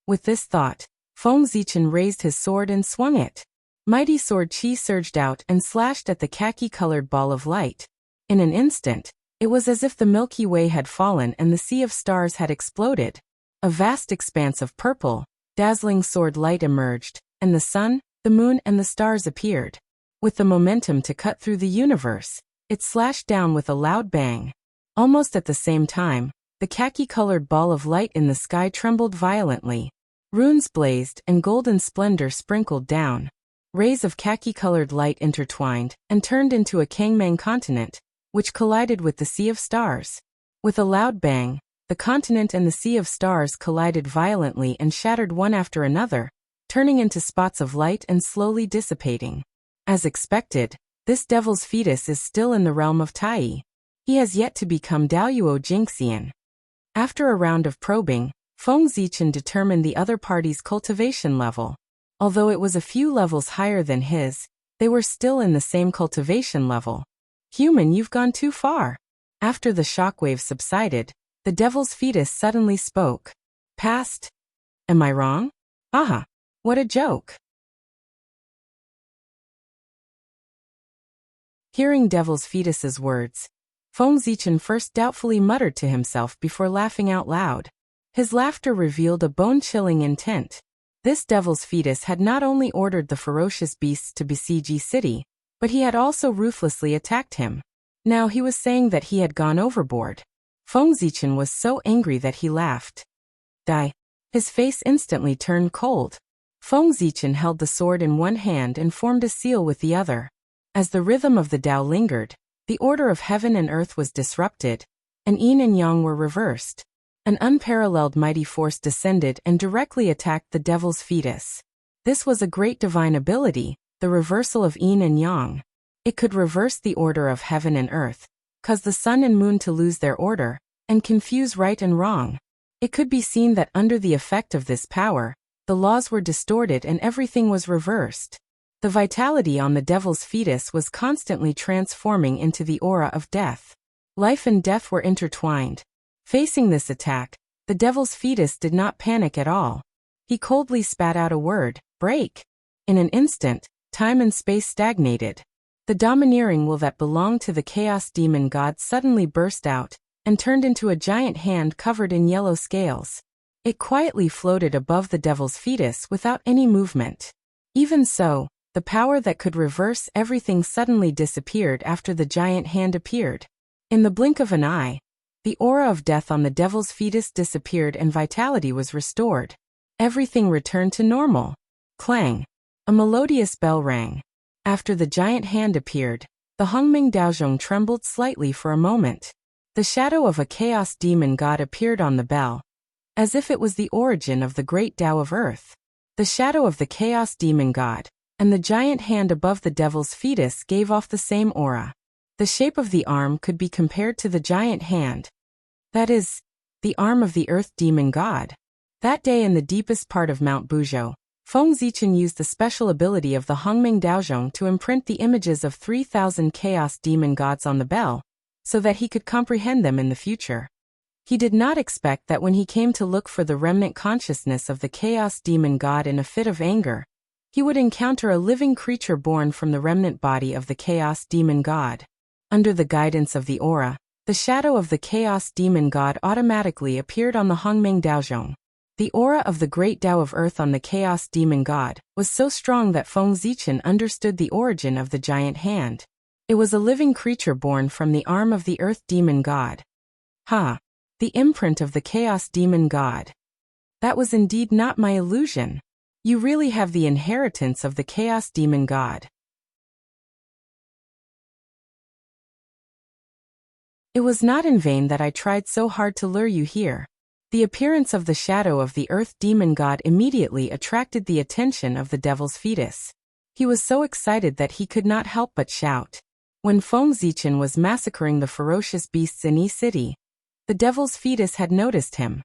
Speaker 1: With this thought, Feng Zichen raised his sword and swung it. Mighty sword chi surged out and slashed at the khaki-colored ball of light. In an instant, it was as if the Milky Way had fallen and the sea of stars had exploded. A vast expanse of purple, dazzling sword light emerged, and the sun, the moon and the stars appeared. With the momentum to cut through the universe, it slashed down with a loud bang. Almost at the same time, the khaki-colored ball of light in the sky trembled violently. Runes blazed and golden splendor sprinkled down. Rays of khaki-colored light intertwined and turned into a Kangmang continent, which collided with the sea of stars. With a loud bang, the continent and the sea of stars collided violently and shattered one after another, turning into spots of light and slowly dissipating. As expected, this devil's fetus is still in the realm of Tai. He has yet to become Daoyuo Jingxian. After a round of probing, Feng Zichen determined the other party's cultivation level. Although it was a few levels higher than his, they were still in the same cultivation level. Human, you've gone too far. After the shockwave subsided, the devil's fetus suddenly spoke. Past? Am I wrong? Aha! What a joke! Hearing devil's fetus's words, Feng Zichen first doubtfully muttered to himself before laughing out loud. His laughter revealed a bone-chilling intent. This devil's fetus had not only ordered the ferocious beasts to besiege Yi City, but he had also ruthlessly attacked him. Now he was saying that he had gone overboard. Feng Zichen was so angry that he laughed. Die. His face instantly turned cold. Feng Zichen held the sword in one hand and formed a seal with the other. As the rhythm of the Tao lingered, the order of heaven and earth was disrupted, and yin and yang were reversed. An unparalleled mighty force descended and directly attacked the devil's fetus. This was a great divine ability, the reversal of yin and yang. It could reverse the order of heaven and earth, cause the sun and moon to lose their order, and confuse right and wrong. It could be seen that under the effect of this power, the laws were distorted and everything was reversed. The vitality on the devil's fetus was constantly transforming into the aura of death. Life and death were intertwined. Facing this attack, the devil's fetus did not panic at all. He coldly spat out a word, break. In an instant, time and space stagnated. The domineering will that belonged to the chaos demon god suddenly burst out, and turned into a giant hand covered in yellow scales. It quietly floated above the devil's fetus without any movement. Even so, the power that could reverse everything suddenly disappeared after the giant hand appeared. In the blink of an eye, the aura of death on the devil's fetus disappeared and vitality was restored. Everything returned to normal. Clang! A melodious bell rang. After the giant hand appeared, the Hongming Daozhong trembled slightly for a moment. The shadow of a chaos demon god appeared on the bell, as if it was the origin of the great Tao of Earth. The shadow of the chaos demon god, and the giant hand above the devil's fetus gave off the same aura. The shape of the arm could be compared to the giant hand. That is, the arm of the earth demon god. That day in the deepest part of Mount Buzhou, Feng Zichen used the special ability of the Hongming Daozhong to imprint the images of 3,000 chaos demon gods on the bell, so that he could comprehend them in the future. He did not expect that when he came to look for the remnant consciousness of the chaos demon god in a fit of anger, he would encounter a living creature born from the remnant body of the chaos demon god. Under the guidance of the aura, the shadow of the chaos demon god automatically appeared on the Hongming Daozhong. The aura of the great Tao of Earth on the chaos demon god was so strong that Feng Zichen understood the origin of the giant hand. It was a living creature born from the arm of the earth demon god. Ha! The imprint of the chaos demon god. That was indeed not my illusion. You really have the inheritance of the chaos demon god. It was not in vain that I tried so hard to lure you here. The appearance of the shadow of the earth demon god immediately attracted the attention of the devil's fetus. He was so excited that he could not help but shout. When Feng Zichen was massacring the ferocious beasts in Yi City, the devil's fetus had noticed him.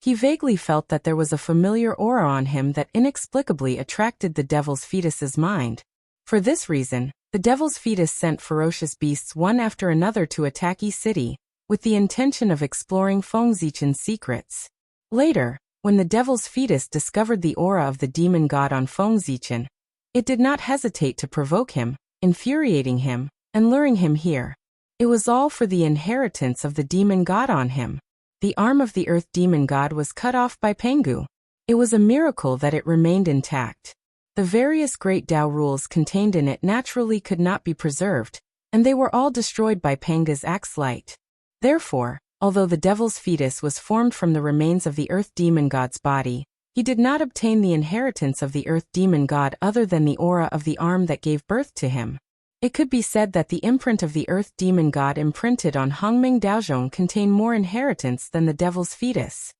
Speaker 1: He vaguely felt that there was a familiar aura on him that inexplicably attracted the devil's fetus's mind. For this reason, the devil's fetus sent ferocious beasts one after another to attack Yi City, with the intention of exploring Feng Zichen's secrets. Later, when the devil's fetus discovered the aura of the demon god on Feng Zichen, it did not hesitate to provoke him, infuriating him, and luring him here. It was all for the inheritance of the demon god on him. The arm of the earth demon god was cut off by Pengu. It was a miracle that it remained intact. The various great Tao rules contained in it naturally could not be preserved, and they were all destroyed by Pengu's axe light. Therefore, although the devil's fetus was formed from the remains of the earth demon god's body, he did not obtain the inheritance of the earth demon god other than the aura of the arm that gave birth to him. It could be said that the imprint of the earth demon god imprinted on Hongming Daozhong contained more inheritance than the devil's fetus.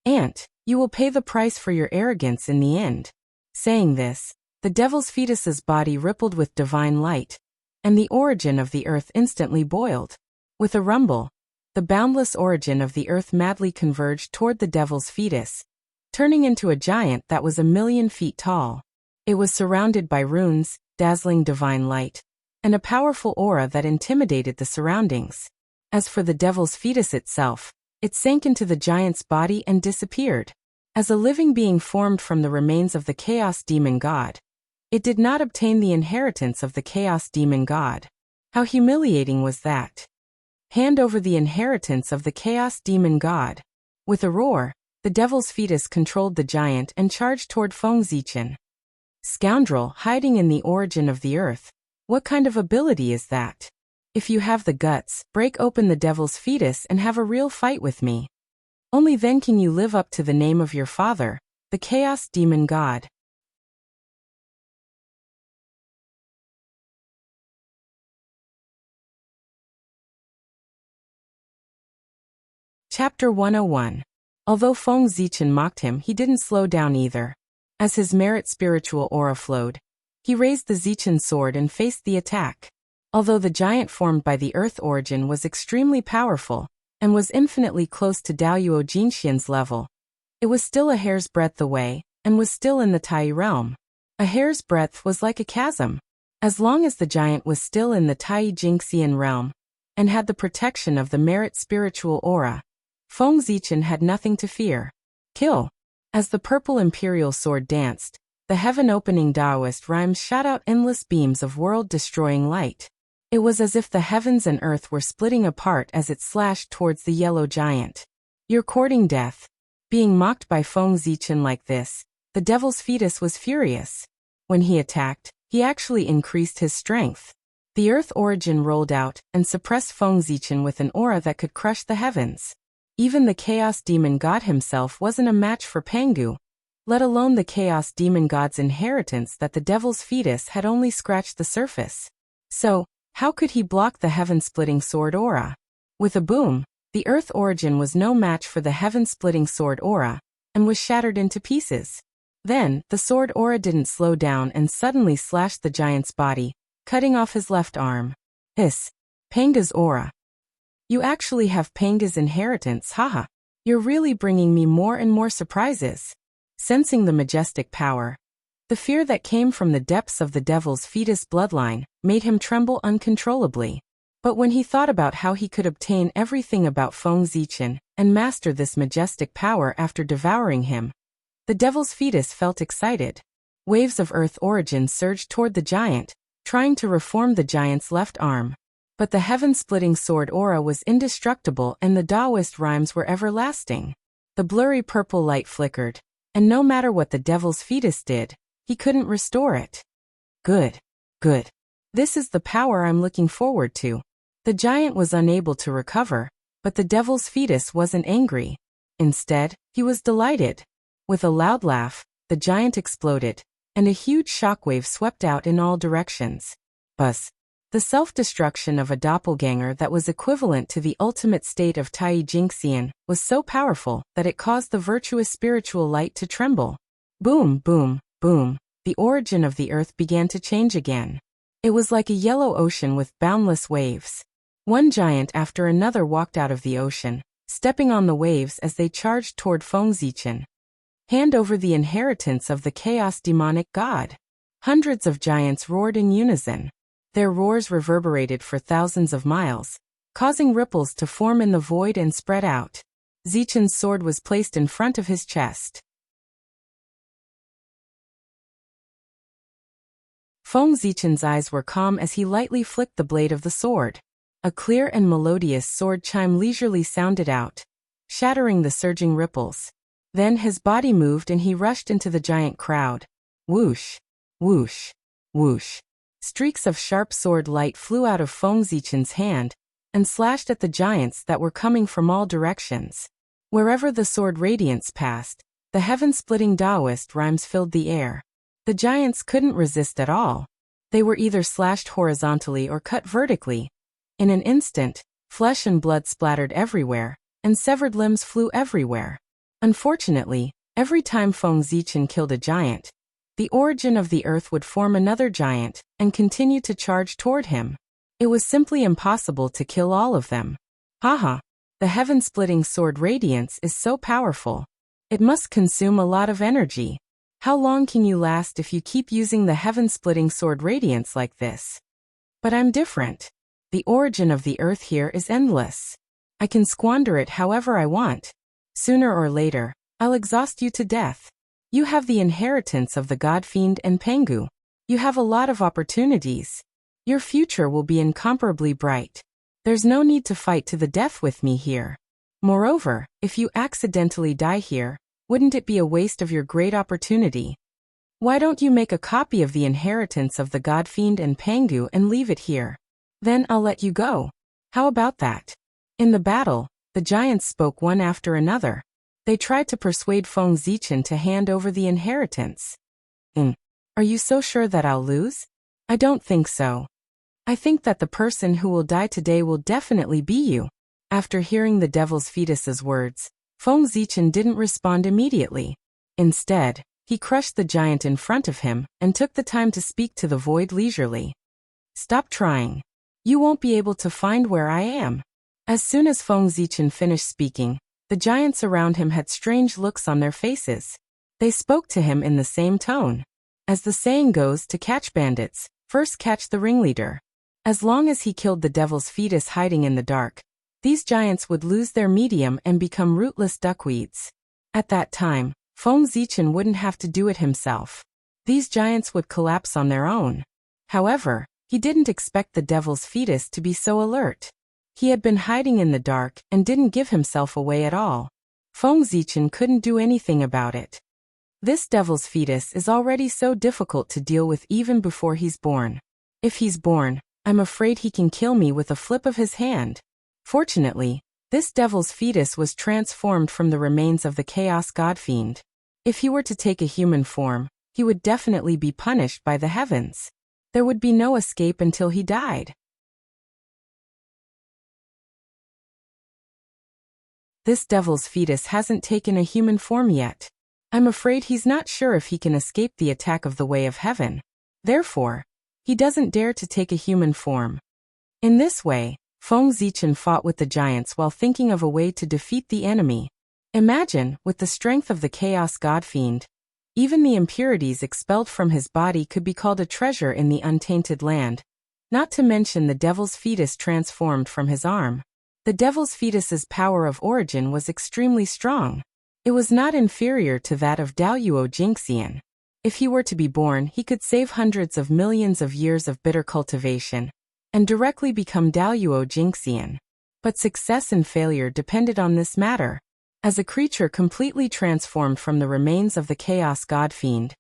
Speaker 1: Ant, you will pay the price for your arrogance in the end. Saying this, the devil's fetus's body rippled with divine light, and the origin of the earth instantly boiled. With a rumble, the boundless origin of the earth madly converged toward the devil's fetus, turning into a giant that was 1,000,000 feet tall. It was surrounded by runes, dazzling divine light, and a powerful aura that intimidated the surroundings. As for the devil's fetus itself, it sank into the giant's body and disappeared. As a living being formed from the remains of the chaos demon god, it did not obtain the inheritance of the chaos demon god. How humiliating was that? Hand over the inheritance of the chaos demon god. With a roar, the devil's fetus controlled the giant and charged toward Feng Zichen. Scoundrel, hiding in the origin of the earth. What kind of ability is that? If you have the guts, break open the devil's fetus and have a real fight with me. Only then can you live up to the name of your father, the chaos demon god. Chapter 101. Although Feng Zichen mocked him, he didn't slow down either. As his merit spiritual aura flowed, he raised the Zichen sword and faced the attack. Although the giant formed by the earth origin was extremely powerful, and was infinitely close to Daoyuo Jinxian's level, it was still a hair's breadth away, and was still in the Tai realm. A hair's breadth was like a chasm. As long as the giant was still in the Tai Jingxian realm, and had the protection of the merit spiritual aura, Feng Zichen had nothing to fear. Kill. As the purple imperial sword danced, the heaven-opening Taoist rhymes shot out endless beams of world-destroying light. It was as if the heavens and earth were splitting apart as it slashed towards the yellow giant. You're courting death. Being mocked by Feng Zichen like this, the devil's fetus was furious. When he attacked, he actually increased his strength. The earth origin rolled out and suppressed Feng Zichen with an aura that could crush the heavens. Even the chaos demon god himself wasn't a match for Pangu, let alone the chaos demon god's inheritance that the devil's fetus had only scratched the surface. So, how could he block the heaven-splitting sword aura? With a boom, the earth origin was no match for the heaven-splitting sword aura, and was shattered into pieces. Then, the sword aura didn't slow down and suddenly slashed the giant's body, cutting off his left arm. Panga's aura. You actually have Panga's inheritance, haha. You're really bringing me more and more surprises. Sensing the majestic power, the fear that came from the depths of the devil's fetus bloodline made him tremble uncontrollably. But when he thought about how he could obtain everything about Feng Zichen and master this majestic power after devouring him, the devil's fetus felt excited. Waves of earth origin surged toward the giant, trying to reform the giant's left arm. But the heaven-splitting sword aura was indestructible and the Taoist rhymes were everlasting. The blurry purple light flickered, and no matter what the devil's fetus did, he couldn't restore it. Good. This is the power I'm looking forward to. The giant was unable to recover, but the devil's fetus wasn't angry. Instead, he was delighted. With a loud laugh, the giant exploded, and a huge shockwave swept out in all directions. Buzz. The self-destruction of a doppelganger that was equivalent to the ultimate state of Tai Jingxian was so powerful that it caused the virtuous spiritual light to tremble. Boom, boom, boom. The origin of the earth began to change again. It was like a yellow ocean with boundless waves. One giant after another walked out of the ocean, stepping on the waves as they charged toward Feng Zichen. Hand over the inheritance of the chaos demonic god. Hundreds of giants roared in unison. Their roars reverberated for thousands of miles, causing ripples to form in the void and spread out. Zichen's sword was placed in front of his chest. Feng Zichen's eyes were calm as he lightly flicked the blade of the sword. A clear and melodious sword chime leisurely sounded out, shattering the surging ripples. Then his body moved and he rushed into the giant crowd. Whoosh, whoosh, whoosh. Streaks of sharp sword light flew out of Feng Zichen's hand, and slashed at the giants that were coming from all directions. Wherever the sword radiance passed, the heaven-splitting Taoist rhymes filled the air. The giants couldn't resist at all. They were either slashed horizontally or cut vertically. In an instant, flesh and blood splattered everywhere, and severed limbs flew everywhere. Unfortunately, every time Feng Zichen killed a giant, the origin of the earth would form another giant and continue to charge toward him. It was simply impossible to kill all of them. Haha, the heaven-splitting sword radiance is so powerful. It must consume a lot of energy. How long can you last if you keep using the heaven-splitting sword radiance like this? But I'm different. The origin of the earth here is endless. I can squander it however I want. Sooner or later, I'll exhaust you to death. You have the inheritance of the God-fiend and Pengu. You have a lot of opportunities. Your future will be incomparably bright. There's no need to fight to the death with me here. Moreover, if you accidentally die here, wouldn't it be a waste of your great opportunity? Why don't you make a copy of the inheritance of the God-fiend and Pengu and leave it here? Then I'll let you go. How about that? In the battle, the giants spoke one after another. They tried to persuade Feng Zichen to hand over the inheritance. Are you so sure that I'll lose? I don't think so. I think that the person who will die today will definitely be you. After hearing the devil's fetus's words, Feng Zichen didn't respond immediately. Instead, he crushed the giant in front of him and took the time to speak to the void leisurely. Stop trying. You won't be able to find where I am. As soon as Feng Zichen finished speaking, the giants around him had strange looks on their faces. They spoke to him in the same tone. As the saying goes, to catch bandits, first catch the ringleader. As long as he killed the devil's fetus hiding in the dark, these giants would lose their medium and become rootless duckweeds. At that time, Feng Zichen wouldn't have to do it himself. These giants would collapse on their own. However, he didn't expect the devil's fetus to be so alert. He had been hiding in the dark and didn't give himself away at all. Feng Zichen couldn't do anything about it. This devil's fetus is already so difficult to deal with even before he's born. If he's born, I'm afraid he can kill me with a flip of his hand. Fortunately, this devil's fetus was transformed from the remains of the Chaos God-fiend. If he were to take a human form, he would definitely be punished by the heavens. There would be no escape until he died. This devil's fetus hasn't taken a human form yet. I'm afraid he's not sure if he can escape the attack of the way of heaven. Therefore, he doesn't dare to take a human form. In this way, Feng Zichen fought with the giants while thinking of a way to defeat the enemy. Imagine, with the strength of the Chaos God-fiend, even the impurities expelled from his body could be called a treasure in the untainted land, not to mention the devil's fetus transformed from his arm. The devil's fetus's power of origin was extremely strong. It was not inferior to that of Daoyuo Jingxian. If he were to be born, he could save hundreds of millions of years of bitter cultivation and directly become Daoyuo Jingxian. But success and failure depended on this matter. As a creature completely transformed from the remains of the Chaos God-fiend,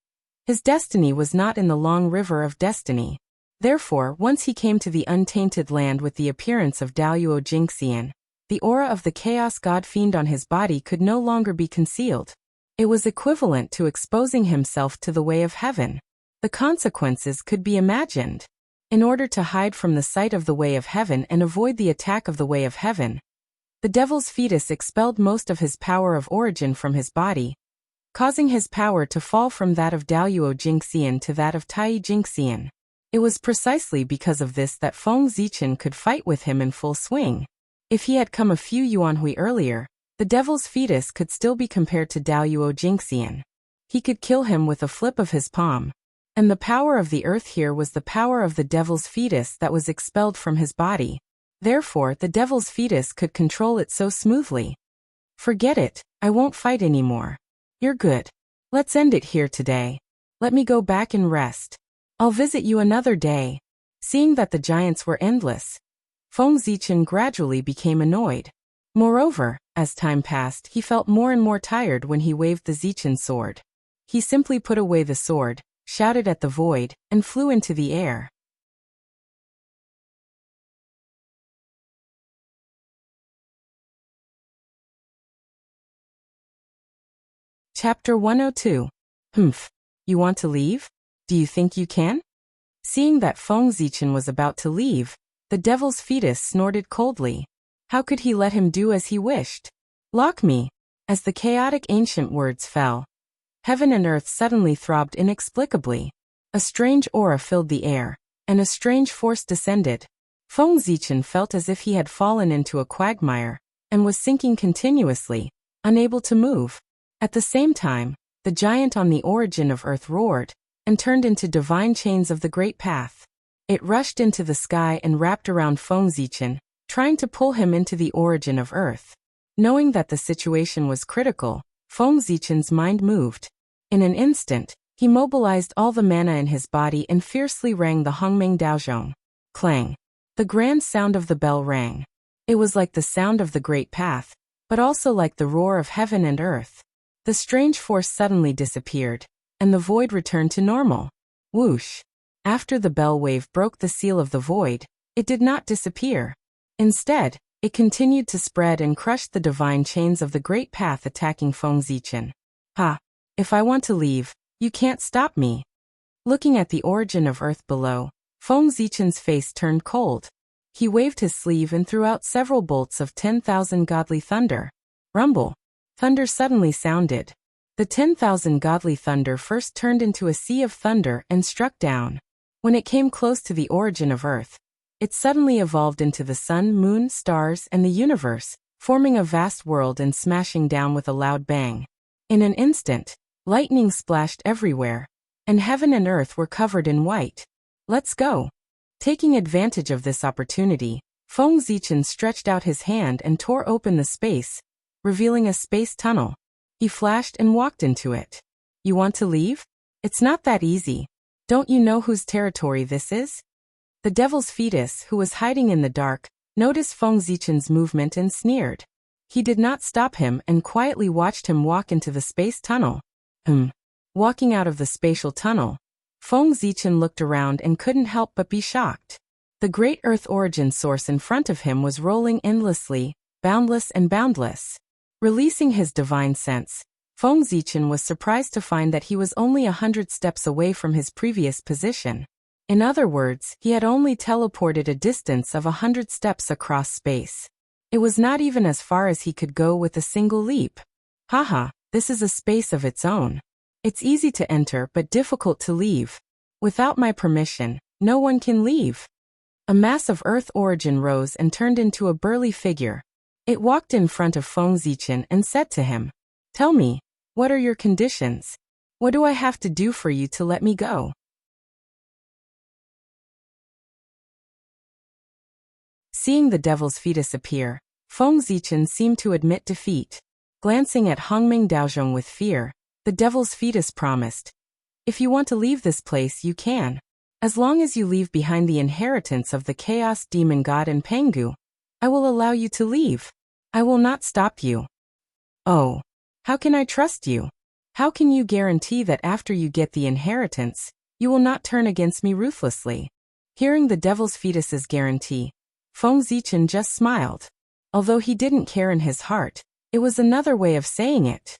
Speaker 1: his destiny was not in the long river of destiny. Therefore, once he came to the untainted land with the appearance of Daoyuo Jingxian, the aura of the Chaos God-fiend on his body could no longer be concealed. It was equivalent to exposing himself to the way of heaven. The consequences could be imagined. In order to hide from the sight of the way of heaven and avoid the attack of the way of heaven, the devil's fetus expelled most of his power of origin from his body, causing his power to fall from that of Daoyuo Jingxian to that of Tai Jingxian. It was precisely because of this that Feng Zichen could fight with him in full swing. If he had come a few yuanhui earlier, the devil's fetus could still be compared to Daoyuo Jingxian. He could kill him with a flip of his palm. And the power of the earth here was the power of the devil's fetus that was expelled from his body. Therefore, the devil's fetus could control it so smoothly. Forget it, I won't fight anymore. You're good. Let's end it here today. Let me go back and rest. I'll visit you another day. Seeing that the giants were endless, Feng Zichen gradually became annoyed. Moreover, as time passed, he felt more and more tired when he waved the Zichen sword. He simply put away the sword, shouted at the void, and flew into the air. Chapter 102. Humph. You want to leave? Do you think you can? Seeing that Feng Zichen was about to leave, the devil's fetus snorted coldly. How could he let him do as he wished? Lock me. As the chaotic ancient words fell, heaven and earth suddenly throbbed inexplicably. A strange aura filled the air, and a strange force descended. Feng Zichen felt as if he had fallen into a quagmire, and was sinking continuously, unable to move. At the same time, the giant on the origin of earth roared, and turned into divine chains of the great path. It rushed into the sky and wrapped around Feng Zichen, trying to pull him into the origin of earth. Knowing that the situation was critical, Feng Zichen's mind moved. In an instant, he mobilized all the mana in his body and fiercely rang the Hongmeng Daozhong. Clang. The grand sound of the bell rang. It was like the sound of the great path, but also like the roar of heaven and earth. The strange force suddenly disappeared, and the void returned to normal. Whoosh! After the bell wave broke the seal of the void, it did not disappear. Instead, it continued to spread and crush the divine chains of the great path attacking Feng Zichen. Ha! If I want to leave, you can't stop me. Looking at the origin of earth below, Feng Zichen's face turned cold. He waved his sleeve and threw out several bolts of 10,000 godly thunder. Rumble! Thunder suddenly sounded. The 10,000 godly thunder first turned into a sea of thunder and struck down. When it came close to the origin of earth, it suddenly evolved into the sun, moon, stars, and the universe, forming a vast world and smashing down with a loud bang. In an instant, lightning splashed everywhere, and heaven and earth were covered in white. Let's go. Taking advantage of this opportunity, Feng Zichen stretched out his hand and tore open the space, revealing a space tunnel. He flashed and walked into it. You want to leave? It's not that easy. Don't you know whose territory this is? The devil's fetus, who was hiding in the dark, noticed Feng Zichen's movement and sneered. He did not stop him and quietly watched him walk into the space tunnel. Walking out of the spatial tunnel, Feng Zichen looked around and couldn't help but be shocked. The great earth origin source in front of him was rolling endlessly, boundless and boundless. Releasing his divine sense, Feng Zichen was surprised to find that he was only 100 steps away from his previous position. In other words, he had only teleported a distance of 100 steps across space. It was not even as far as he could go with a single leap. Haha, this is a space of its own. It's easy to enter but difficult to leave. Without my permission, no one can leave. A mass of earth origin rose and turned into a burly figure. It walked in front of Feng Zichen and said to him, "Tell me, what are your conditions? What do I have to do for you to let me go?" Seeing the devil's fetus appear, Feng Zichen seemed to admit defeat. Glancing at Hongmeng Daozhong with fear, the devil's fetus promised, "If you want to leave this place, you can. As long as you leave behind the inheritance of the chaos demon god and Pengu, I will allow you to leave. I will not stop you." Oh, how can I trust you? How can you guarantee that after you get the inheritance, you will not turn against me ruthlessly? Hearing the devil's fetus's guarantee, Feng Zichen just smiled. Although he didn't care in his heart, it was another way of saying it.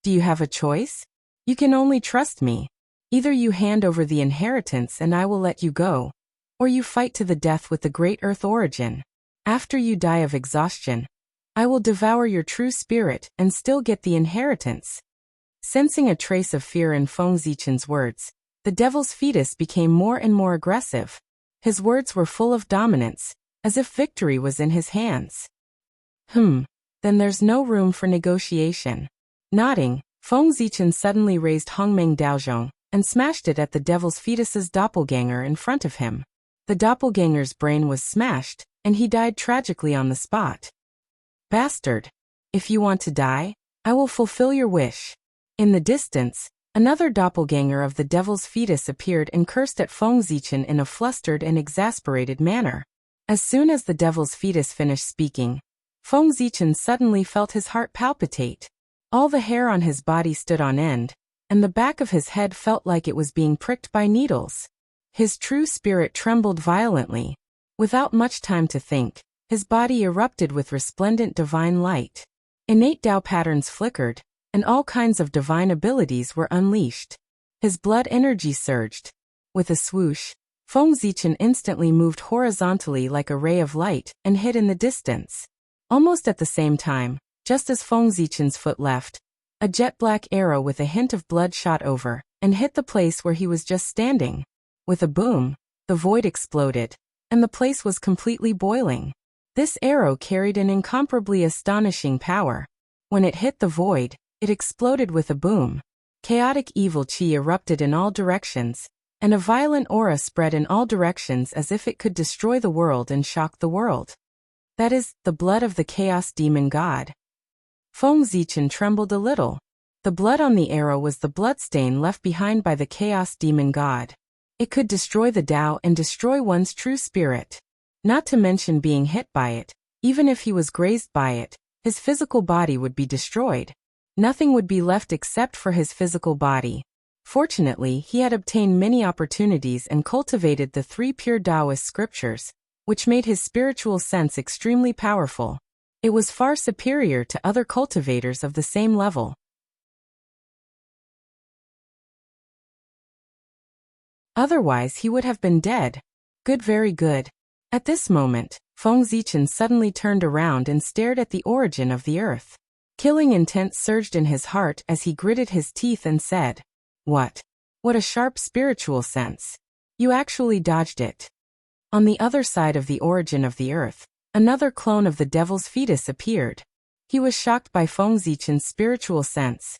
Speaker 1: Do you have a choice? You can only trust me. Either you hand over the inheritance and I will let you go, or you fight to the death with the great earth origin. After you die of exhaustion, I will devour your true spirit and still get the inheritance. Sensing a trace of fear in Feng Zichen's words, the devil's fetus became more and more aggressive. His words were full of dominance, as if victory was in his hands. Then there's no room for negotiation. Nodding, Feng Zichen suddenly raised Hongmeng Daozhong and smashed it at the devil's fetus's doppelganger in front of him. The doppelganger's brain was smashed, and he died tragically on the spot. Bastard! If you want to die, I will fulfill your wish. In the distance, another doppelganger of the devil's fetus appeared and cursed at Feng Zichen in a flustered and exasperated manner. As soon as the devil's fetus finished speaking, Feng Zichen suddenly felt his heart palpitate. All the hair on his body stood on end, and the back of his head felt like it was being pricked by needles. His true spirit trembled violently. Without much time to think, his body erupted with resplendent divine light. Innate Tao patterns flickered, and all kinds of divine abilities were unleashed. His blood energy surged. With a swoosh, Feng Zichen instantly moved horizontally like a ray of light and hid in the distance. Almost at the same time, just as Feng Zichen's foot left, a jet-black arrow with a hint of blood shot over and hit the place where he was just standing. With a boom, the void exploded, and the place was completely boiling. This arrow carried an incomparably astonishing power. When it hit the void, it exploded with a boom. Chaotic evil chi erupted in all directions, and a violent aura spread in all directions as if it could destroy the world and shock the world. That is, the blood of the chaos demon god. Feng Zichen trembled a little. The blood on the arrow was the bloodstain left behind by the chaos demon god. It could destroy the Tao and destroy one's true spirit. Not to mention being hit by it, even if he was grazed by it, his physical body would be destroyed. Nothing would be left except for his physical body. Fortunately, he had obtained many opportunities and cultivated the 3 pure Taoist scriptures, which made his spiritual sense extremely powerful. It was far superior to other cultivators of the same level. Otherwise he would have been dead. Good, very good. At this moment, Feng Zichen suddenly turned around and stared at the origin of the earth. Killing intent surged in his heart as he gritted his teeth and said, "What? What a sharp spiritual sense. You actually dodged it." On the other side of the origin of the earth, another clone of the devil's fetus appeared. He was shocked by Feng Zichen's spiritual sense.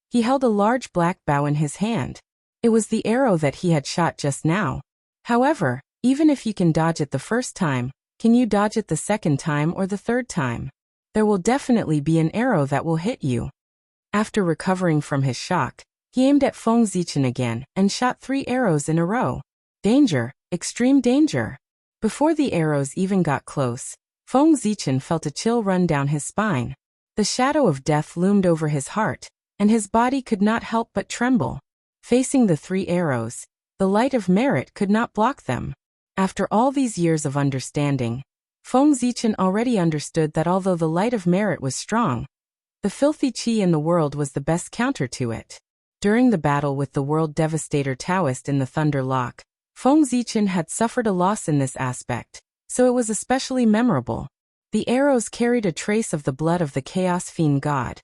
Speaker 1: He held a large black bow in his hand. It was the arrow that he had shot just now. However, even if you can dodge it the first time, can you dodge it the second time or the third time? There will definitely be an arrow that will hit you. After recovering from his shock, he aimed at Feng Zichen again and shot 3 arrows in a row. Danger, extreme danger. Before the arrows even got close, Feng Zichen felt a chill run down his spine. The shadow of death loomed over his heart, and his body could not help but tremble. Facing the 3 arrows, the light of merit could not block them. After all these years of understanding, Feng Zichen already understood that although the light of merit was strong, the filthy chi in the world was the best counter to it. During the battle with the world devastator Taoist in the Thunder Lock, Feng Zichen had suffered a loss in this aspect, so it was especially memorable. The arrows carried a trace of the blood of the chaos fiend god,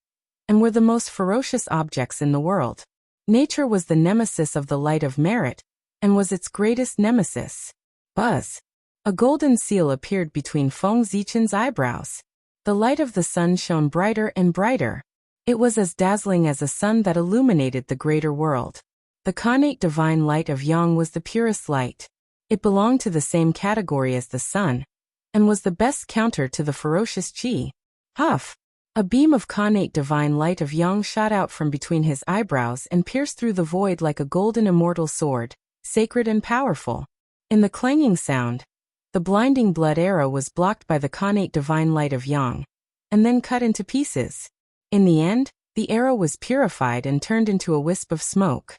Speaker 1: and were the most ferocious objects in the world. Nature was the nemesis of the light of merit, and was its greatest nemesis. Buzz. A golden seal appeared between Feng Zichen's eyebrows. The light of the sun shone brighter and brighter. It was as dazzling as a sun that illuminated the greater world. The connate divine light of Yang was the purest light. It belonged to the same category as the sun, and was the best counter to the ferocious chi. Huff! A beam of connate divine light of Yang shot out from between his eyebrows and pierced through the void like a golden immortal sword, sacred and powerful. In the clanging sound, the blinding blood arrow was blocked by the connate divine light of Yang, and then cut into pieces. In the end, the arrow was purified and turned into a wisp of smoke.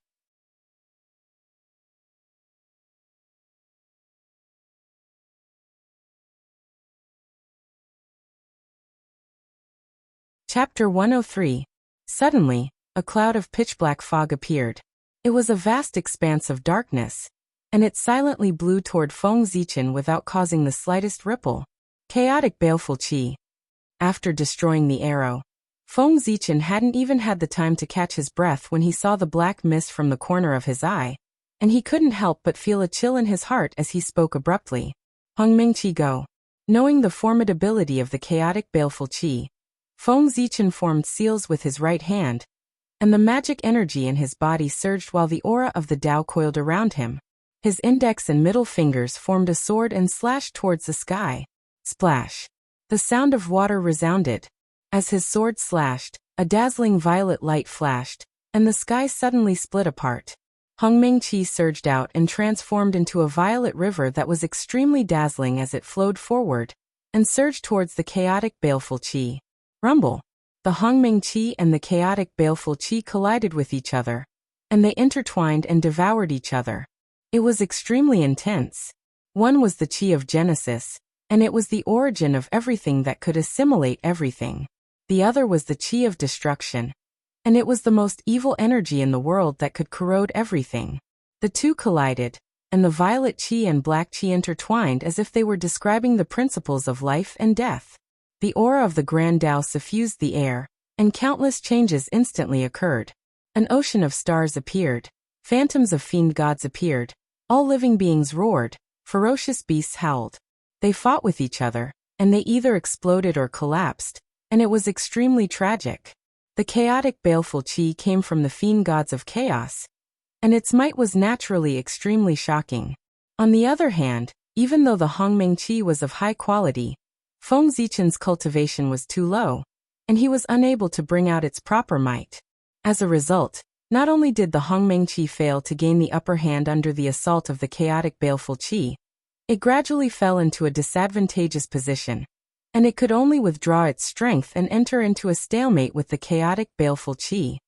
Speaker 1: Chapter 103. Suddenly, a cloud of pitch-black fog appeared. It was a vast expanse of darkness, and it silently blew toward Feng Zichen without causing the slightest ripple. Chaotic baleful chi. After destroying the arrow, Feng Zichen hadn't even had the time to catch his breath when he saw the black mist from the corner of his eye, and he couldn't help but feel a chill in his heart as he spoke abruptly. Hongming Chi Go. Knowing the formidability of the chaotic baleful chi, Feng Zichen formed seals with his right hand, and the magic energy in his body surged while the aura of the Tao coiled around him. His index and middle fingers formed a sword and slashed towards the sky. Splash! The sound of water resounded. As his sword slashed, a dazzling violet light flashed, and the sky suddenly split apart. Hongming Chi surged out and transformed into a violet river that was extremely dazzling as it flowed forward, and surged towards the chaotic baleful chi. Rumble! The Hongming Chi and the chaotic baleful chi collided with each other, and they intertwined and devoured each other. It was extremely intense. One was the chi of Genesis, and it was the origin of everything that could assimilate everything. The other was the chi of destruction, and it was the most evil energy in the world that could corrode everything. The two collided, and the violet qi and black qi intertwined as if they were describing the principles of life and death. The aura of the Grand Tao suffused the air, and countless changes instantly occurred. An ocean of stars appeared, phantoms of fiend gods appeared, all living beings roared, ferocious beasts howled. They fought with each other, and they either exploded or collapsed, and it was extremely tragic. The chaotic baleful qi came from the fiend gods of chaos, and its might was naturally extremely shocking. On the other hand, even though the Hongmeng qi was of high quality, Feng Zichen's cultivation was too low, and he was unable to bring out its proper might. As a result, not only did the Hongmeng qi fail to gain the upper hand under the assault of the chaotic baleful qi, it gradually fell into a disadvantageous position, and it could only withdraw its strength and enter into a stalemate with the chaotic baleful qi.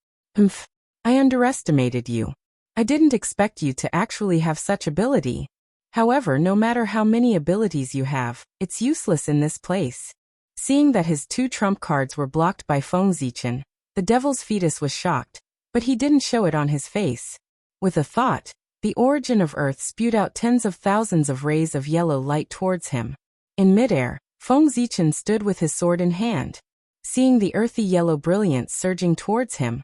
Speaker 1: I underestimated you. I didn't expect you to actually have such ability. However, no matter how many abilities you have, it's useless in this place. Seeing that his two trump cards were blocked by Feng Zichen, the devil's fetus was shocked, but he didn't show it on his face. With a thought, the origin of Earth spewed out tens of thousands of rays of yellow light towards him. In midair, Feng Zichen stood with his sword in hand. Seeing the earthy yellow brilliance surging towards him,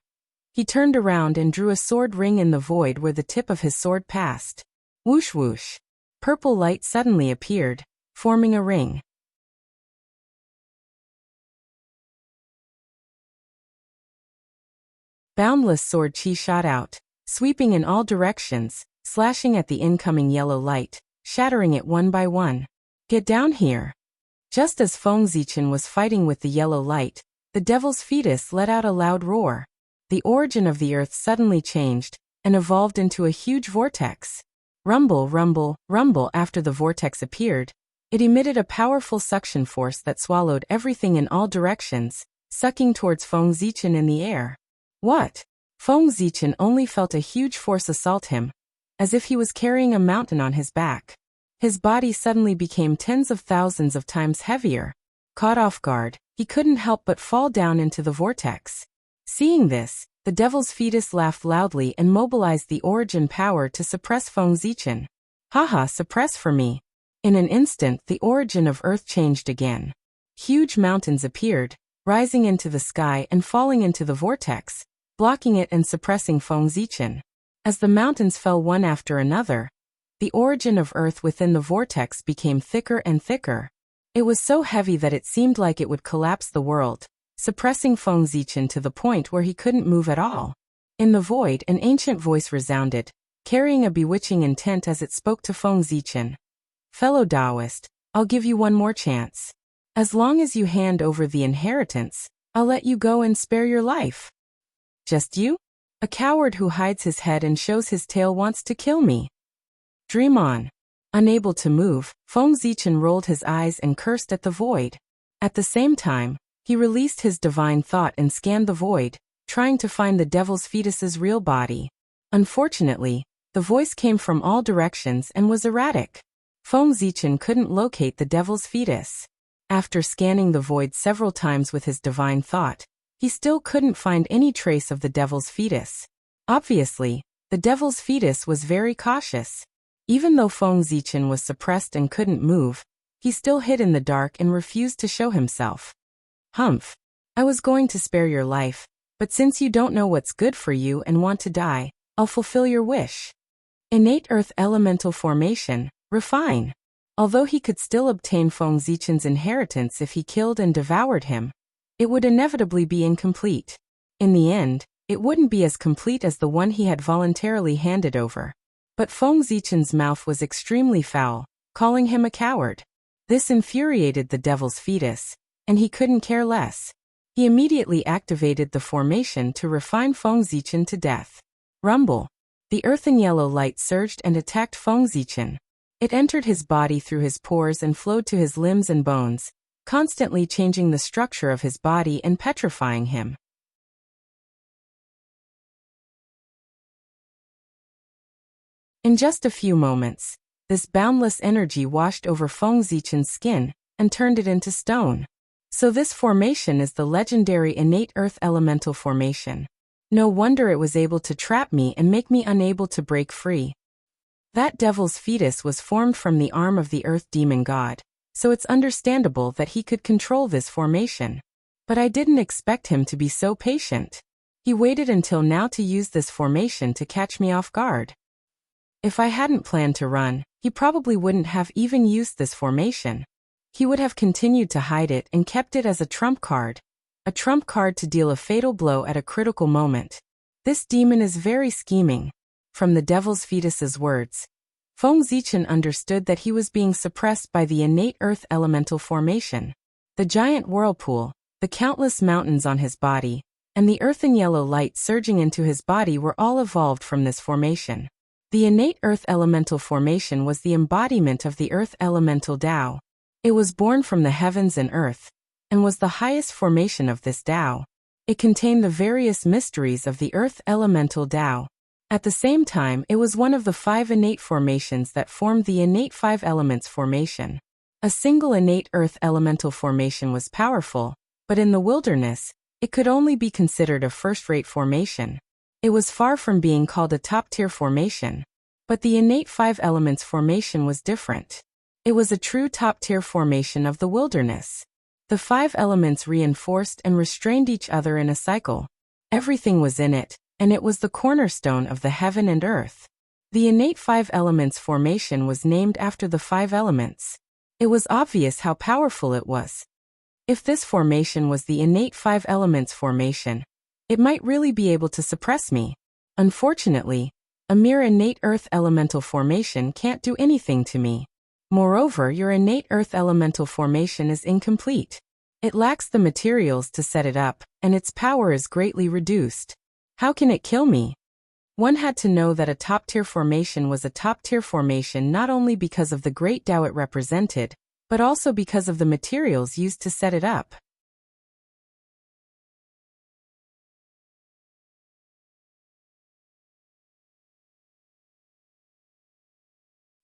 Speaker 1: he turned around and drew a sword ring in the void where the tip of his sword passed. Whoosh whoosh. Purple light suddenly appeared, forming a ring. Boundless sword qi shot out, sweeping in all directions, slashing at the incoming yellow light, shattering it one by one. Get down here. Just as Feng Zichen was fighting with the yellow light, the devil's fetus let out a loud roar. The origin of the earth suddenly changed, and evolved into a huge vortex. Rumble, rumble, rumble. After the vortex appeared, it emitted a powerful suction force that swallowed everything in all directions, sucking towards Feng Zichen in the air. What? Feng Zichen only felt a huge force assault him, as if he was carrying a mountain on his back. His body suddenly became tens of thousands of times heavier. Caught off guard, he couldn't help but fall down into the vortex. Seeing this, the devil's fetus laughed loudly and mobilized the origin power to suppress Feng Zichen. Haha, suppress for me. In an instant, the origin of Earth changed again. Huge mountains appeared, rising into the sky and falling into the vortex, blocking it and suppressing Feng Zichen. As the mountains fell one after another, the origin of Earth within the vortex became thicker and thicker. It was so heavy that it seemed like it would collapse the world, suppressing Feng Zichen to the point where he couldn't move at all. In the void, an ancient voice resounded, carrying a bewitching intent as it spoke to Feng Zichen. Fellow Taoist, I'll give you one more chance. As long as you hand over the inheritance, I'll let you go and spare your life. Just you? A coward who hides his head and shows his tail wants to kill me. Dream on. Unable to move, Feng Zichen rolled his eyes and cursed at the void. At the same time, he released his divine thought and scanned the void, trying to find the devil's fetus's real body. Unfortunately, the voice came from all directions and was erratic. Feng Zichen couldn't locate the devil's fetus. After scanning the void several times with his divine thought, he still couldn't find any trace of the devil's fetus. Obviously, the devil's fetus was very cautious. Even though Feng Zichen was suppressed and couldn't move, he still hid in the dark and refused to show himself. Humph. I was going to spare your life, but since you don't know what's good for you and want to die, I'll fulfill your wish. Innate Earth Elemental Formation, refine. Although he could still obtain Feng Zichen's inheritance if he killed and devoured him, it would inevitably be incomplete. In the end, it wouldn't be as complete as the one he had voluntarily handed over. But Feng Zichen's mouth was extremely foul, calling him a coward. This infuriated the devil's fetus, and he couldn't care less. He immediately activated the formation to refine Feng Zichen to death. Rumble. The earthen yellow light surged and attacked Feng Zichen. It entered his body through his pores and flowed to his limbs and bones, constantly changing the structure of his body and petrifying him. In just a few moments, this boundless energy washed over Feng Zichen's skin and turned it into stone. So this formation is the legendary innate earth elemental formation. No wonder it was able to trap me and make me unable to break free. That devil's fetus was formed from the arm of the earth demon god, so it's understandable that he could control this formation. But I didn't expect him to be so patient. He waited until now to use this formation to catch me off guard. If I hadn't planned to run, he probably wouldn't have even used this formation. He would have continued to hide it and kept it as a trump card to deal a fatal blow at a critical moment. This demon is very scheming. From the devil's fetus's words, Feng Zichen understood that he was being suppressed by the innate earth elemental formation. The giant whirlpool, the countless mountains on his body, and the earthen yellow light surging into his body were all evolved from this formation. The innate earth elemental formation was the embodiment of the earth elemental Tao. It was born from the heavens and earth, and was the highest formation of this Tao. It contained the various mysteries of the earth elemental Tao. At the same time, it was one of the 5 innate formations that formed the innate 5 elements formation. A single innate earth elemental formation was powerful, but in the wilderness, it could only be considered a first-rate formation. It was far from being called a top-tier formation. But the innate 5 elements formation was different. It was a true top-tier formation of the wilderness. The 5 elements reinforced and restrained each other in a cycle. Everything was in it, and it was the cornerstone of the heaven and earth. The innate 5 elements formation was named after the 5 elements. It was obvious how powerful it was. If this formation was the innate 5 elements formation, it might really be able to suppress me. Unfortunately, a mere innate earth elemental formation can't do anything to me. Moreover, your innate earth elemental formation is incomplete. It lacks the materials to set it up, and its power is greatly reduced. How can it kill me? One had to know that a top-tier formation was a top-tier formation not only because of the great Tao it represented, but also because of the materials used to set it up.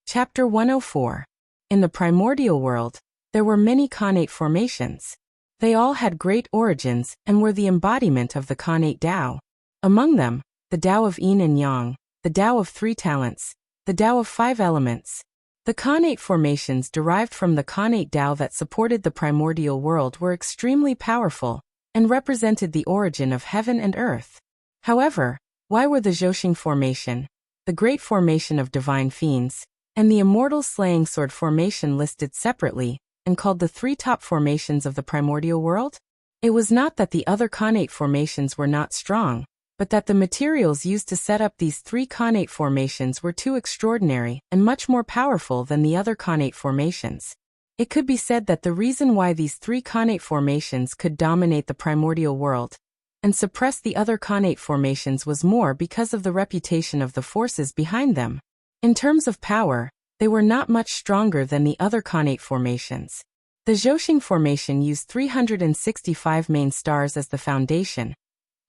Speaker 1: Chapter 104. In the primordial world, there were many connate formations. They all had great origins and were the embodiment of the connate Tao. Among them, the Tao of Yin and Yang, the Tao of 3 talents, the Tao of 5 elements. The connate formations derived from the connate Tao that supported the primordial world were extremely powerful, and represented the origin of heaven and earth. However, why were the Zhoxing formation, the great formation of divine fiends, and the immortal slaying sword formation listed separately, and called the 3 top formations of the primordial world? It was not that the other connate formations were not strong, but that the materials used to set up these 3 connate formations were too extraordinary and much more powerful than the other connate formations. It could be said that the reason why these 3 connate formations could dominate the primordial world and suppress the other connate formations was more because of the reputation of the forces behind them. In terms of power, they were not much stronger than the other connate formations. The Zhoxing formation used 365 main stars as the foundation,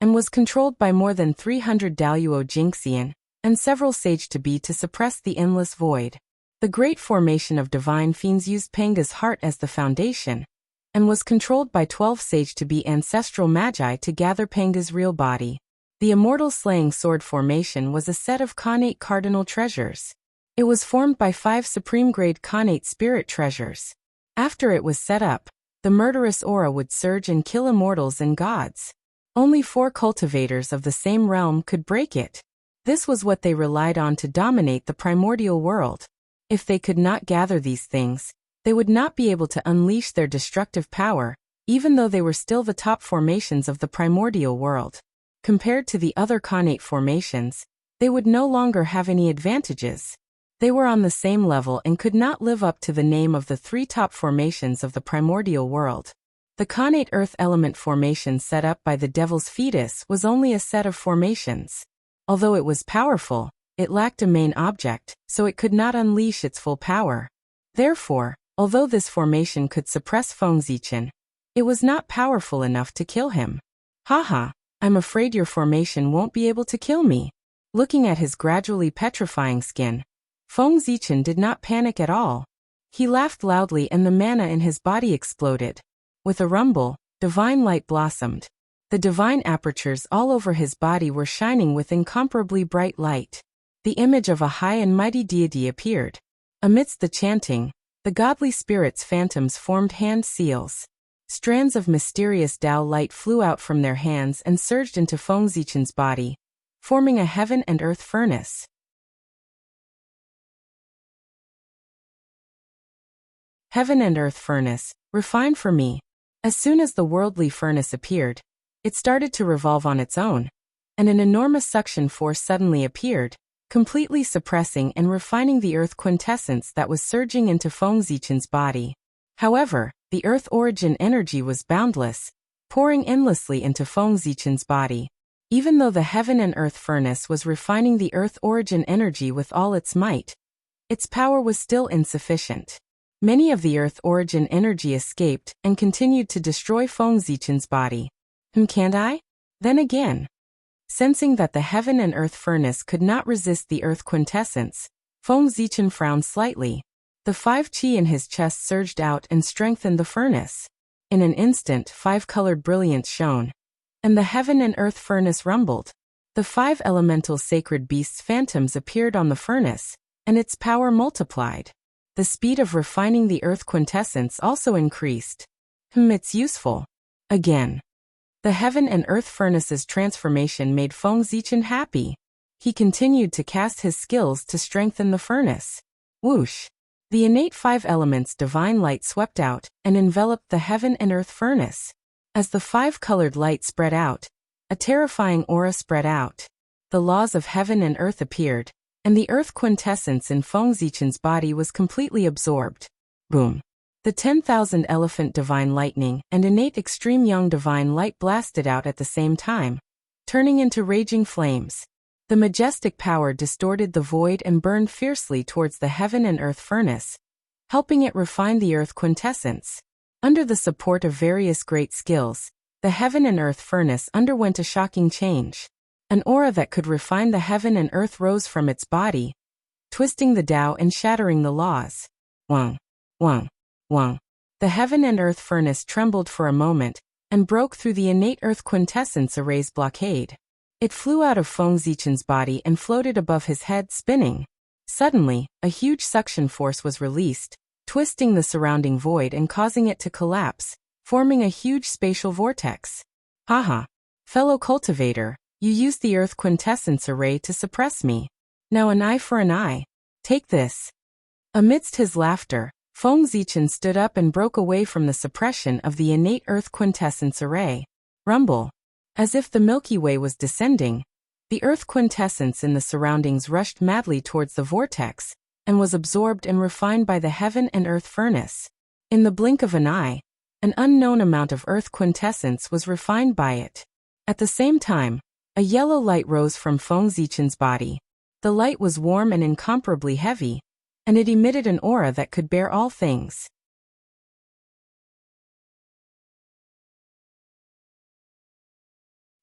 Speaker 1: and was controlled by more than 300 Daluo Jingxian, and several sage to be to suppress the endless void. The great formation of divine fiends used Panga's heart as the foundation, and was controlled by 12 sage to be ancestral magi to gather Panga's real body. The immortal slaying sword formation was a set of connate cardinal treasures. It was formed by 5 supreme-grade connate spirit treasures. After it was set up, the murderous aura would surge and kill immortals and gods. Only 4 cultivators of the same realm could break it. This was what they relied on to dominate the primordial world. If they could not gather these things, they would not be able to unleash their destructive power, even though they were still the top formations of the primordial world. Compared to the other connate formations, they would no longer have any advantages. They were on the same level and could not live up to the name of the 3 top formations of the primordial world. The connate earth element formation set up by the devil's fetus was only a set of formations. Although it was powerful, it lacked a main object, so it could not unleash its full power. Therefore, although this formation could suppress Feng Zichen, it was not powerful enough to kill him. Haha, I'm afraid your formation won't be able to kill me. Looking at his gradually petrifying skin, Feng Zichen did not panic at all. He laughed loudly and the mana in his body exploded. With a rumble, divine light blossomed. The divine apertures all over his body were shining with incomparably bright light. The image of a high and mighty deity appeared. Amidst the chanting, the godly spirit's phantoms formed hand seals. Strands of mysterious Tao light flew out from their hands and surged into Feng Zichen's body, forming a heaven and earth furnace. Heaven and earth furnace, refine for me. As soon as the worldly furnace appeared, it started to revolve on its own, and an enormous suction force suddenly appeared, completely suppressing and refining the earth quintessence that was surging into Feng Zichen's body. However, the earth origin energy was boundless, pouring endlessly into Feng Zichen's body. Even though the heaven and earth furnace was refining the earth origin energy with all its might, its power was still insufficient. Many of the earth origin energy escaped and continued to destroy Feng Zichen's body. Can't I? Then again. Sensing that the heaven and earth furnace could not resist the earth quintessence, Feng Zichen frowned slightly. The 5 qi in his chest surged out and strengthened the furnace. In an instant 5 colored brilliance shone, and the heaven and earth furnace rumbled. The 5 elemental sacred beasts' phantoms appeared on the furnace, and its power multiplied. The speed of refining the earth quintessence also increased. It's useful. Again. The heaven and earth furnace's transformation made Feng Zichen happy. He continued to cast his skills to strengthen the furnace. Whoosh! The innate 5 elements divine light swept out and enveloped the heaven and earth furnace. As the 5-colored light spread out, a terrifying aura spread out. The laws of heaven and earth appeared, and the earth quintessence in Feng Zichen's body was completely absorbed. Boom! The 10,000 elephant divine lightning and innate extreme young divine light blasted out at the same time, turning into raging flames. The majestic power distorted the void and burned fiercely towards the heaven and earth furnace, helping it refine the earth quintessence. Under the support of various great skills, the heaven and earth furnace underwent a shocking change. An aura that could refine the heaven and earth rose from its body, twisting the Tao and shattering the laws. Wang, wang, wang. The heaven and earth furnace trembled for a moment and broke through the innate earth quintessence array's blockade. It flew out of Feng Zichen's body and floated above his head, spinning. Suddenly, a huge suction force was released, twisting the surrounding void and causing it to collapse, forming a huge spatial vortex. Haha. Fellow cultivator, you used the earth quintessence array to suppress me. Now an eye for an eye. Take this. Amidst his laughter, Feng Zichen stood up and broke away from the suppression of the innate earth quintessence array. Rumble. As if the Milky Way was descending, the earth quintessence in the surroundings rushed madly towards the vortex, and was absorbed and refined by the heaven and earth furnace. In the blink of an eye, an unknown amount of earth quintessence was refined by it. At the same time, a yellow light rose from Feng Zichen's body. The light was warm and incomparably heavy, and it emitted an aura that could bear all things.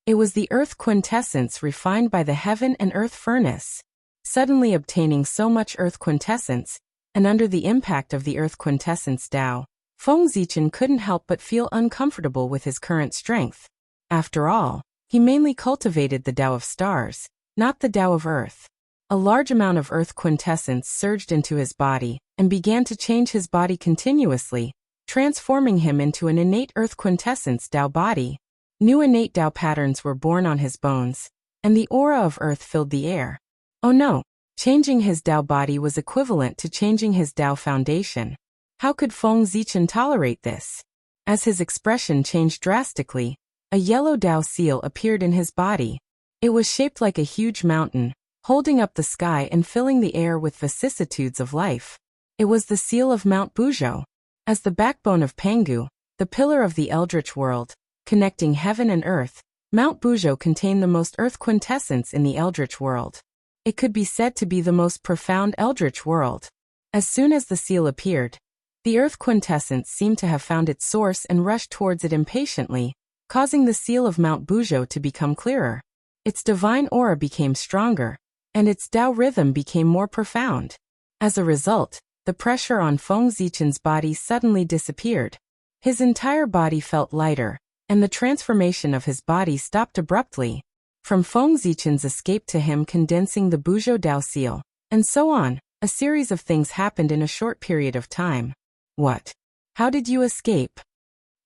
Speaker 1: It was the earth quintessence refined by the heaven and earth furnace. Suddenly obtaining so much earth quintessence, and under the impact of the earth quintessence Tao, Feng Zichen couldn't help but feel uncomfortable with his current strength. After all, he mainly cultivated the Tao of stars, not the Tao of earth. A large amount of earth quintessence surged into his body and began to change his body continuously, transforming him into an innate earth quintessence Tao body. New innate Tao patterns were born on his bones, and the aura of earth filled the air. Oh no! Changing his Tao body was equivalent to changing his Tao foundation. How could Feng Zichen tolerate this? As his expression changed drastically, a yellow Tao seal appeared in his body. It was shaped like a huge mountain, holding up the sky and filling the air with vicissitudes of life. It was the seal of Mount Buzhou. As the backbone of Pangu, the pillar of the Eldritch world, connecting heaven and earth, Mount Buzhou contained the most earth quintessence in the Eldritch world. It could be said to be the most profound Eldritch world. As soon as the seal appeared, the earth quintessence seemed to have found its source and rushed towards it impatiently, causing the seal of Mount Buzhou to become clearer. Its divine aura became stronger, and its Tao rhythm became more profound. As a result, the pressure on Feng Zichen's body suddenly disappeared. His entire body felt lighter, and the transformation of his body stopped abruptly. From Feng Zichen's escape to him condensing the Buzhou Dao seal, and so on, a series of things happened in a short period of time. What? How did you escape?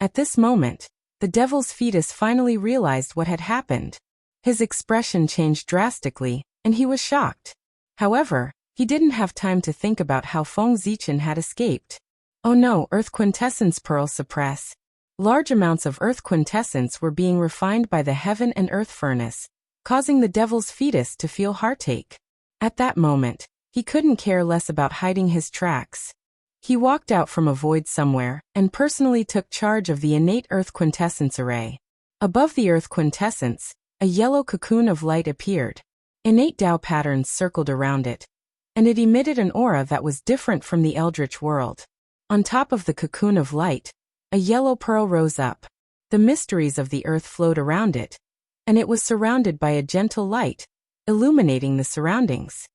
Speaker 1: At this moment, the devil's fetus finally realized what had happened. His expression changed drastically, and he was shocked. However, he didn't have time to think about how Feng Zichen had escaped. Oh no, earth quintessence pearl suppress. Large amounts of earth quintessence were being refined by the heaven and earth furnace, causing the devil's fetus to feel heartache. At that moment, he couldn't care less about hiding his tracks. He walked out from a void somewhere, and personally took charge of the innate earth quintessence array. Above the earth quintessence, a yellow cocoon of light appeared. Innate Tao patterns circled around it, and it emitted an aura that was different from the eldritch world. On top of the cocoon of light, a yellow pearl rose up. The mysteries of the earth flowed around it, and it was surrounded by a gentle light, illuminating the surroundings.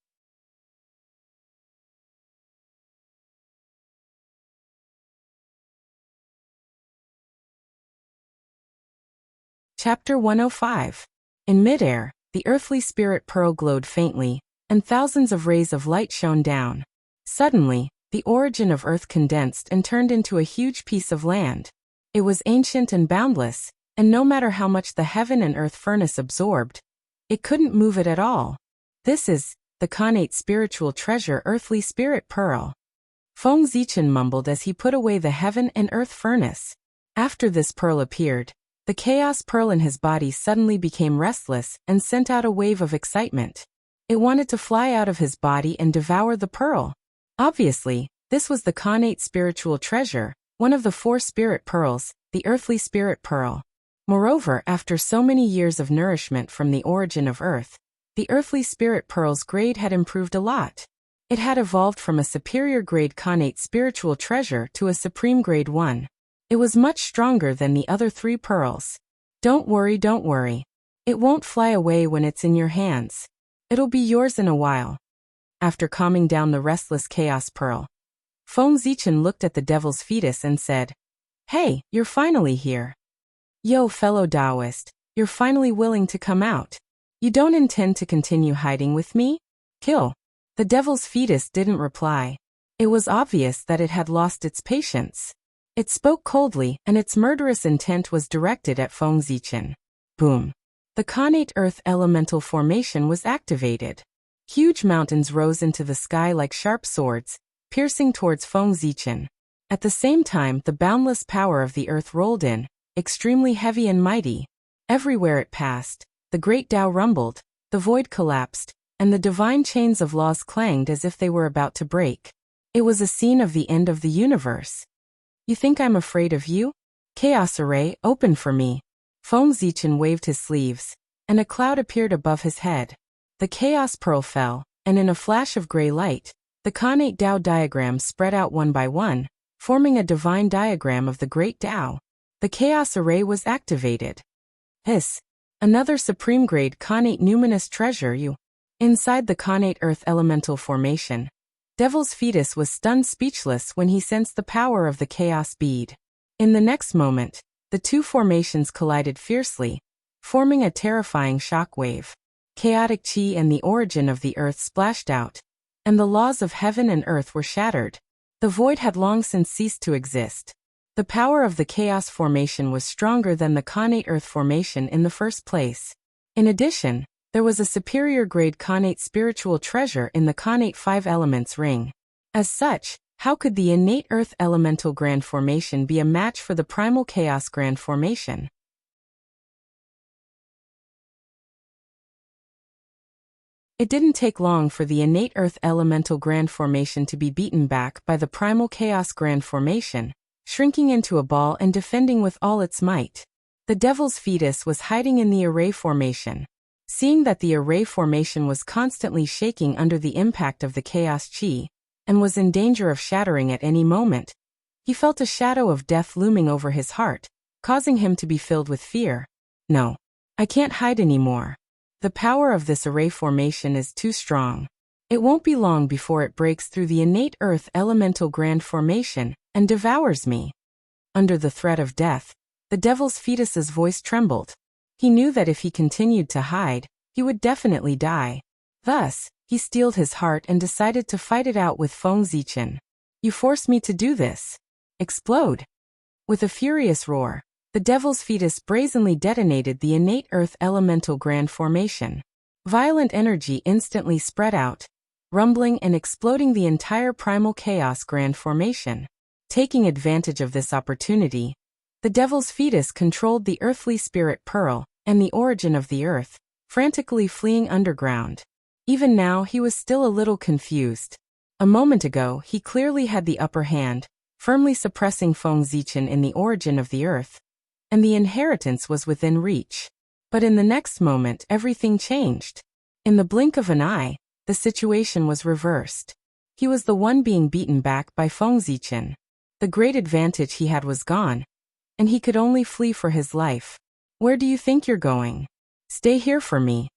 Speaker 1: Chapter 105. In midair, the earthly spirit pearl glowed faintly, and thousands of rays of light shone down. Suddenly, the origin of earth condensed and turned into a huge piece of land. It was ancient and boundless, and no matter how much the heaven and earth furnace absorbed, it couldn't move it at all. This is the connate spiritual treasure earthly spirit pearl. Feng Zichen mumbled as he put away the heaven and earth furnace. After this pearl appeared, the chaos pearl in his body suddenly became restless and sent out a wave of excitement. It wanted to fly out of his body and devour the pearl. Obviously, this was the connate spiritual treasure, one of the 4 spirit pearls, the earthly spirit pearl. Moreover, after so many years of nourishment from the origin of earth, the earthly spirit pearl's grade had improved a lot. It had evolved from a superior grade connate spiritual treasure to a supreme grade 1. It was much stronger than the other 3 pearls. Don't worry. It won't fly away when it's in your hands. It'll be yours in a while. After calming down the restless chaos pearl, Feng Zichen looked at the devil's fetus and said, "Hey, you're finally here. Yo, fellow Taoist, you're finally willing to come out. You don't intend to continue hiding with me? Kill." The devil's fetus didn't reply. It was obvious that it had lost its patience. It spoke coldly, and its murderous intent was directed at Feng Zichen. Boom. The connate earth elemental formation was activated. Huge mountains rose into the sky like sharp swords, piercing towards Feng Zichen. At the same time, the boundless power of the earth rolled in, extremely heavy and mighty. Everywhere it passed, the great Tao rumbled, the void collapsed, and the divine chains of laws clanged as if they were about to break. It was a scene of the end of the universe. You think I'm afraid of you? Chaos array, open for me. Feng Zichen waved his sleeves, and a cloud appeared above his head. The chaos pearl fell, and in a flash of gray light, the connate Tao diagrams spread out one by one, forming a divine diagram of the great Tao. The chaos array was activated. Hiss. Another supreme grade connate numinous treasure you. Inside the connate earth elemental formation, Devil's fetus was stunned speechless when he sensed the power of the chaos bead. In the next moment, the 2 formations collided fiercely, forming a terrifying shockwave. Chaotic chi and the origin of the earth splashed out, and the laws of heaven and earth were shattered. The void had long since ceased to exist. The power of the chaos formation was stronger than the connate earth formation in the first place. In addition, there was a superior grade connate spiritual treasure in the connate 5 elements ring. As such, how could the innate earth elemental grand formation be a match for the primal chaos grand formation? It didn't take long for the innate earth elemental grand formation to be beaten back by the primal chaos grand formation, shrinking into a ball and defending with all its might. The devil's fetus was hiding in the array formation. Seeing that the array formation was constantly shaking under the impact of the chaos chi, and was in danger of shattering at any moment, he felt a shadow of death looming over his heart, causing him to be filled with fear. No. I can't hide anymore. The power of this array formation is too strong. It won't be long before it breaks through the innate earth elemental grand formation and devours me. Under the threat of death, The devil's fetus's voice trembled. He knew that if he continued to hide, he would definitely die. Thus, he steeled his heart and decided to fight it out with Feng Zichen. You forced me to do this. Explode. With a furious roar, the devil's fetus brazenly detonated the innate earth elemental grand formation. Violent energy instantly spread out, rumbling and exploding the entire primal chaos grand formation. Taking advantage of this opportunity, the devil's fetus controlled the earthly spirit pearl and the origin of the earth, frantically fleeing underground. Even now he was still a little confused. A moment ago he clearly had the upper hand, firmly suppressing Feng Zichen in the origin of the earth, and the inheritance was within reach. But in the next moment everything changed. In the blink of an eye, the situation was reversed. He was the one being beaten back by Feng Zichen. The great advantage he had was gone, and he could only flee for his life. Where do you think you're going? Stay here for me.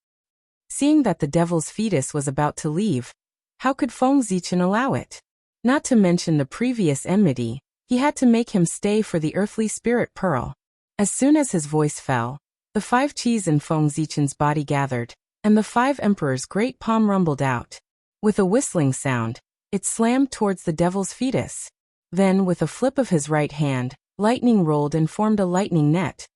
Speaker 1: Seeing that the devil's fetus was about to leave, how could Feng Zichen allow it? Not to mention the previous enmity, he had to make him stay for the earthly spirit pearl. As soon as his voice fell, the 5 Qis in Feng Zichen's body gathered, and the 5 emperors' great palm rumbled out. With a whistling sound, it slammed towards the devil's fetus. Then, with a flip of his right hand, lightning rolled and formed a lightning net,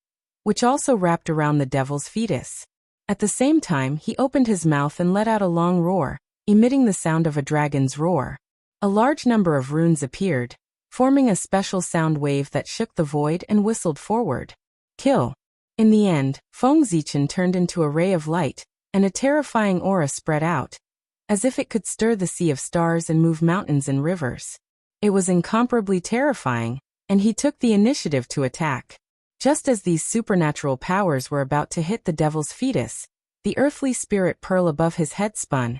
Speaker 1: which also wrapped around the devil's fetus. At the same time, he opened his mouth and let out a long roar, emitting the sound of a dragon's roar. A large number of runes appeared, forming a special sound wave that shook the void and whistled forward. Kill. In the end, Feng Zichen turned into a ray of light, and a terrifying aura spread out, as if it could stir the sea of stars and move mountains and rivers. It was incomparably terrifying, and he took the initiative to attack. Just as these supernatural powers were about to hit the devil's fetus, the earthly spirit pearl above his head spun,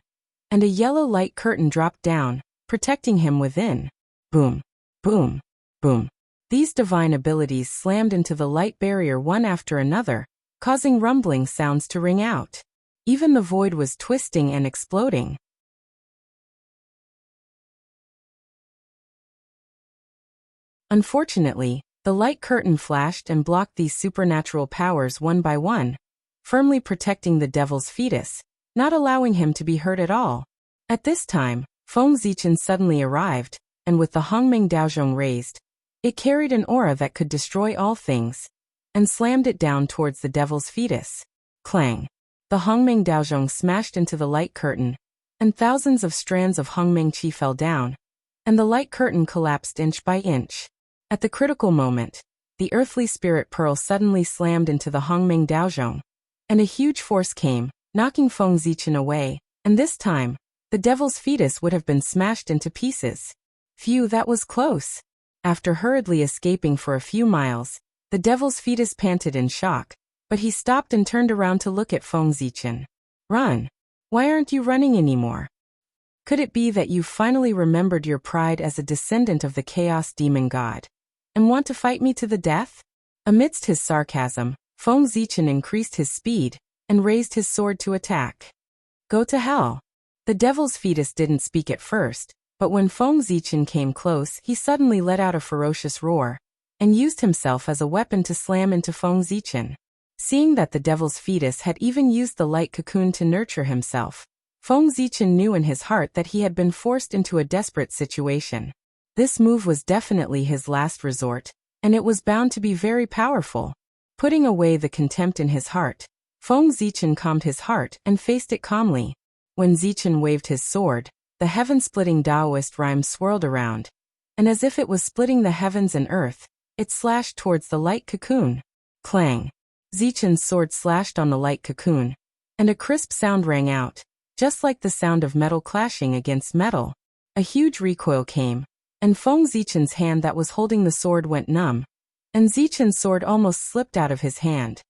Speaker 1: and a yellow light curtain dropped down, protecting him within. Boom, boom, boom. These divine abilities slammed into the light barrier one after another, causing rumbling sounds to ring out. Even the void was twisting and exploding. Unfortunately, the light curtain flashed and blocked these supernatural powers one by one, firmly protecting the devil's fetus, not allowing him to be hurt at all. At this time, Feng Zichen suddenly arrived, and with the Hongmeng Daozhong raised, it carried an aura that could destroy all things, and slammed it down towards the devil's fetus. Clang! The Hongmeng Daozhong smashed into the light curtain, and thousands of strands of Hongmeng Qi fell down, and the light curtain collapsed inch by inch. At the critical moment, the earthly spirit pearl suddenly slammed into the Hongmeng Daozhong, and a huge force came, knocking Feng Zichen away, and this time, the devil's fetus would have been smashed into pieces. Phew, that was close. After hurriedly escaping for a few miles, the devil's fetus panted in shock, but he stopped and turned around to look at Feng Zichen. Run. Why aren't you running anymore? Could it be that you've finally remembered your pride as a descendant of the Chaos Demon God, and want to fight me to the death? Amidst his sarcasm, Feng Zichen increased his speed, and raised his sword to attack. Go to hell. The devil's fetus didn't speak at first, but when Feng Zichen came close he suddenly let out a ferocious roar, and used himself as a weapon to slam into Feng Zichen. Seeing that the devil's fetus had even used the light cocoon to nurture himself, Feng Zichen knew in his heart that he had been forced into a desperate situation. This move was definitely his last resort, and it was bound to be very powerful. Putting away the contempt in his heart, Feng Zichen calmed his heart and faced it calmly. When Zichen waved his sword, the heaven-splitting Taoist rhyme swirled around, and as if it was splitting the heavens and earth, it slashed towards the light cocoon. Clang! Zichen's sword slashed on the light cocoon, and a crisp sound rang out, just like the sound of metal clashing against metal. A huge recoil came, and Feng Zichen's hand that was holding the sword went numb, and Zichen's sword almost slipped out of his hand.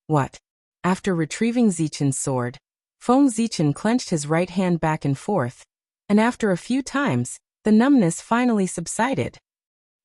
Speaker 1: What? After retrieving Zichen's sword, Feng Zichen clenched his right hand back and forth, and after a few times, the numbness finally subsided.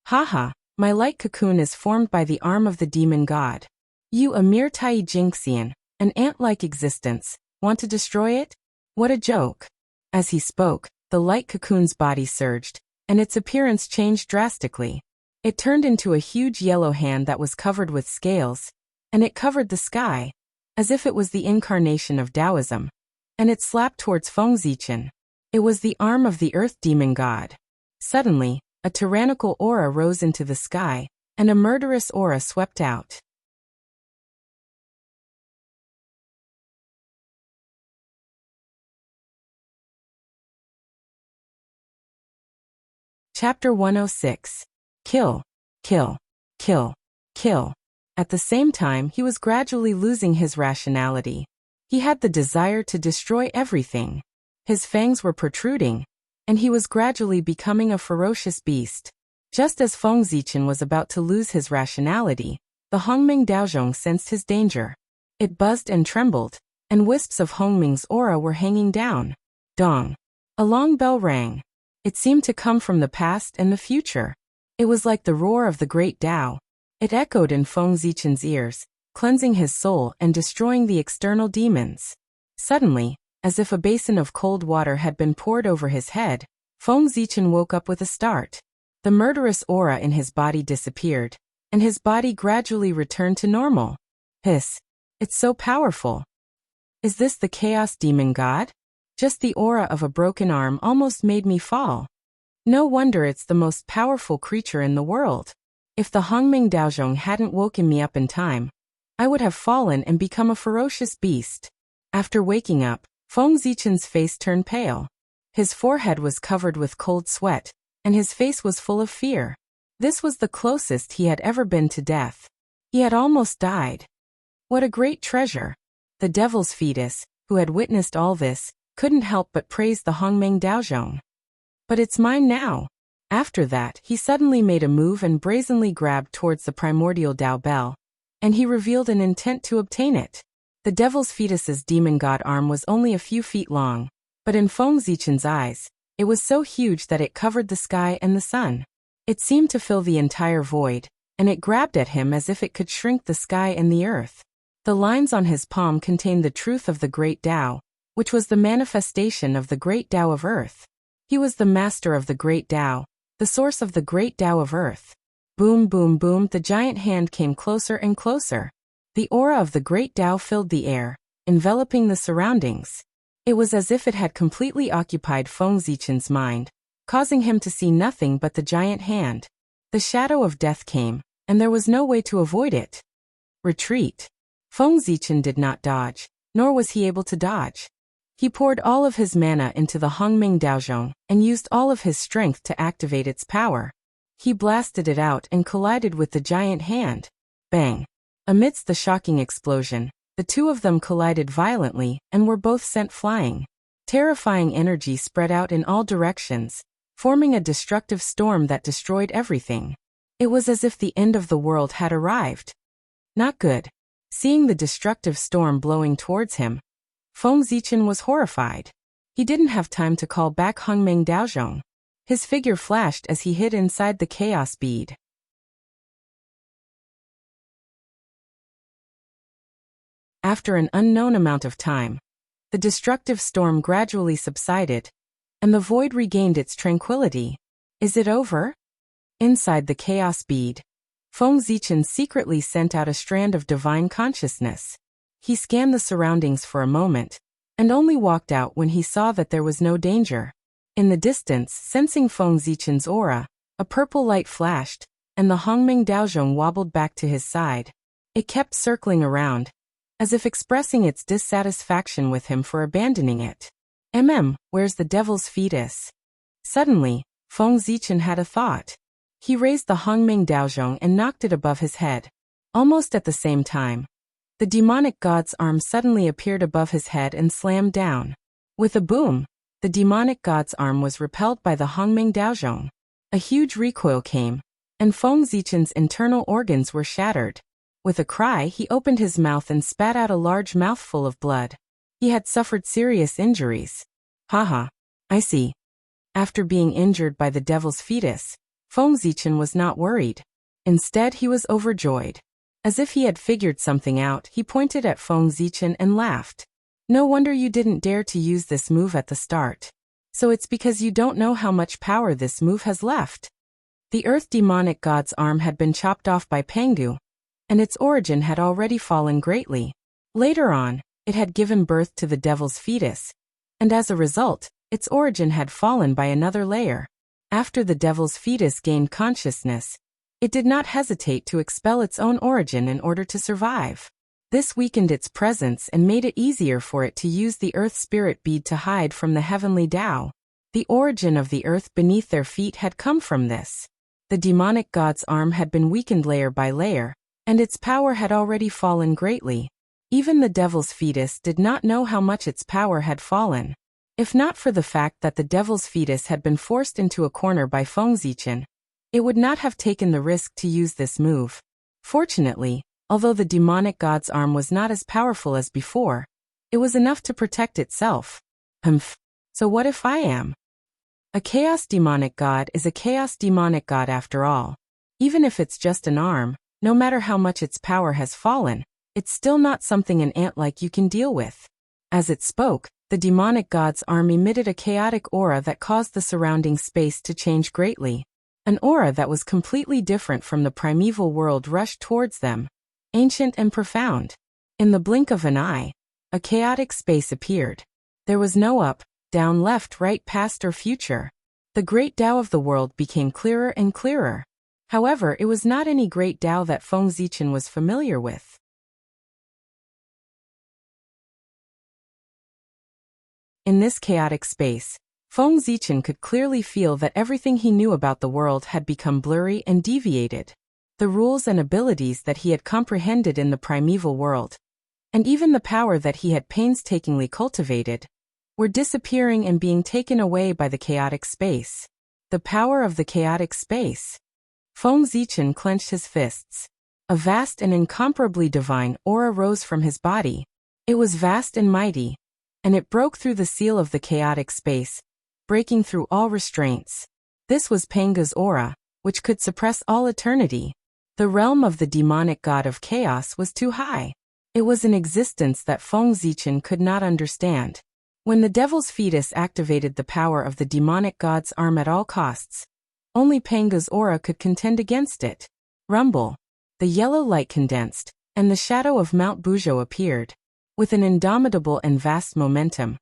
Speaker 1: Haha, my light cocoon is formed by the arm of the demon god. You, a mere Tai Jingxian, an ant-like existence, want to destroy it? What a joke. As he spoke, the light cocoon's body surged, and its appearance changed drastically. It turned into a huge yellow hand that was covered with scales, and it covered the sky, as if it was the incarnation of Taoism, and it slapped towards Feng Zichen. It was the arm of the earth demon god. Suddenly, a tyrannical aura rose into the sky, and a murderous aura swept out. Chapter 106. Kill, kill, kill, kill. At the same time, he was gradually losing his rationality. He had the desire to destroy everything. His fangs were protruding, and he was gradually becoming a ferocious beast. Just as Feng Zichen was about to lose his rationality, the Hongming Daozhong sensed his danger. It buzzed and trembled, and wisps of Hongming's aura were hanging down. Dong. A long bell rang. It seemed to come from the past and the future. It was like the roar of the great Tao. It echoed in Feng Zichen's ears, cleansing his soul and destroying the external demons. Suddenly, as if a basin of cold water had been poured over his head, Feng Zichen woke up with a start. The murderous aura in his body disappeared, and his body gradually returned to normal. Hiss. It's so powerful. Is this the Chaos Demon God? Just the aura of a broken arm almost made me fall. No wonder it's the most powerful creature in the world. If the Hongming Daozhong hadn't woken me up in time, I would have fallen and become a ferocious beast. After waking up, Feng Zichen's face turned pale. His forehead was covered with cold sweat, and his face was full of fear. This was the closest he had ever been to death. He had almost died. What a great treasure! The devil's fetus, who had witnessed all this, couldn't help but praise the Hongming Daozhong. But it's mine now. After that, he suddenly made a move and brazenly grabbed towards the primordial Tao Bell, and he revealed an intent to obtain it. The devil's fetus's demon god arm was only a few feet long, but in Feng Zichen's eyes, it was so huge that it covered the sky and the sun. It seemed to fill the entire void, and it grabbed at him as if it could shrink the sky and the earth. The lines on his palm contained the truth of the great Tao, which was the manifestation of the great Tao of earth. He was the master of the great Tao, the source of the great Tao of earth. Boom, boom, boom, the giant hand came closer and closer. The aura of the great Tao filled the air, enveloping the surroundings. It was as if it had completely occupied Feng Zichen's mind, causing him to see nothing but the giant hand. The shadow of death came, and there was no way to avoid it. Retreat. Feng Zichen did not dodge, nor was he able to dodge. He poured all of his mana into the Hongming Daozhong and used all of his strength to activate its power. He blasted it out and collided with the giant hand. Bang! Amidst the shocking explosion, the two of them collided violently and were both sent flying. Terrifying energy spread out in all directions, forming a destructive storm that destroyed everything. It was as if the end of the world had arrived. Not good. Seeing the destructive storm blowing towards him, Feng Zichen was horrified. He didn't have time to call back Hongming Daozhong. His figure flashed as he hid inside the chaos bead. After an unknown amount of time, the destructive storm gradually subsided, and the void regained its tranquility. Is it over? Inside the chaos bead, Feng Zichen secretly sent out a strand of divine consciousness. He scanned the surroundings for a moment, and only walked out when he saw that there was no danger. In the distance, sensing Feng Zichen's aura, a purple light flashed, and the Hongming Daozhong wobbled back to his side. It kept circling around, as if expressing its dissatisfaction with him for abandoning it. Where's the devil's fetus? Suddenly, Feng Zichen had a thought. He raised the Hongming Daozhong and knocked it above his head. Almost at the same time, the demonic god's arm suddenly appeared above his head and slammed down. With a boom, the demonic god's arm was repelled by the Hongming Daozhong. A huge recoil came, and Feng Zichen's internal organs were shattered. With a cry, he opened his mouth and spat out a large mouthful of blood. He had suffered serious injuries. Haha, I see. After being injured by the devil's fetus, Feng Zichen was not worried. Instead, he was overjoyed. As if he had figured something out, he pointed at Feng Zichen and laughed. No wonder you didn't dare to use this move at the start. So it's because you don't know how much power this move has left. The earth demonic god's arm had been chopped off by Pangu, and its origin had already fallen greatly. Later on, it had given birth to the devil's fetus, and as a result, its origin had fallen by another layer. After the devil's fetus gained consciousness, it did not hesitate to expel its own origin in order to survive. This weakened its presence and made it easier for it to use the earth spirit bead to hide from the heavenly Tao. The origin of the earth beneath their feet had come from this. The demonic god's arm had been weakened layer by layer, and its power had already fallen greatly. Even the devil's fetus did not know how much its power had fallen. If not for the fact that the devil's fetus had been forced into a corner by Feng Zichen, it would not have taken the risk to use this move. Fortunately, although the demonic god's arm was not as powerful as before, it was enough to protect itself. So what if I am? A chaos demonic god is a chaos demonic god after all. Even if it's just an arm, no matter how much its power has fallen, it's still not something an ant like you can deal with. As it spoke, the demonic god's arm emitted a chaotic aura that caused the surrounding space to change greatly. An aura that was completely different from the primeval world rushed towards them, ancient and profound. In the blink of an eye, a chaotic space appeared. There was no up, down, left, right, past, or future. The great Tao of the world became clearer and clearer. However, it was not any great Tao that Feng Zichen was familiar with. In this chaotic space, Feng Zichen could clearly feel that everything he knew about the world had become blurry and deviated. The rules and abilities that he had comprehended in the primeval world, and even the power that he had painstakingly cultivated, were disappearing and being taken away by the chaotic space. The power of the chaotic space. Feng Zichen clenched his fists. A vast and incomparably divine aura rose from his body. It was vast and mighty, and it broke through the seal of the chaotic space, breaking through all restraints. This was Pangu's aura, which could suppress all eternity. The realm of the demonic god of chaos was too high. It was an existence that Feng Zichen could not understand. When the devil's fetus activated the power of the demonic god's arm at all costs, only Pangu's aura could contend against it. Rumble. The yellow light condensed, and the shadow of Mount Buzhou appeared. With an indomitable and vast momentum,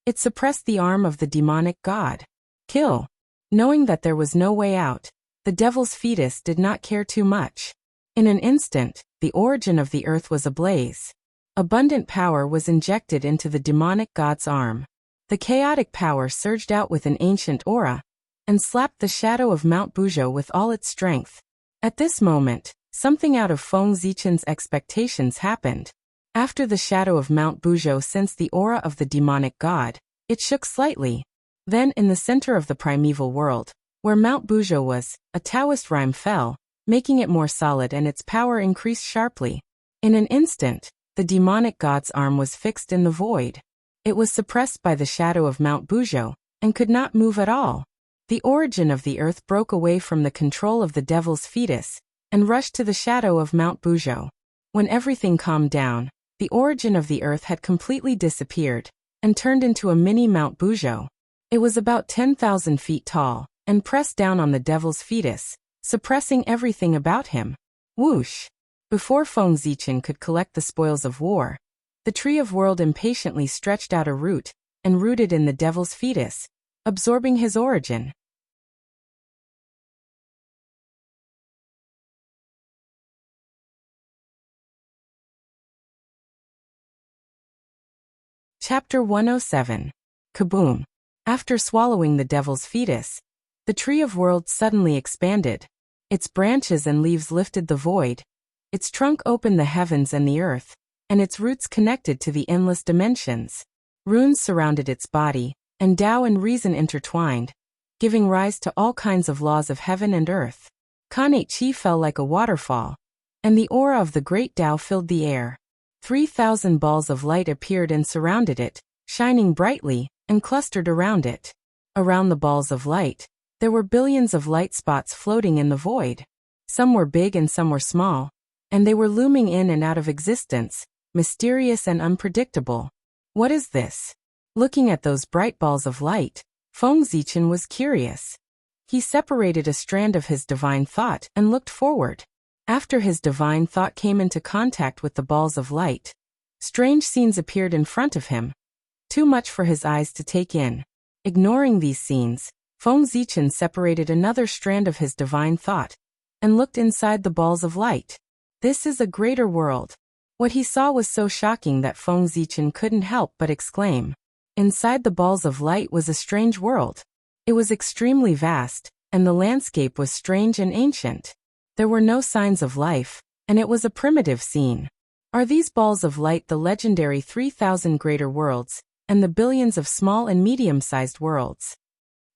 Speaker 1: it suppressed the arm of the demonic god. Kill. Knowing that there was no way out, the devil's fetus did not care too much. In an instant, the origin of the earth was ablaze. Abundant power was injected into the demonic god's arm. The chaotic power surged out with an ancient aura, and slapped the shadow of Mount Buzhou with all its strength. At this moment, something out of Feng Zichen's expectations happened. After the shadow of Mount Buzhou sensed the aura of the demonic god, it shook slightly. Then, in the center of the primeval world, where Mount Buzhou was, a Taoist rime fell, making it more solid, and its power increased sharply. In an instant, the demonic god's arm was fixed in the void. It was suppressed by the shadow of Mount Buzhou, and could not move at all. The origin of the earth broke away from the control of the devil's fetus, and rushed to the shadow of Mount Buzhou. When everything calmed down, the origin of the earth had completely disappeared, and turned into a mini Mount Buzhou. It was about 10,000 feet tall, and pressed down on the devil's fetus, suppressing everything about him. Whoosh! Before Feng Zichen could collect the spoils of war, the tree of world impatiently stretched out a root, and rooted in the devil's fetus, absorbing his origin. Chapter 107. Kaboom! After swallowing the devil's fetus, the tree of worlds suddenly expanded. Its branches and leaves lifted the void, its trunk opened the heavens and the earth, and its roots connected to the endless dimensions. Runes surrounded its body, and Tao and reason intertwined, giving rise to all kinds of laws of heaven and earth. Kanate Chi fell like a waterfall, and the aura of the great Tao filled the air. 3,000 balls of light appeared and surrounded it, shining brightly, and clustered around it. Around the balls of light, there were billions of light spots floating in the void. Some were big and some were small, and they were looming in and out of existence, mysterious and unpredictable. What is this? Looking at those bright balls of light, Feng Zichen was curious. He separated a strand of his divine thought and looked forward. After his divine thought came into contact with the balls of light, strange scenes appeared in front of him, too much for his eyes to take in. Ignoring these scenes, Feng Zichen separated another strand of his divine thought and looked inside the balls of light. This is a greater world. What he saw was so shocking that Feng Zichen couldn't help but exclaim. Inside the balls of light was a strange world. It was extremely vast, and the landscape was strange and ancient. There were no signs of life, and it was a primitive scene. Are these balls of light the legendary 3,000 greater worlds, and the billions of small and medium-sized worlds?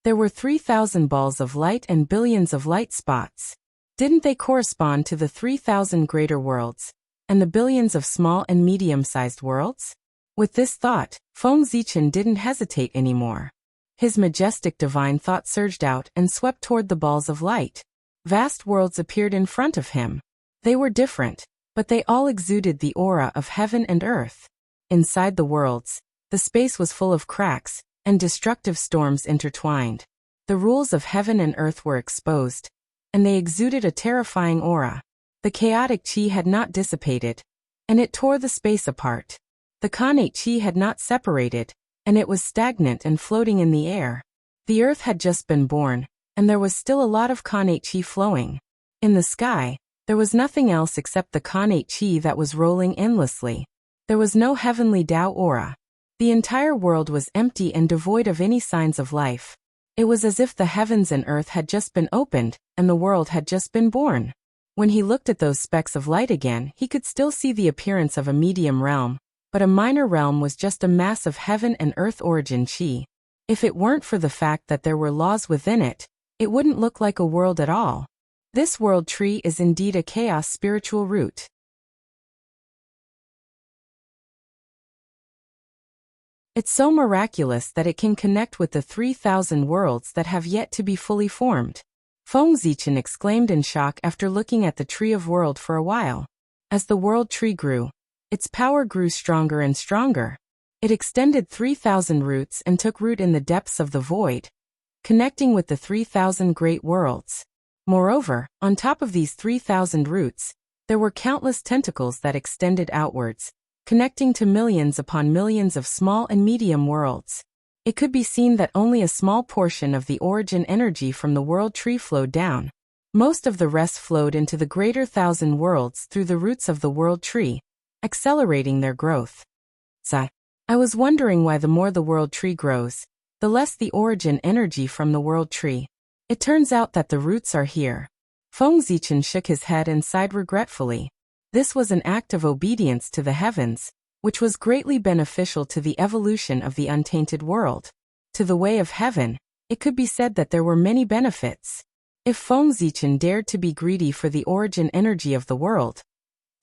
Speaker 1: There were 3,000 balls of light and billions of light spots. Didn't they correspond to the 3,000 greater worlds, and the billions of small and medium-sized worlds? With this thought, Feng Zichen didn't hesitate anymore. His majestic divine thought surged out and swept toward the balls of light. Vast worlds appeared in front of him. They were different, but they all exuded the aura of heaven and earth. Inside the worlds, the space was full of cracks, and destructive storms intertwined. The rules of heaven and earth were exposed, and they exuded a terrifying aura. The chaotic qi had not dissipated, and it tore the space apart. The Khanate qi had not separated, and it was stagnant and floating in the air. The earth had just been born, and there was still a lot of Khanate qi flowing. In the sky, there was nothing else except the Khanate qi that was rolling endlessly. There was no heavenly Tao aura. The entire world was empty and devoid of any signs of life. It was as if the heavens and earth had just been opened, and the world had just been born. When he looked at those specks of light again, he could still see the appearance of a medium realm, but a minor realm was just a mass of heaven and earth origin qi. If it weren't for the fact that there were laws within it, it wouldn't look like a world at all. This world tree is indeed a chaos spiritual root. It's so miraculous that it can connect with the 3,000 worlds that have yet to be fully formed. Feng Zichen exclaimed in shock after looking at the tree of world for a while. As the world tree grew, its power grew stronger and stronger. It extended 3,000 roots and took root in the depths of the void, connecting with the 3,000 great worlds. Moreover, on top of these 3,000 roots, there were countless tentacles that extended outwards, connecting to millions upon millions of small and medium worlds. It could be seen that only a small portion of the origin energy from the world tree flowed down. Most of the rest flowed into the greater 1,000 worlds through the roots of the world tree, accelerating their growth. I was wondering why the more the world tree grows, the less the origin energy from the world tree. It turns out that the roots are here. Feng Zichen shook his head and sighed regretfully. This was an act of obedience to the heavens, which was greatly beneficial to the evolution of the untainted world. To the way of heaven, it could be said that there were many benefits. If Feng Zichen dared to be greedy for the origin energy of the world,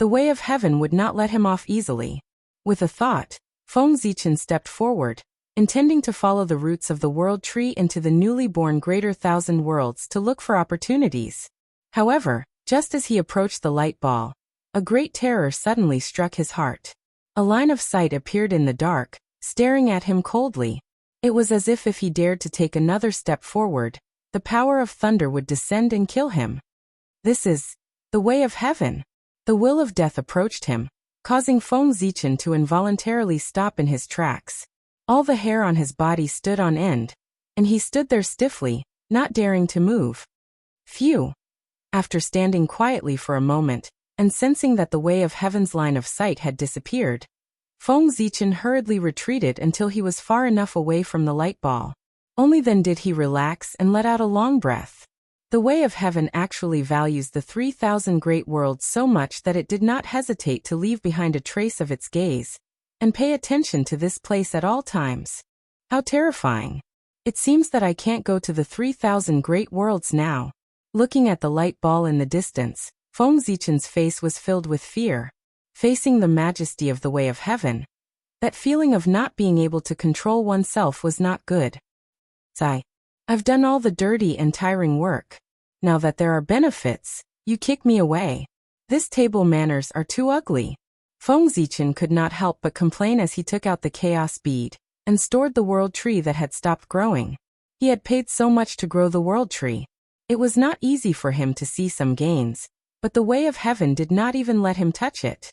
Speaker 1: the way of heaven would not let him off easily. With a thought, Feng Zichen stepped forward, intending to follow the roots of the world tree into the newly born greater 1,000 worlds to look for opportunities. However, just as he approached the light ball, a great terror suddenly struck his heart. A line of sight appeared in the dark, staring at him coldly. It was as if he dared to take another step forward, the power of thunder would descend and kill him. This is the way of heaven. The will of death approached him, causing Feng Zichen to involuntarily stop in his tracks. All the hair on his body stood on end, and he stood there stiffly, not daring to move. Phew! After standing quietly for a moment, and sensing that the way of heaven's line of sight had disappeared, Feng Zichen hurriedly retreated until he was far enough away from the light ball. Only then did he relax and let out a long breath. The way of heaven actually values the 3,000 great worlds so much that it did not hesitate to leave behind a trace of its gaze, and pay attention to this place at all times. How terrifying. It seems that I can't go to the 3,000 great worlds now. Looking at the light ball in the distance, Feng Zichen's face was filled with fear. Facing the majesty of the way of heaven, that feeling of not being able to control oneself was not good. I've done all the dirty and tiring work. Now that there are benefits, you kick me away. This table manners are too ugly. Feng Zichen could not help but complain as he took out the chaos bead and stored the world tree that had stopped growing. He had paid so much to grow the world tree. It was not easy for him to see some gains, but the way of heaven did not even let him touch it.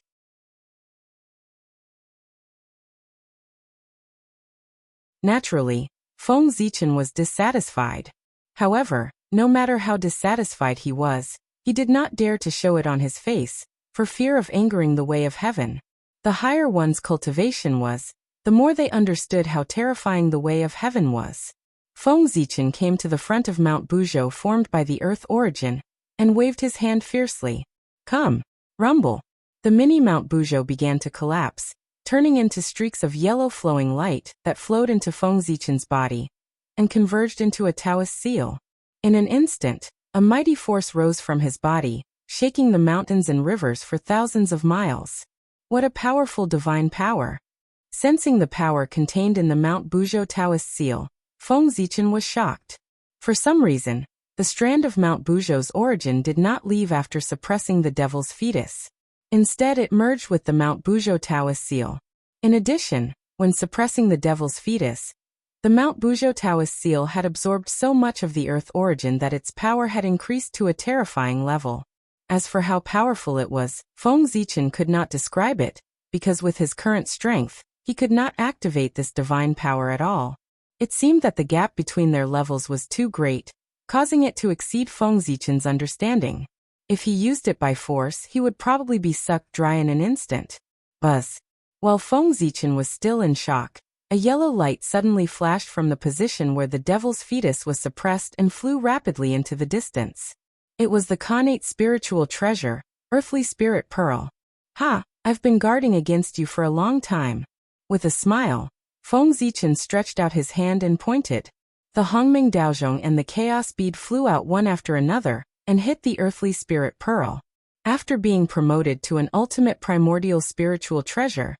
Speaker 1: Naturally, Feng Zichen was dissatisfied. However, no matter how dissatisfied he was, he did not dare to show it on his face, for fear of angering the way of heaven. The higher one's cultivation was, the more they understood how terrifying the way of heaven was. Feng Zichen came to the front of Mount Buzhou formed by the earth origin, and waved his hand fiercely. Come, rumble. The mini Mount Buzhou began to collapse, turning into streaks of yellow flowing light that flowed into Feng Zichen's body, and converged into a Taoist seal. In an instant, a mighty force rose from his body, shaking the mountains and rivers for thousands of miles. What a powerful divine power! Sensing the power contained in the Mount Buzhou Taoist seal, Feng Zichen was shocked. For some reason, the strand of Mount Buzhou's origin did not leave after suppressing the devil's fetus. Instead, it merged with the Mount Buzhou Taoist seal. In addition, when suppressing the devil's fetus, the Mount Buzhou Taoist seal had absorbed so much of the earth origin that its power had increased to a terrifying level. As for how powerful it was, Feng Zichen could not describe it, because with his current strength, he could not activate this divine power at all. It seemed that the gap between their levels was too great, causing it to exceed Feng Zichen's understanding. If he used it by force, he would probably be sucked dry in an instant. Buzz. While Feng Zichen was still in shock, a yellow light suddenly flashed from the position where the devil's fetus was suppressed and flew rapidly into the distance. It was the Khanate spiritual treasure, Earthly Spirit Pearl. Ha! I've been guarding against you for a long time. With a smile, Feng Zichen stretched out his hand and pointed. The Hongming Daozhong and the Chaos Bead flew out one after another, and hit the Earthly Spirit Pearl. After being promoted to an ultimate primordial spiritual treasure,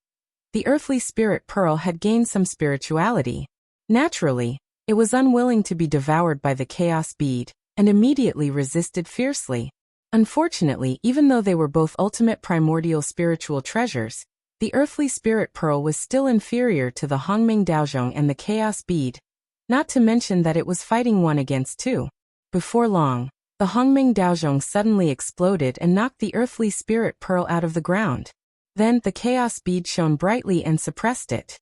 Speaker 1: the Earthly Spirit Pearl had gained some spirituality. Naturally, it was unwilling to be devoured by the Chaos Bead, and immediately resisted fiercely. Unfortunately, even though they were both ultimate primordial spiritual treasures, the Earthly Spirit Pearl was still inferior to the Hongming Daozhong and the Chaos Bead, not to mention that it was fighting one against two. Before long, the Hongming Daozhong suddenly exploded and knocked the Earthly Spirit Pearl out of the ground. Then, the Chaos Bead shone brightly and suppressed it.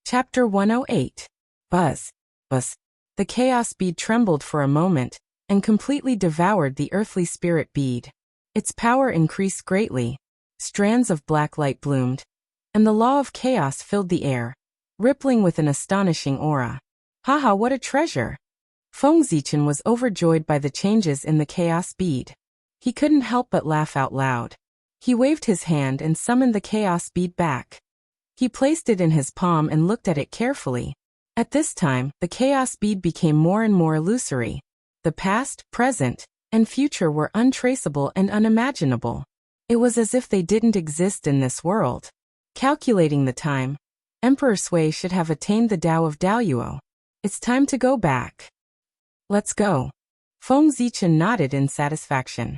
Speaker 1: Chapter 108. Buzz. Buzz. The Chaos Bead trembled for a moment, and completely devoured the Earthly Spirit Bead. Its power increased greatly. Strands of black light bloomed, and the law of chaos filled the air, rippling with an astonishing aura. Haha, what a treasure! Feng Zichen was overjoyed by the changes in the Chaos Bead. He couldn't help but laugh out loud. He waved his hand and summoned the Chaos Bead back. He placed it in his palm and looked at it carefully. At this time, the Chaos Bead became more and more illusory. The past, present, and future were untraceable and unimaginable. It was as if they didn't exist in this world. Calculating the time, Emperor Sui should have attained the Tao of Daoyuo. It's time to go back. Let's go. Feng Zichen nodded in satisfaction.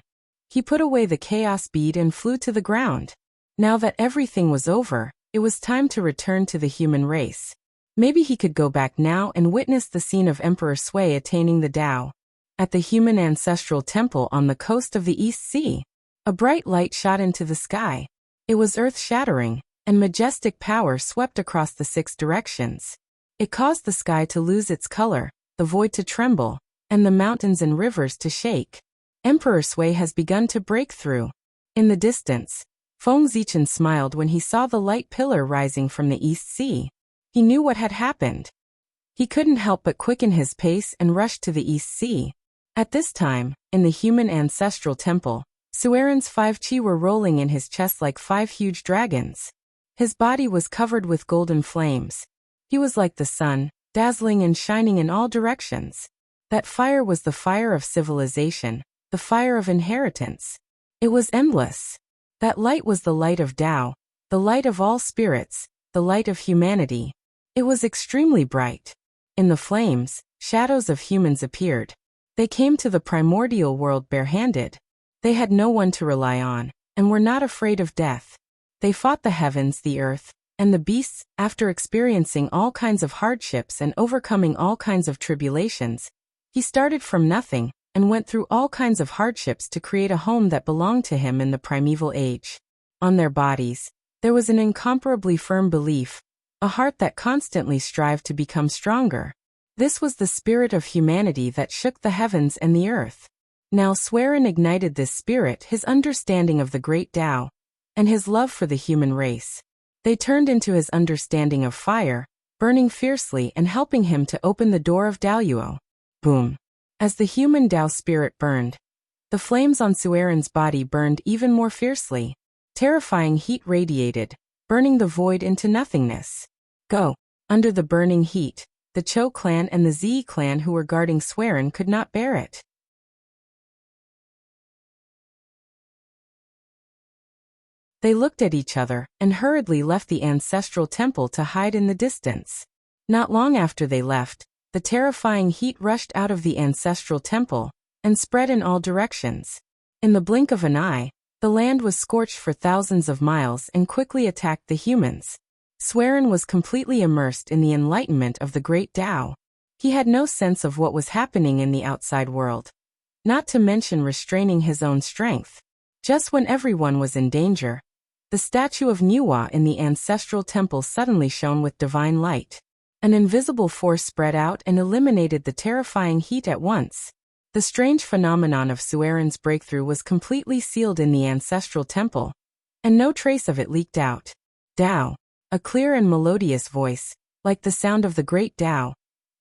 Speaker 1: He put away the Chaos Bead and flew to the ground. Now that everything was over, it was time to return to the human race. Maybe he could go back now and witness the scene of Emperor Sui attaining the Tao. At the human ancestral temple on the coast of the East Sea, a bright light shot into the sky. It was earth-shattering, and majestic power swept across the 6 directions. It caused the sky to lose its color, the void to tremble, and the mountains and rivers to shake. Emperor Sui has begun to break through. In the distance, Feng Zichen smiled when he saw the light pillar rising from the East Sea. He knew what had happened. He couldn't help but quicken his pace and rush to the East Sea. At this time, in the human ancestral temple, Sueren's 5 chi were rolling in his chest like 5 huge dragons. His body was covered with golden flames. He was like the sun, dazzling and shining in all directions. That fire was the fire of civilization, the fire of inheritance. It was endless. That light was the light of Tao, the light of all spirits, the light of humanity. It was extremely bright. In the flames, shadows of humans appeared. They came to the primordial world barehanded. They had no one to rely on, and were not afraid of death. They fought the heavens, the earth, and the beasts. After experiencing all kinds of hardships and overcoming all kinds of tribulations, he started from nothing, and went through all kinds of hardships to create a home that belonged to him in the primeval age. On their bodies, there was an incomparably firm belief, a heart that constantly strived to become stronger. This was the spirit of humanity that shook the heavens and the earth. Now Swerin ignited this spirit, his understanding of the great Tao, and his love for the human race. They turned into his understanding of fire, burning fiercely and helping him to open the door of Daoyuo. Boom! As the human Tao spirit burned, the flames on Suerin's body burned even more fiercely. Terrifying heat radiated, burning the void into nothingness. Go! Under the burning heat, the Cho clan and the Zi clan who were guarding Swerin could not bear it. They looked at each other and hurriedly left the ancestral temple to hide in the distance. Not long after they left, the terrifying heat rushed out of the ancestral temple and spread in all directions. In the blink of an eye, the land was scorched for thousands of miles and quickly attacked the humans. Swerin was completely immersed in the enlightenment of the great Tao. He had no sense of what was happening in the outside world, not to mention restraining his own strength. Just when everyone was in danger, the statue of Nuwa in the ancestral temple suddenly shone with divine light. An invisible force spread out and eliminated the terrifying heat at once. The strange phenomenon of Suerin's breakthrough was completely sealed in the ancestral temple, and no trace of it leaked out. Tao, a clear and melodious voice, like the sound of the great Tao,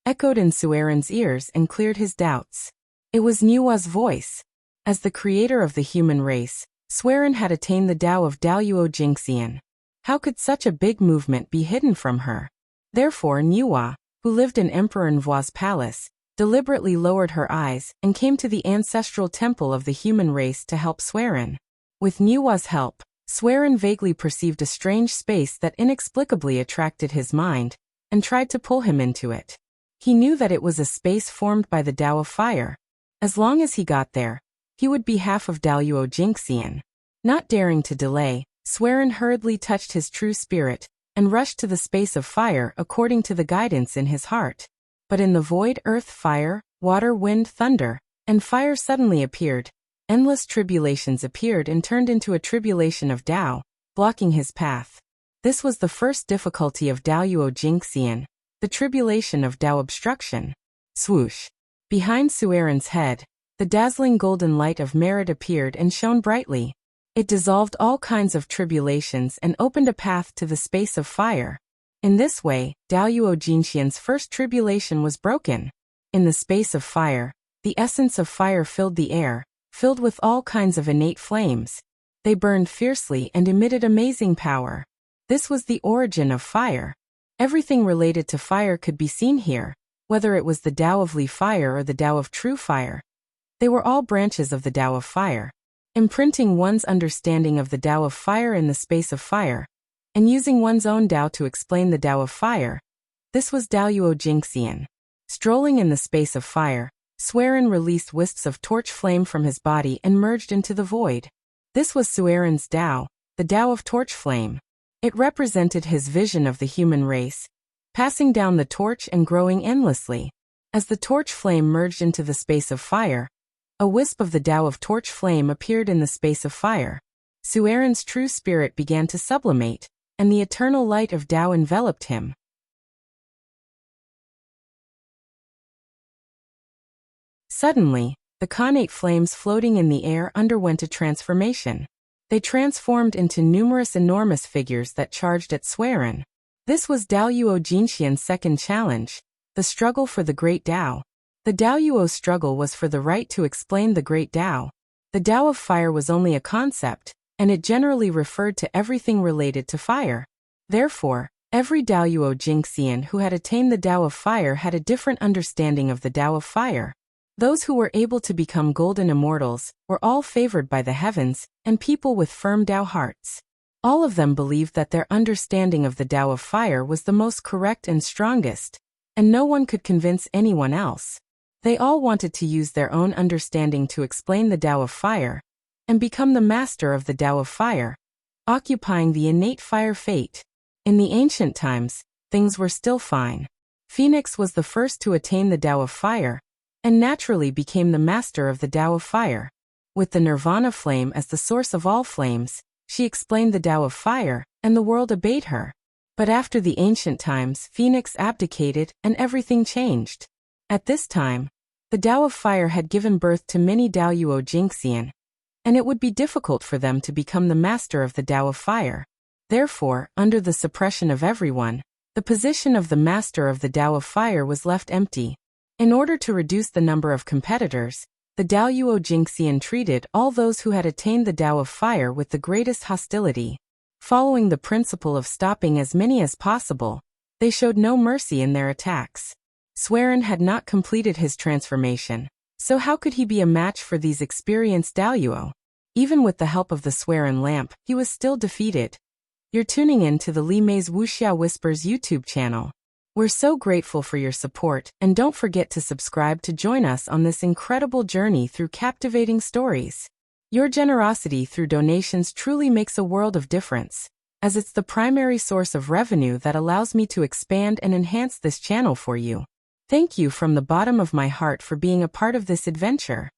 Speaker 1: echoed in Suerin's ears and cleared his doubts. It was Nuwa's voice. As the creator of the human race, Swerin had attained the Tao of Daoyuo Jingxian. How could such a big movement be hidden from her? Therefore Nuwa, who lived in Emperor Nvua's palace, deliberately lowered her eyes and came to the ancestral temple of the human race to help Swerin. With Nuwa's help, Swerin vaguely perceived a strange space that inexplicably attracted his mind, and tried to pull him into it. He knew that it was a space formed by the Tao of fire. As long as he got there, he would be half of Daoyuo Jingxian. Not daring to delay, Swerin hurriedly touched his true spirit, and rushed to the space of fire according to the guidance in his heart. But in the void, earth, fire, water, wind, thunder, and fire suddenly appeared. Endless tribulations appeared and turned into a tribulation of Tao, blocking his path. This was the first difficulty of Daoyuo Jingxian, the tribulation of Tao obstruction. Swoosh! Behind Suerin's head, the dazzling golden light of merit appeared and shone brightly. It dissolved all kinds of tribulations and opened a path to the space of fire. In this way, Daoyuo Jingxian's first tribulation was broken. In the space of fire, the essence of fire filled the air, filled with all kinds of innate flames. They burned fiercely and emitted amazing power. This was the origin of fire. Everything related to fire could be seen here, whether it was the Tao of Li fire or the Tao of true fire. They were all branches of the Tao of fire. Imprinting one's understanding of the Tao of fire in the space of fire, and using one's own Tao to explain the Tao of fire. This was Daoyuo Jingxian. Strolling in the space of fire, Swerin released wisps of torch flame from his body and merged into the void. This was Suerin's Tao, the Tao of torch flame. It represented his vision of the human race, passing down the torch and growing endlessly. As the torch flame merged into the space of fire, a wisp of the Tao of torch flame appeared in the space of fire. Suerin's true spirit began to sublimate, and the eternal light of Tao enveloped him. Suddenly, the connate flames floating in the air underwent a transformation. They transformed into numerous enormous figures that charged at Swerin. This was Daoyuo Jingxian's second challenge, the struggle for the great Tao. The Daoyuo struggle was for the right to explain the great Tao. The Tao of fire was only a concept, and it generally referred to everything related to fire. Therefore, every Daoyuo Jingxian who had attained the Tao of fire had a different understanding of the Tao of fire. Those who were able to become golden immortals were all favored by the heavens, and people with firm Tao hearts. All of them believed that their understanding of the Tao of fire was the most correct and strongest, and no one could convince anyone else. They all wanted to use their own understanding to explain the Tao of fire, and become the master of the Tao of Fire, occupying the innate fire fate. In the ancient times, things were still fine. Phoenix was the first to attain the Tao of Fire, and naturally became the master of the Tao of Fire. With the Nirvana flame as the source of all flames, she explained the Tao of Fire, and the world obeyed her. But after the ancient times, Phoenix abdicated, and everything changed. At this time, the Tao of Fire had given birth to many Daoyuo Jingxian, and it would be difficult for them to become the master of the Tao of Fire. Therefore, under the suppression of everyone, the position of the master of the Tao of Fire was left empty. In order to reduce the number of competitors, the Daoyuo Jingxian treated all those who had attained the Tao of Fire with the greatest hostility. Following the principle of stopping as many as possible, they showed no mercy in their attacks. Swerin had not completed his transformation, so how could he be a match for these experienced Daoyuo? Even with the help of the Swerin lamp, he was still defeated. You're tuning in to the Li Mei's Wuxia Whispers YouTube channel. We're so grateful for your support, and don't forget to subscribe to join us on this incredible journey through captivating stories. Your generosity through donations truly makes a world of difference, as it's the primary source of revenue that allows me to expand and enhance this channel for you. Thank you from the bottom of my heart for being a part of this adventure.